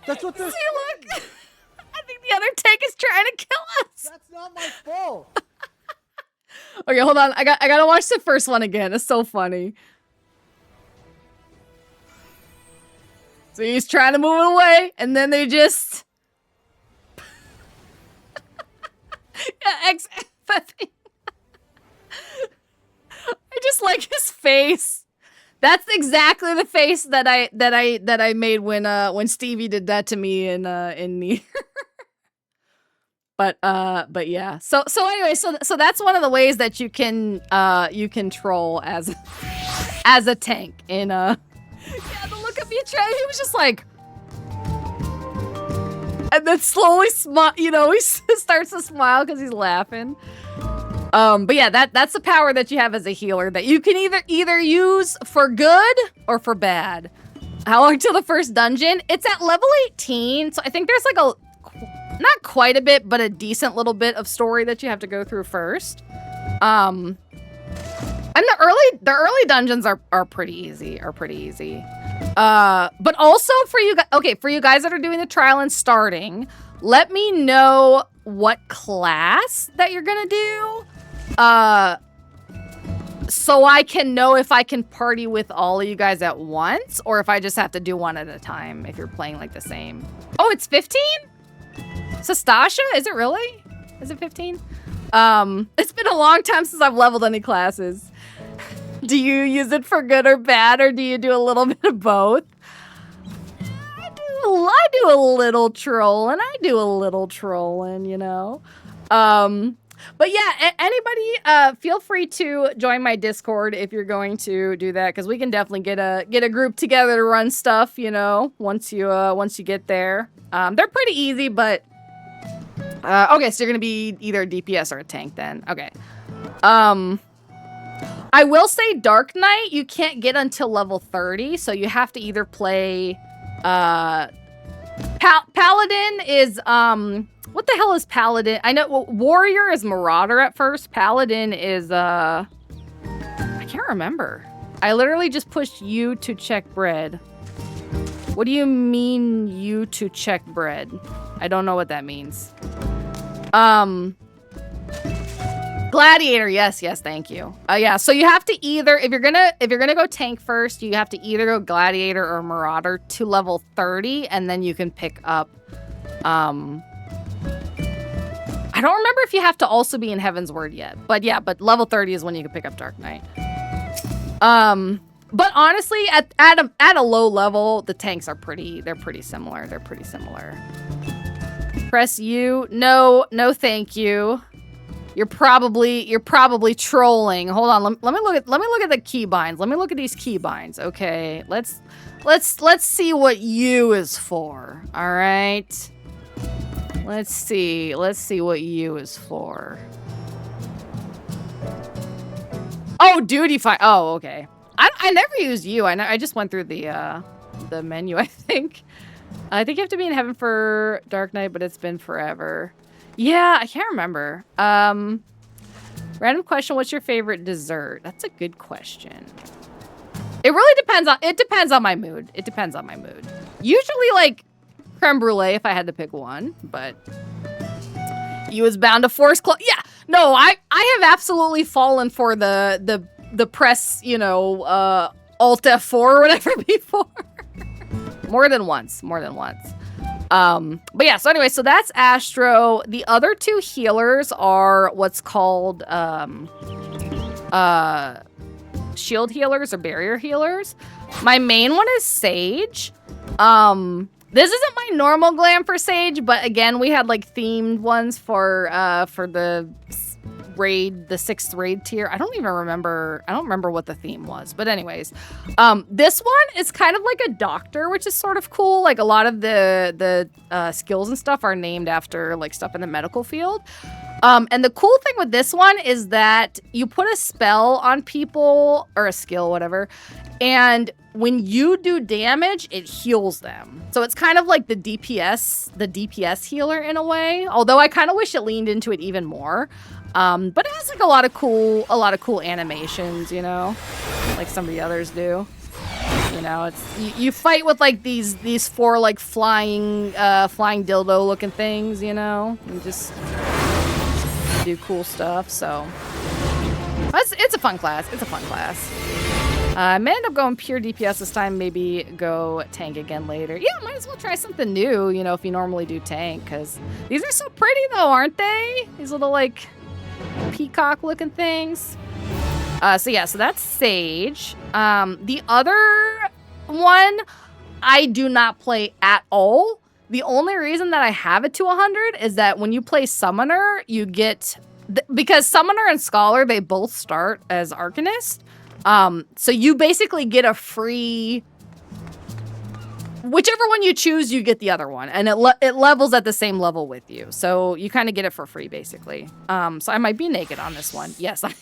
That's what they're saying. Look, I think the other tank is trying to kill us. That's not my fault. Okay, hold on. I gotta watch the first one again. It's so funny. So he's trying to move it away, and then they just I just like his face. That's exactly the face that I made when Stevie did that to me in Nier. But yeah. So anyway, so that's one of the ways that you can troll as a tank in yeah, the look at me, he was just like, and then slowly you know, he starts to smile because he's laughing. But yeah, that's the power that you have as a healer that you can either use for good or for bad. How long till the first dungeon? It's at level 18, so I think there's like not quite a bit, but a decent little bit of story that you have to go through first. And the early dungeons are pretty easy. But also for you guys that are doing the trial and starting, let me know what class that you're gonna do. So I can know if I can party with all of you guys at once, or if I just have to do one at a time if you're playing like the same. Oh, it's 15? Sastasha? Is it really? Is it 15? It's been a long time since I've leveled any classes. Do you use it for good or bad, or do you do a little bit of both? I do a little trolling. You know. But yeah, anybody, feel free to join my Discord if you're going to do that, because we can definitely get a group together to run stuff. You know, once you get there, they're pretty easy. But okay, so you're gonna be either a DPS or a tank then. Okay. I will say Dark Knight you can't get until level 30, so you have to either play Paladin is what the hell is Paladin? I know Warrior is Marauder at first. Paladin is I can't remember. I literally just pushed you to check bread. What do you mean you to check bread? I don't know what that means. Gladiator, yes, thank you. Yeah, so you have to either, if you're gonna go tank first, you have to either go Gladiator or Marauder to level 30, and then you can pick up, I don't remember if you have to also be in Heaven's Word yet, but yeah, but level 30 is when you can pick up Dark Knight. But honestly, at a low level, the tanks are pretty similar. Press U, no, thank you. You're probably trolling. Hold on, let me look at the keybinds. Let me look at these keybinds. Okay, let's see what U is for. All right. Let's see what U is for. Oh, duty fight. Oh, okay. I never used U. I just went through the menu. I think you have to be in heaven for Dark Knight, but it's been forever. Yeah, I can't remember. Random question, what's your favorite dessert? That's a good question. It really depends on my mood. Usually like creme brulee if I had to pick one, but you was bound to force close. Yeah, no, I have absolutely fallen for the press, you know, Alt F4 or whatever before. More than once. But yeah, so anyway, so that's Astro. The other two healers are what's called shield healers or barrier healers. My main one is Sage. This isn't my normal glam for Sage, but again, we had like themed ones for the raid, the 6th raid tier. I don't remember what the theme was, but anyways, this one is kind of like a doctor, which is sort of cool. Like a lot of the skills and stuff are named after like stuff in the medical field. And the cool thing with this one is that you put a spell on people or a skill, whatever, and when you do damage, it heals them. So it's kind of like the DPS healer in a way. Although I kind of wish it leaned into it even more. But it has like a lot of cool animations, you know, like some of the others do. You know, it's you fight with like these 4 like flying dildo looking things, you know, and just do cool stuff. So it's a fun class. It's a fun class. I may end up going pure DPS this time, maybe go tank again later. Yeah, might as well try something new, you know, if you normally do tank, because these are so pretty though, aren't they? These little like peacock looking things. So yeah, so that's Sage. The other one I do not play at all. The only reason that I have it to 100 is that when you play Summoner, you get... because Summoner and Scholar, they both start as Arcanist. So you basically get a free... whichever one you choose, you get the other one. And it levels at the same level with you. So you kind of get it for free, basically. So I might be naked on this one. Yes, I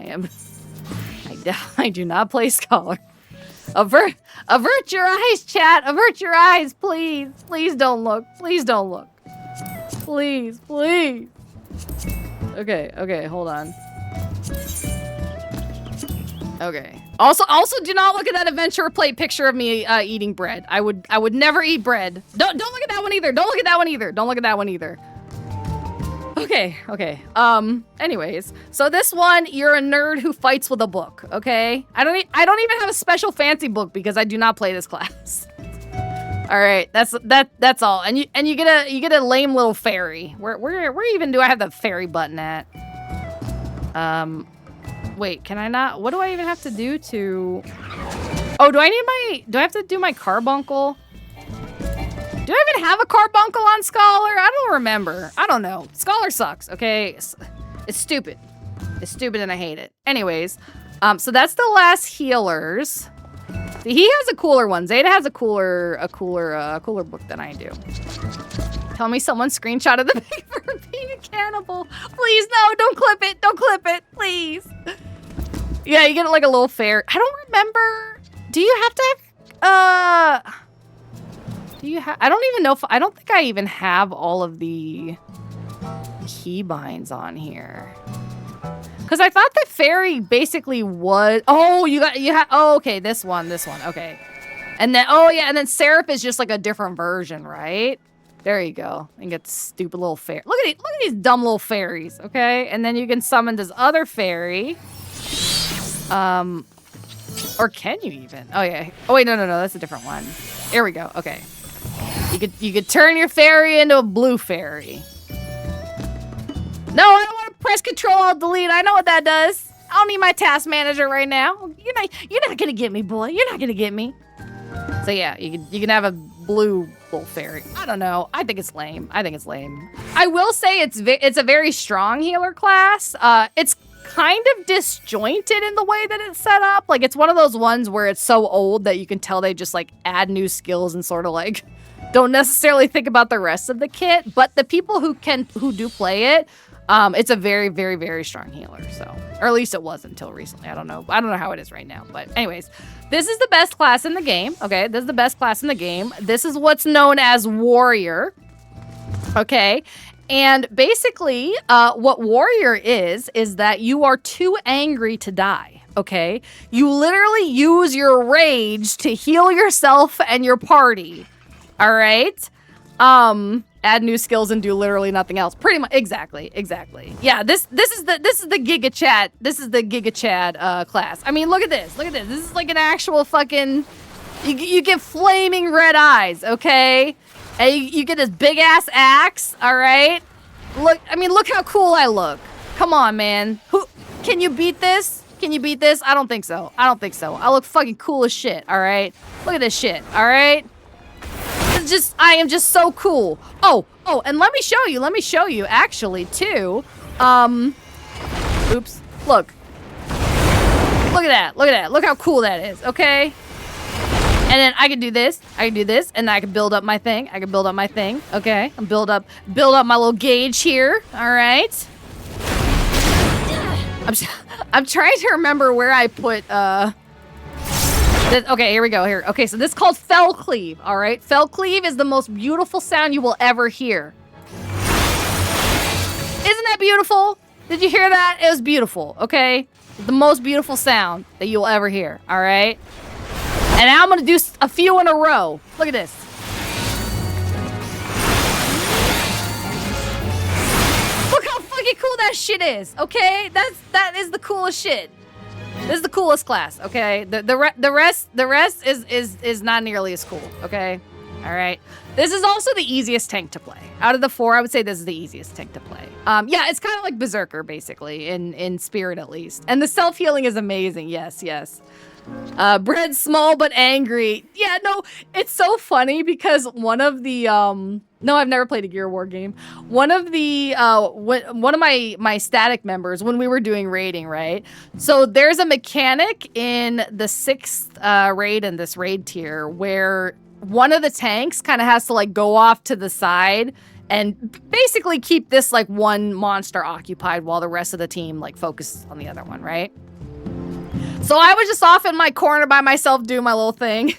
am. I do not play Scholar. Avert your eyes, chat. Avert your eyes, please. Please don't look. Please don't look. Please, please. Okay, hold on. Okay. Also, do not look at that adventure plate picture of me eating bread. I would never eat bread. Don't look at that one either. Don't look at that one either. Don't look at that one either. Okay. Anyways, so this one, you're a nerd who fights with a book. Okay. I don't even have a special fancy book because I do not play this class. All right, that's all. And you get a lame little fairy. Where even do I have the fairy button at? Wait, can I not? What do I even have to do to... oh, do I have to do my carbuncle? Do I even have a carbuncle on Scholar? I don't remember. I don't know. Scholar sucks, okay? It's stupid. It's stupid and I hate it. Anyways, so that's the last healers. See, he has a cooler one. Zeta has a cooler book than I do. Tell me someone screenshotted the paper of being a cannibal. Please, no, don't clip it. Don't clip it, please. Yeah, you get like a little fairy. I don't remember. Do you have to have, I don't even know if, I don't think I even have all of the keybinds on here. Because I thought the fairy basically was, oh, oh, okay, this one, okay. And then, oh yeah, and then Seraph is just like a different version, right? There you go. And get stupid little fairy. Look at these dumb little fairies, okay? And then you can summon this other fairy. Or can you even? Oh yeah. Oh wait, no, that's a different one. Here we go. Okay. You could turn your fairy into a blue fairy. No, I don't want to press Control-Alt-Delete. I know what that does. I don't need my task manager right now. You're not gonna get me, boy. You're not gonna get me. So yeah, you can have a blue little fairy. I don't know. I think it's lame. I will say it's a very strong healer class. It's kind of disjointed in the way that it's set up. Like it's one of those ones where it's so old that you can tell they just like add new skills and sort of like don't necessarily think about the rest of the kit. But the people who do play it, it's a very, very, very strong healer. So, or at least it was until recently. I don't know how it is right now. But anyways, this is the best class in the game. Okay, this is the best class in the game. This is what's known as warrior. Okay, and basically, what warrior is that you are too angry to die. Okay, you literally use your rage to heal yourself and your party. All right. Add new skills and do literally nothing else. Pretty much, exactly. Yeah, this is the Giga Chad. This is the Giga Chad class. I mean, look at this. This is like an actual fucking. You get flaming red eyes, okay? And you get this big ass axe, all right? Look, I mean, look how cool I look. Come on, man. Can you beat this? Can you beat this? I don't think so. I don't think so. I look fucking cool as shit, all right? Look at this shit, all right? I am just so cool. Oh, and let me show you, actually, too. Oops, look. Look at that, look how cool that is, okay? And then I can do this, and I can build up my thing, okay? And build up my little gauge here, all right? I'm trying to remember where I put, okay, here we go, here. Okay, so this is called ffxiv, all right? Ffxiv is the most beautiful sound you will ever hear. Isn't that beautiful? Did you hear that? It was beautiful, okay? The most beautiful sound that you'll ever hear, all right? And now I'm gonna do a few in a row. Look at this. Look how fucking cool that shit is, okay? That is the coolest shit. This is the coolest class, okay? The rest is not nearly as cool, okay? All right. This is also the easiest tank to play. Out of the 4, I would say this is the easiest tank to play. Yeah, it's kind of like Berserker, basically, in spirit at least. And the self-healing is amazing, yes. Bread small but angry. Yeah, no, it's so funny because one of the, no, I've never played a Gear War game. One of the, one of my static members, when we were doing raiding, right? So there's a mechanic in the 6th raid in this raid tier where one of the tanks kind of has to like go off to the side and basically keep this like one monster occupied while the rest of the team like focus on the other one, right? So I was just off in my corner by myself doing my little thing.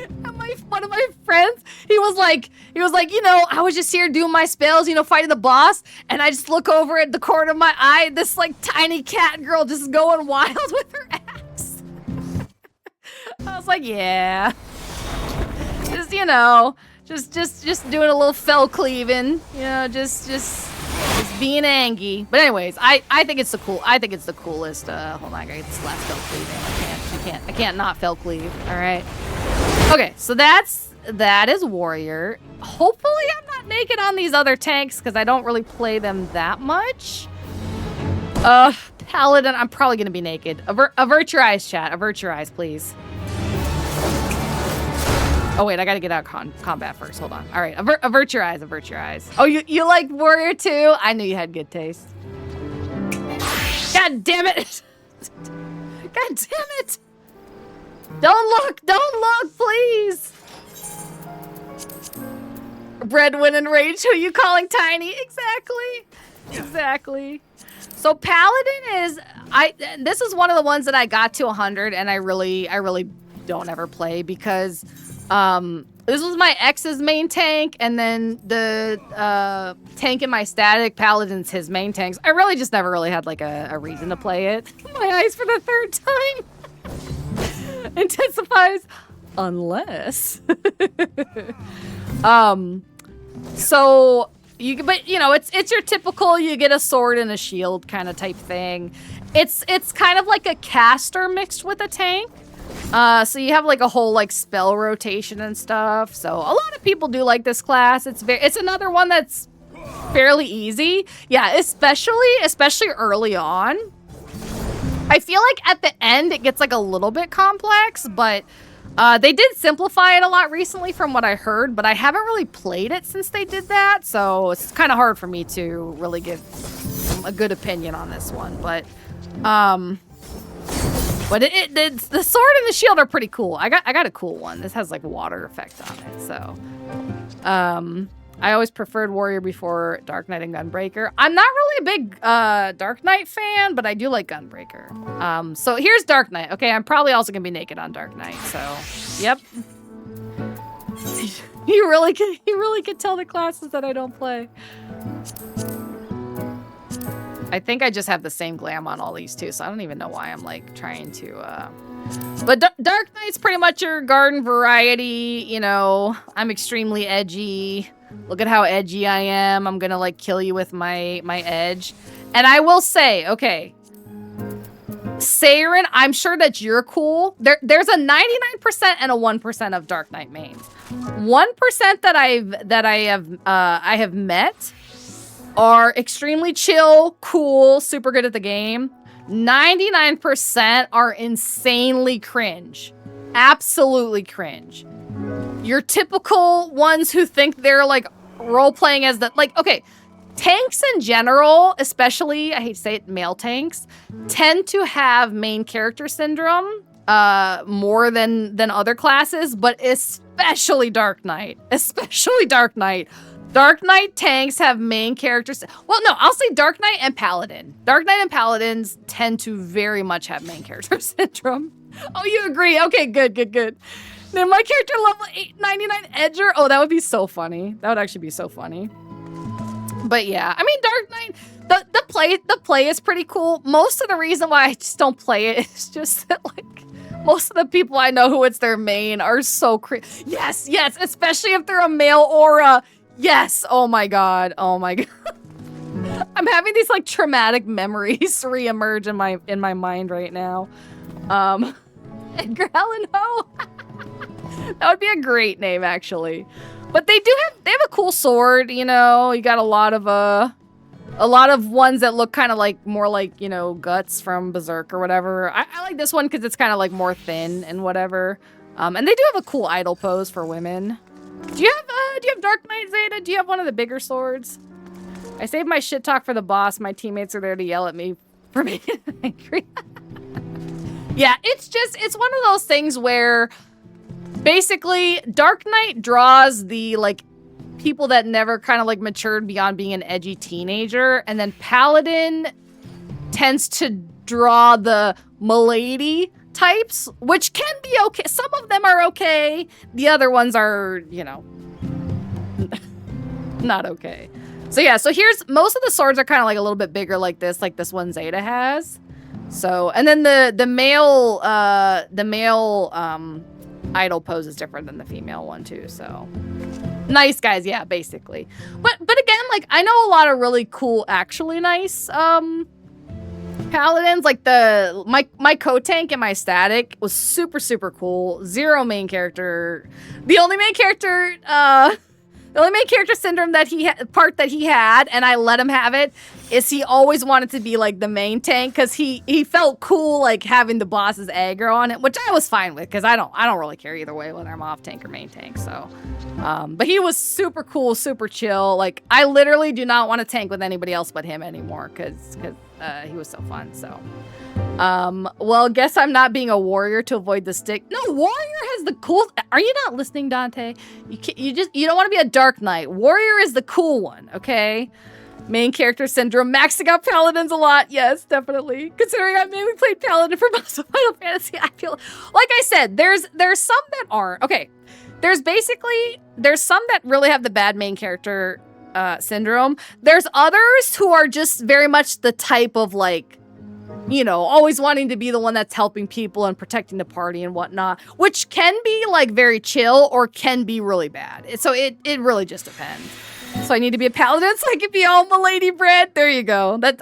And one of my friends, he was like, you know, I was just here doing my spells, you know, fighting the boss, and I just look over at the corner of my eye, this like tiny cat girl just going wild with her axe. I was like, yeah. Just, you know, just doing a little ffxiv, you know, just being angry. But anyways, I think it's the coolest. Hold on, I gotta get this last ffxiv. I can't not ffxiv. All right. Okay, so that is warrior. Hopefully, I'm not naked on these other tanks because I don't really play them that much. Paladin, I'm probably gonna be naked. Avert your eyes, chat. Avert your eyes, please. Oh wait, I gotta get out combat first. Hold on. All right, avert your eyes. Avert your eyes. Oh, you like warrior too? I knew you had good taste. God damn it! God damn it! Don't look, please. Breadwin and Rage. Who you calling tiny? Exactly. So Paladin is this is one of the ones that I got to 100, and I really don't ever play because. This was my ex's main tank, and then the tank in my static, Paladin's his main tanks. I really just never really had like a reason to play it. My eyes for the 3rd time. Intensifies unless. So but you know, it's your typical you get a sword and a shield kind of type thing. It's kind of like a caster mixed with a tank. So you have like a whole like spell rotation and stuff. So a lot of people do like this class. It's another one that's fairly easy. Yeah, especially early on. I feel like at the end it gets like a little bit complex, but they did simplify it a lot recently from what I heard, but I haven't really played it since they did that. So it's kind of hard for me to really give a good opinion on this one, but the sword and the shield are pretty cool. I got a cool one. This has like water effect on it. So, I always preferred Warrior before Dark Knight and Gunbreaker. I'm not really a big Dark Knight fan, but I do like Gunbreaker. So here's Dark Knight. Okay, I'm probably also gonna be naked on Dark Knight. So, yep. You really can tell the classes that I don't play. I think I just have the same glam on all these too, so I don't even know why I'm like trying to, But Dark Knight's pretty much your garden variety, you know. I'm extremely edgy. Look at how edgy I am. I'm gonna like kill you with my edge. And I will say, okay, Saren, I'm sure that you're cool. There's a 99% and a 1% of Dark Knight mains. 1% that I have met are extremely chill, cool, super good at the game. 99% are insanely cringe. Absolutely cringe. Your typical ones who think they're like role-playing as the, like, okay, tanks in general, especially, I hate to say it, male tanks, tend to have main character syndrome more than other classes, but especially Dark Knight. Especially Dark Knight. Dark Knight tanks have main characters. Well, no, I'll say Dark Knight and Paladin. Dark Knight and Paladins tend to very much have main character syndrome. Oh, you agree? Okay, good. Then my character level 899 Edger. Oh, that would be so funny. That would actually be so funny. But yeah, I mean, Dark Knight, the play is pretty cool. Most of the reason why I just don't play it is just that, like, most of the people I know who it's their main are so yes, especially if they're a male aura. Yes, oh my god. I'm having these like traumatic memories reemerge in my mind right now. Edgar Allan Poe. That would be a great name, actually. But they have a cool sword, you know. You got a lot of ones that look kind of like more like, you know, Guts from Berserk or whatever. I like this one because it's kind of like more thin and whatever. And they do have a cool idol pose for women. Do you have Dark Knight, Zeta? Do you have one of the bigger swords? I saved my shit talk for the boss. My teammates are there to yell at me for being angry. Yeah, it's one of those things where basically Dark Knight draws the like people that never kind of like matured beyond being an edgy teenager, and then Paladin tends to draw the milady types, which can be okay. Some of them are okay. The other ones are, you know, not okay. So yeah, so here's most of the swords are kind of like a little bit bigger like this one Zeta has. So, and then the male idol pose is different than the female one too. So nice guys, yeah, basically. But again, like I know a lot of really cool, actually nice paladins. Like my co-tank and my static was super cool. Zero main character. The only main character syndrome that that he had, and I let him have it, is he always wanted to be like the main tank because he felt cool like having the boss's aggro on it, which I was fine with because I don't really care either way whether I'm off tank or main tank. So, but he was super cool, super chill. Like I literally do not want to tank with anybody else but him anymore because he was so fun. So, well, guess I'm not being a warrior to avoid the stick. No, warrior has the cool. Are you not listening, Dante? You don't want to be a Dark Knight. Warrior is the cool one, okay? Main character syndrome, maxing out paladins a lot. Yes, definitely. Considering I mainly played paladin for most of Final Fantasy, I feel like I said there's some that aren't. Okay, there's some that really have the bad main character syndrome. There's others who are just very much the type of like, you know, always wanting to be the one that's helping people and protecting the party and whatnot, which can be like very chill or can be really bad. So it really just depends. So I need to be a paladin so I can be all milady bred. There you go. That's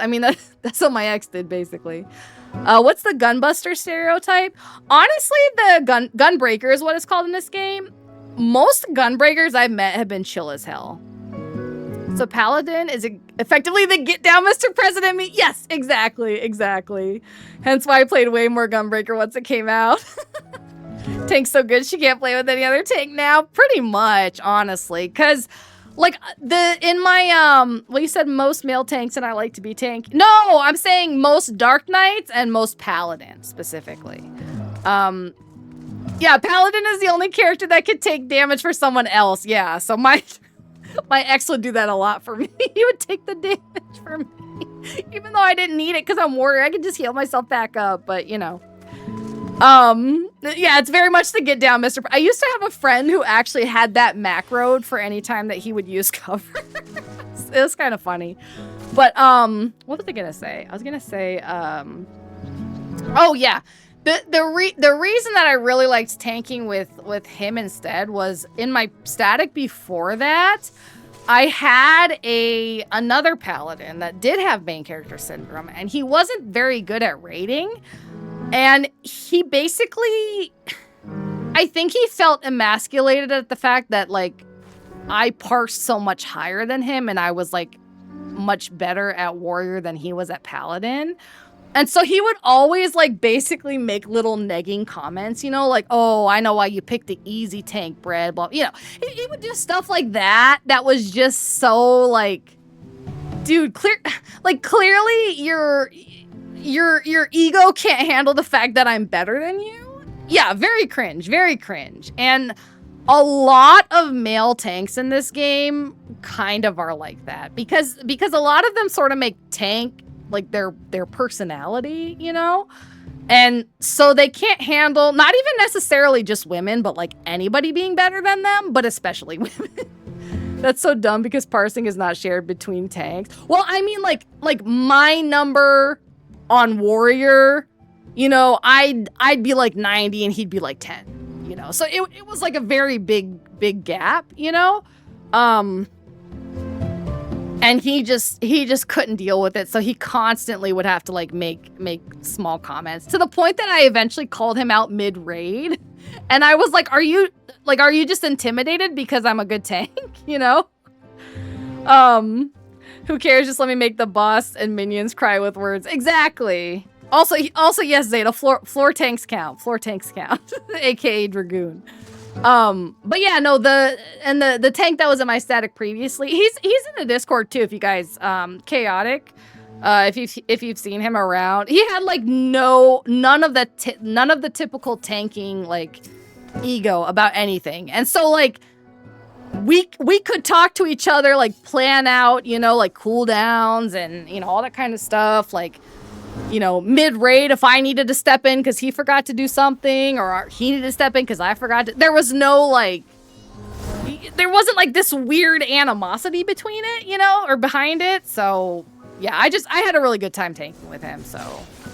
what my ex did basically. What's the gunbuster stereotype? Honestly, the gunbreaker is what it's called in this game. Most gunbreakers I've met have been chill as hell. So Paladin is effectively the get down Mr. President me. Yes, exactly. Hence why I played way more Gunbreaker once it came out. Tank's so good she can't play with any other tank now. Pretty much, honestly. Cause like in my well, you said most male tanks and I like to be tank. No, I'm saying most Dark Knights and most Paladins specifically. Yeah, Paladin is the only character that could take damage for someone else. Yeah, so my ex would do that a lot for me. He would take the damage for me. Even though I didn't need it because I'm warrior, I could just heal myself back up, but you know. Yeah, it's very much the get down, Mr. I used to have a friend who actually had that macroed for any time that he would use cover. It was kind of funny. But, what was I gonna say? I was gonna say, oh yeah. The reason that I really liked tanking with him instead was in my static before that, I had another paladin that did have main character syndrome, and he wasn't very good at raiding. And he basically, I think he felt emasculated at the fact that like I parsed so much higher than him, and I was like much better at warrior than he was at paladin. And so he would always like basically make little negging comments, you know, like, oh, I know why you picked the easy tank, Brad, blah, you know, he would do stuff like that. That was just so like, dude, clearly your ego can't handle the fact that I'm better than you. Yeah, very cringe, very cringe. And a lot of male tanks in this game kind of are like that because a lot of them sort of make tank like their personality, you know? And so they can't handle, not even necessarily just women, but like anybody being better than them, but especially women. That's so dumb because parsing is not shared between tanks. Well, I mean like my number on warrior, you know, I'd be like 90 and he'd be like 10, you know? So it was like a very big gap, you know? And he just couldn't deal with it, so he constantly would have to like make small comments to the point that I eventually called him out mid-raid, and I was like, "Are you just intimidated because I'm a good tank?" You know? Who cares? Just let me make the boss and minions cry with words. Exactly. Also, yes, Zeta. Floor tanks count. Floor tanks count. AKA Dragoon. But yeah, no, the tank that was in my static previously, he's in the Discord too, if you guys, Chaotic, if you've seen him around, he had like none of the typical tanking, like, ego about anything. And so like, we could talk to each other, like plan out, you know, like cooldowns and, you know, all that kind of stuff, like, you know, mid-raid if I needed to step in because he forgot to do something, or he needed to step in because I forgot to. There was no, like, there wasn't, like, this weird animosity between it, you know, or behind it. So, yeah, I had a really good time tanking with him. So,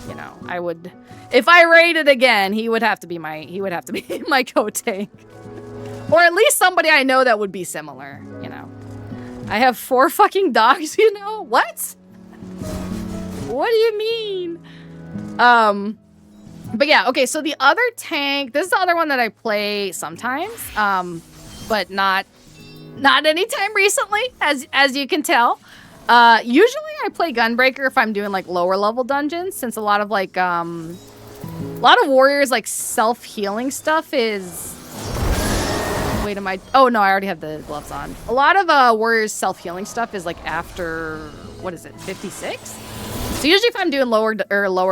you know, I would, if I raided again, he would have to be my co-tank. Or at least somebody I know that would be similar, you know. I have 4 fucking dogs, you know? What? What do you mean? But yeah, okay, so the other tank, this is the other one that I play sometimes, but not anytime recently, as you can tell. Usually I play Gunbreaker if I'm doing like lower level dungeons, since a lot of warriors like self-healing stuff is, wait, oh no, I already have the gloves on. A lot of warriors self-healing stuff is like after, what is it, 56? So usually if I'm doing lower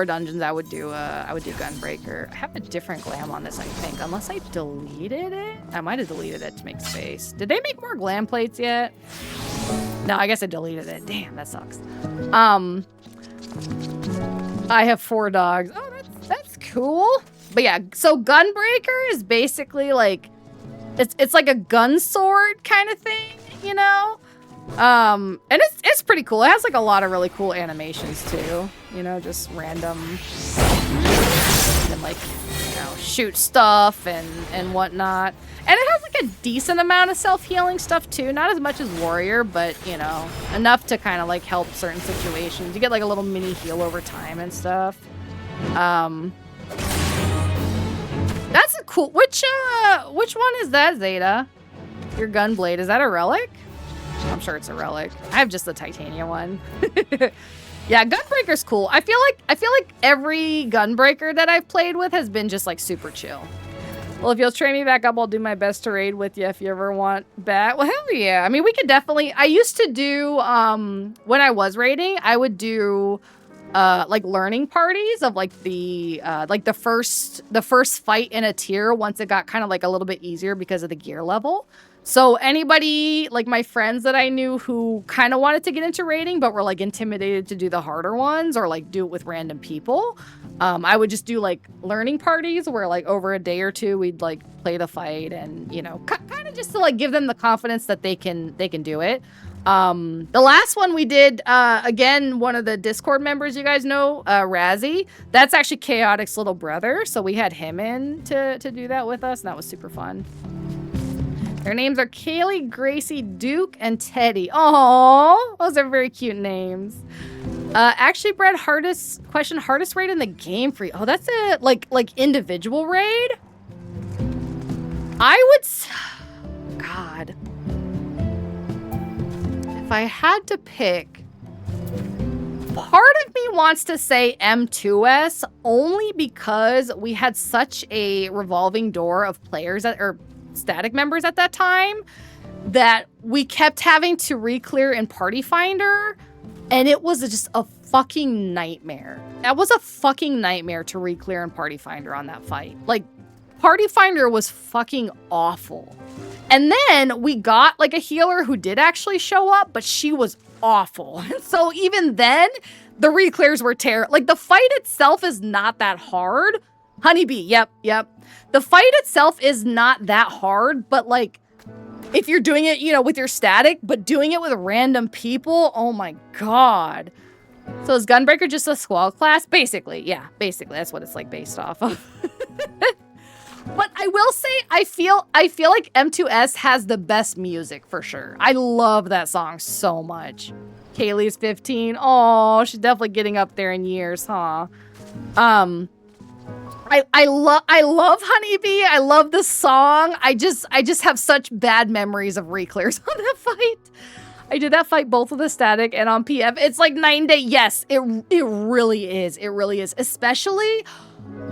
dungeons, I would do Gunbreaker. I have a different glam on this, I think, unless I deleted it. I might have deleted it to make space. Did they make more glam plates yet? No, I guess I deleted it. Damn, that sucks. I have 4 dogs. Oh, that's cool. But yeah, so Gunbreaker is basically like, it's like a gun sword kind of thing, you know? And it's pretty cool. It has like a lot of really cool animations too, you know, just random, and like, you know, shoot stuff and whatnot. And it has like a decent amount of self-healing stuff too, not as much as warrior, but you know, enough to kind of like help certain situations. You get like a little mini heal over time and stuff. That's a cool, which one is that, Zeta? Your gunblade, is that a relic? I'm sure it's a relic. I have just the titanium one. Yeah, Gunbreaker's cool. I feel like every Gunbreaker that I've played with has been just like super chill. Well, if you'll train me back up, I'll do my best to raid with you if you ever want back. Well, hell yeah. I mean, we could definitely, I used to do, when I was raiding, I would do like learning parties of like the first fight in a tier once it got kind of like a little bit easier because of the gear level. So anybody, like my friends that I knew who kind of wanted to get into raiding but were like intimidated to do the harder ones or like do it with random people, I would just do like learning parties where like over a day or two we'd like play the fight and, you know, kind of just to like give them the confidence that they can do it. The last one we did, again, one of the Discord members you guys know, Razzie, that's actually Chaotic's little brother, so we had him in to do that with us, and that was super fun. Their names are Kaylee, Gracie, Duke, and Teddy. Oh, those are very cute names. Actually, Brad, hardest raid in the game for you. Oh, that's a like individual raid. I would, God, if I had to pick, part of me wants to say M2S only because we had such a revolving door of players or static members at that time that we kept having to re-clear in Party Finder, and it was just a fucking nightmare. That was a fucking nightmare to re-clear in Party Finder on that fight. Like, Party Finder was fucking awful. And then we got like a healer who did actually show up, but she was awful. And so even then, the re-clears were terrible. Like, the fight itself is not that hard. Honeybee, yep. The fight itself is not that hard, but like, if you're doing it, you know, with your static, but doing it with random people, oh my God. So is Gunbreaker just a squall class? Basically, yeah, basically. That's what it's like based off of. But I will say, I feel like M2S has the best music for sure. I love that song so much. Kaylee's 15. Oh, she's definitely getting up there in years, huh? I love Honeybee. I love the song. I just have such bad memories of re-clears on that fight. I did that fight both with the static and on PF. It's like 9 day. Yes, it really is. It really is. Especially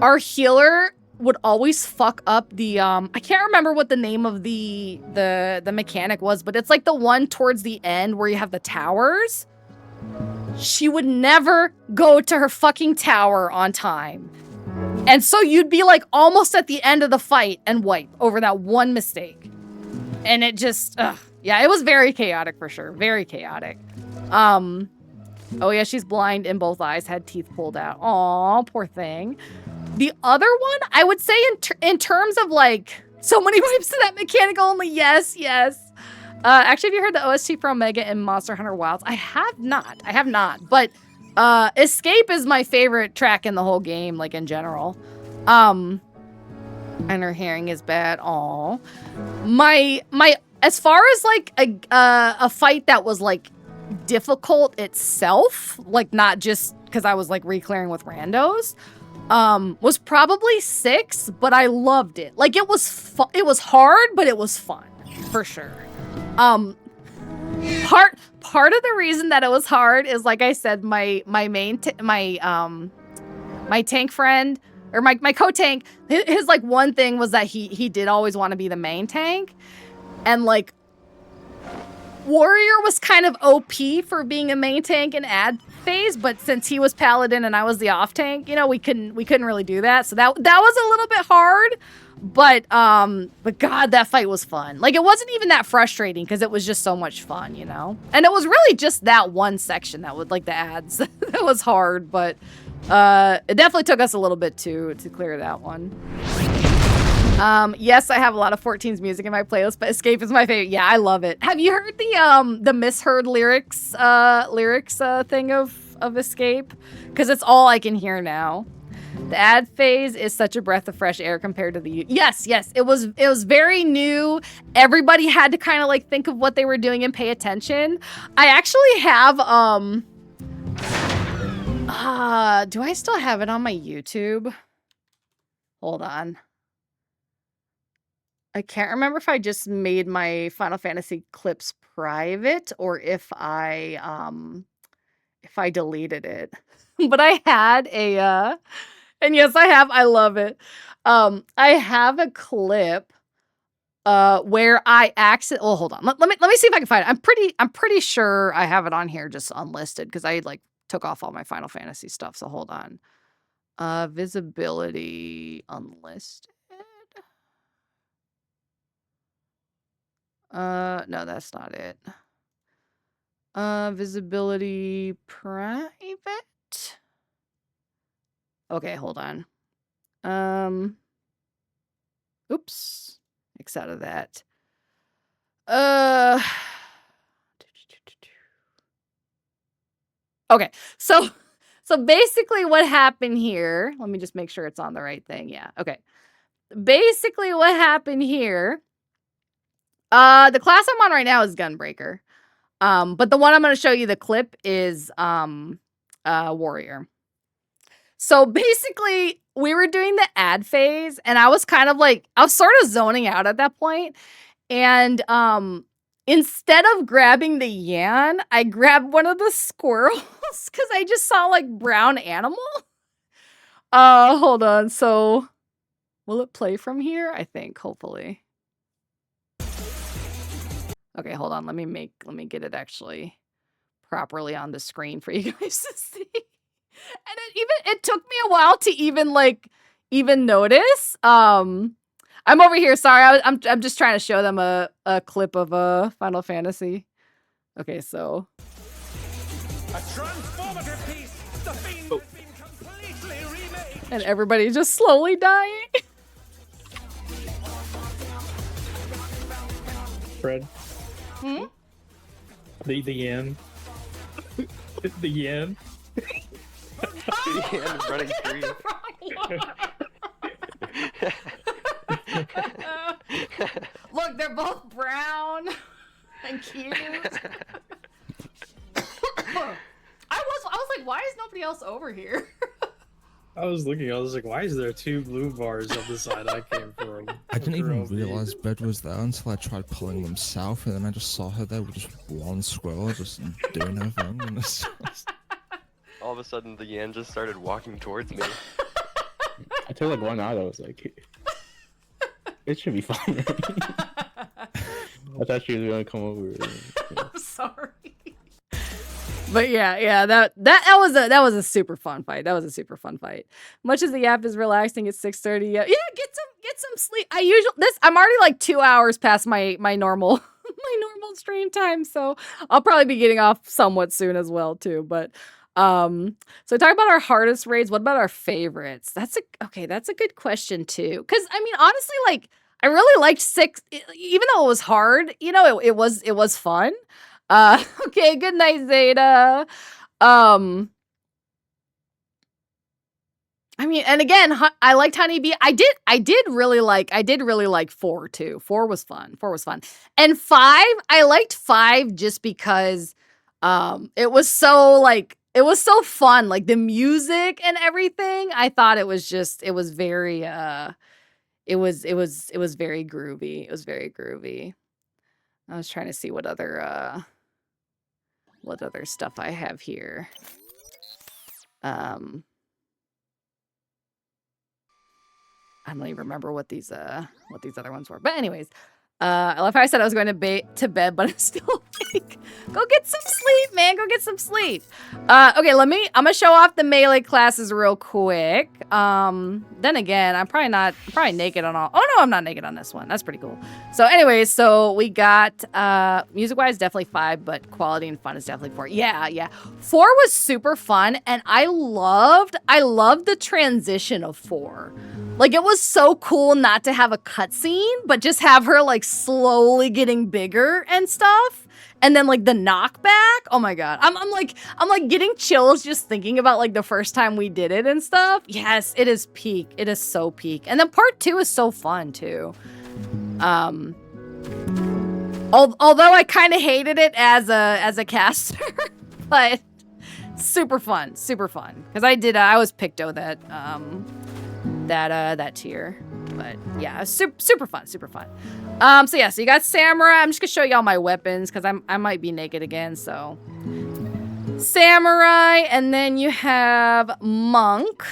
our healer would always fuck up the I can't remember what the name of the mechanic was, but it's like the one towards the end where you have the towers. She would never go to her fucking tower on time. And so you'd be like almost at the end of the fight and wipe over that one mistake. And it just, yeah, it was very chaotic for sure. Very chaotic. Oh yeah, she's blind in both eyes, had teeth pulled out. Aw, poor thing. The other one, I would say in terms of like, so many wipes to that mechanic only, yes. Actually, have you heard the OST for Omega in Monster Hunter Wilds? I have not, but Escape is my favorite track in the whole game, like in general. And her hearing is bad. Aw. My as far as like a fight that was like difficult itself, like not just because I was like re-clearing with randos, was probably 6, but I loved it. Like it was hard, but it was fun for sure. Part of the reason that it was hard is, like I said, my tank friend or my co-tank, his like one thing was that he did always want to be the main tank, and like Warrior was kind of OP for being a main tank in ad phase, but since he was paladin and I was the off tank, you know, we couldn't really do that. So that was a little bit hard. But God, that fight was fun. Like, it wasn't even that frustrating because it was just so much fun, you know? And it was really just that one section that would, like, the ads, that was hard, but it definitely took us a little bit to clear that one. Yes, I have a lot of 14's music in my playlist, but Escape is my favorite. Yeah, I love it. Have you heard the misheard lyrics thing of Escape? Because it's all I can hear now. The ad phase is such a breath of fresh air compared to the... Yes, it was very new. Everybody had to kind of like think of what they were doing and pay attention. I actually have, do I still have it on my YouTube? Hold on. I can't remember if I just made my Final Fantasy clips private or if I deleted it. But I had a, and yes, I have. I love it. I have a clip where I accidentally. Oh, hold on. Let me see if I can find it. I'm pretty sure I have it on here just unlisted because I like took off all my Final Fantasy stuff. So hold on. Visibility unlisted. No, that's not it. Visibility private. Okay, hold on. Oops. X out of that. Okay, so basically what happened here, let me just make sure it's on the right thing. Yeah, okay. Basically what happened here, The class I'm on right now is Gunbreaker. But the one I'm going to show you the clip is Warrior. So basically, we were doing the ad phase, and I was kind of like, I was sort of zoning out at that point. And instead of grabbing the yan, I grabbed one of the squirrels because I just saw like brown animal. Hold on. So will it play from here? I think, hopefully. Okay, hold on. Let me get it actually properly on the screen for you guys to see. And it took me a while to even notice. I'm over here. Sorry, I'm just trying to show them a clip of Final Fantasy. Okay, so a transformative piece. The Fiend has been completely remade. And everybody's just slowly dying. Fred. Hmm? The yen. The yen. The yen is running free. Look, they're both brown and cute. I was like, why is nobody else over here? I was looking, I was like, why is there 2 blue bars on the side I came from? I didn't even realize Bed was there until I tried pulling them south, and then I just saw her there with just one squirrel just doing her thing. And All of a sudden, the yen just started walking towards me. I took like 1 out. I was like, it should be fine. I thought she was gonna come over. I'm sorry. But yeah, that was a super fun fight. That was a super fun fight. Much as the app is relaxing at 6:30, yeah, get some sleep. I'm already like 2 hours past my normal stream time, so I'll probably be getting off somewhat soon as well too. But so talk about our hardest raids. What about our favorites? That's a good question too. Because I mean, honestly, like I really liked 6, even though it was hard. You know, it was fun. Okay, good night, Zeta. I mean, and again, I liked Honeybee. I did really like 4 too. 4 was fun. And 5, I liked 5 just because it was so fun, like the music and everything. I thought it was very it was very groovy. It was very groovy. I was trying to see what other stuff I have here. I don't even remember what these other ones were. But anyways, I love how I said I was going to bed, but I'm still awake. Go get some sleep, man. Go get some sleep. Okay, I'm gonna show off the melee classes real quick. Then again, I'm probably naked on all. Oh no, I'm not naked on this one. That's pretty cool. So anyways, so we got music-wise definitely 5, but quality and fun is definitely 4. Yeah. 4 was super fun, and I loved the transition of 4. Like, it was so cool not to have a cutscene, but just have her, like, slowly getting bigger and stuff. And then, like, the knockback. Oh, my God. I'm like, getting chills just thinking about, like, the first time we did it and stuff. Yes, it is peak. It is so peak. And then part 2 is so fun, too. Although I kind of hated it as a caster. But super fun. Because I was Picto that tier. But yeah, super fun. So yeah, so you got Samurai. I'm just gonna show y'all my weapons because I might be naked again. So Samurai, and then you have Monk.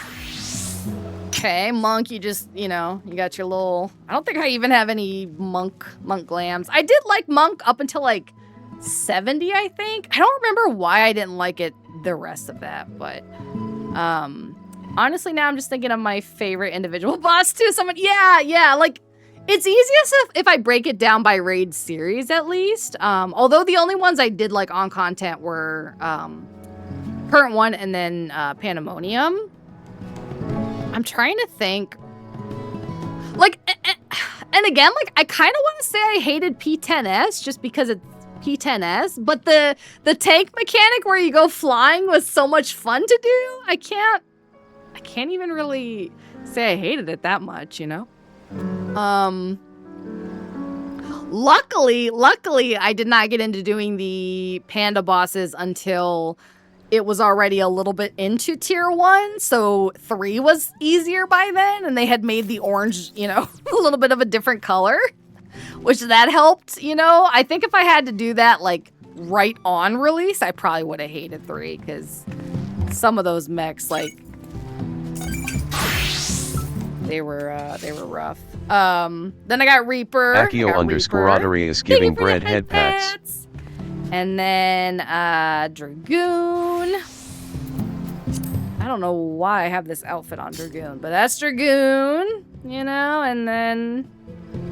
Okay, Monk, you just, you got your little, I don't think I even have any monk glams. I did like Monk up until like 70, I think. I don't remember why I didn't like it the rest of that, but honestly, now I'm just thinking of my favorite individual boss too. Yeah, like, it's easiest if I break it down by raid series, at least. Although the only ones I did like on content were Current One and then Pandemonium. I'm trying to think. Like, and again, like, I kind of want to say I hated P10S just because it's P10S, but the tank mechanic where you go flying was so much fun to do. I can't even really say I hated it that much, Luckily, I did not get into doing the panda bosses until it was already a little bit into tier 1, so 3 was easier by then, and they had made the orange, you know, a little bit of a different color, which that helped, you know? I think if I had to do that, like, right on release, I probably would have hated 3, because some of those mechs, like, they were rough. Then I got Reaper. Akio_Ottery is giving bread head pats. And then, Dragoon. I don't know why I have this outfit on Dragoon, but that's Dragoon, you know? And then,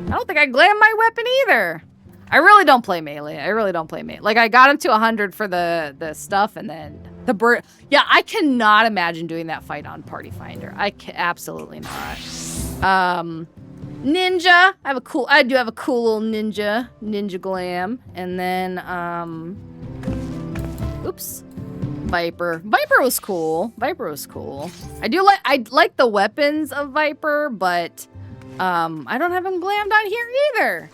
I don't think I glam my weapon either. I really don't play melee. Like, I got him to 100 for the stuff, and then the bird. Yeah, I cannot imagine doing that fight on Party Finder. Absolutely not. Ninja. I do have a cool little ninja glam. And then, oops. Viper. Viper was cool. I like the weapons of Viper, but, I don't have him glammed on here either.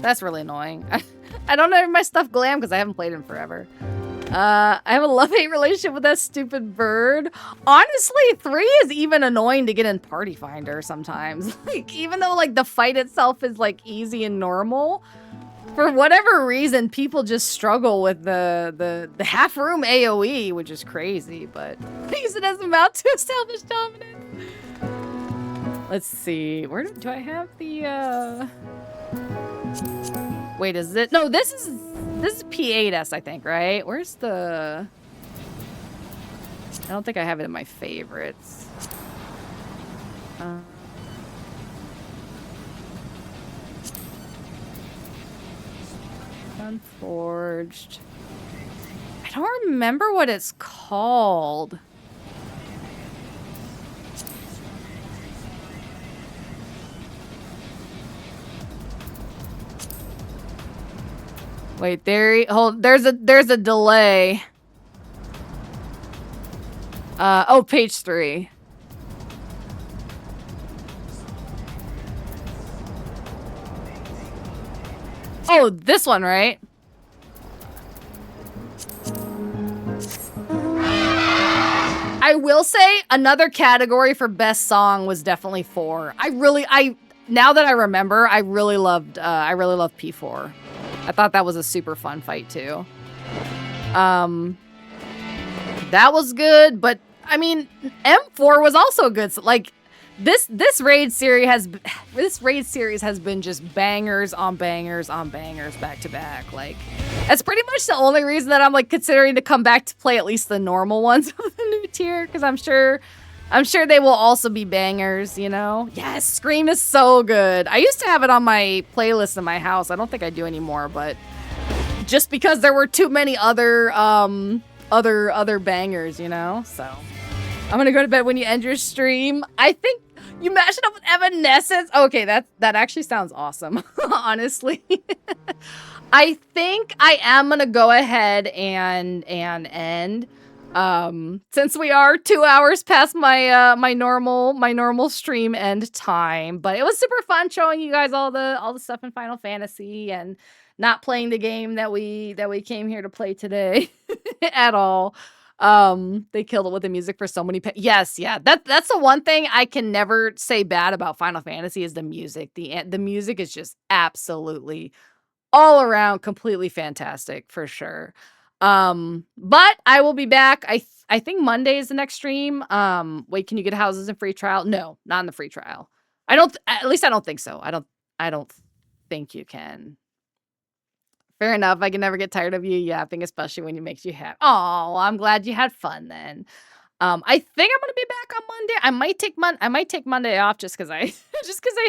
That's really annoying. I don't have my stuff glam because I haven't played him forever. I have a love-hate relationship with that stupid bird. Honestly, 3 is even annoying to get in Party Finder sometimes. Like, even though, like, the fight itself is, like, easy and normal, for whatever reason, people just struggle with the half-room AoE, which is crazy, but I use it as a mount to establish dominance. Let's see. Where do I have the, Wait, is it? No, this is P8S, I think, right? Where's the... I don't think I have it in my favorites. Unforged. I don't remember what it's called. Wait, there's a delay. Oh, page 3. Oh, this one, right? I will say another category for best song was definitely 4. Now that I remember, I really loved P4. I thought that was a super fun fight too. That was good, but I mean, M4 was also good. So, like, this raid series has been just bangers on bangers on bangers back to back. Like, that's pretty much the only reason that I'm like considering to come back to play at least the normal ones of the new tier, because I'm sure they will also be bangers, you know? Yes, Scream is so good. I used to have it on my playlist in my house. I don't think I do anymore, but just because there were too many other bangers, you know? So I'm gonna go to bed when you end your stream. I think you mashed it up with Evanescence. Okay, that actually sounds awesome, honestly. I think I am gonna go ahead and end. Since we are 2 hours past my my normal stream end time, but it was super fun showing you guys all the stuff in Final Fantasy and not playing the game that we came here to play today at all. They killed it with the music for so many yes, yeah. That's the one thing I can never say bad about Final Fantasy is the music. The music is just absolutely all around completely fantastic for sure. But I will be back. I think Monday is the next stream. Wait, can you get houses in free trial? No, not in the free trial. At least I don't think so. I don't think you can. Fair enough. I can never get tired of you yapping, especially when it makes you happy. Oh, I'm glad you had fun then. I think I'm gonna be back on Monday. I might take Monday off just because I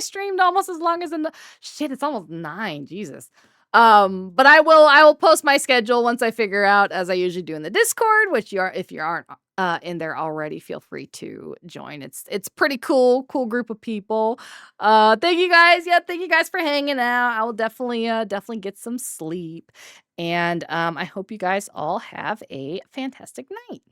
streamed almost as long as shit. It's almost 9. Jesus. But I will post my schedule once I figure out, as I usually do in the Discord, which if you aren't in there already, feel free to join. It's pretty cool group of people. Thank you guys. Yeah, thank you guys for hanging out. I will definitely get some sleep. And I hope you guys all have a fantastic night.